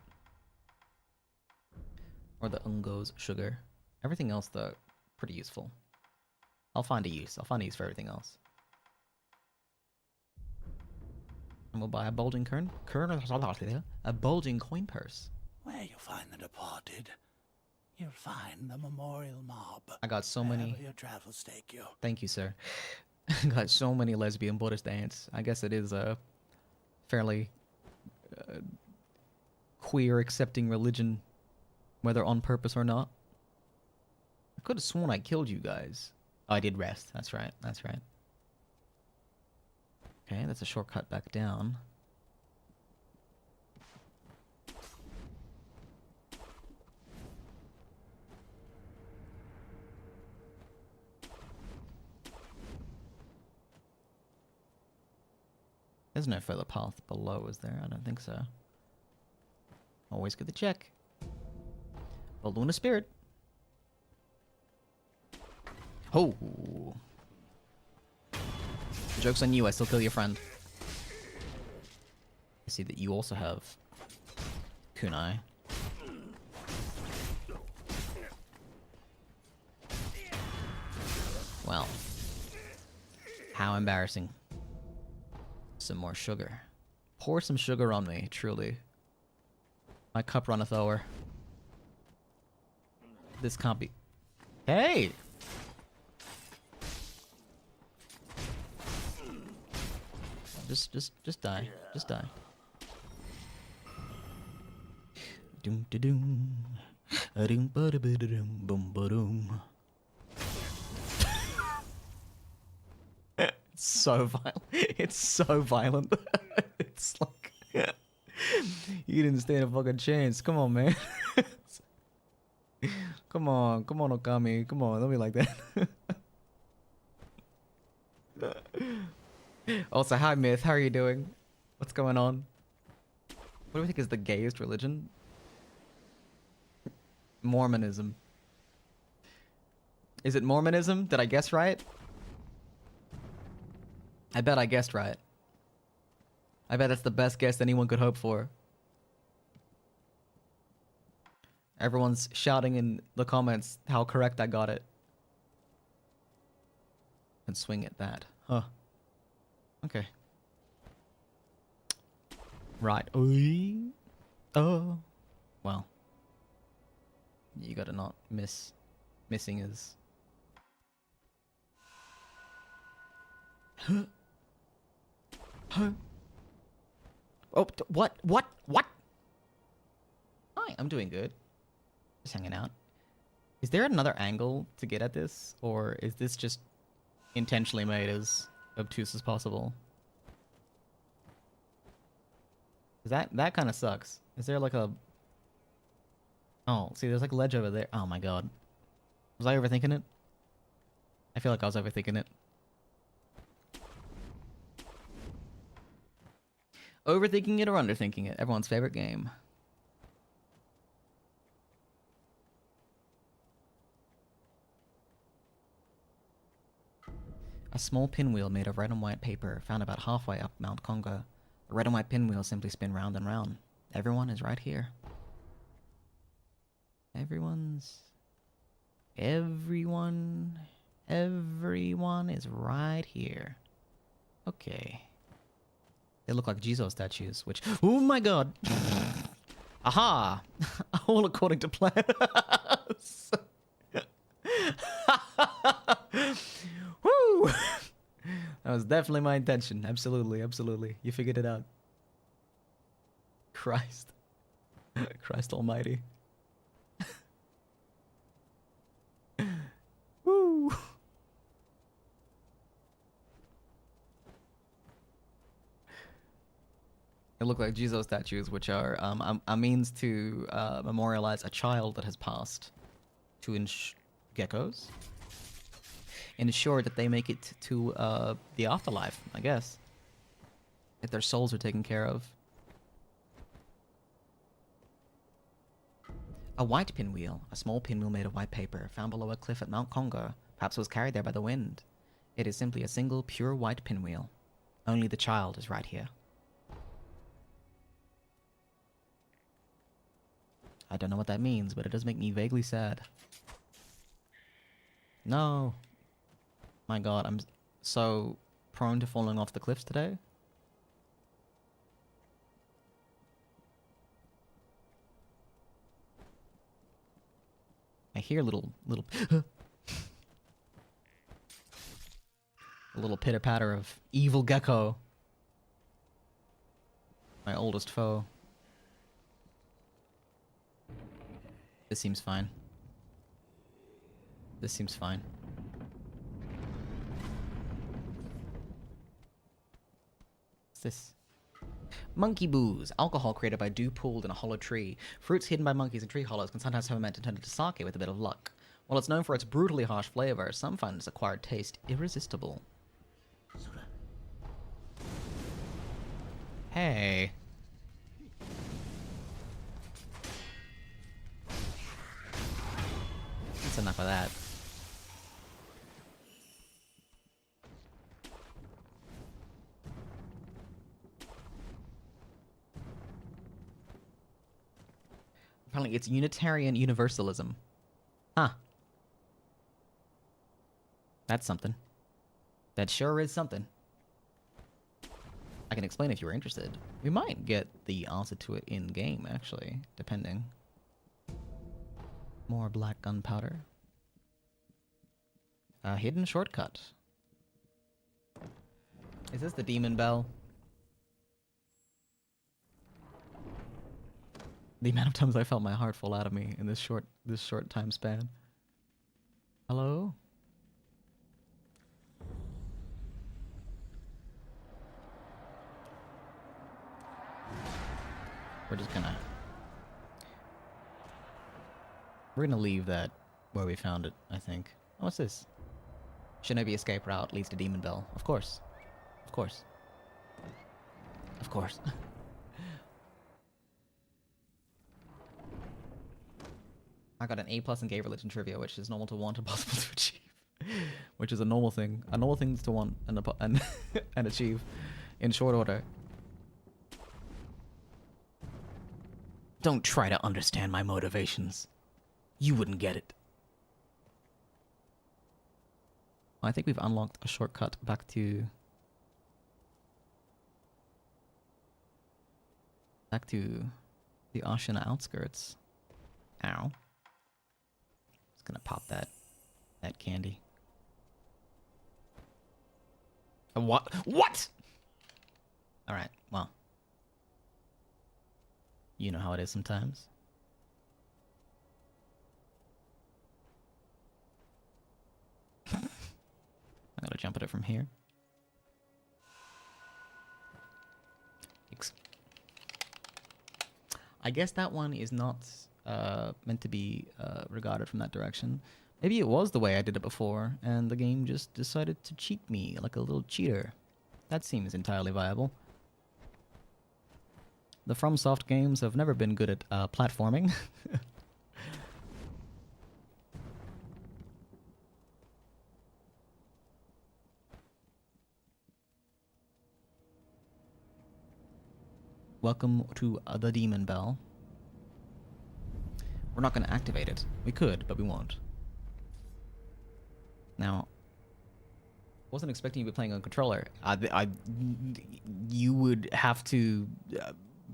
Or the Ungo's sugar. Everything else, though, pretty useful. I'll find a use. I'll find a use for everything else. And we'll buy a bulging a bulging coin purse. Where you find the departed, you'll find the memorial mob. I got so many. Wherever your travels take you. Thank you, sir. I got so many lesbian Buddhist ants. I guess it is a fairly queer accepting religion, whether on purpose or not. I could have sworn I killed you guys. Oh, I did rest. That's right. That's right. Okay, that's a shortcut back down. There's no further path below, is there? I don't think so. Always good to check. A Luna Spirit. Oh. Joke's on you, I still kill your friend. I see that you also have kunai. Well. How embarrassing. Some more sugar. Pour some sugar on me, truly. My cup runneth o'er. This can't be... Hey! Just die. Just die. Doom da doom. Doom ba da ba da doom boom ba doom. It's so violent. It's so violent. It's like you didn't stand a fucking chance. Come on, man. Come on, Okami. Come on, don't be like that. Also, hi Myth. How are you doing? What's going on? What do we think is the gayest religion? Mormonism. Is it Mormonism? Did I guess right? I bet I guessed right. I bet that's the best guess anyone could hope for. Everyone's shouting in the comments how correct I got it. And swing at that. Huh. Okay. Right. Oh. Well. You gotta not miss. Missing is... Huh? Huh? Oh, what? Hi, I'm doing good. Just hanging out. Is there another angle to get at this? Or is this just intentionally made as obtuse as possible? That kind of sucks. Is there like a... Oh, see, there's like a ledge over there. Oh my god. Was I overthinking it? I feel like I was overthinking it. Overthinking it or underthinking it? Everyone's favorite game. A small pinwheel made of red and white paper found about halfway up Mount Congo. The red and white pinwheel simply spin round and round. Everyone is right here. Everyone is right here. Okay. They look like Jesus statues, which... Oh my god! Aha! All according to plan. Woo! That was definitely my intention. Absolutely, absolutely. You figured it out. Christ. Christ almighty. Woo! They look like Jesus statues, which are a means to memorialize a child that has passed to geckos. Ensure that they make it to the afterlife, I guess. That their souls are taken care of. A white pinwheel, a small pinwheel made of white paper, found below a cliff at Mount Congo. Perhaps it was carried there by the wind. It is simply a single, pure white pinwheel. Only the child is right here. I don't know what that means, but it does make me vaguely sad. No. My god, I'm so prone to falling off the cliffs today. I hear a little a little pitter-patter of evil gecko. My oldest foe. This seems fine. This seems fine. What's this? Monkey booze. Alcohol created by dew pooled in a hollow tree. Fruits hidden by monkeys in tree hollows can sometimes ferment and turn into sake with a bit of luck. While it's known for its brutally harsh flavor, some find its acquired taste irresistible. Hey. That's enough of that. Apparently it's Unitarian Universalism. Huh. That's something. That sure is something. I can explain if you were interested. We might get the answer to it in game, actually, depending. More black gunpowder. Hidden shortcut. Is this the demon bell? The amount of times I felt my heart fall out of me in this short time span. Hello? We're gonna leave that where we found it, I think. Oh, what's this? Shinobi escape route leads to Demon Bell. Of course. Of course. Of course. I got an A+ in gay religion trivia, which is normal to want, impossible to achieve. Which is a normal thing. A normal thing to want and and achieve in short order. Don't try to understand my motivations. You wouldn't get it. I think we've unlocked a shortcut back to the Ashina outskirts. Ow. Just gonna pop that candy. What? What? All right. Well, you know how it is sometimes. I gotta jump at it from here. I guess that one is not meant to be regarded from that direction. Maybe it was the way I did it before, and the game just decided to cheat me like a little cheater. That seems entirely viable. The FromSoft games have never been good at platforming. Welcome to the Demon Bell. We're not going to activate it. We could, but we won't. Now, wasn't expecting you to be playing on controller. You would have to,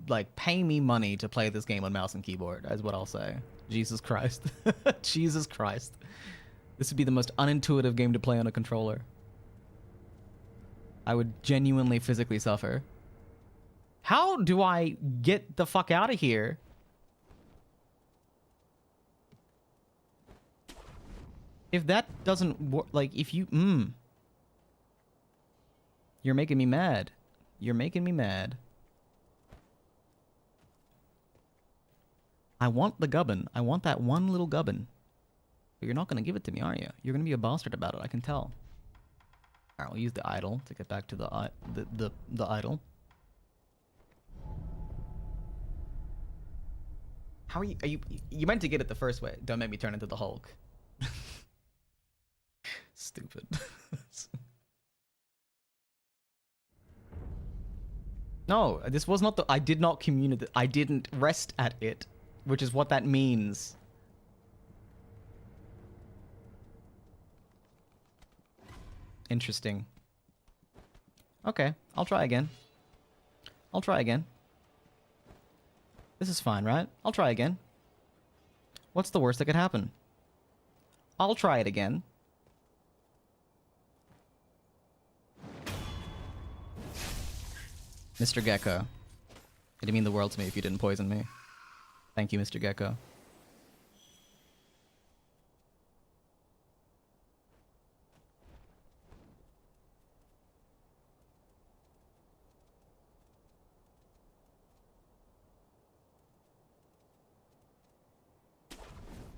like, pay me money to play this game on mouse and keyboard, is what I'll say. Jesus Christ. Jesus Christ. This would be the most unintuitive game to play on a controller. I would genuinely physically suffer. How do I get the fuck out of here? If that doesn't work, like, if you, You're making me mad. You're making me mad. I want the gubbin. I want that one little gubbin. But you're not going to give it to me, are you? You're going to be a bastard about it, I can tell. Alright, we'll use the idol to get back to the idol. How are you meant to get it the first way. Don't make me turn into the Hulk. Stupid. No, this was not the... I did not communicate. I didn't rest at it, which is what that means. Interesting. Okay, I'll try again. I'll try again. This is fine, right? I'll try again. What's the worst that could happen? I'll try it again. Mr. Gecko. It'd mean the world to me if you didn't poison me. Thank you, Mr. Gecko.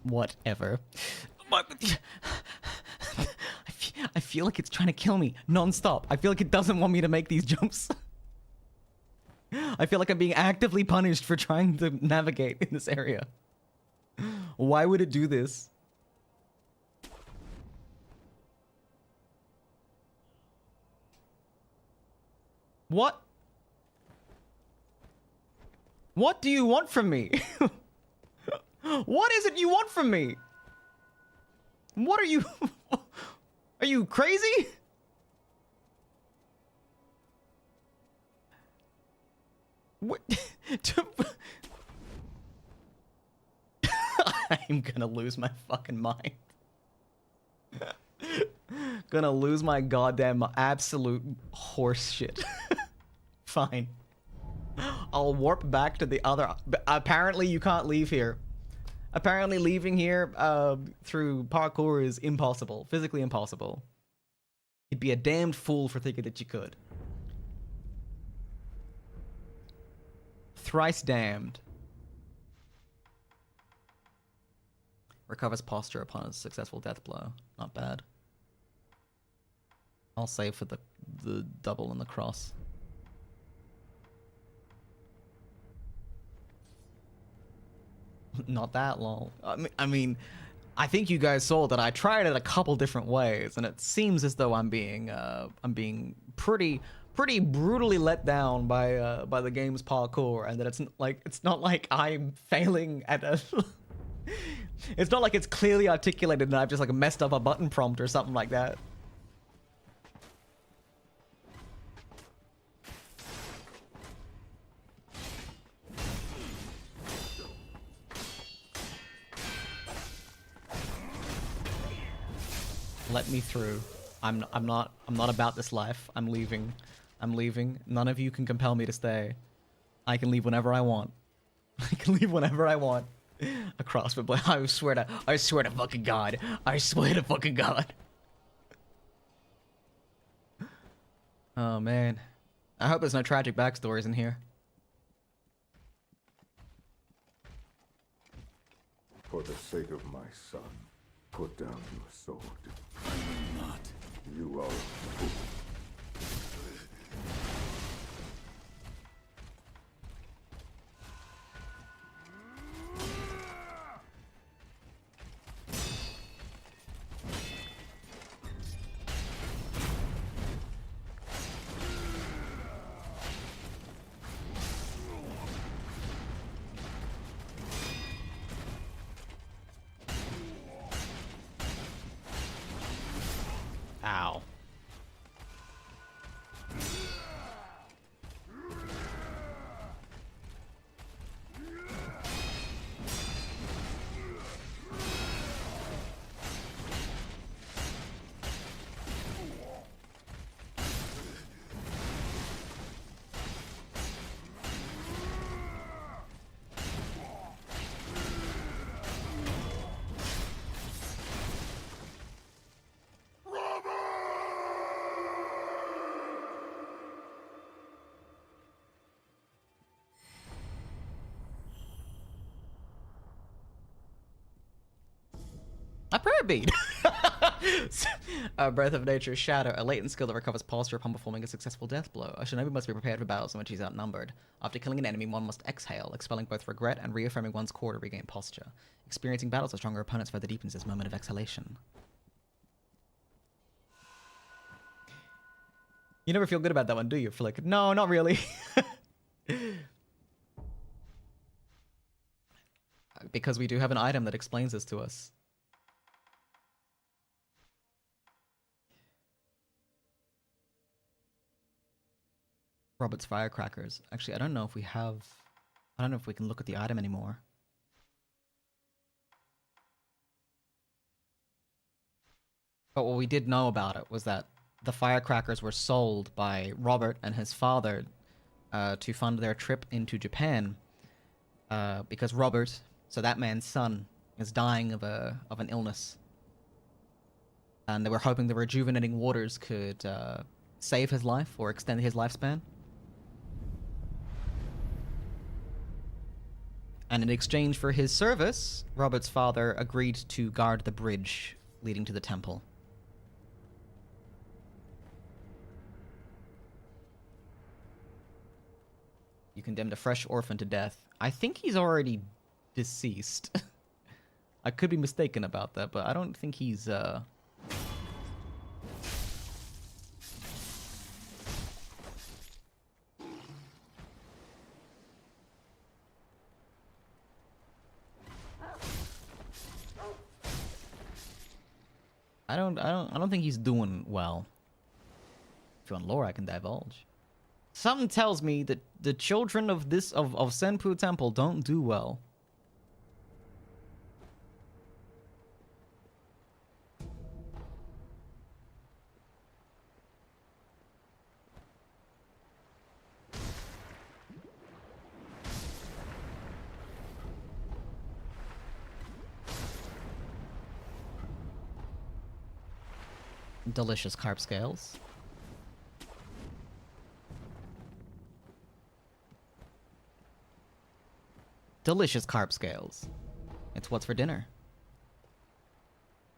Whatever. I feel like it's trying to kill me non-stop. I feel like it doesn't want me to make these jumps. I feel like I'm being actively punished for trying to navigate in this area. Why would it do this? What? What do you want from me? What is it you want from me? What are you... Are you crazy? What? I'm gonna lose my fucking mind. Gonna lose my goddamn absolute horse shit. Fine. I'll warp back to the other. Apparently you can't leave here. Apparently leaving here through parkour is impossible. Physically impossible. You'd be a damned fool for thinking that you could. Thrice damned. Recovers posture upon a successful death blow. Not bad. I'll save for the double and the cross. Not that long. I mean, I think you guys saw that I tried it a couple different ways, and it seems as though I'm being pretty brutally let down by the game's parkour, and that it's not like I'm failing at a. It's not like it's clearly articulated and I've just like messed up a button prompt or something like that. Let me through. I'm not about this life. I'm leaving. None of you can compel me to stay. I can leave whenever I want. I can leave whenever I want. Across the blade. I swear to fucking God. I swear to fucking God. Oh man. I hope there's no tragic backstories in here. For the sake of my son, put down your sword. I will not. You are a fool. Ow. A prayer bead. Breath of Nature's Shadow, a latent skill that recovers posture upon performing a successful death blow. A shinobi must be prepared for battles in which he's outnumbered. After killing an enemy, one must exhale, expelling both regret and reaffirming one's core to regain posture. Experiencing battles with stronger opponents further deepens this moment of exhalation. You never feel good about that one, do you? For like, no, not really. Because we do have an item that explains this to us. Robert's firecrackers. Actually, I don't know if we have... I don't know if we can look at the item anymore. But what we did know about it was that the firecrackers were sold by Robert and his father to fund their trip into Japan. Because Robert, so that man's son, is dying of an illness. And they were hoping the rejuvenating waters could save his life or extend his lifespan. And in exchange for his service, Robert's father agreed to guard the bridge leading to the temple. You condemned a fresh orphan to death. I think he's already deceased. I could be mistaken about that, but I don't think he's, I don't think he's doing well. If you want lore, I can divulge. Something tells me that the children of Senpu Temple don't do well. Delicious carp scales. Delicious carp scales. It's what's for dinner.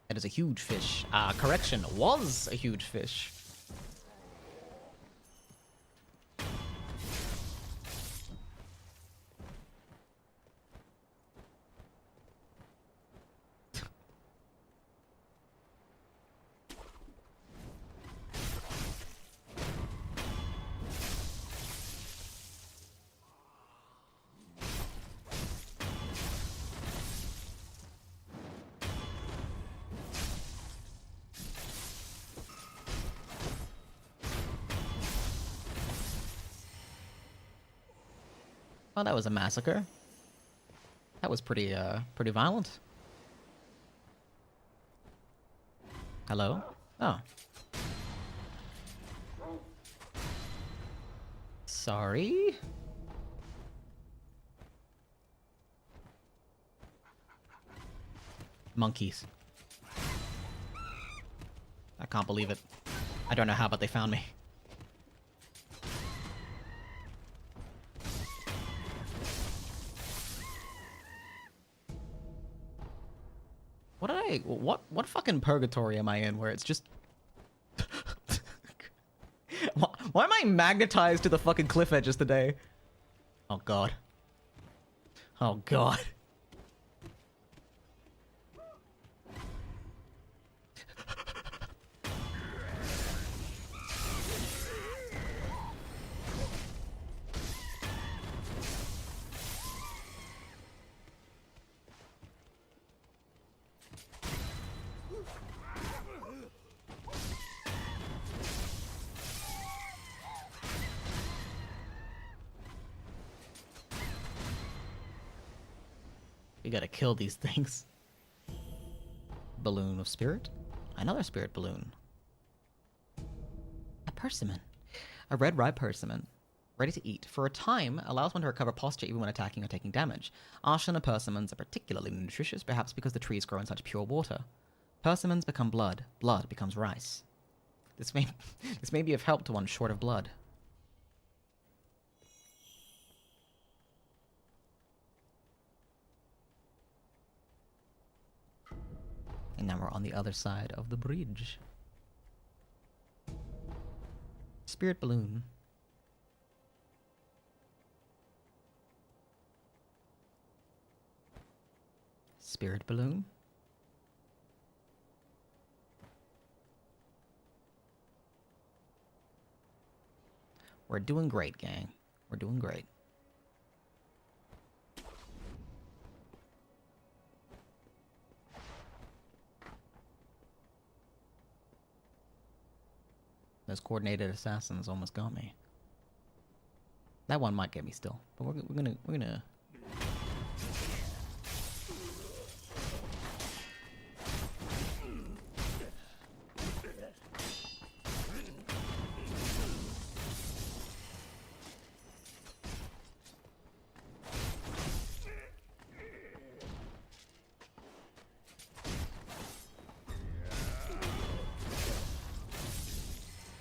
It is a huge fish. Correction, was a huge fish. Oh, that was a massacre. That was pretty violent. Hello? Oh. Sorry? Monkeys. I can't believe it. I don't know how, but they found me. What fucking purgatory am I in where it's just... Why am I magnetized to the fucking cliff edges today? Oh god. Oh god. We gotta kill these things. Balloon of spirit. Another spirit balloon. A persimmon. A red ripe persimmon. Ready to eat. For a time, allows one to recover posture even when attacking or taking damage. Ashina persimmons are particularly nutritious, perhaps because the trees grow in such pure water. Persimmons become blood. Blood becomes rice. This may be of help to one short of blood. And now we're on the other side of the bridge. Spirit balloon. Spirit balloon. We're doing great, gang. We're doing great. Those coordinated assassins almost got me. That one might get me still, but we're gonna.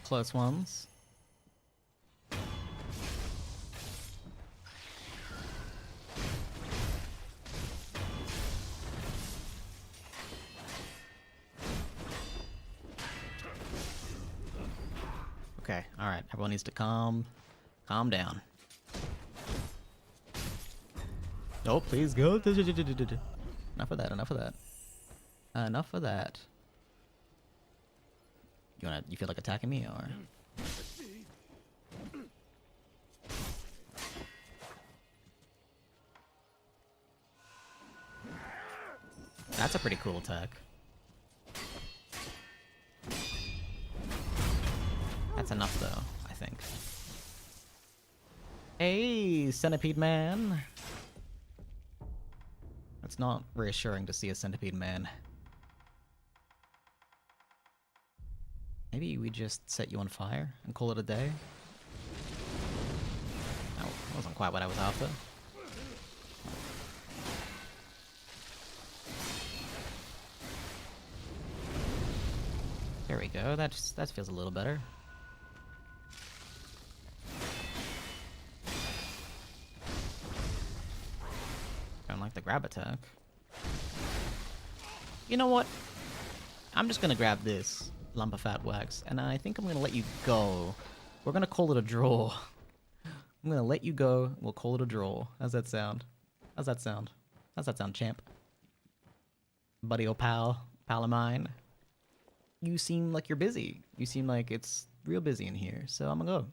Close ones. Okay, alright. Everyone needs to calm down. Oh, please go. Enough of that, enough of that. Enough of that. You feel like attacking me, or? That's a pretty cool attack. That's enough, though, I think. Hey, Centipede Man. It's not reassuring to see a Centipede Man. Maybe we just set you on fire and call it a day? That wasn't quite what I was after. There we go, that feels a little better. Don't like the grab attack. You know what? I'm just gonna grab this lump of fat wax, and I think I'm gonna let you go. We're gonna call it a draw. I'm gonna let you go, we'll call it a draw. How's that sound? How's that sound? How's that sound, champ? Buddy or pal of mine. You seem like you're busy. You seem like it's real busy in here, so I'm gonna go.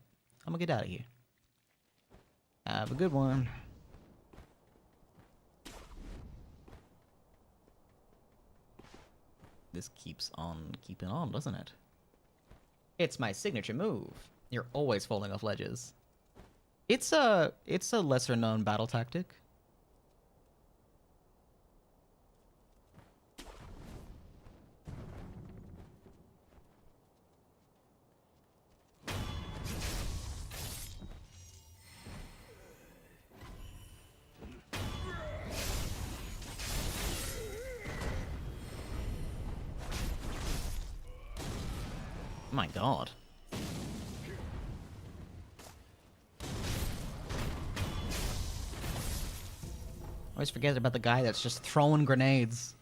I'm gonna get out of here. Have a good one. This keeps on keeping on, doesn't it? It's my signature move. You're always falling off ledges. It's a lesser known battle tactic. My god. Always forget about the guy that's just throwing grenades.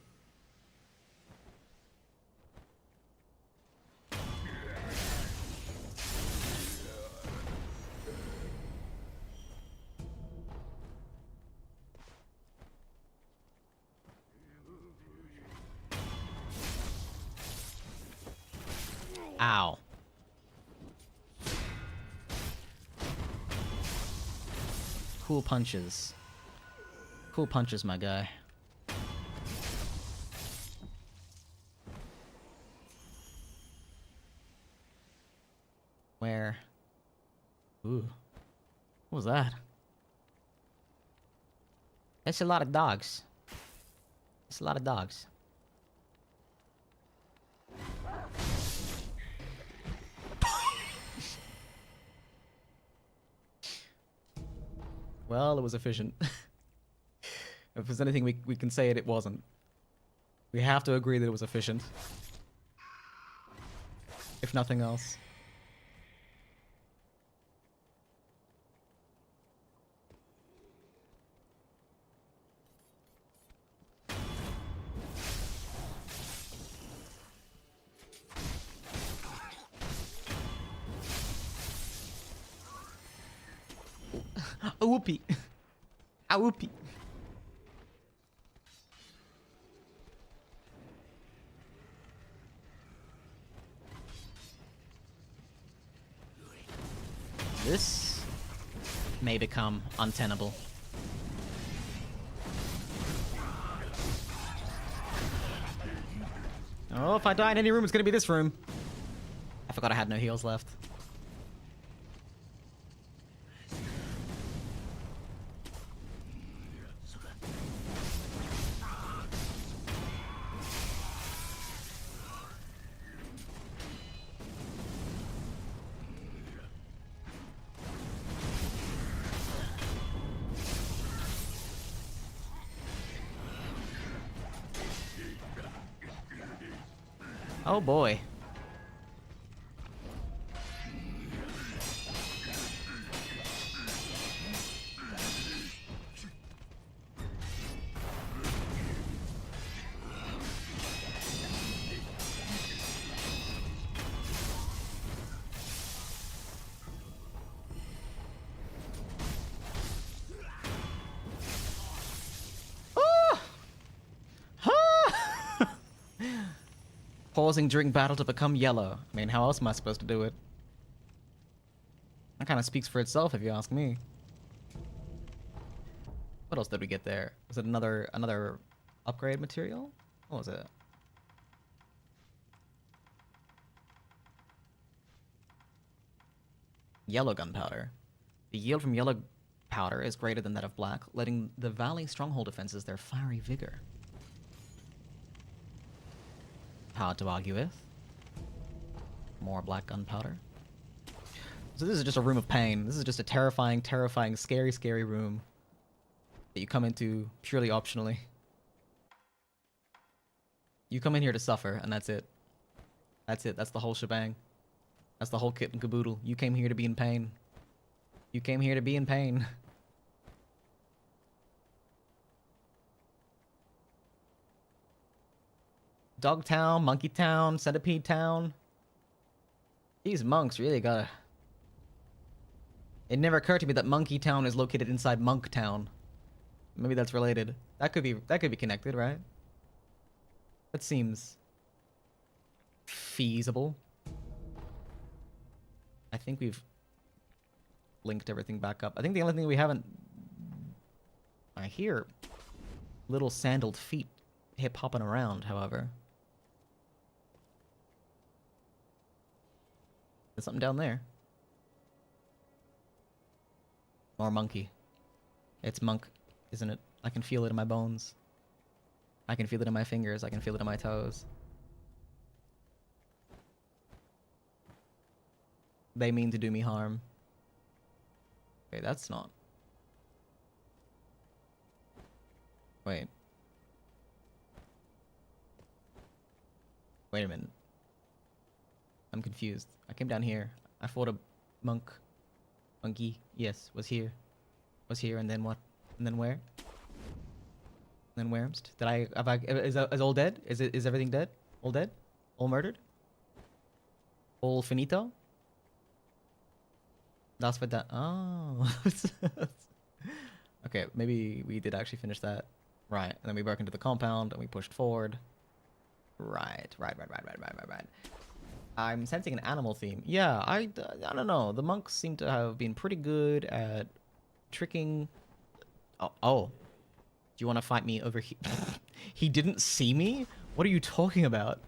Ow. Cool punches. Cool punches, my guy. Where? Ooh. What was that? That's a lot of dogs. That's a lot of dogs. Well, it was efficient. If there's anything we can say it wasn't. We have to agree that it was efficient. If nothing else. A whoopee. A whoopee. This may become untenable. Oh, if I die in any room, it's gonna be this room. I forgot I had no heals left. Oh boy. Pausing during battle to become yellow. I mean, how else am I supposed to do it? That kind of speaks for itself, if you ask me. What else did we get there? Was it another upgrade material? What was it? Yellow gunpowder. The yield from yellow powder is greater than that of black, letting the valley stronghold defenses their fiery vigor. Hard to argue with. More black gunpowder. So this is just a room of pain. This is just a terrifying, terrifying, scary, scary room that you come into purely optionally. You come in here to suffer, and that's it. That's it. That's the whole shebang. That's the whole kit and caboodle. You came here to be in pain. You came here to be in pain. Dog Town, Monkey Town, Centipede Town. These monks really gotta... It never occurred to me that Monkey Town is located inside Monk Town. Maybe that's related. That could be connected, right? That seems feasible. I think we've linked everything back up. I think the only thing we haven't... I hear little sandaled feet hip-hopping around, however. There's something down there. More monkey. It's monk, isn't it? I can feel it in my bones. I can feel it in my fingers. I can feel it in my toes. They mean to do me harm. Okay, that's not... Wait. Wait a minute. I'm confused. I came down here. I fought a monk. Monkey. Yes, was here. Was here, and then what? And then where? And then where's? Did I... Have I... Is all dead? Is everything dead? All dead? All murdered? All finito? That's what that... Oh. Okay, maybe we did actually finish that. Right. And then we broke into the compound and we pushed forward. Right. I'm sensing an animal theme. Yeah, I don't know. The monks seem to have been pretty good at tricking... Oh. Do you want to fight me over here? He didn't see me? What are you talking about?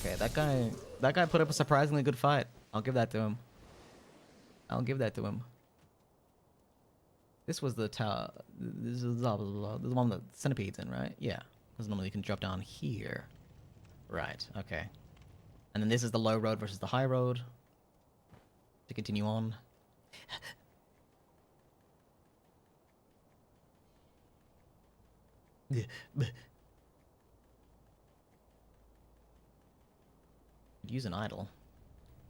Okay, that guy put up a surprisingly good fight. I'll give that to him. I'll give that to him. This was the tower. This is the one that centipedes in, right? Yeah. Because normally you can drop down here. Right. Okay. And then this is the low road versus the high road. To continue on. Use an idol.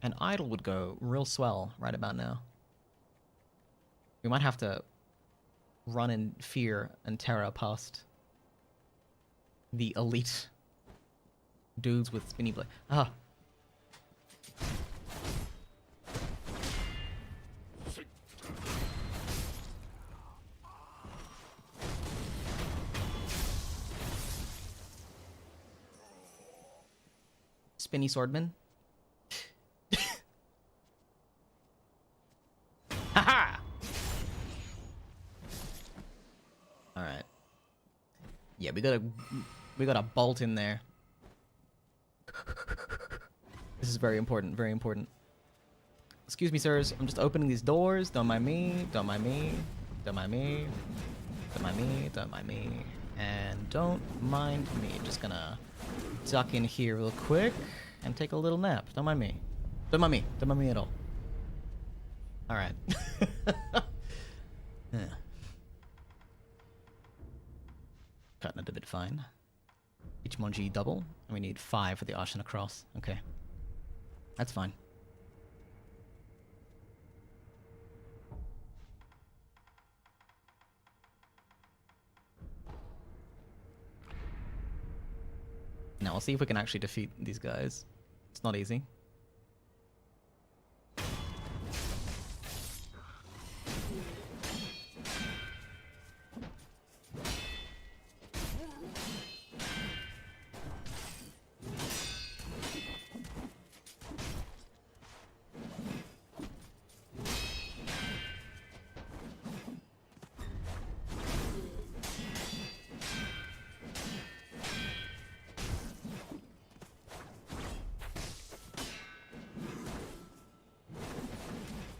An idol would go real swell right about now. We might have to run in fear and terror past the elite dudes with spinny blade. Ah. Spinny swordman. Haha! Alright. Yeah, we got a bolt in there. This is very important, very important. Excuse me, sirs. I'm just opening these doors. Don't mind me. Don't mind me. Don't mind me. Don't mind me. Don't mind me. And don't mind me. Just gonna duck in here real quick and take a little nap. Don't mind me. Don't mind me. Don't mind me at all. Alright. Yeah. Cutting it a bit fine. Ichimonji double. And we need 5 for the Ashina cross. Okay. That's fine. Now we'll see if we can actually defeat these guys. It's not easy.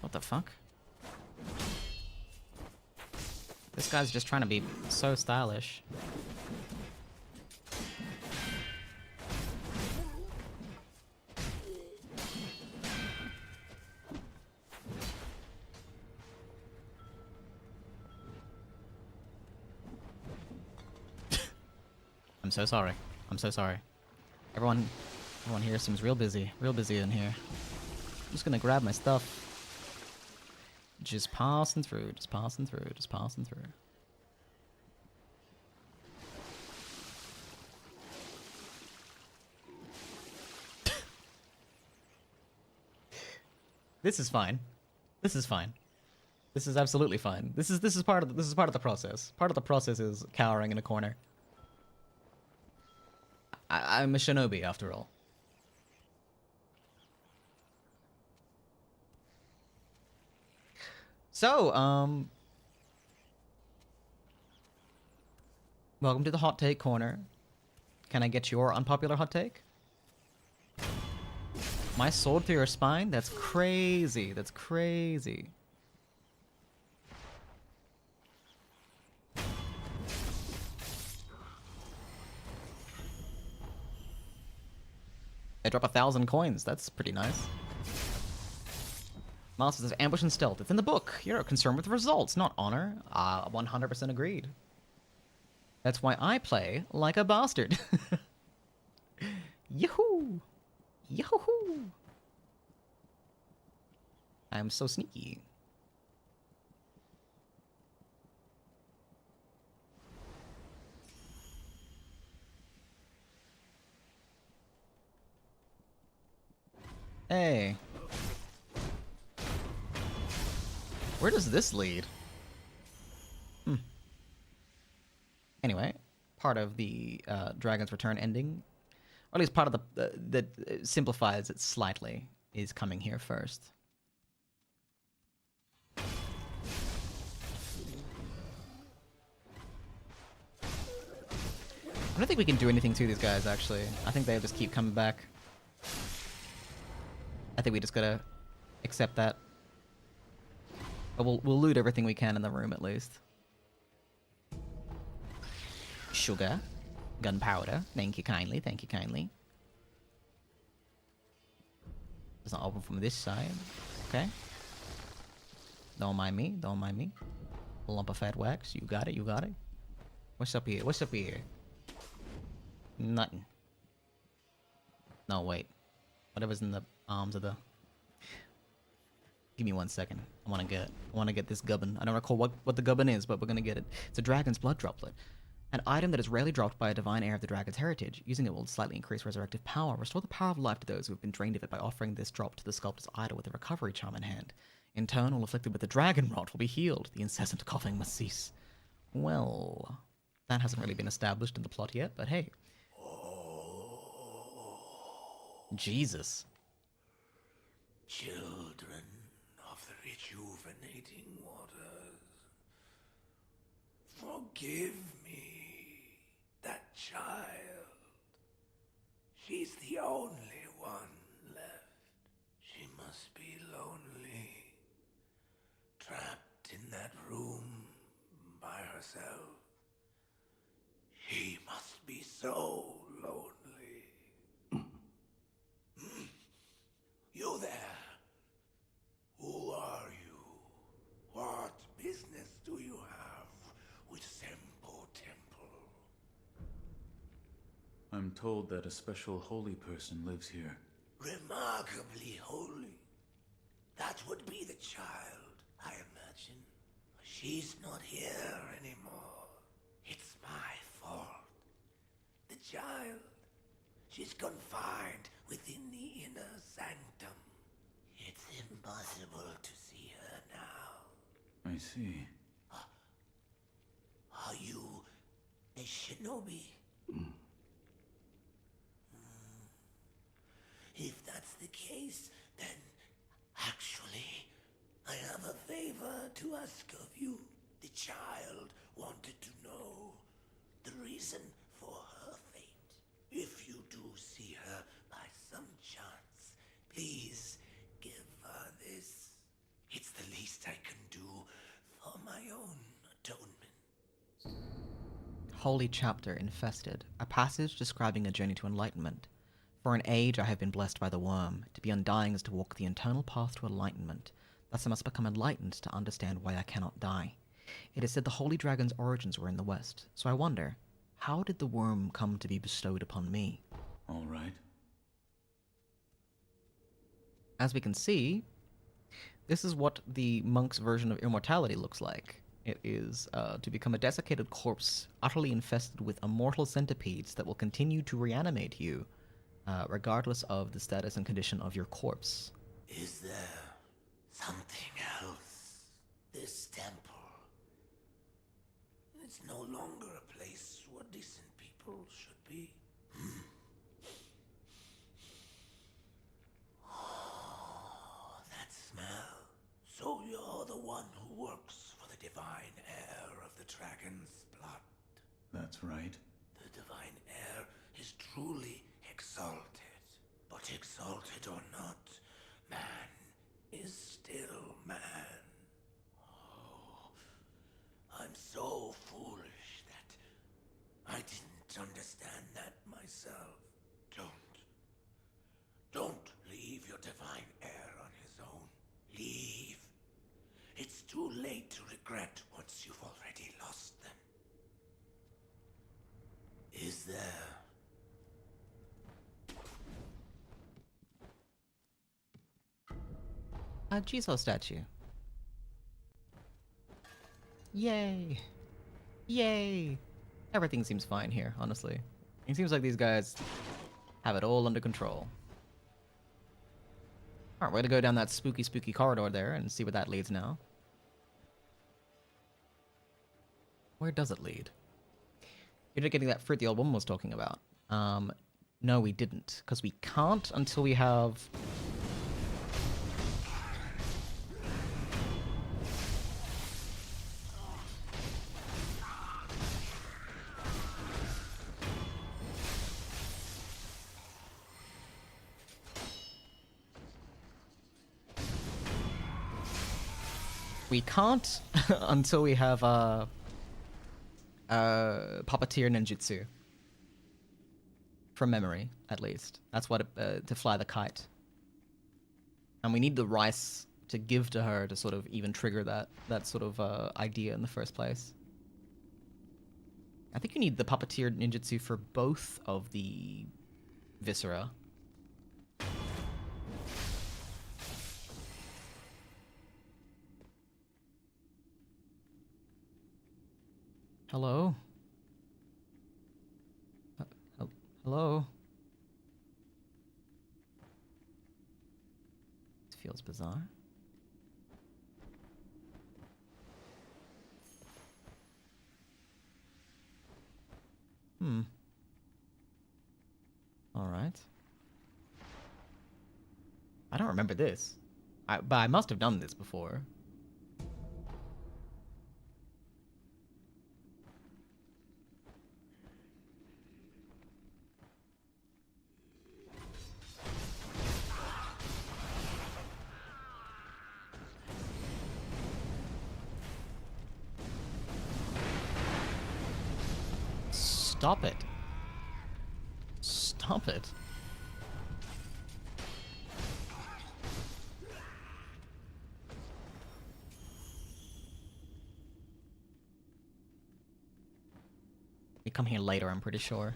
What the fuck? This guy's just trying to be so stylish. I'm so sorry. I'm so sorry. Everyone here seems real busy in here. I'm just gonna grab my stuff. Just passing through, just passing through, just passing through. This is fine. This is fine. This is absolutely fine. This is part of the process. Part of the process is cowering in a corner. I'm a shinobi after all. So, welcome to the hot take corner. Can I get your unpopular hot take? My sword through your spine? That's crazy. That's crazy. I drop 1,000 coins. That's pretty nice. Master says ambush and stealth. It's in the book. You're concerned with results, not honor. 100% agreed. That's why I play like a bastard. Yahoo! Yahoo! I'm so sneaky. Hey. Where does this lead? Anyway, part of the Dragon's Return ending, or at least part of the that simplifies it slightly, is coming here first. I don't think we can do anything to these guys, actually. I think they'll just keep coming back. I think we just gotta accept that. But we'll loot everything we can in the room, at least. Sugar. Gunpowder. Thank you kindly, thank you kindly. It's not open from this side. Okay. Don't mind me, don't mind me. A lump of fat wax. You got it, you got it. What's up here? What's up here? Nothing. No, wait. Whatever's in the arms of the... Give me 1 second. I wanna get this gubbin. I don't recall what the gubbin is, but we're gonna get it. It's a dragon's blood droplet. An item that is rarely dropped by a divine heir of the dragon's heritage. Using it will slightly increase resurrective power. Restore the power of life to those who have been drained of it by offering this drop to the sculptor's idol with a recovery charm in hand. In turn, all afflicted with the dragon rot will be healed. The incessant coughing must cease. Well, that hasn't really been established in the plot yet, but hey. Jesus. Children of the rejuvenating waters, forgive me. That child. She's the only one left. She must be lonely. Trapped in that room by herself. She must be so lonely. You there? Who are you? What business do you have with Sempo Temple? I'm told that a special holy person lives here. Remarkably holy. That would be the child, I imagine. She's not here anymore. It's my fault. The child, she's confined within the inner sanctum. It's impossible to see her now. I see. Are you a shinobi? If that's the case, then actually, I have a favor to ask of you. The child wanted to know the reason for her fate. If you do see her by some chance, please give her this. It's Holy chapter infested, a passage describing a journey to enlightenment. For an age I have been blessed by the worm. To be undying is to walk the internal path to enlightenment. Thus I must become enlightened to understand why I cannot die. It is said the holy dragon's origins were in the West, so I wonder, how did the worm come to be bestowed upon me? All right. As we can see, this is what the monk's version of immortality looks like. It is to become a desiccated corpse, utterly infested with immortal centipedes that will continue to reanimate you, regardless of the status and condition of your corpse. Is there something else? This temple. It's no longer a place where decent people should be. Oh, that smell. So you're the one who works for the divine heir of the dragon's blood. That's right. The divine heir is truly exalted. But exalted or not, man is still man. Oh, I'm so foolish that I didn't understand that myself. Don't leave your divine heir on his own. Leave. It's too late to regret once you've already lost them. Is there? A Jizo statue. Yay! Yay! Everything seems fine here, honestly. It seems like these guys have it all under control. Alright, we're gonna go down that spooky corridor there and see where that leads now. Where does it lead? You're getting that fruit the old woman was talking about. No, we didn't, because we can't until we have... We can't until we have Puppeteer Ninjutsu. From memory, at least. That's what to fly the kite. And we need the rice to give to her to sort of even trigger that sort of idea in the first place. I think you need the Puppeteer Ninjutsu for both of the Viscera. Hello? Hello? This feels bizarre. Alright. I don't remember this. But I must have done this before. Stop it. Stop it. We come here later, I'm pretty sure.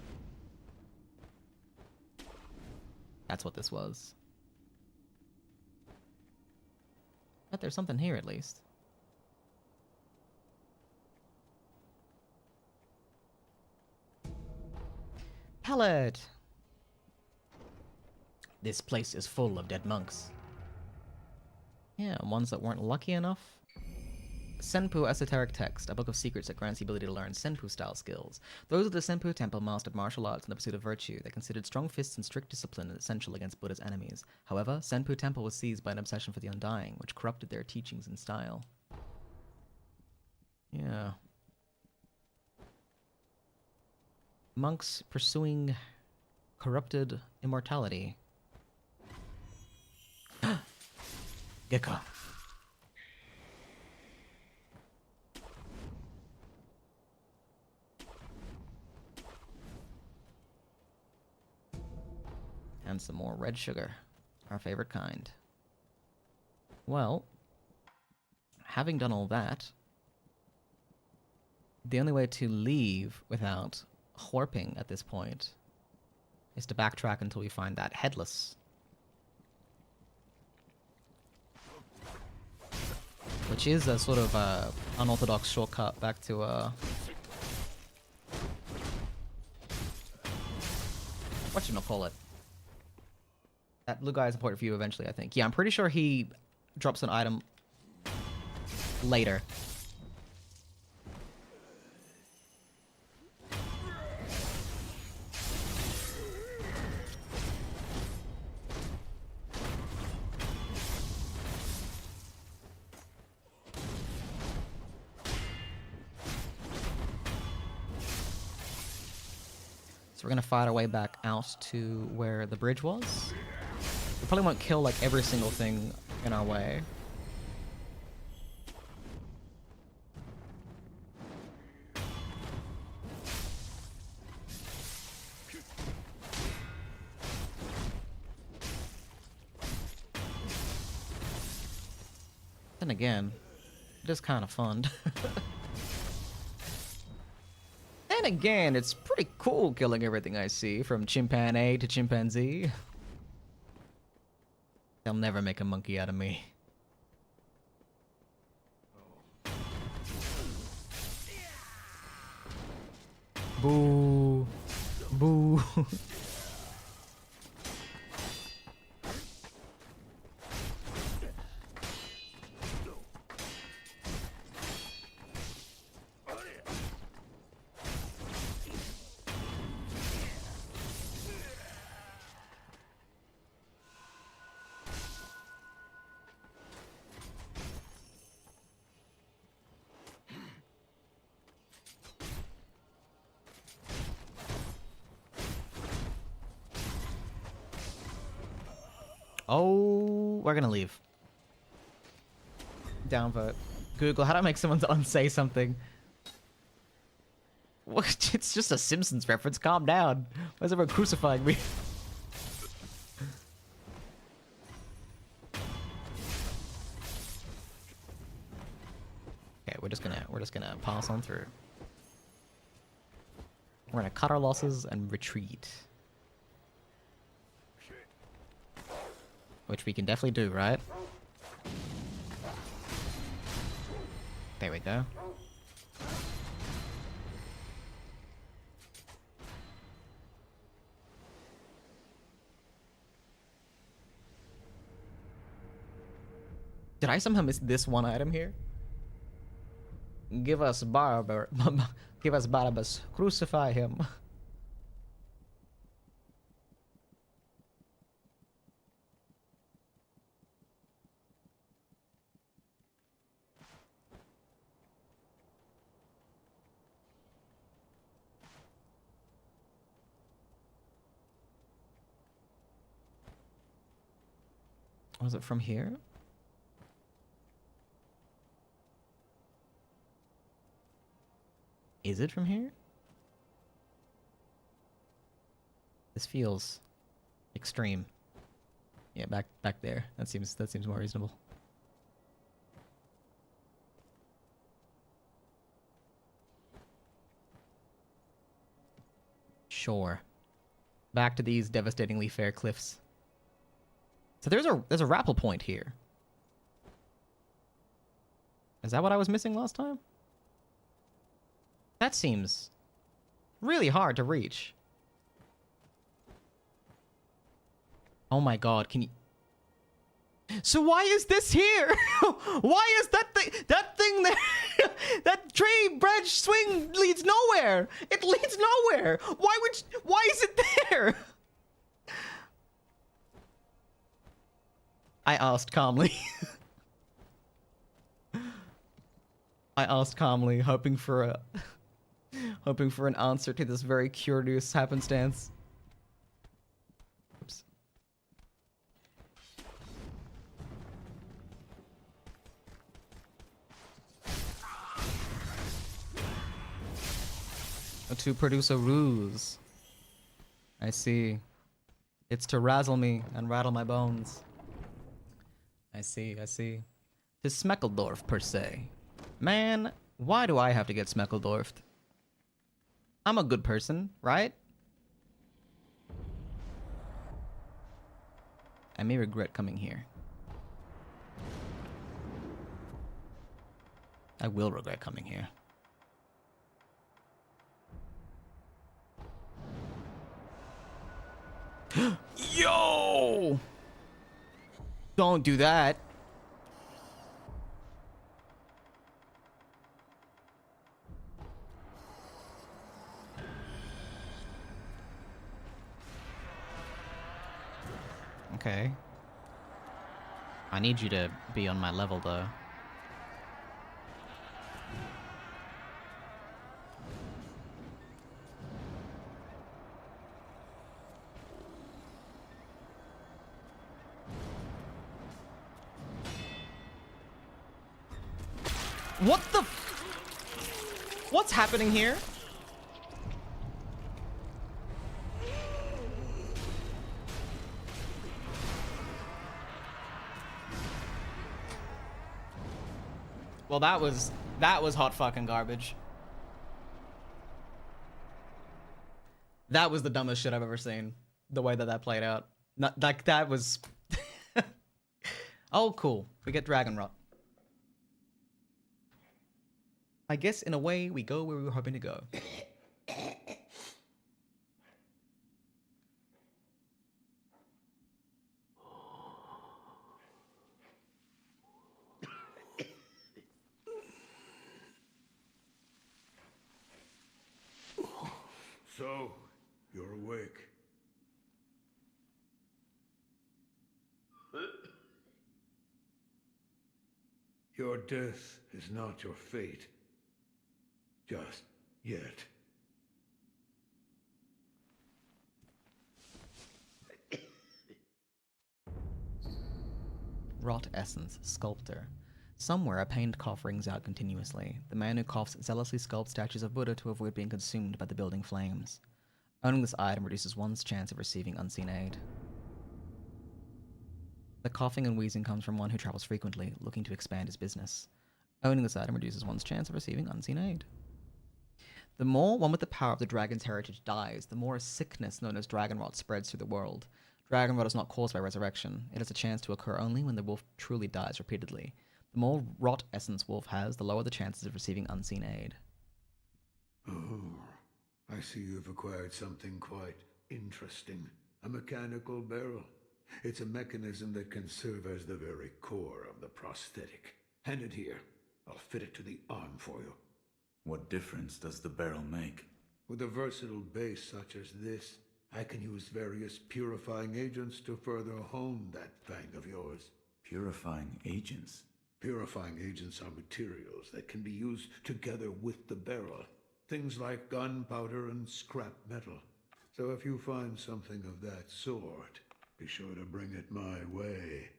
That's what this was. But there's something here at least. Pellet! This place is full of dead monks. Yeah, ones that weren't lucky enough. Senpu Esoteric Text, a book of secrets that grants the ability to learn Senpu-style skills. Those of the Senpu Temple mastered martial arts in the pursuit of virtue. They considered strong fists and strict discipline essential against Buddha's enemies. However, Senpu Temple was seized by an obsession for the undying, which corrupted their teachings and style. Yeah. Monks pursuing corrupted immortality. Gecko. And some more red sugar. Our favorite kind. Well, having done all that, the only way to leave without whorping at this point is to backtrack until we find that headless. Which is a sort of unorthodox shortcut back to whatchamacallit. That blue guy is important for you eventually, I think. Yeah, I'm pretty sure he drops an item later. So we're gonna fight our way back out to where the bridge was. We probably won't kill like every single thing in our way. Then again, it is kind of fun. Then again, it's pretty cool killing everything I see, from chimpanzee to chimpanzee. They'll never make a monkey out of me. Boo. Boo. Oh, we're gonna leave. Downvote. Google, how do I make someone unsay something? What? It's just a Simpsons reference. Calm down. Why is everyone crucifying me? Okay, we're just gonna pass on through. We're gonna cut our losses and retreat. Which we can definitely do, right? There we go. Did I somehow miss this one item here? Give us give us Barabbas. Crucify him. Was it from here? Is it from here? This feels extreme. Yeah, back there. That seems more reasonable. Sure. Back to these devastatingly fair cliffs. So there's a rappel point here. Is that what I was missing last time? That seems really hard to reach. Oh my god, can you... So why is this here? Why is that thing there? That tree branch swing leads nowhere. It leads nowhere. Why is it there? I asked calmly. I asked calmly, hoping for an answer to this very curious happenstance. Oops. To produce a ruse. I see. It's to razzle me and rattle my bones. I see, I see. To Smeckledorf, per se. Man, why do I have to get Smeckledorfed? I'm a good person, right? I may regret coming here. I will regret coming here. Yo! Don't do that. Okay. I need you to be on my level, though. What the What's happening here? Well, that was hot fucking garbage. That was the dumbest shit I've ever seen. The way that that played out. Not like that was. Oh, cool. We get Dragon Rot. I guess in a way we go where we were hoping to go. So, you're awake. Your death is not your fate. Just yet. Rot Essence, Sculptor. Somewhere a pained cough rings out continuously. The man who coughs zealously sculpts statues of Buddha to avoid being consumed by the building flames. Owning this item reduces one's chance of receiving unseen aid. The coughing and wheezing comes from one who travels frequently, looking to expand his business. Owning this item reduces one's chance of receiving unseen aid. The more one with the power of the dragon's heritage dies, the more a sickness known as dragon rot spreads through the world. Dragon rot is not caused by resurrection. It has a chance to occur only when the wolf truly dies repeatedly. The more rot essence wolf has, the lower the chances of receiving unseen aid. Oh, I see you've acquired something quite interesting. A mechanical barrel. It's a mechanism that can serve as the very core of the prosthetic. Hand it here. I'll fit it to the arm for you. What difference does the barrel make? With a versatile base such as this, I can use various purifying agents to further hone that fang of yours. Purifying agents? Purifying agents are materials that can be used together with the barrel. Things like gunpowder and scrap metal. So if you find something of that sort, be sure to bring it my way.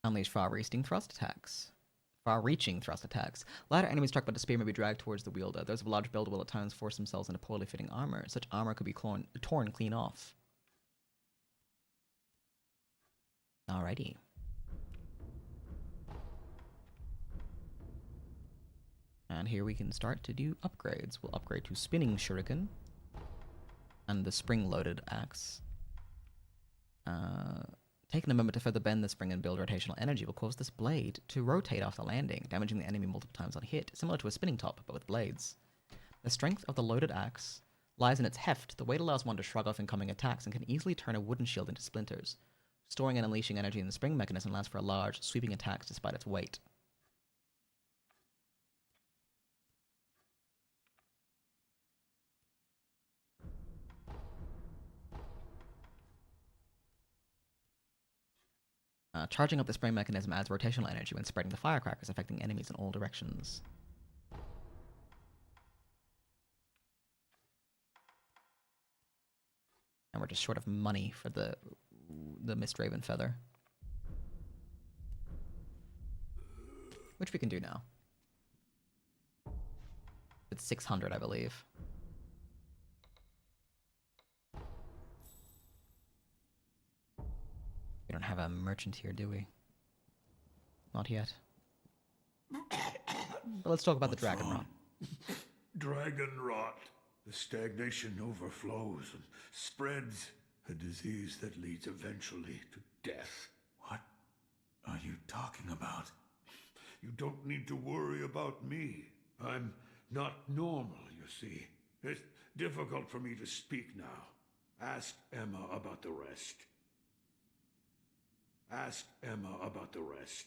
Unleash far-reaching thrust attacks. Far-reaching thrust attacks. Lighter enemies struck by the spear may be dragged towards the wielder. Those of a large build will at times force themselves into poorly fitting armor. Such armor could be torn clean off. Alrighty. And here we can start to do upgrades. We'll upgrade to Spinning Shuriken and the spring-loaded axe. Taking a moment to further bend the spring and build rotational energy will cause this blade to rotate after landing, damaging the enemy multiple times on hit, similar to a spinning top, but with blades. The strength of the loaded axe lies in its heft. The weight allows one to shrug off incoming attacks and can easily turn a wooden shield into splinters. Storing and unleashing energy in the spring mechanism allows for a large, sweeping attacks despite its weight. Charging up the spring mechanism adds rotational energy when spreading the firecrackers, affecting enemies in all directions. And we're just short of money for the Mist Raven feather. which we can do now. It's 600, I believe. We don't have a merchant here, do we? Not yet. But let's talk about the dragon rot. Dragon rot. The stagnation overflows and spreads. A disease that leads eventually to death. What are you talking about? You don't need to worry about me. I'm not normal, you see. It's difficult for me to speak now. Ask Emma about the rest. Ask Emma about the rest.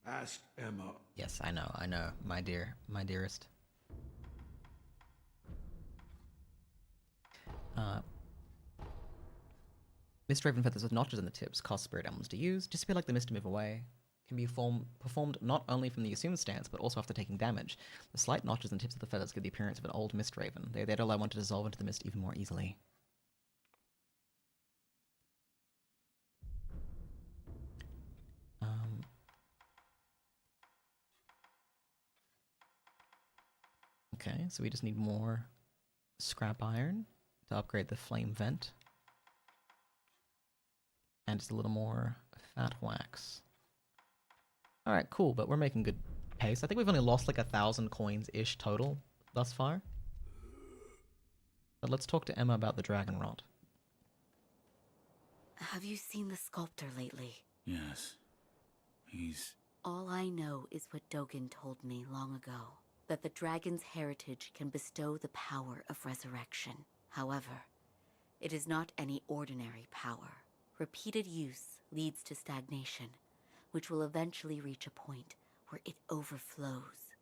Ask Emma. Yes, I know, my dearest. Mist Raven feathers with notches in the tips cost spirit emblems to use, disappear like the mist to move away. Can be performed not only from the assumed stance, but also after taking damage. The slight notches and tips of the feathers give the appearance of an old Mist Raven. They are there to allow one to dissolve into the mist even more easily. Okay, so we just need more scrap iron to upgrade the flame vent. And just a little more fat wax. Alright, cool, but we're making good pace. I think we've only lost like 1,000 coins-ish total thus far. But let's talk to Emma about the dragon rot. Have you seen the sculptor lately? Yes. He's... All I know is what Dogen told me long ago. That the dragon's heritage can bestow the power of resurrection. However, it is not any ordinary power. Repeated use leads to stagnation, which will eventually reach a point where it overflows.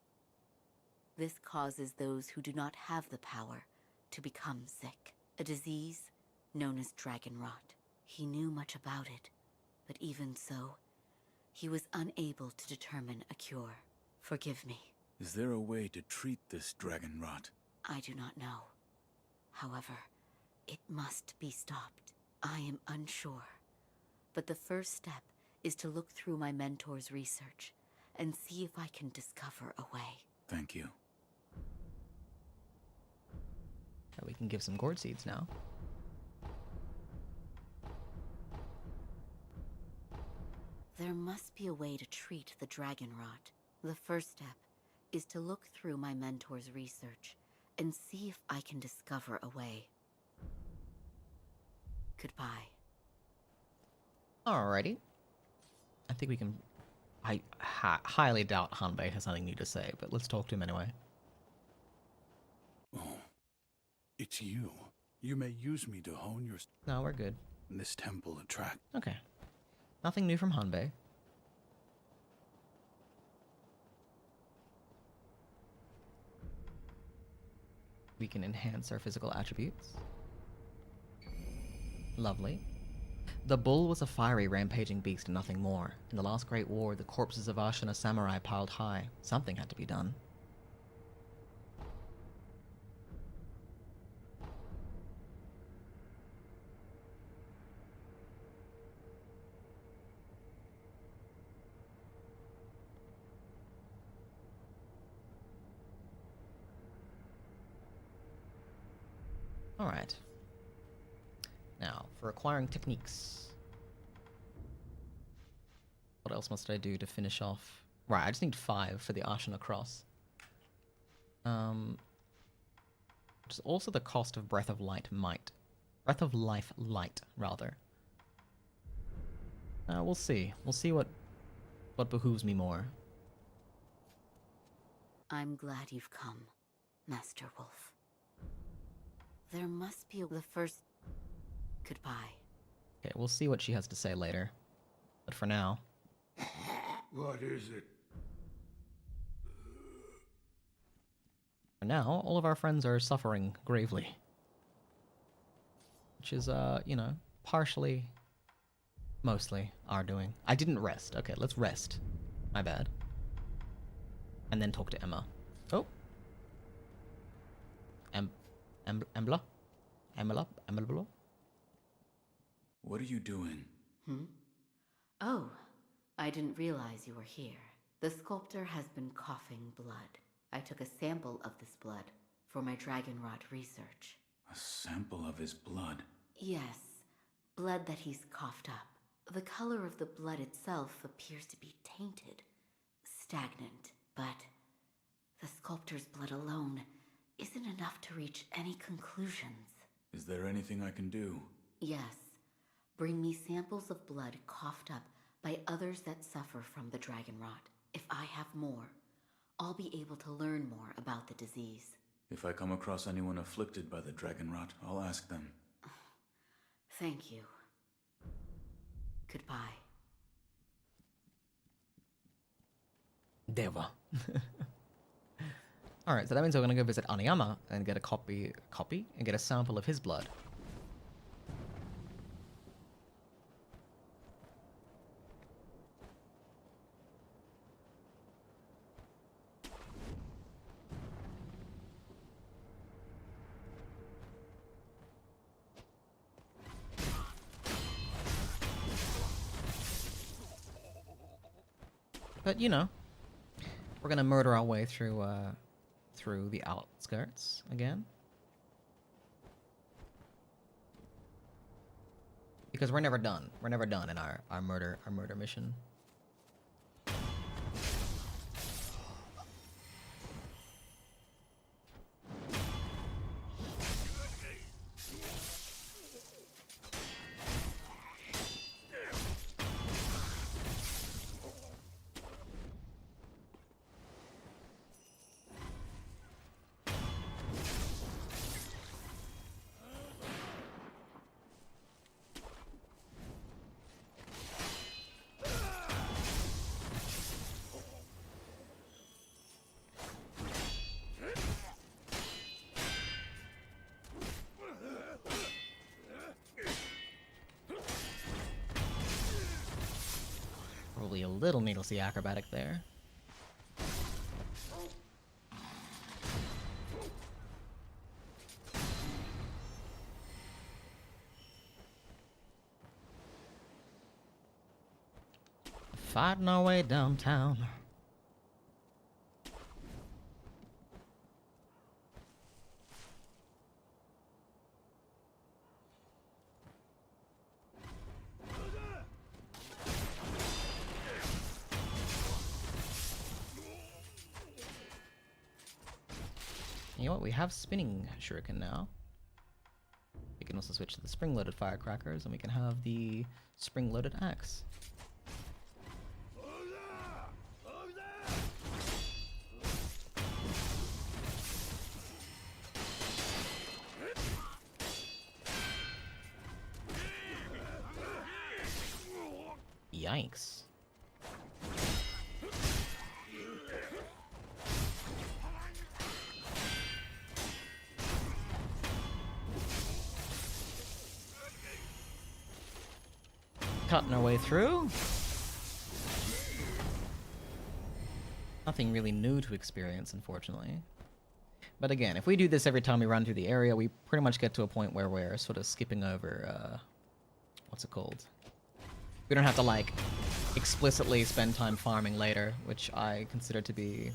This causes those who do not have the power to become sick, a disease known as dragon rot. He knew much about it, but even so, he was unable to determine a cure. Forgive me. Is there a way to treat this dragon rot? I do not know. However, it must be stopped. I am unsure, but the first step is to look through my mentor's research and see if I can discover a way. Thank you. We can give some gourd seeds now. There must be a way to treat the dragon rot. The first step is to look through my mentor's research and see if I can discover a way. Goodbye. Alrighty. I think we can... I highly doubt Hanbei has something new to say, but let's talk to him anyway. Oh, it's you. You may use me to hone your... No, we're good. This temple attract... Okay. Nothing new from Hanbei. We can enhance our physical attributes. Lovely. The bull was a fiery, rampaging beast and nothing more. In the last Great War, the corpses of Ashina samurai piled high. Something had to be done. Alright. Now, for acquiring techniques. What else must I do to finish off? Right, I just need 5 for the Ashina Cross. Which is also the cost of Breath of Light Might. Breath of Life Light, rather. We'll see. We'll see what behooves me more. I'm glad you've come, Master Wolf. There must be the first... Goodbye. Okay, we'll see what she has to say later. But for now... What is it? For now, all of our friends are suffering gravely. Which is, you know, partially, mostly are doing. I didn't rest. Okay, let's rest. My bad. And then talk to Emma. Oh. Embla? Embla? What are you doing? Oh, I didn't realize you were here. The sculptor has been coughing blood. I took a sample of this blood for my dragonrot research. A sample of his blood? Yes, blood that he's coughed up. The color of the blood itself appears to be tainted, stagnant, but the sculptor's blood alone isn't enough to reach any conclusions. Is there anything I can do? Yes. Bring me samples of blood coughed up by others that suffer from the dragon rot. If I have more, I'll be able to learn more about the disease. If I come across anyone afflicted by the dragon rot, I'll ask them. Thank you. Goodbye. Deva. Alright, so that means we're gonna go visit Aniyama and get a copy and get a sample of his blood. But you know, we're gonna murder our way through through the outskirts again. Because we're never done. We're never done in our murder mission. Probably a little needlessly acrobatic there. Fighting our way downtown. You know what? We have spinning shuriken now. We can also switch to the spring-loaded firecrackers, and we can have the spring-loaded axe. Yikes. Cutting our way through. Nothing really new to experience, unfortunately. But again, if we do this every time we run through the area, we pretty much get to a point where we're sort of skipping over, what's it called? We don't have to, like, explicitly spend time farming later, which I consider to be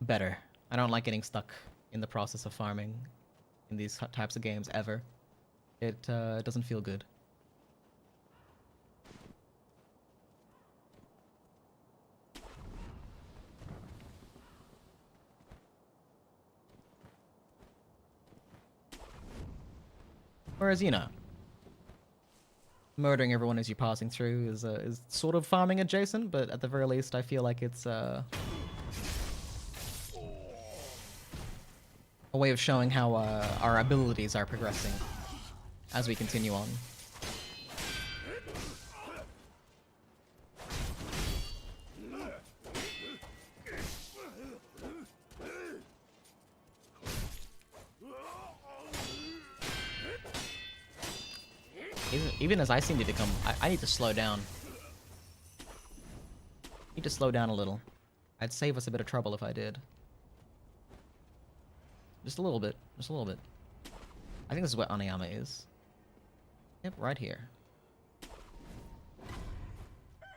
better. I don't like getting stuck in the process of farming in these types of games, ever. It doesn't feel good. Whereas, you know, murdering everyone as you're passing through is sort of farming adjacent, but at the very least, I feel like it's a way of showing how our abilities are progressing as we continue on. Even as I seem to become... I need to slow down. Need to slow down a little. I'd save us a bit of trouble if I did. Just a little bit. Just a little bit. I think this is where Anayama is. Yep, right here.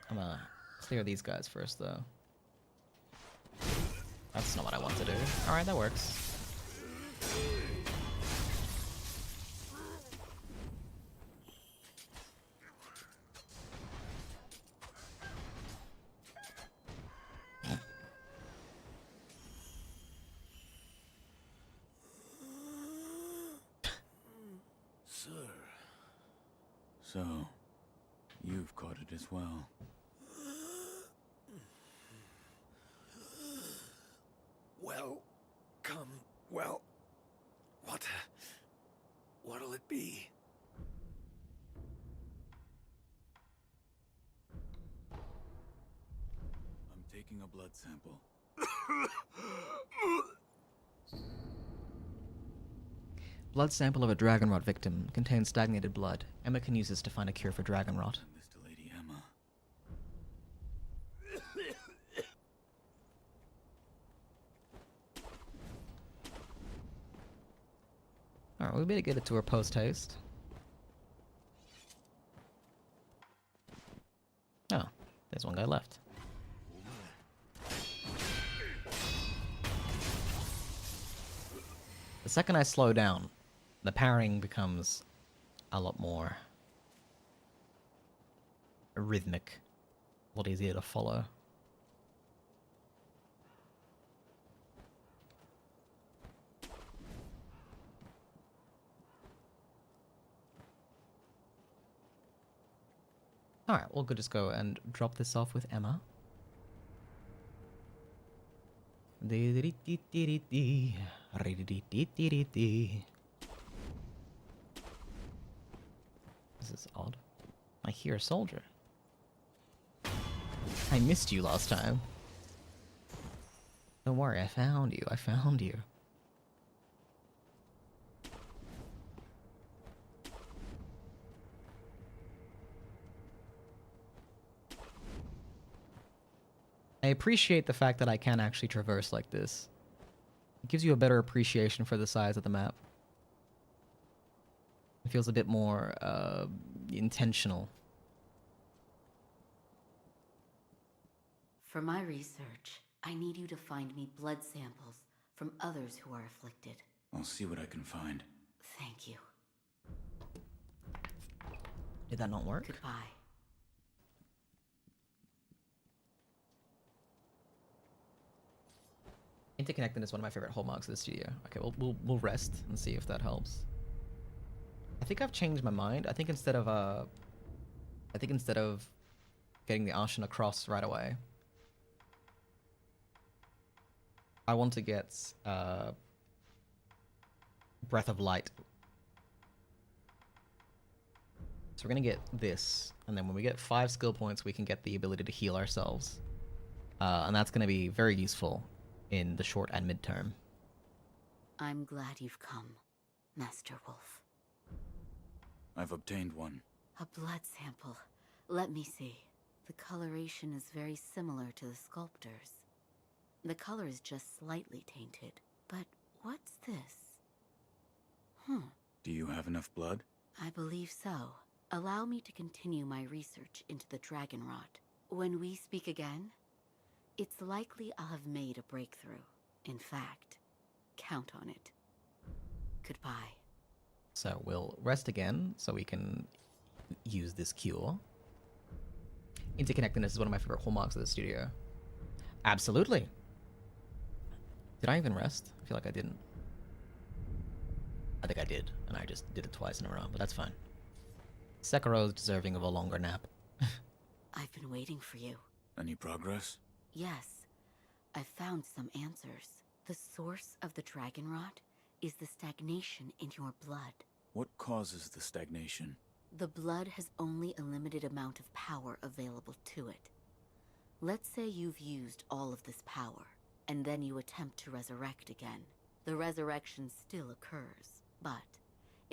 I'm gonna clear these guys first, though. That's not what I want to do. Alright, that works. Sir. So, you've caught it as well. Well, come, well, what'll it be? I'm taking a blood sample. Blood sample of a dragon rot victim contains stagnated blood. Emma can use this to find a cure for dragon rot. This to Lady Emma. Alright, we better get it to her post-haste. Oh, there's one guy left. The second I slow down, the parrying becomes a lot more rhythmic, a lot easier to follow. Alright, we'll just go and drop this off with Emma. This is odd. I hear a soldier. I missed you last time. Don't worry, I found you. I found you. I appreciate the fact that I can actually traverse like this. It gives you a better appreciation for the size of the map. It feels a bit more intentional. For my research, I need you to find me blood samples from others who are afflicted. I'll see what I can find. Thank you. Did that not work? Goodbye. Interconnecting is one of my favorite hallmarks of the studio. Okay, we'll rest and see if that helps. I think I've changed my mind. I think instead of getting the Ashen across right away, I want to get Breath of Light. So we're gonna get this, and then when we get 5 skill points, we can get the ability to heal ourselves, and that's gonna be very useful in the short and midterm. I'm glad you've come, Master Wolf. I've obtained one. A blood sample. Let me see. The coloration is very similar to the sculptor's. The color is just slightly tainted. But what's this? Do you have enough blood? I believe so. Allow me to continue my research into the dragon rot. When we speak again, it's likely I'll have made a breakthrough. In fact, count on it. Goodbye. So we'll rest again so we can use this cure. Interconnectedness is one of my favorite hallmarks of the studio. Absolutely. Did I even rest? I feel like I didn't. I think I did, and I just did it twice in a row, but that's fine. Sekiro is deserving of a longer nap. I've been waiting for you. Any progress? Yes, I've found some answers. The source of the dragon rot is the stagnation in your blood. What causes the stagnation? The blood has only a limited amount of power available to it. Let's say you've used all of this power, and then you attempt to resurrect again. The resurrection still occurs, but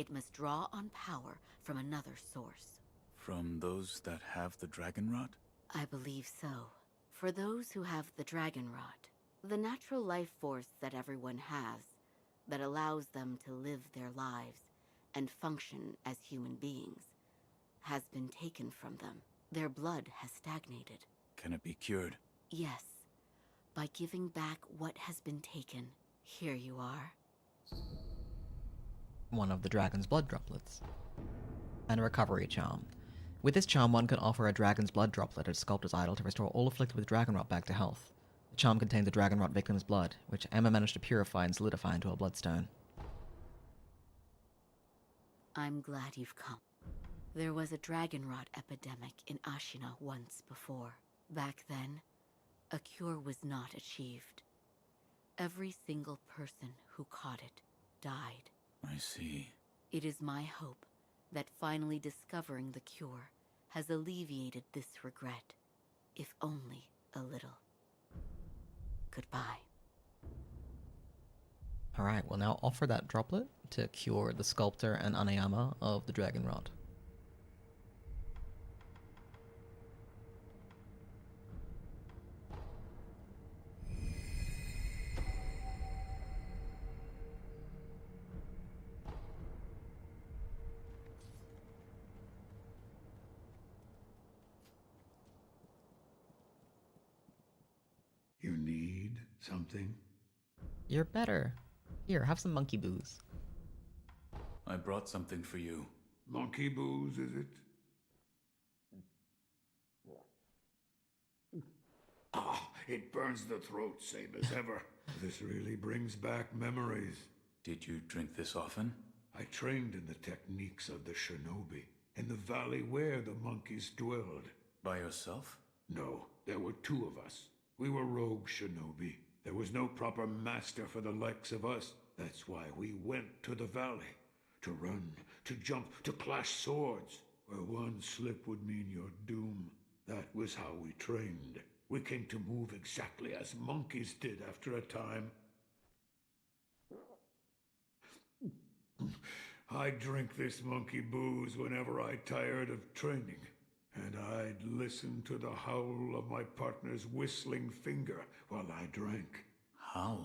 It must draw on power from another source. From those that have the dragon rot? I believe so. For those who have the dragon rot, the natural life force that everyone has, that allows them to live their lives and function as human beings, has been taken from them. Their blood has stagnated. Can it be cured? Yes. By giving back what has been taken. Here you are. One of the dragon's blood droplets. And a recovery charm. With this charm, one can offer a dragon's blood droplet at a sculptor's idol to restore all afflicted with dragon rot back to health. The charm contains the dragon rot victim's blood, which Emma managed to purify and solidify into a bloodstone. I'm glad you've come. There was a dragon rot epidemic in Ashina once before. Back then, a cure was not achieved. Every single person who caught it died. I see. It is my hope that finally discovering the cure has alleviated this regret, if only a little. Goodbye. Alright, we'll now offer that droplet to cure the sculptor and Anayama of the dragon rot. You need something? You're better. Here, have some monkey booze. I brought something for you. Monkey booze, is it? Ah, it burns the throat, same as ever. This really brings back memories. Did you drink this often? I trained in the techniques of the shinobi, in the valley where the monkeys dwelled. By yourself? No, there were two of us. We were rogue shinobi. There was no proper master for the likes of us. That's why we went to the valley. To run, to jump, to clash swords. Where one slip would mean your doom. That was how we trained. We came to move exactly as monkeys did after a time. I'd drink this monkey booze whenever I tired of training. And I'd listen to the howl of my partner's whistling finger while I drank. How?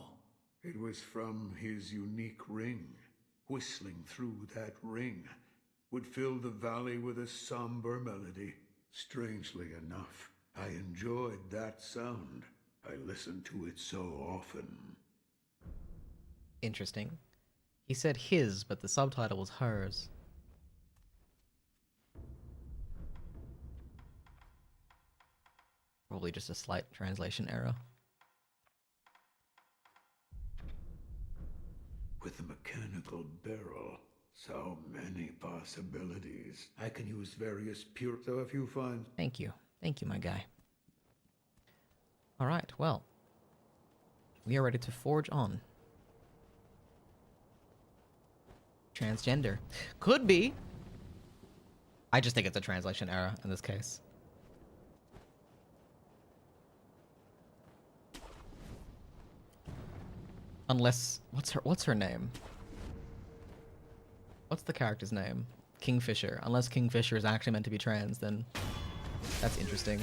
It was from his unique ring. Whistling through that ring would fill the valley with a somber melody. Strangely enough, I enjoyed that sound. I listened to it so often. Interesting. He said his, but the subtitle was hers. Probably just a slight translation error. With a mechanical barrel, so many possibilities. I can use various pure... So if you find... Thank you. Thank you, my guy. Alright, well. We are ready to forge on. Transgender. Could be. I just think it's a translation error in this case. Unless, what's her name? What's the character's name? Kingfisher. Unless Kingfisher is actually meant to be trans, then that's interesting.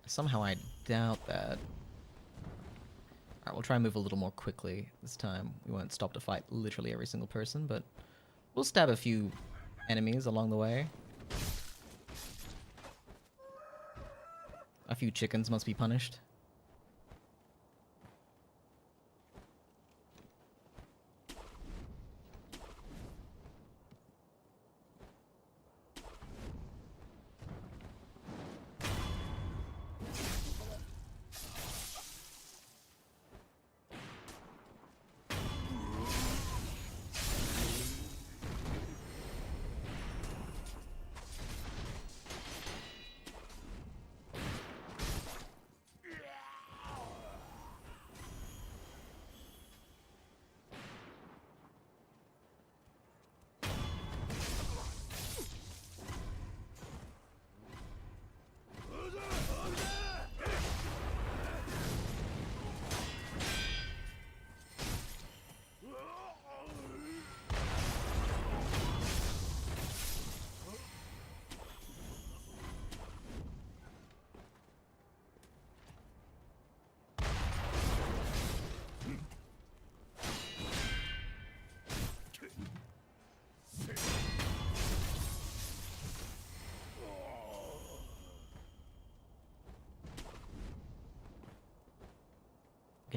Somehow I doubt that. Alright, we'll try and move a little more quickly this time. We won't stop to fight literally every single person, but we'll stab a few enemies along the way. A few chickens must be punished.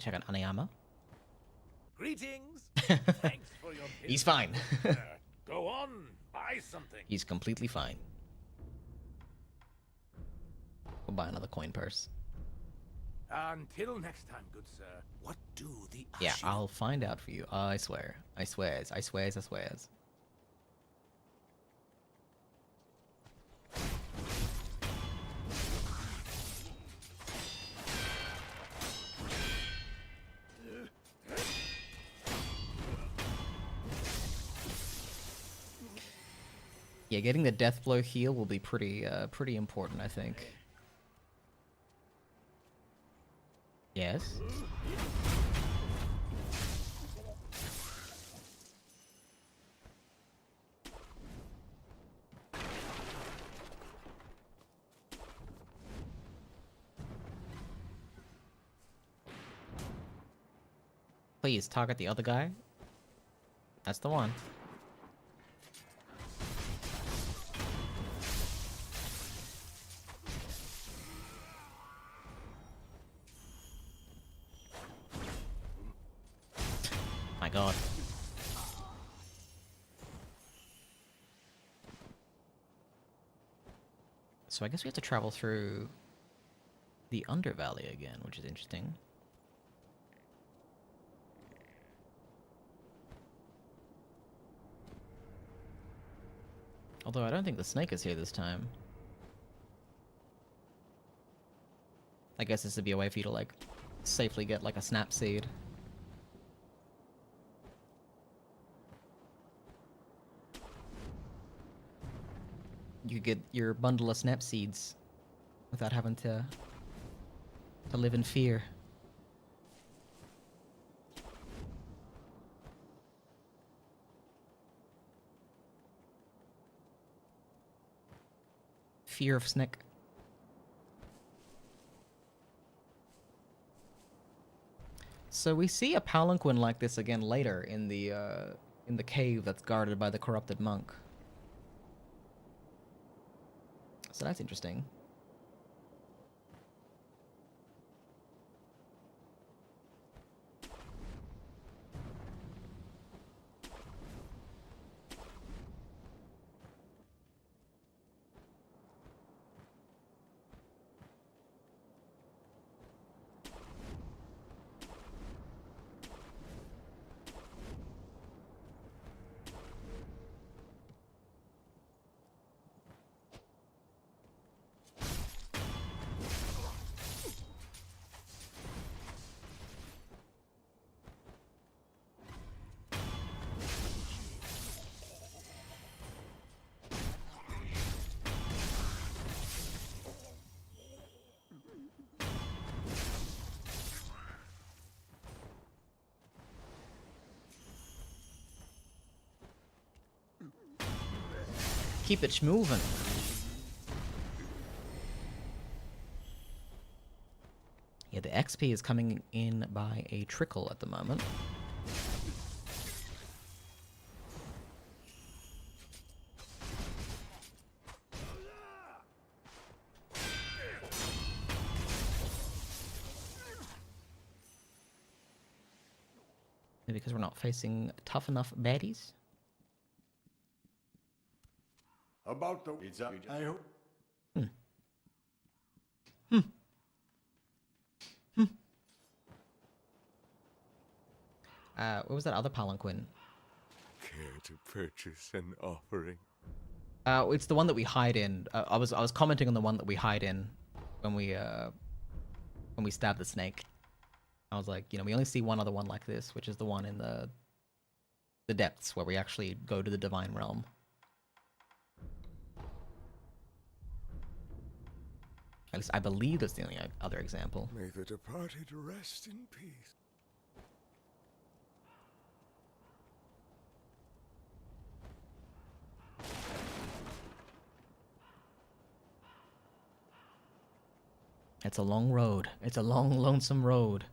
check out Anayama. Greetings. Thanks for your He's fine. Go on, buy something. He's completely fine. We'll buy another coin purse. Until next time, good sir. What do the Yeah, Ashina I'll find out for you. I swear. I swears. I swears. I swears. Yeah, getting the death blow heal will be pretty important, I think. Yes. Please target the other guy. That's the one. My god. So I guess we have to travel through the Undervalley again, which is interesting. Although I don't think the snake is here this time. I guess this would be a way for you to, like, safely get, like, a snap seed. You could get your bundle of snap seeds without having to live in fear. Fear of snake. So we see a palanquin like this again later in the cave that's guarded by the corrupted monk. So that's interesting. Keep it moving. Yeah, the XP is coming in by a trickle at the moment. Maybe because we're not facing tough enough baddies. About the pizza, I hope. What was that other palanquin? Care to purchase an offering? It's the one that we hide in. I was commenting on the one that we hide in when we stab the snake. I was like, you know, we only see one other one like this, which is the one in the depths where we actually go to the divine realm. At least I believe that's the only other example. May the departed rest in peace. It's a long road. It's a long, lonesome road.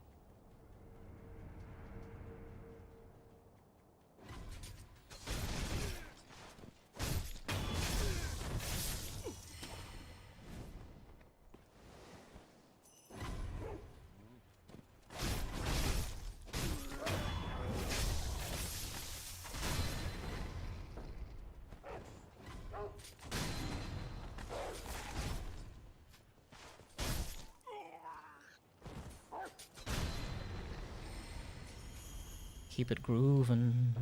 Keep it grooving.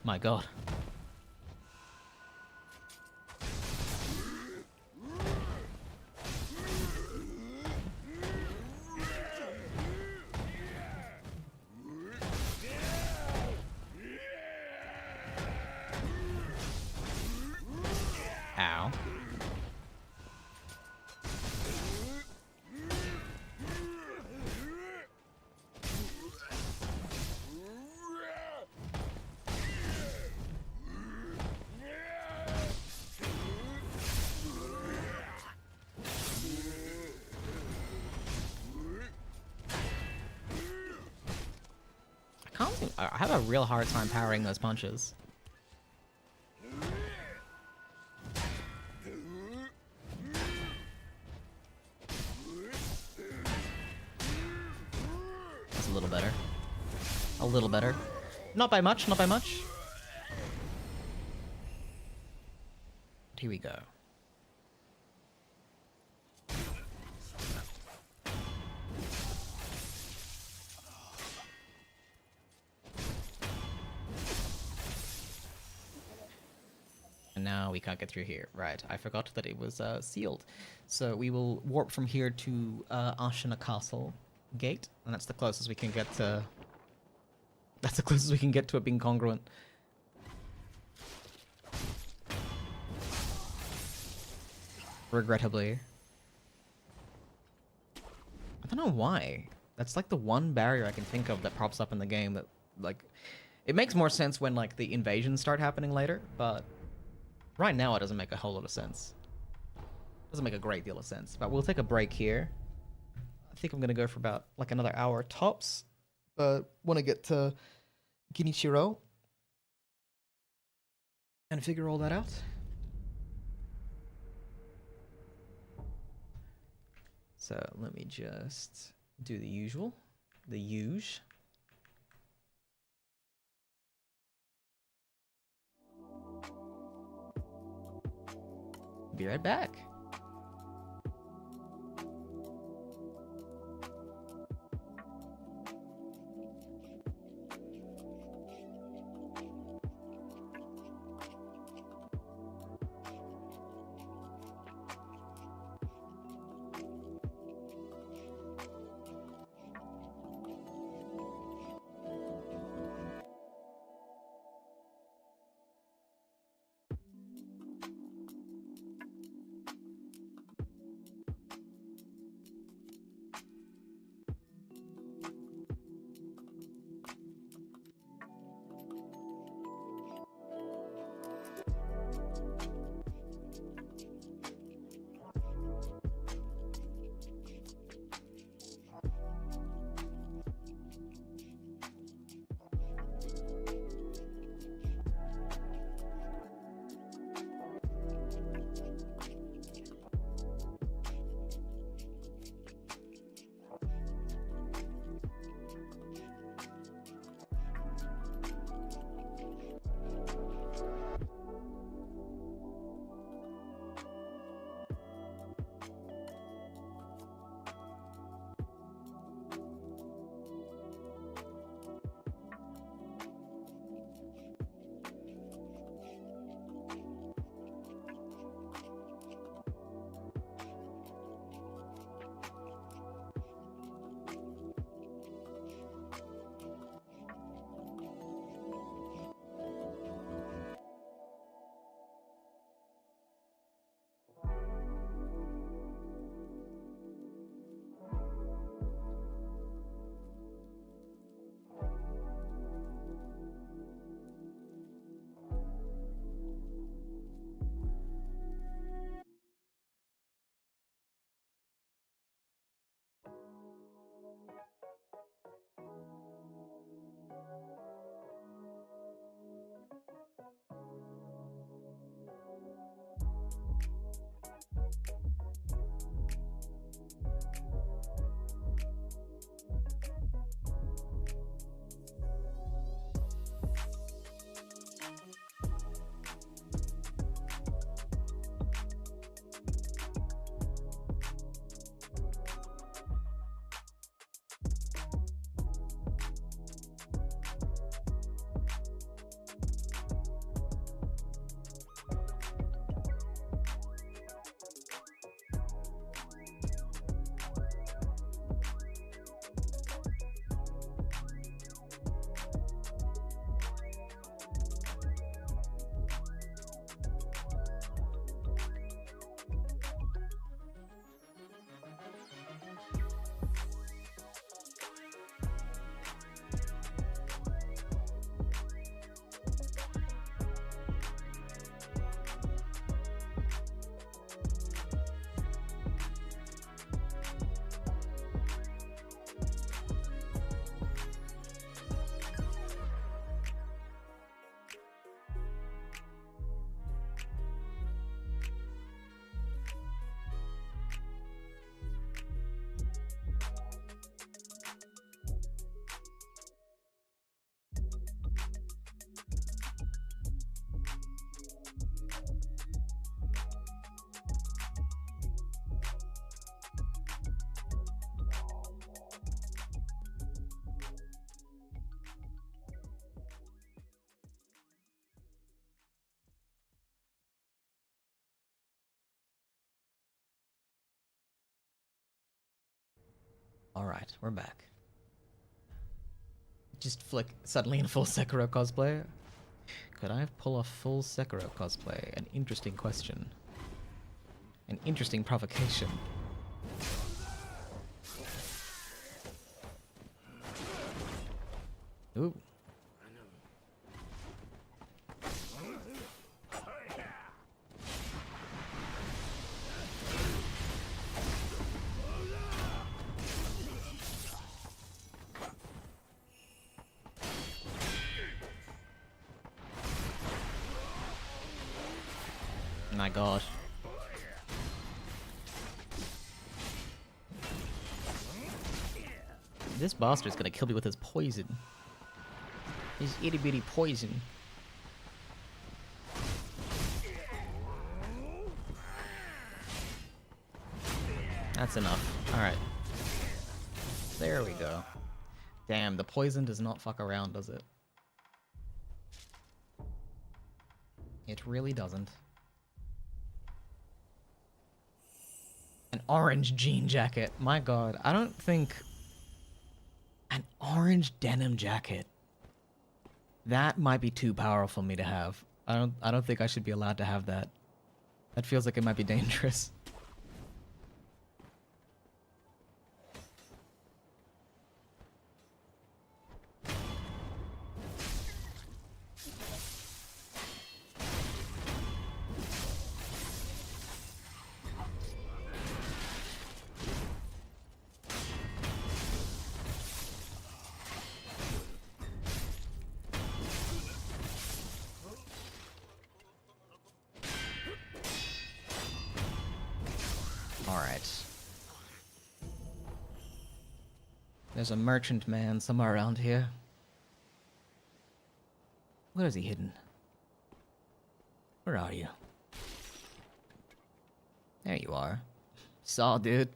My god. Ow. I have a real hard time powering those punches. That's a little better. A little better. Not by much, not by much. Here we go. And now we can't get through here. Right, I forgot that it was sealed. So we will warp from here to Ashina Castle gate, and that's the closest we can get to... That's the closest we can get to it being congruent. Regrettably. I don't know why. That's like the one barrier I can think of that pops up in the game that, like... It makes more sense when, like, the invasions start happening later, but... Right now, it doesn't make a whole lot of sense. Doesn't make a great deal of sense. But we'll take a break here. I think I'm going to go for about like another hour tops. But want to get to Genichiro and figure all that out. So let me just do the usual. The huge. Be right back. Alright, we're back. Just flick suddenly in full Sekiro cosplay. Could I pull off full Sekiro cosplay? An interesting question. An interesting provocation. Ooh. My god. This bastard's gonna kill me with his poison. His itty bitty poison. That's enough. Alright. There we go. Damn, the poison does not fuck around, does it? It really doesn't. An orange jean jacket. My god, I don't think... An orange denim jacket. That might be too powerful for me to have. I don't think I should be allowed to have that. That feels like it might be dangerous. Alright. There's a merchant man somewhere around here. Where is he hidden? Where are you? There you are. Saw, dude.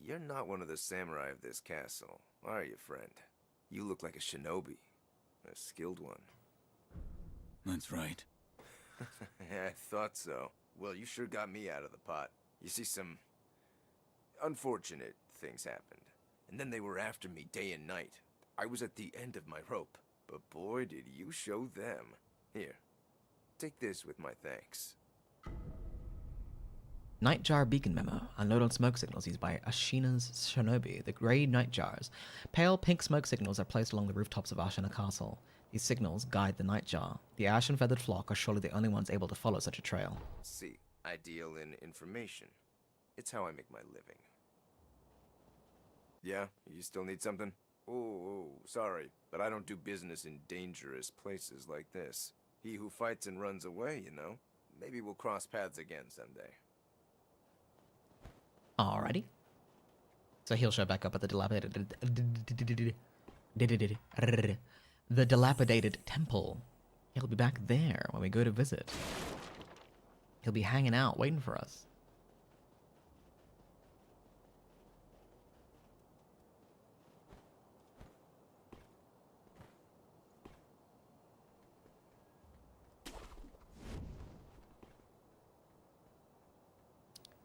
You're not one of the samurai of this castle, are you, friend? You look like a shinobi. A skilled one. That's right. I thought so. Well, you sure got me out of the pot. You see, some unfortunate things happened. And then they were after me day and night. I was at the end of my rope. But boy, did you show them. Here, take this with my thanks. Nightjar beacon memo. Unload on smoke signals used by Ashina's shinobi. The grey nightjars. Pale pink smoke signals are placed along the rooftops of Ashina Castle. These signals guide the nightjar. The ashen-feathered flock are surely the only ones able to follow such a trail. See, I deal in information. It's how I make my living. Yeah, you still need something? Oh, sorry, but I don't do business in dangerous places like this. He who fights and runs away, you know. Maybe we'll cross paths again someday. Alrighty. So he'll show back up at the dilapidated temple. He'll be back there when we go to visit. He'll be hanging out, waiting for us.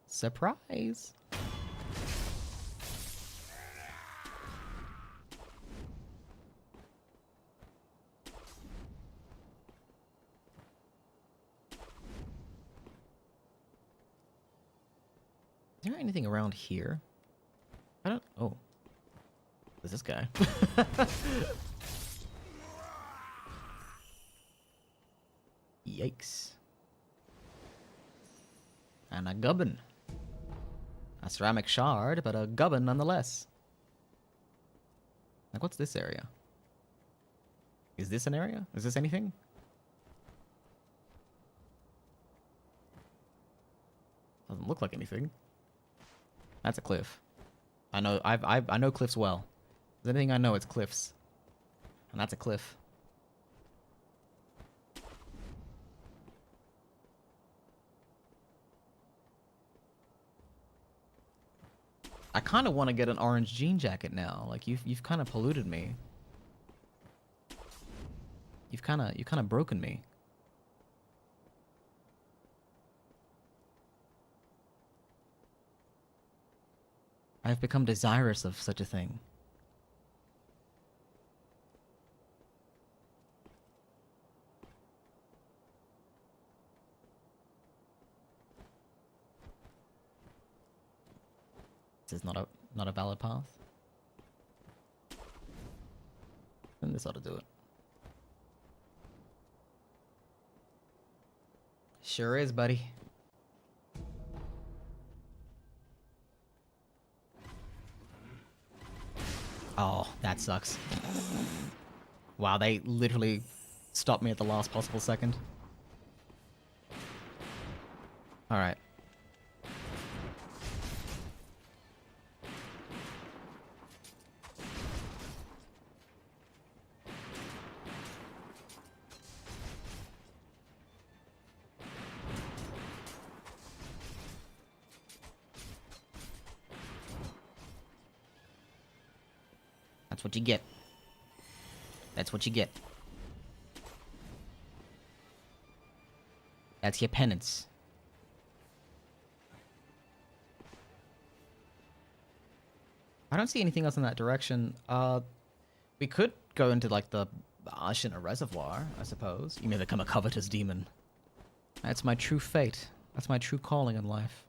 Surprise! Is there anything around here? I don't... Oh. Who's this guy? Yikes. And a gubbin. A ceramic shard, but a gubbin nonetheless. Like, what's this area? Is this an area? Is this anything? Doesn't look like anything. That's a cliff. I know. I know cliffs well. If there's anything I know, it's cliffs, and that's a cliff. I kind of want to get an orange jean jacket now. Like you've kind of polluted me. You've kind of broken me. I have become desirous of such a thing. This is not a valid path. And this ought to do it. Sure is, buddy. Oh, that sucks. Wow, they literally stopped me at the last possible second. Alright. That's what you get. That's what you get. That's your penance. I don't see anything else in that direction. We could go into like the Ashina Reservoir, I suppose. You may become a covetous demon. That's my true fate. That's my true calling in life.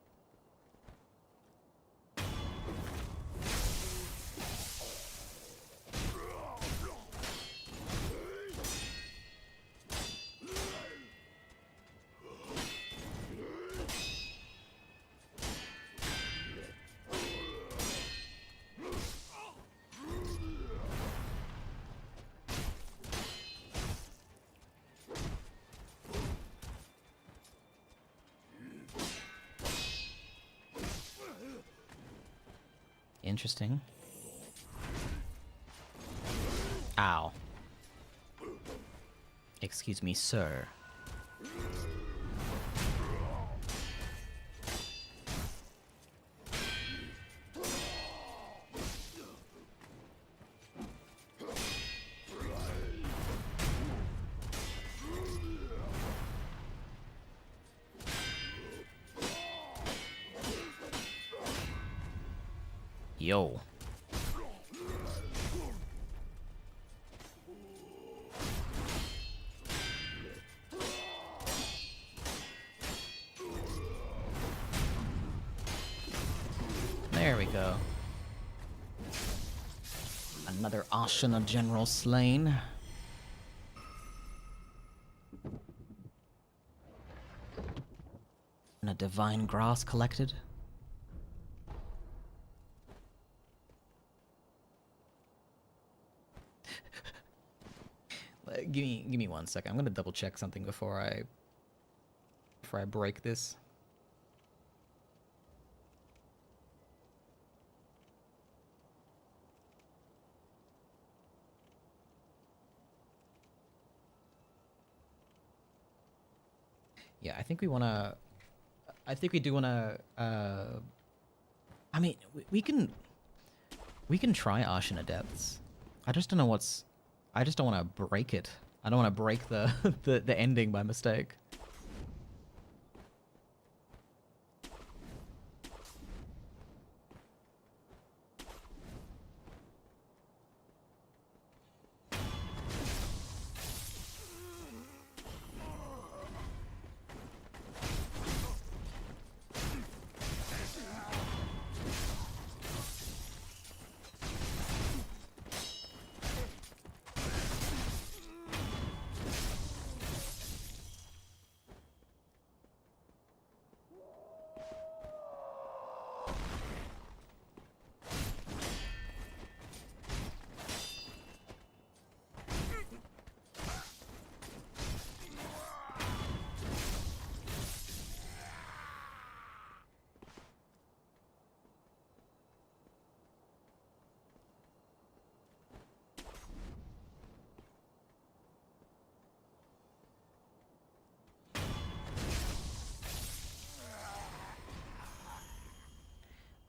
Interesting. Ow. Excuse me, sir. Yo. There we go. Another Ashina general slain. And a divine grass collected. Give me 1 second. I'm gonna double check something before I break this. Yeah, I think we wanna. I think we do wanna. I mean, we can try Ashina Depths. I just don't know what's. I just don't want to break it. I don't want to break the the ending by mistake.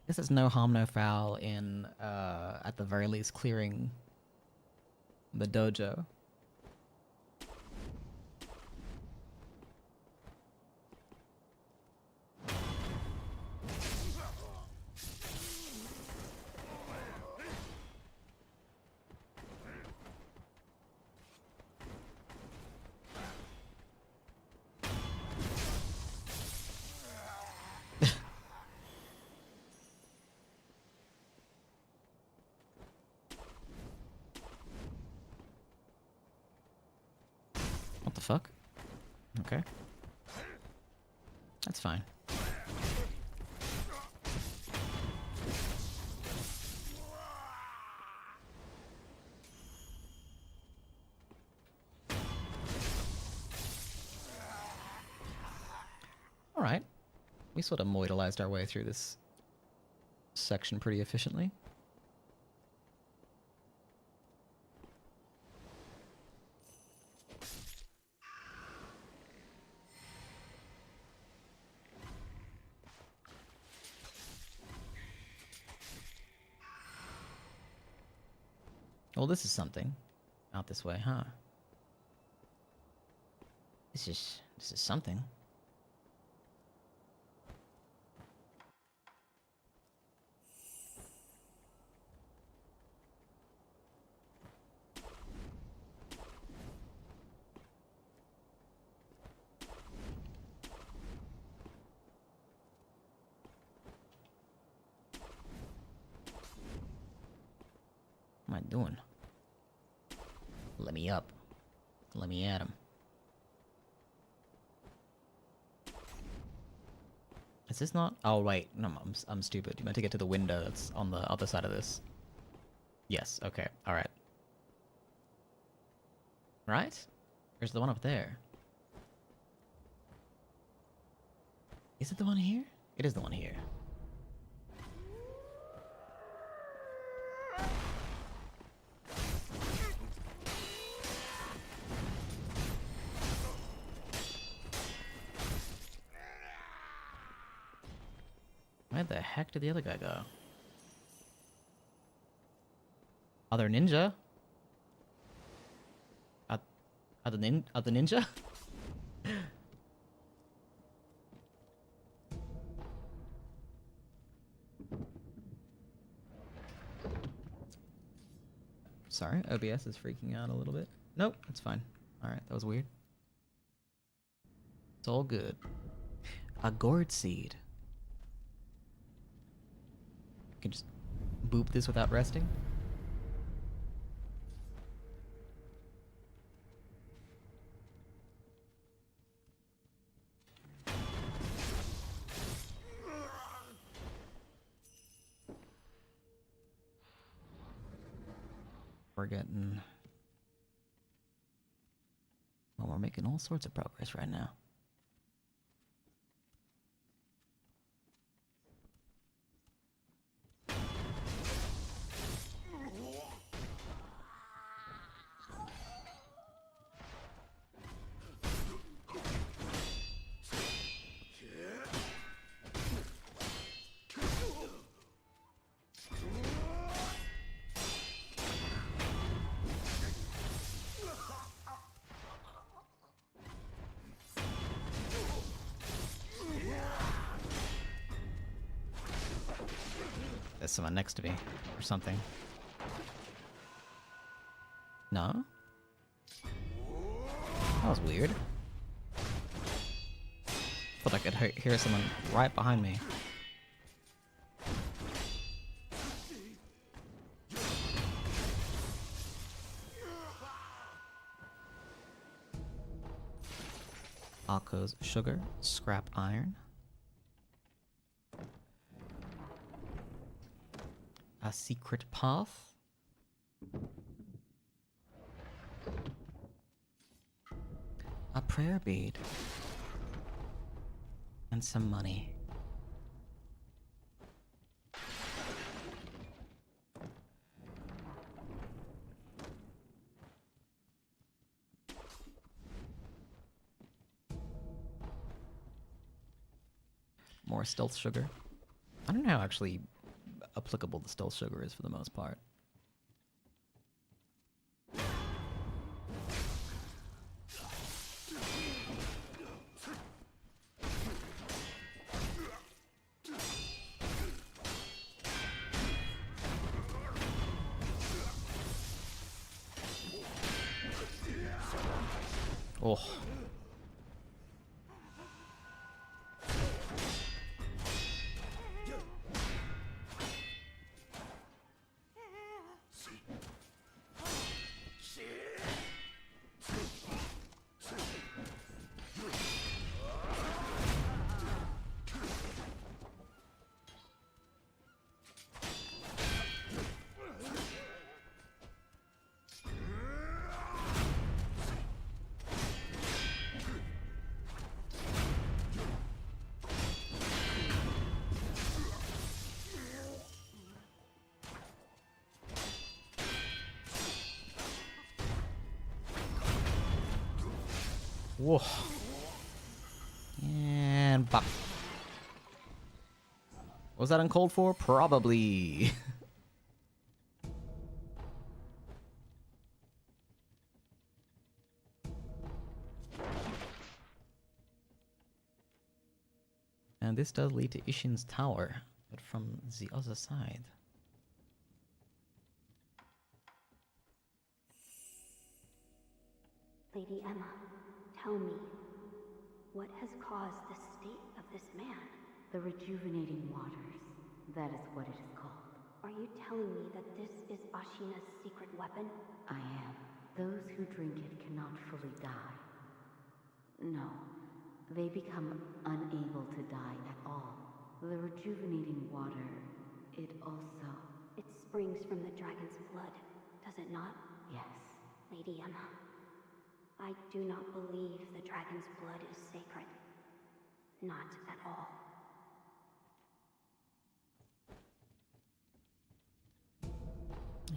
I guess there's no harm, no foul in, at the very least, clearing the dojo. fuck? Okay. That's fine. Alright. We sort of moidalized our way through this section pretty efficiently. Well, this is something. Out this way, huh? This is something. What am I doing? Let me up. Let me at him. Is this not? Oh wait, no, I'm stupid. You meant to get to the window that's on the other side of this. Yes. Okay. All right. Right? There's the one up there. Is it the one here? It is the one here. Where the heck did the other guy go? Other ninja? Other ninja? Sorry, OBS is freaking out a little bit. Nope, it's fine. Alright, that was weird. It's all good. A gourd seed. Can just boop this without resting. We're getting... Well, we're making all sorts of progress right now. There's someone next to me, or something. No? That was weird. Thought I could hear someone right behind me. Akko's sugar, scrap iron. A secret path. A prayer bead. And some money. More stealth sugar. I don't know how actually applicable the stealth sugar is for the most part. Oh. Whoa. And bop. Was that uncalled for? Probably. And this does lead to Ishin's tower, but from the other side. Lady Emma, tell me, what has caused the state of this man? The rejuvenating waters. That is what it is called. Are you telling me that this is Ashina's secret weapon? I am. Those who drink it cannot fully die. No, they become unable to die at all. The rejuvenating water, it also... It springs from the dragon's blood, does it not? Yes. Lady Emma, I do not believe the dragon's blood is sacred. Not at all.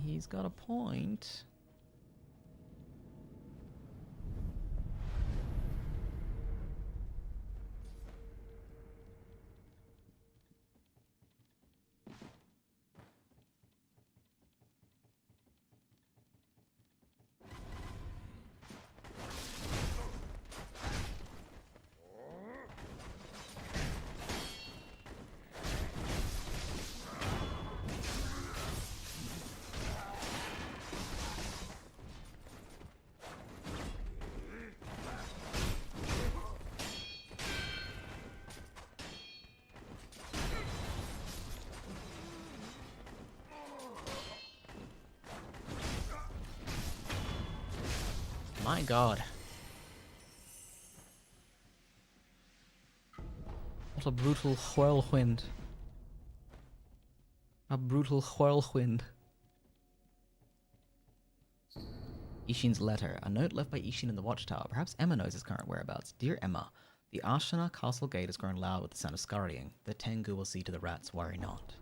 He's got a point. My god. What a brutal whirlwind. A brutal whirlwind. Ishin's letter. A note left by Ishin in the watchtower. Perhaps Emma knows his current whereabouts. Dear Emma, the Ashina castle gate has grown loud with the sound of scurrying. The Tengu will see to the rats, worry not.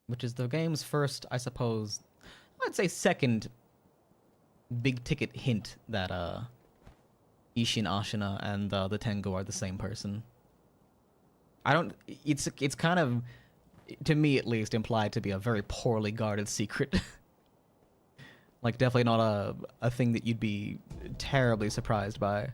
Which is the game's first, I suppose, I'd say second big ticket hint that Ishin, Ashina, and the Tengu are the same person. I don't. It's kind of, to me at least, implied to be a very poorly guarded secret. Like definitely not a thing that you'd be terribly surprised by.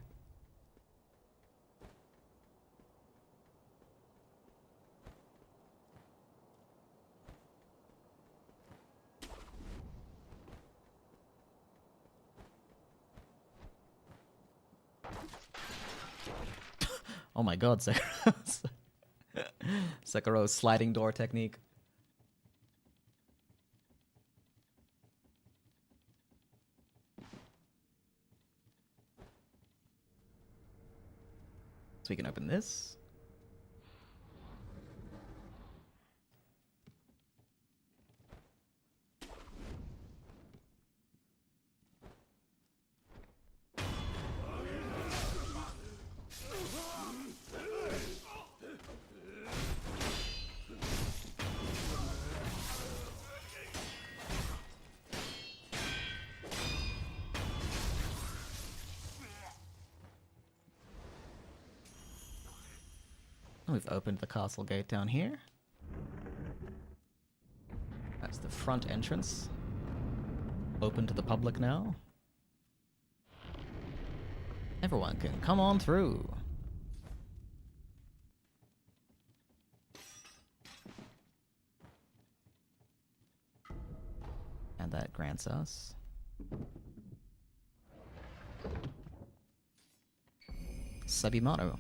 Oh my god, Sekiro's Sekiro's sliding door technique. So we can open this. We've opened the castle gate down here. That's the front entrance. Open to the public now. Everyone can come on through. And that grants us Sabimaro.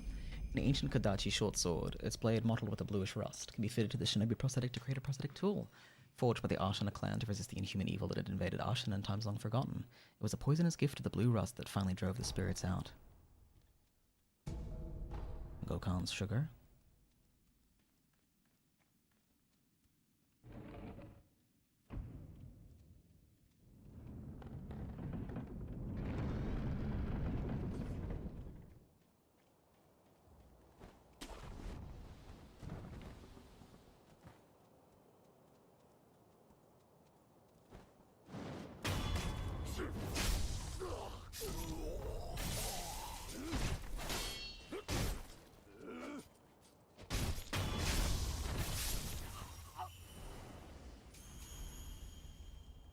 An ancient Kodachi short sword, its blade mottled with a bluish rust, can be fitted to the shinobi prosthetic to create a prosthetic tool. Forged by the Ashina clan to resist the inhuman evil that had invaded Ashina in times long forgotten, it was a poisonous gift to the blue rust that finally drove the spirits out. Gokhan's sugar.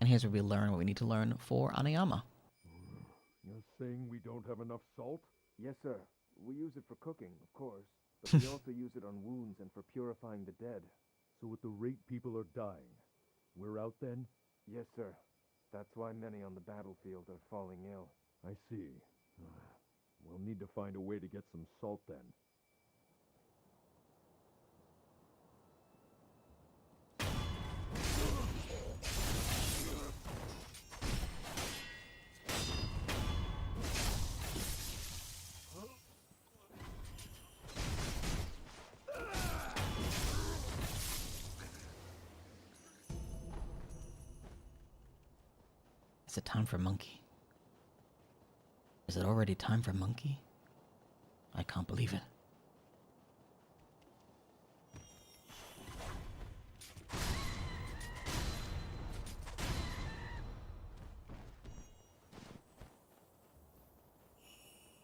And here's where we learn what we need to learn for Anayama. You're saying we don't have enough salt? Yes, sir. We use it for cooking, of course, but we also use it on wounds and for purifying the dead. So at the rate people are dying, we're out then? Yes, sir. That's why many on the battlefield are falling ill. I see. We'll need to find a way to get some salt then. Is it time for Monkey? Is it already time for Monkey? I can't believe it.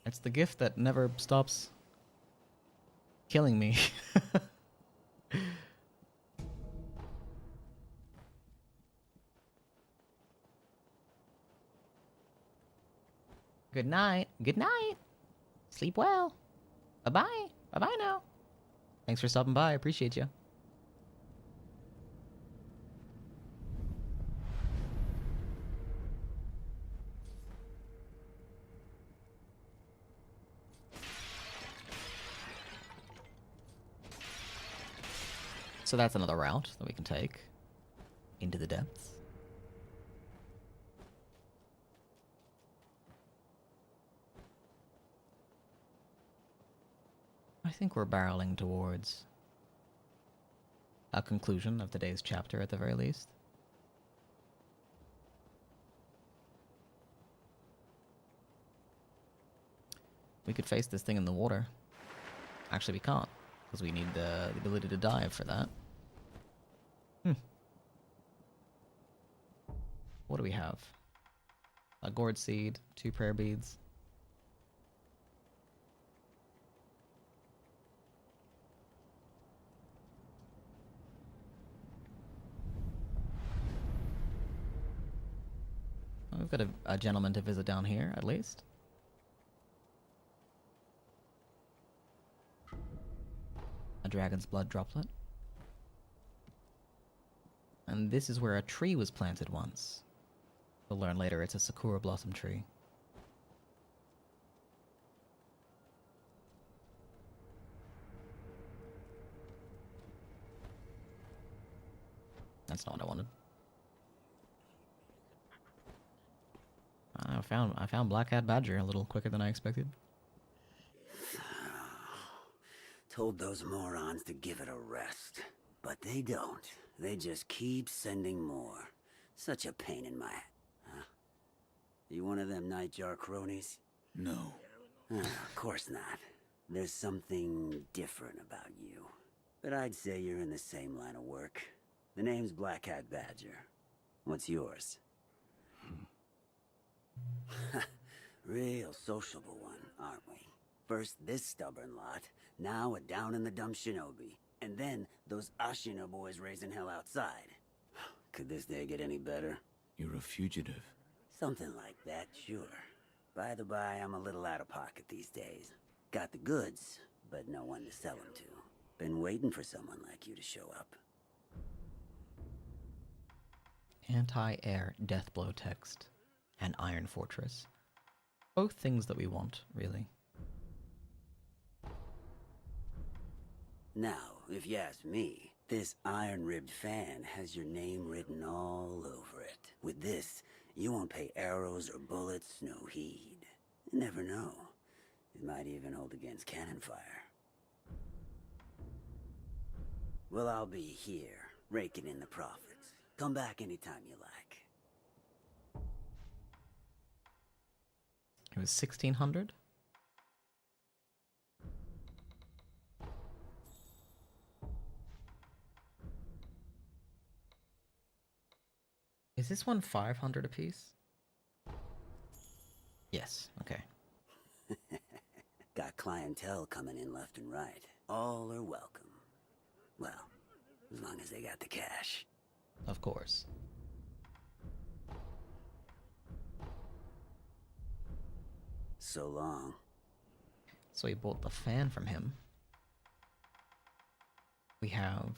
It's the gift that never stops killing me. Good night. Good night. Sleep well. Bye-bye. Bye-bye now. Thanks for stopping by. I appreciate you. So that's another route that we can take into the depths. I think we're barreling towards a conclusion of today's chapter at the very least. We could face this thing in the water. Actually, we can't, because we need the ability to dive for that. What do we have? A gourd seed, 2 prayer beads. We've got a gentleman to visit down here, at least. A dragon's blood droplet. And this is where a tree was planted once. We'll learn later it's a Sakura blossom tree. That's not what I wanted. I found Black Hat Badger a little quicker than I expected. Told those morons to give it a rest. But they don't. They just keep sending more. Such a pain in my... Huh? You one of them Nightjar cronies? No. Of course not. There's something different about you. But I'd say you're in the same line of work. The name's Black Hat Badger. What's yours? Real sociable one, aren't we? First this stubborn lot, now a down-in-the-dump shinobi, and then those Ashina boys raising hell outside. Could this day get any better? You're a fugitive. Something like that, sure. By the by, I'm a little out of pocket these days. Got the goods, but no one to sell them to. Been waiting for someone like you to show up. Anti-air deathblow text and Iron Fortress. Both things that we want, really. Now, if you ask me, this iron-ribbed fan has your name written all over it. With this, you won't pay arrows or bullets no heed. You never know. It might even hold against cannon fire. Well, I'll be here, raking in the profits. Come back anytime you like. It was 1600? Is this one 500 apiece? Yes, okay. Got clientele coming in left and right. All are welcome. Well, as long as they got the cash. Of course. so long. So he bought the fan from him. We have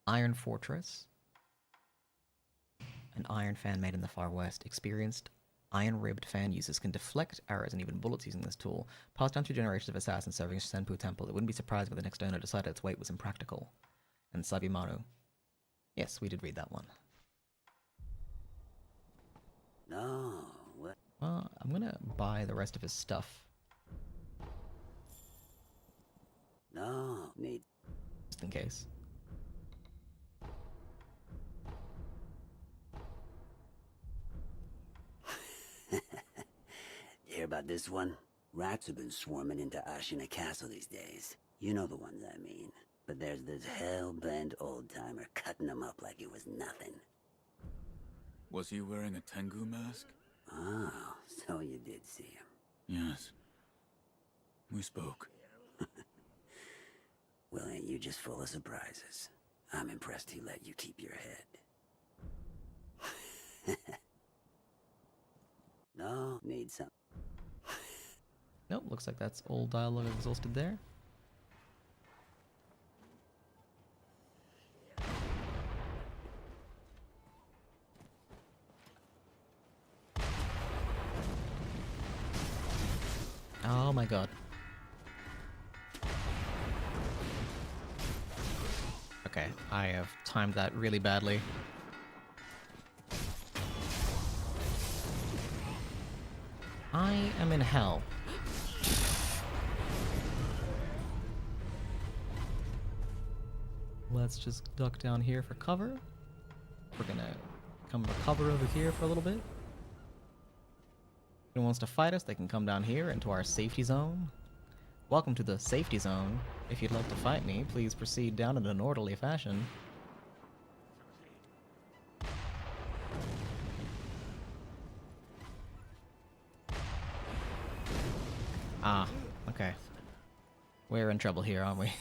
Iron Fortress. An iron fan made in the Far West. Experienced iron-ribbed fan users can deflect arrows and even bullets using this tool. Passed down through generations of assassins serving Senpu Temple. It wouldn't be surprised if the next owner decided its weight was impractical. And Sabimaru. Yes, we did read that one. No, what? Well, I'm gonna buy the rest of his stuff. No, need. Just in case. You hear about this one? Rats have been swarming into Ashina Castle these days. You know the ones I mean. But there's this hell-bent old-timer cutting them up like it was nothing. Was he wearing a Tengu mask? Oh, so you did see him. Yes. We spoke. Well, ain't you just full of surprises? I'm impressed he let you keep your head. No, need some. Nope, looks like that's all dialogue exhausted there. Oh my god. Okay, I have timed that really badly. I am in hell. Let's just duck down here for cover. We're gonna come recover over here for a little bit. If anyone wants to fight us, they can come down here into our safety zone. Welcome to the safety zone. If you'd like to fight me, please proceed down in an orderly fashion. Ah, okay. We're in trouble here, aren't we?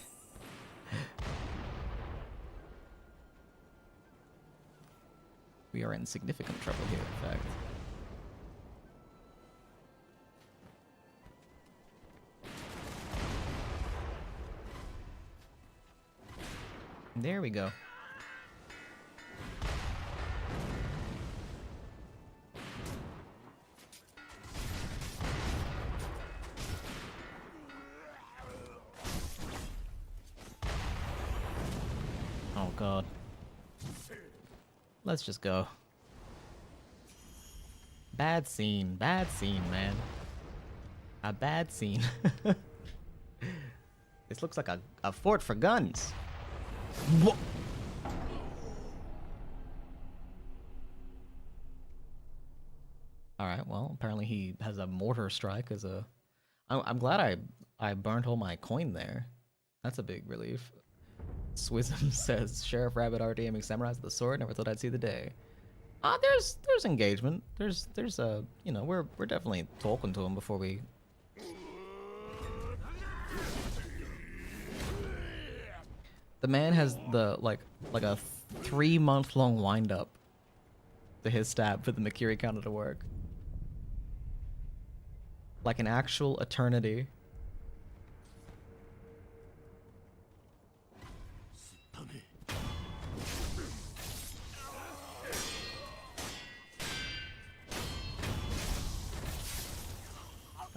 We are in significant trouble here, in fact. There we go. Oh god. Let's just go. Bad scene, man. A bad scene. This looks like a fort for guns. Whoa. Alright, well, apparently he has a mortar strike as a... I'm glad I burnt all my coin there. That's a big relief. Swism says, Sheriff Rabbit already aiming samurais with the sword, never thought I'd see the day. There's engagement. There's a, you know, we're definitely talking to him before we... The man has the, like a 3-month-long wind-up to his stab for the Makiri counter to work. Like an actual eternity.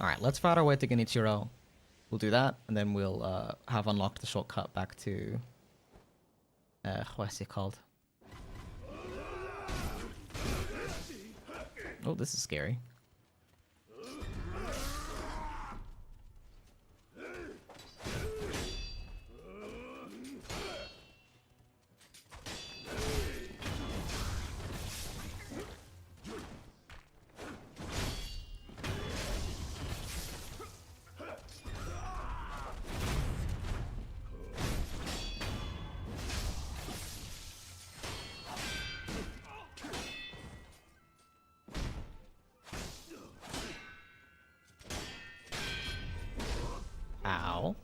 Alright, let's fight our way to Genichiro. We'll do that, and then we'll have unlocked the shortcut back to... what's it called? Oh, this is scary. Ow.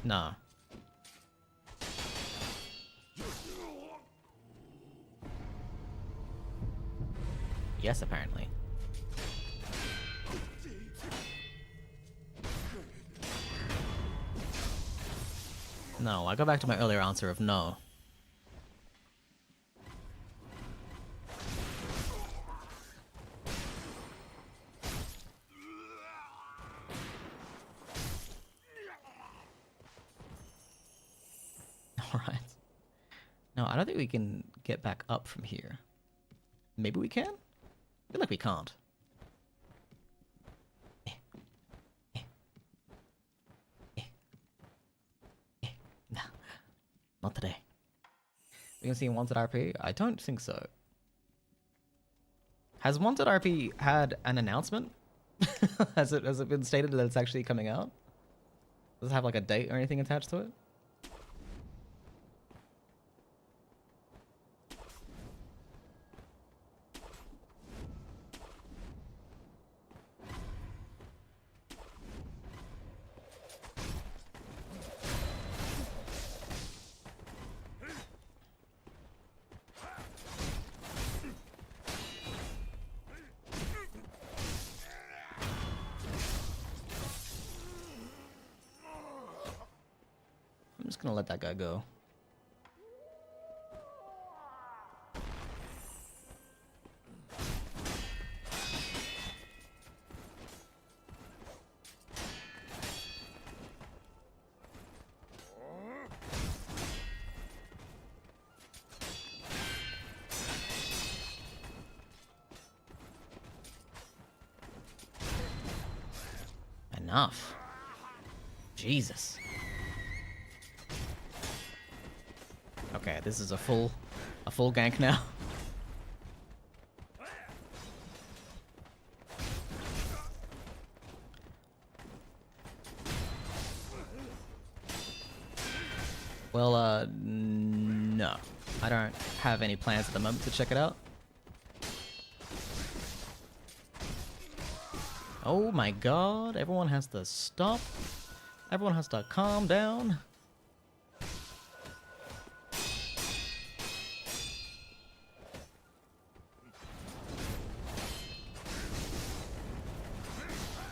Nah. Yes, apparently. No, I go back to my earlier answer of no. Alright. No, I don't think we can get back up from here. Maybe we can? I feel like we can't. No, not today. We can see Wanted RP? I don't think so. Has Wanted RP had an announcement? has it been stated that it's actually coming out? Does it have like a date or anything attached to it? I'm just gonna let that guy go. Enough. Jesus. Okay, this is a full gank now. Well, no. I don't have any plans at the moment to check it out. Oh my god, everyone has to stop. Everyone has to calm down.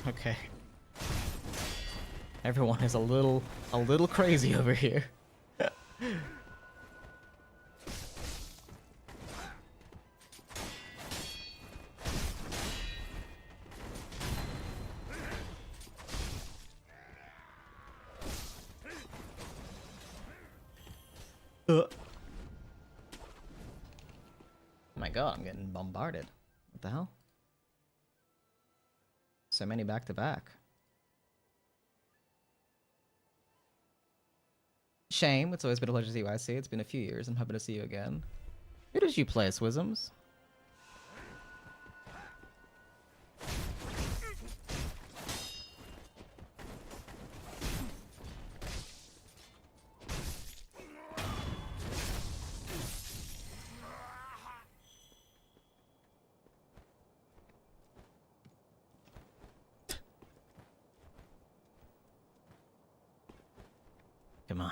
Okay. Everyone is a little crazy over here. Oh my god, I'm getting bombarded. What the hell? So many back to back. Shame, it's always been a pleasure to see you, I see. It's been a few years. I'm happy to see you again. Who did you play, Swisms? Come on.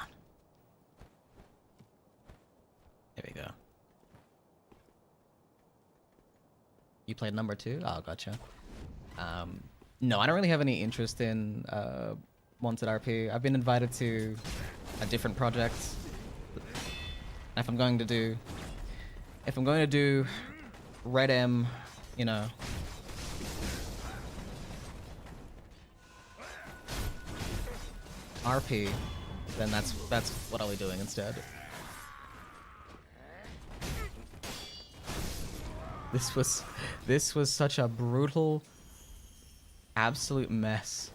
There we go. You played number 2? Oh, gotcha. No, I don't really have any interest in Wanted RP. I've been invited to a different project. If I'm going to do Red M, you know, RP, then that's what I'll be doing instead. This was such a brutal, absolute mess.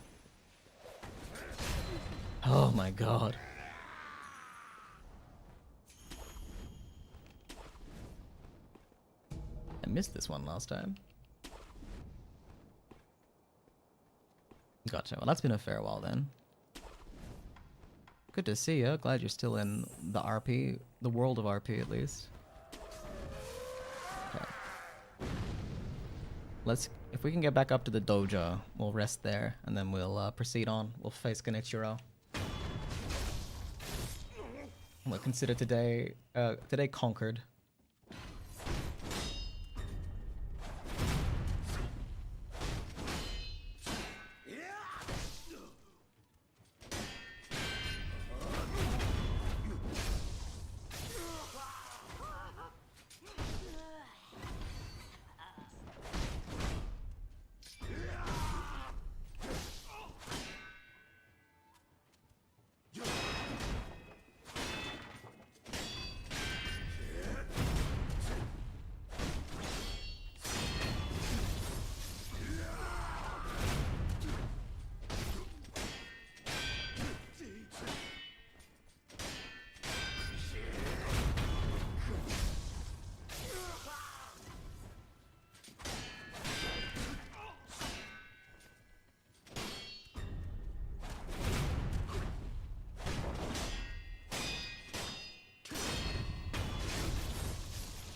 Oh my god. I missed this one last time. Gotcha. Well, that's been a fair while then. Good to see you. Glad you're still in the RP, the world of RP at least. Okay. If we can get back up to the dojo, we'll rest there, and then we'll proceed on. We'll face Genichiro. We'll consider today conquered.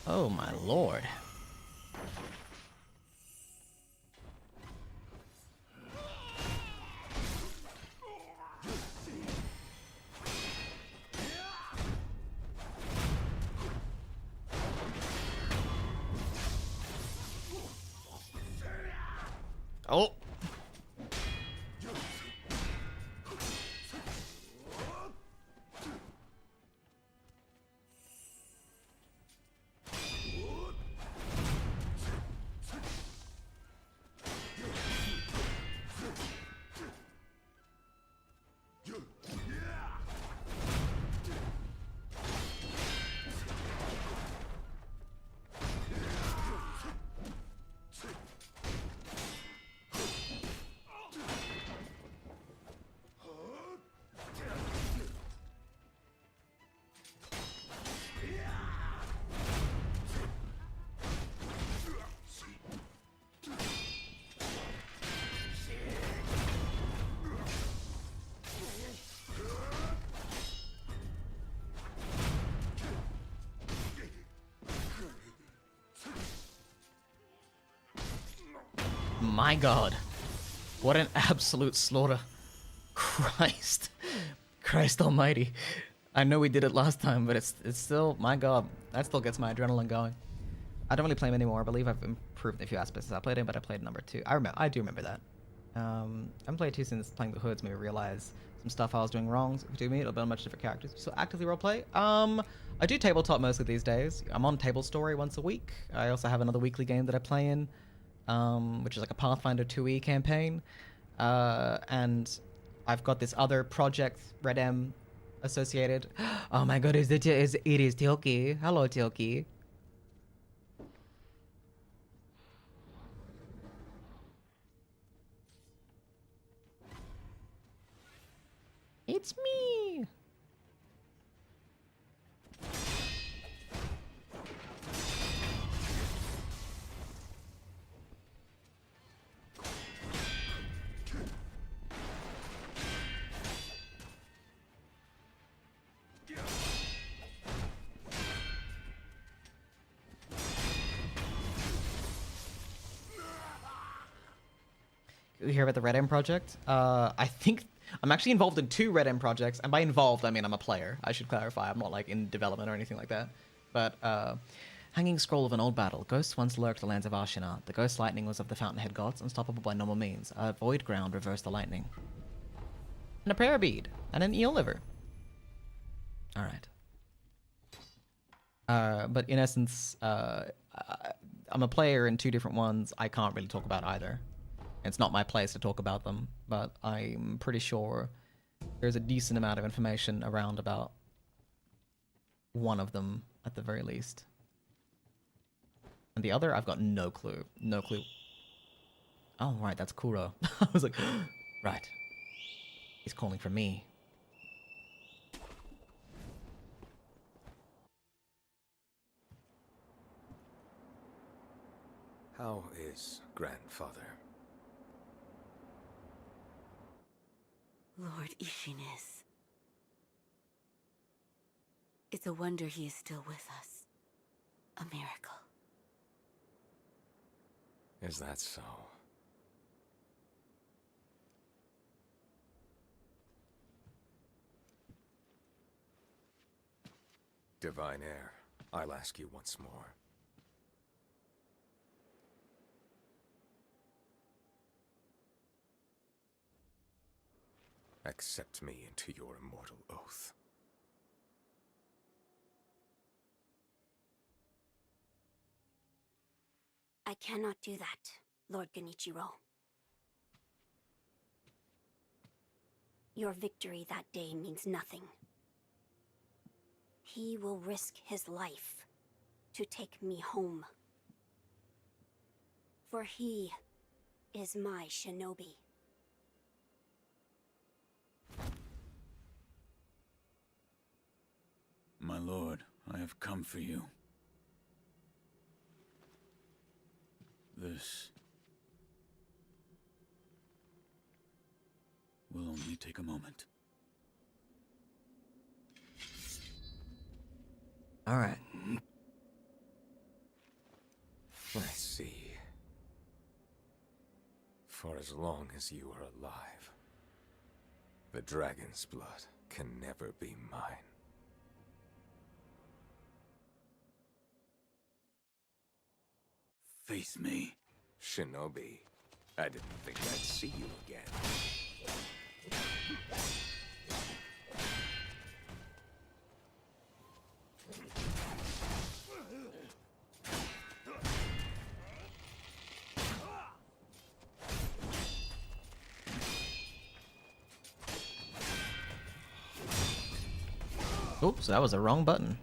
Oh my lord. Oh. My god. What an absolute slaughter. Christ. Christ almighty. I know we did it last time, but it's still, my god, that still gets my adrenaline going. I don't really play him anymore. I believe I've improved in a few aspects since I played him, but I played number 2. I do remember that. I haven't played 2 since playing the Hoods, made me realize some stuff I was doing wrong. So if you do meet, it'll be on much different characters. You still actively roleplay? I do tabletop mostly these days. I'm on Table Story once a week. I also have another weekly game that I play in, which is like a Pathfinder 2e campaign. And I've got this other project, Red M, associated. Oh my god, it is Tilky. Hello, Tilky. It's me. You hear about the Red M project? I think I'm actually involved in 2 Red M projects, and by involved I mean I'm a player. I should clarify. I'm not like in development or anything like that. But Hanging Scroll of an Old Battle. Ghosts once lurked the lands of Ashina. The ghost lightning was of the Fountainhead gods, unstoppable by normal means. A void ground reversed the lightning. And a prayer bead and an eel liver. All right. But in essence, I'm a player in 2 different ones. I can't really talk about either. It's not my place to talk about them, but I'm pretty sure there's a decent amount of information around about one of them at the very least. And the other, I've got no clue. No clue. Oh, right, that's Kuro. I was like, right. He's calling for me. How is grandfather? Lord Ishin is. It's a wonder he is still with us. A miracle. Is that so? Divine Heir, I'll ask you once more. Accept me into your immortal oath. I cannot do that, Lord Genichiro. Your victory that day means nothing. He will risk his life to take me home. For he is my shinobi. My lord, I have come for you. This will only take a moment. All right. as long as you are alive. The dragon's blood can never be mine. Face me. Shinobi, I didn't think I'd see you again. Oops, that was the wrong button.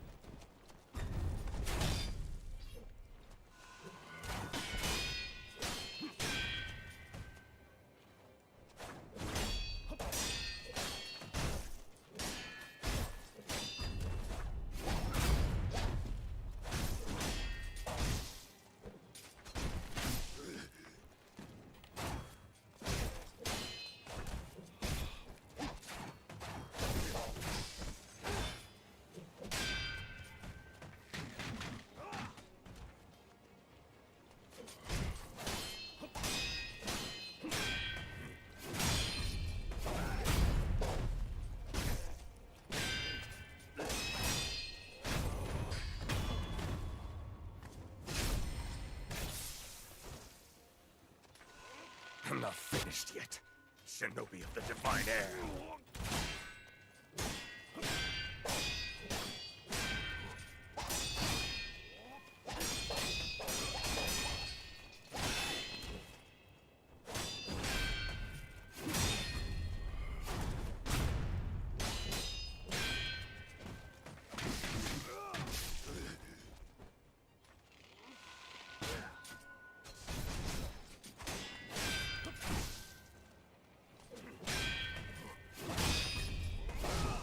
I'm not finished yet. Shinobi of the Divine Air.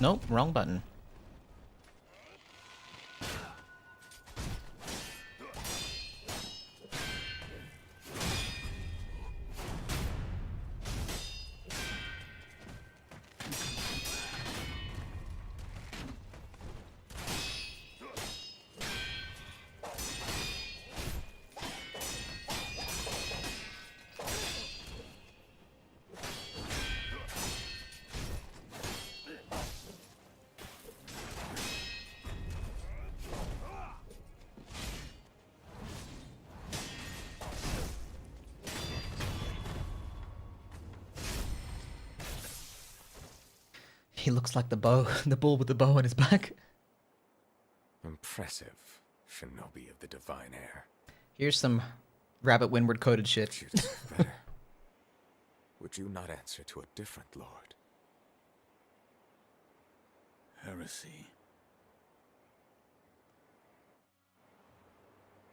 Nope, wrong button. He looks like the bull with the bow on his back. Impressive, Shinobi of the Divine Air. Here's some rabbit windward coded shit. Better. Would you not answer to a different lord? Heresy.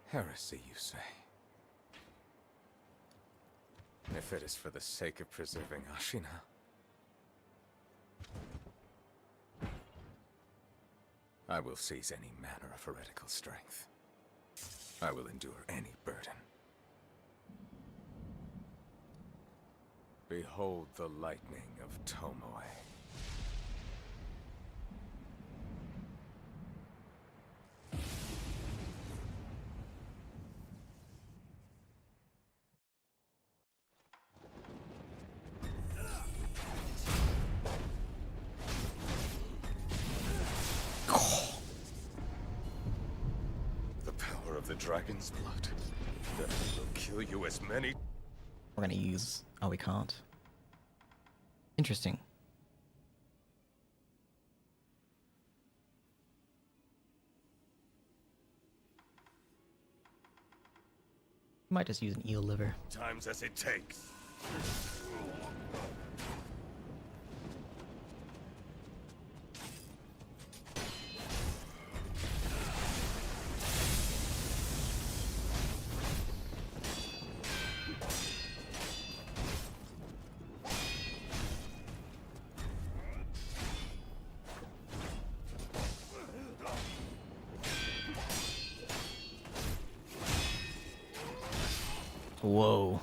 Heresy, you say? If it is for the sake of preserving Ashina, I will seize any manner of heretical strength. I will endure any burden. Behold the lightning of Tomoe. The power of the dragon's blood. That will kill you as many. We're gonna use... Oh, we can't. Interesting. Might just use an eel liver. Times as it takes. Whoa.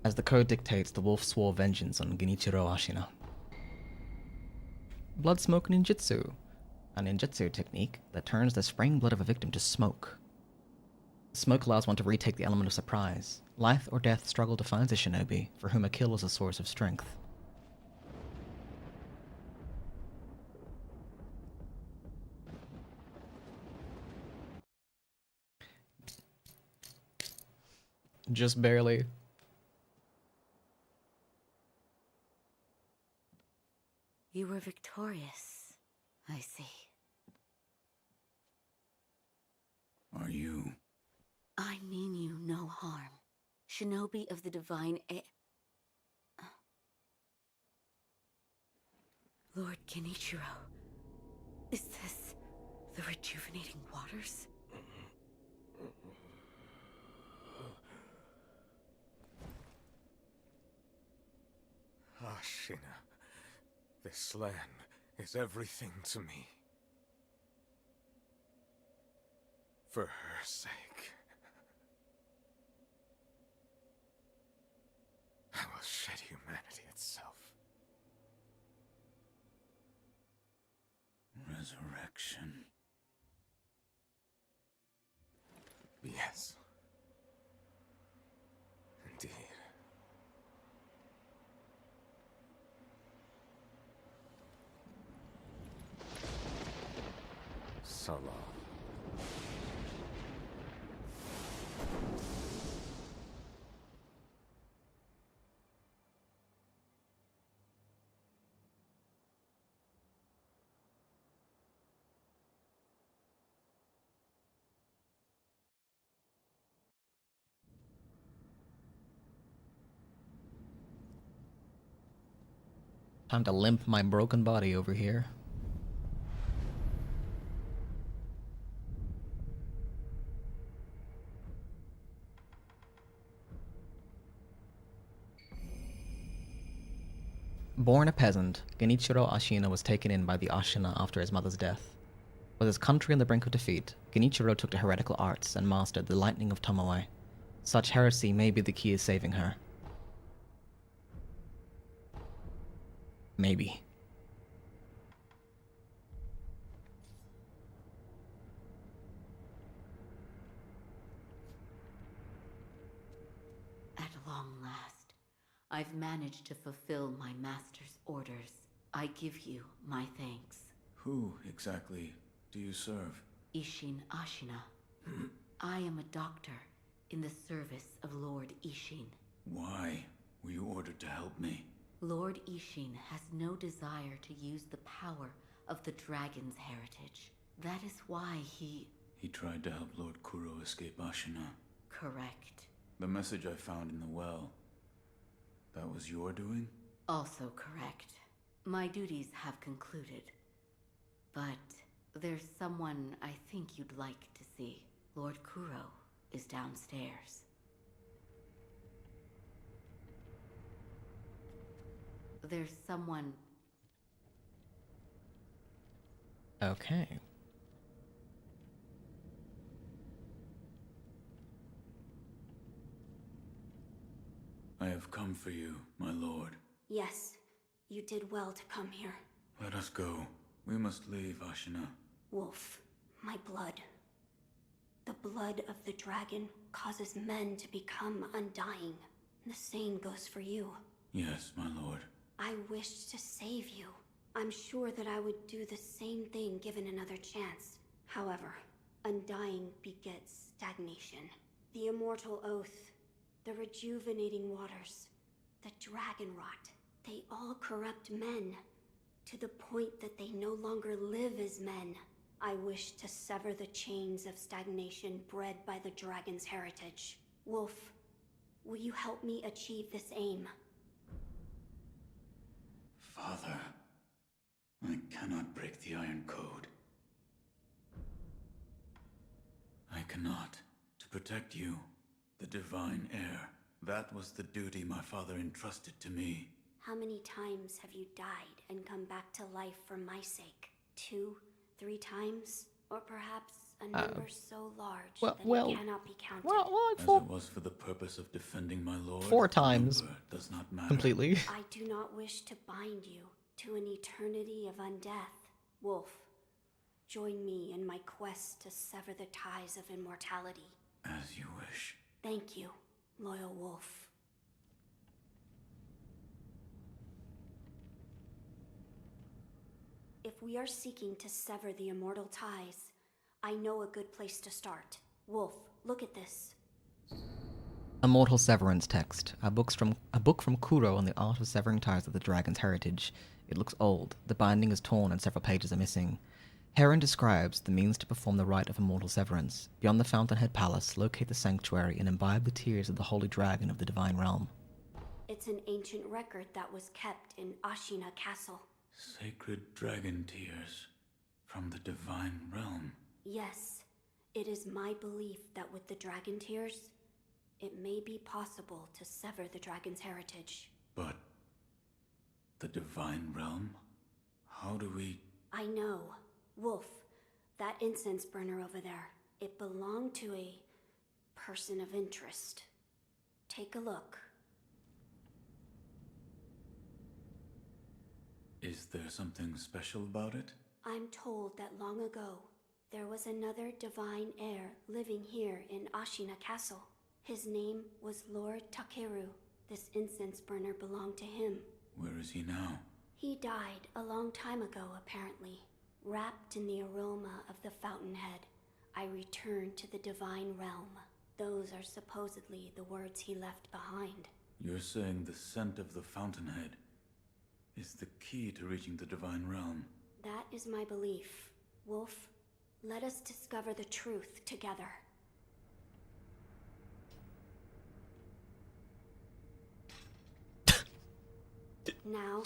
As the code dictates, the wolf swore vengeance on Genichiro Ashina. Blood smoke ninjutsu, a ninjutsu technique that turns the spraying blood of a victim to smoke. Smoke allows one to retake the element of surprise. Life or death struggle defines a shinobi, for whom a kill is a source of strength. Just barely. You were victorious, I see. Are you? I mean you no harm. Shinobi of the Divine Lord Genichiro, is this the rejuvenating waters? Ashina, this land is everything to me. For her sake, I will shed humanity itself. Resurrection. Yes. Indeed. Salah. Time to limp my broken body over here. Born a peasant, Genichiro Ashina was taken in by the Ashina after his mother's death. With his country on the brink of defeat, Genichiro took to heretical arts and mastered the lightning of Tomoe. Such heresy may be the key to saving her. Maybe. At long last, I've managed to fulfill my master's orders. I give you my thanks. Who exactly do you serve? Ishin Ashina. I am a doctor in the service of Lord Ishin. Why were you ordered to help me? Lord Ishin has no desire to use the power of the dragon's heritage. That is why he tried to help Lord Kuro escape Ashina. Correct. The message I found in the well, that was your doing? Also correct. My duties have concluded. But there's someone I think you'd like to see. Lord Kuro is downstairs. There's someone... Okay. I have come for you, my lord. Yes, you did well to come here. Let us go. We must leave Ashina. Wolf, my blood. The blood of the dragon causes men to become undying. The same goes for you. Yes, my lord. I wished to save you. I'm sure that I would do the same thing given another chance. However, undying begets stagnation. The immortal oath, the rejuvenating waters, the dragon rot, they all corrupt men, to the point that they no longer live as men. I wish to sever the chains of stagnation bred by the dragon's heritage. Wolf, will you help me achieve this aim? Father, I cannot break the Iron Code. I cannot. To protect you, the divine heir. That was the duty my father entrusted to me. How many times have you died and come back to life for my sake? 2, 3 times? Or perhaps a number so large that it cannot be counted? As it was for the purpose of defending my lord, 4 times. number does not matter. Completely. I do not wish to bind you to an eternity of undeath. Wolf, join me in my quest to sever the ties of immortality. As you wish. Thank you, loyal wolf. If we are seeking to sever the immortal ties, I know a good place to start. Wolf, look at this. Immortal Severance text. A book from Kuro on the art of severing ties of the dragon's heritage. It looks old. The binding is torn and several pages are missing. Heron describes the means to perform the rite of immortal severance. Beyond the Fountainhead Palace, locate the sanctuary and imbibe the tears of the holy dragon of the divine realm. It's an ancient record that was kept in Ashina Castle. Sacred dragon tears from the divine realm. Yes, it is my belief that with the dragon tears, it may be possible to sever the dragon's heritage. But the divine realm? How do we... I know. Wolf, that incense burner over there, it belonged to a person of interest. Take a look. Is there something special about it? I'm told that long ago, there was another divine heir living here in Ashina Castle. His name was Lord Takeru. This incense burner belonged to him. Where is he now? He died a long time ago, apparently. Wrapped in the aroma of the fountainhead, I returned to the divine realm. Those are supposedly the words he left behind. You're saying the scent of the fountainhead is the key to reaching the divine realm? That is my belief. Wolf, let us discover the truth together. Now,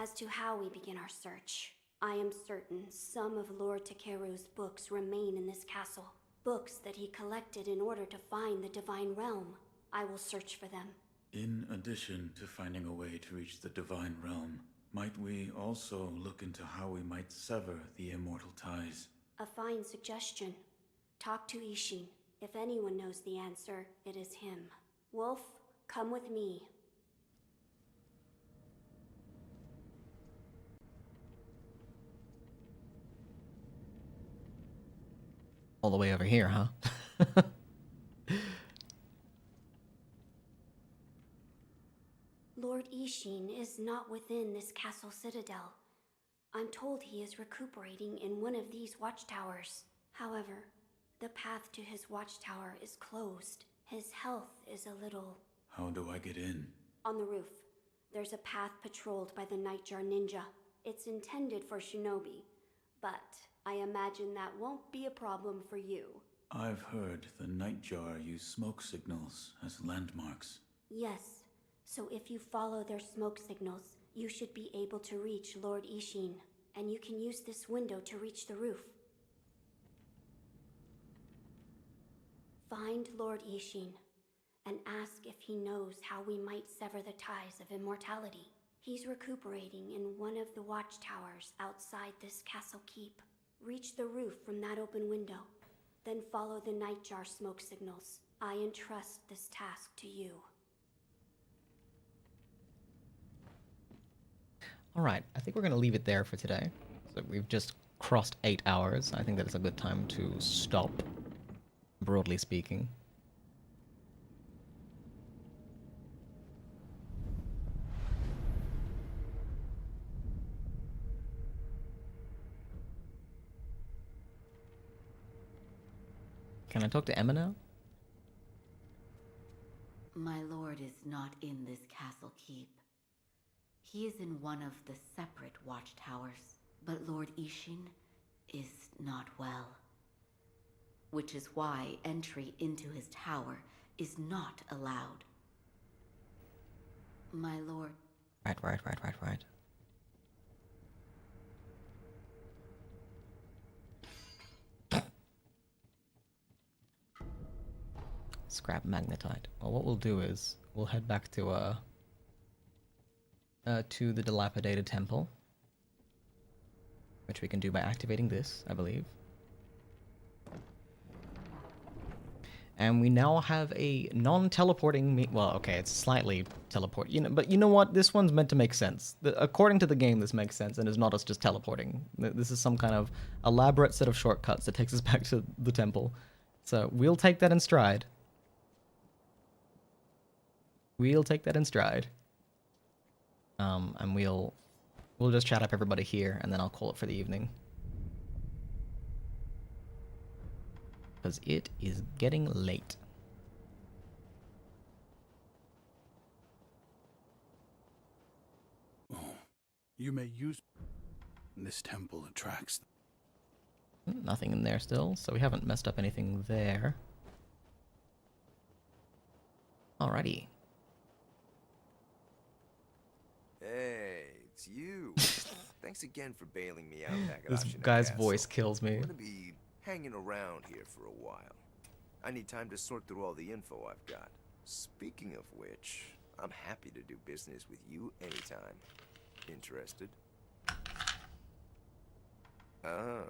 as to how we begin our search. I am certain some of Lord Takeru's books remain in this castle. Books that he collected in order to find the divine realm. I will search for them. In addition to finding a way to reach the divine realm, might we also look into how we might sever the immortal ties? A fine suggestion. Talk to Ishin. If anyone knows the answer, it is him. Wolf, come with me. All the way over here, huh? Lord Ishin is not within this castle citadel. I'm told he is recuperating in one of these watchtowers. However, the path to his watchtower is closed. His health is a little... How do I get in? On the roof, there's a path patrolled by the Nightjar Ninja. It's intended for shinobi, but I imagine that won't be a problem for you. I've heard the Nightjar use smoke signals as landmarks. Yes, so if you follow their smoke signals, you should be able to reach Lord Ishin, and you can use this window to reach the roof. Find Lord Ishin, and ask if he knows how we might sever the ties of immortality. He's recuperating in one of the watchtowers outside this castle keep. Reach the roof from that open window, then follow the Nightjar smoke signals. I entrust this task to you. Alright, I think we're going to leave it there for today. So we've just crossed 8 hours. I think that is a good time to stop, broadly speaking. Can I talk to Emma now? My lord is not in this castle keep. He is in one of the separate watchtowers, but Lord Ishin is not well. Which is why entry into his tower is not allowed. My lord... Right. Scrap magnetite. Well, what we'll do is we'll head back to the dilapidated temple, which we can do by activating this, I believe. And we now have a non-teleporting well, okay, it's slightly teleport, but you know what? This one's meant to make sense. According to the game, this makes sense, and is not us just teleporting. This is some kind of elaborate set of shortcuts that takes us back to the temple. So we'll take that in stride. We'll take that in stride. And we'll just chat up everybody here, and then I'll call it for the evening. Because it is getting late. Oh, you may use... This temple attracts... Nothing in there still, so we haven't messed up anything there. Alrighty. Hey, it's you. Thanks again for bailing me out back at This Ashina guy's Castle. voice kills me. I'm gonna be hanging around here for a while. I need time to sort through all the info I've got. Speaking of which, I'm happy to do business with you anytime. Interested? Oh,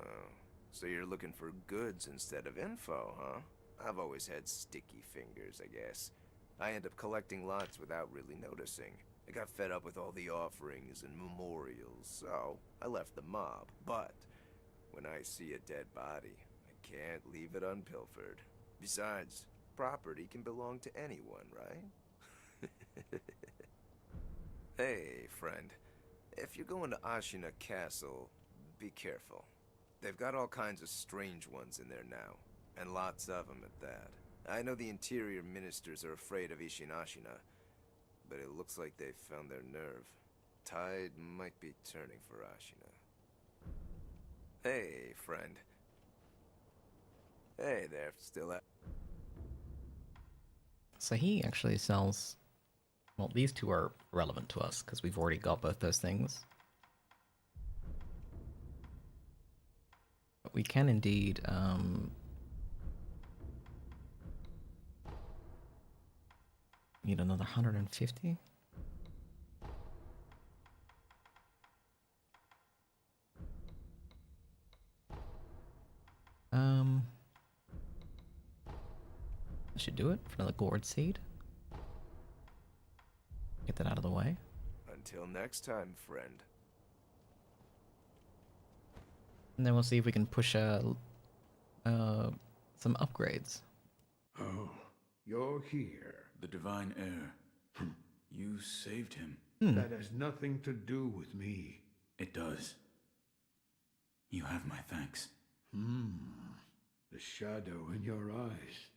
so you're looking for goods instead of info, huh? I've always had sticky fingers, I guess. I end up collecting lots without really noticing. I got fed up with all the offerings and memorials, so I left the mob. But when I see a dead body, I can't leave it unpilfered. Besides, property can belong to anyone, right? Hey, friend. If you're going to Ashina Castle, be careful. They've got all kinds of strange ones in there now, and lots of them at that. I know the interior ministers are afraid of Ishin Ashina, but it looks like they've found their nerve. Tide might be turning for Ashina. Hey, friend. Hey there, still at... So he actually sells... Well, these two are relevant to us, because we've already got both those things. But we can indeed... need another 150? I should do it for another gourd seed. Get that out of the way. Until next time, friend. And then we'll see if we can push some upgrades. Oh, you're here. The divine heir. You saved him. That has nothing to do with me. It does. You have my thanks. The shadow in your eyes.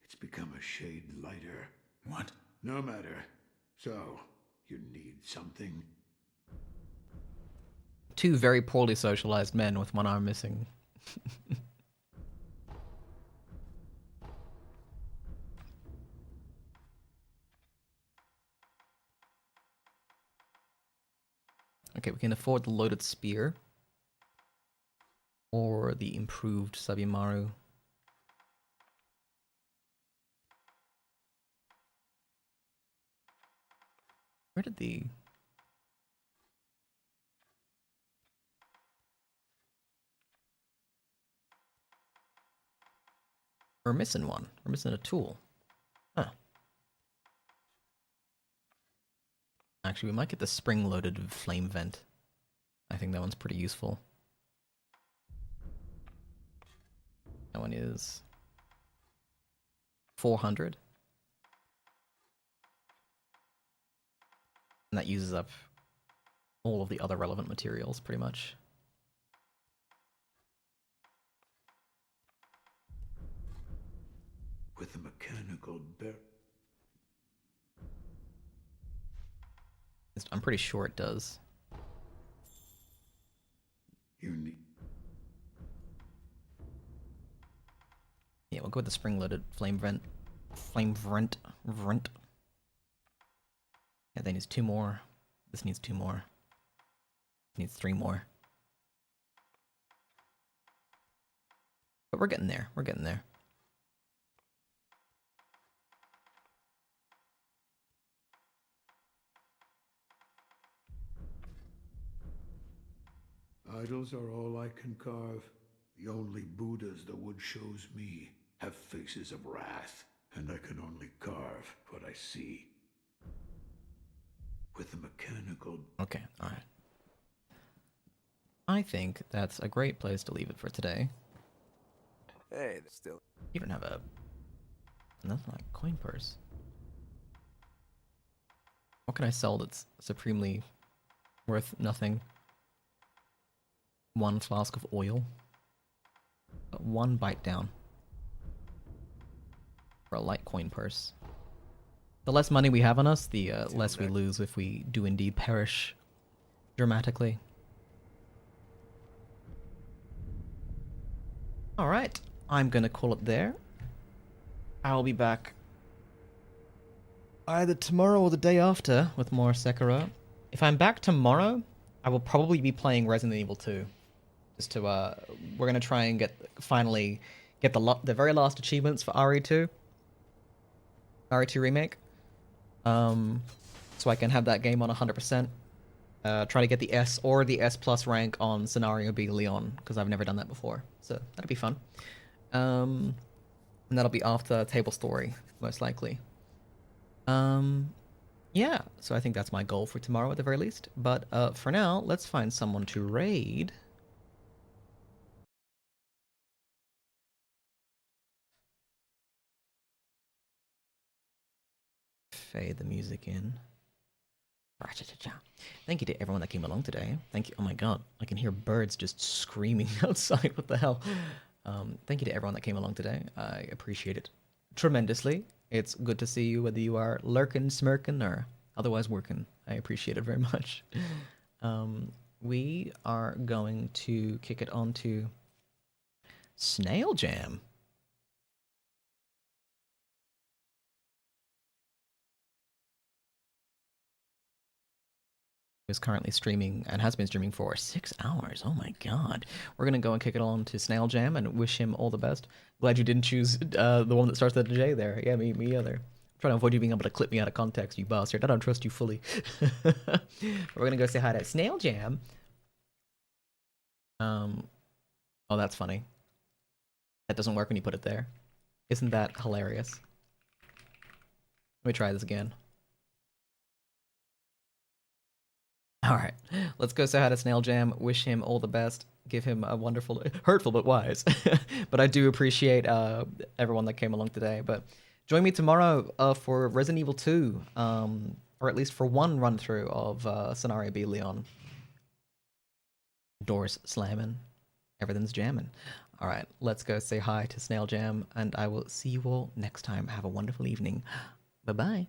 It's become a shade lighter. What? No matter. So, you need something? Two very poorly socialized men with one arm missing. Okay, we can afford the loaded spear. Or the improved Sabimaru. Where did the... We're missing one. We're missing a tool. Huh. Actually, we might get the spring-loaded flame vent. I think that one's pretty useful. That one is 400. And that uses up all of the other relevant materials, pretty much. With a mechanical I'm pretty sure it does. You need... Yeah, we'll go with the spring-loaded flame vent. Vent. Yeah, that needs 2 more. This needs 2 more. Needs 3 more. But we're getting there. We're getting there. idols are all I can carve. The only Buddhas the wood shows me have faces of wrath, and I can only carve what I see. With the mechanical... Okay, alright. I think that's a great place to leave it for today. Hey, that's still... You don't have a... nothing like coin purse. What can I sell that's supremely worth nothing? 1 flask of oil. 1 bite down. For a light coin purse. The less money we have on us, the less we lose if we do indeed perish dramatically. Alright, I'm gonna call it there. I'll be back either tomorrow or the day after with more Sekiro. If I'm back tomorrow, I will probably be playing Resident Evil 2. Just to, we're gonna try and finally get the very last achievements for RE2. RE2 Remake. So I can have that game on 100%. Try to get the S or the S plus rank on Scenario B Leon, because I've never done that before. So that'll be fun. And that'll be after Table Story, most likely. Yeah, so I think that's my goal for tomorrow at the very least. But for now, let's find someone to raid. Fade the music in. Thank you to everyone that came along today. Thank you. Oh my god, I can hear birds just screaming outside. What the hell? Thank you to everyone that came along today. I appreciate it tremendously. It's good to see you, whether you are lurking, smirking, or otherwise working. I appreciate it very much. We are going to kick it on to Snail Jam. Is currently streaming and has been streaming for 6 hours. Oh my god. We're gonna go and kick it on to Snail Jam and wish him all the best. Glad you didn't choose the one that starts with a J there. Yeah, me either. I'm trying to avoid you being able to clip me out of context, you bastard. I don't trust you fully. We're gonna go say hi to Snail Jam. Oh, that's funny. That doesn't work when you put it there. Isn't that hilarious? Let me try this again. Alright, let's go say hi to Snail Jam, wish him all the best, give him a wonderful, hurtful but wise. But I do appreciate everyone that came along today. But join me tomorrow for Resident Evil 2, or at least for one run-through of Scenario B Leon. Doors slamming, everything's jamming. Alright, let's go say hi to Snail Jam, and I will see you all next time. Have a wonderful evening. Bye-bye.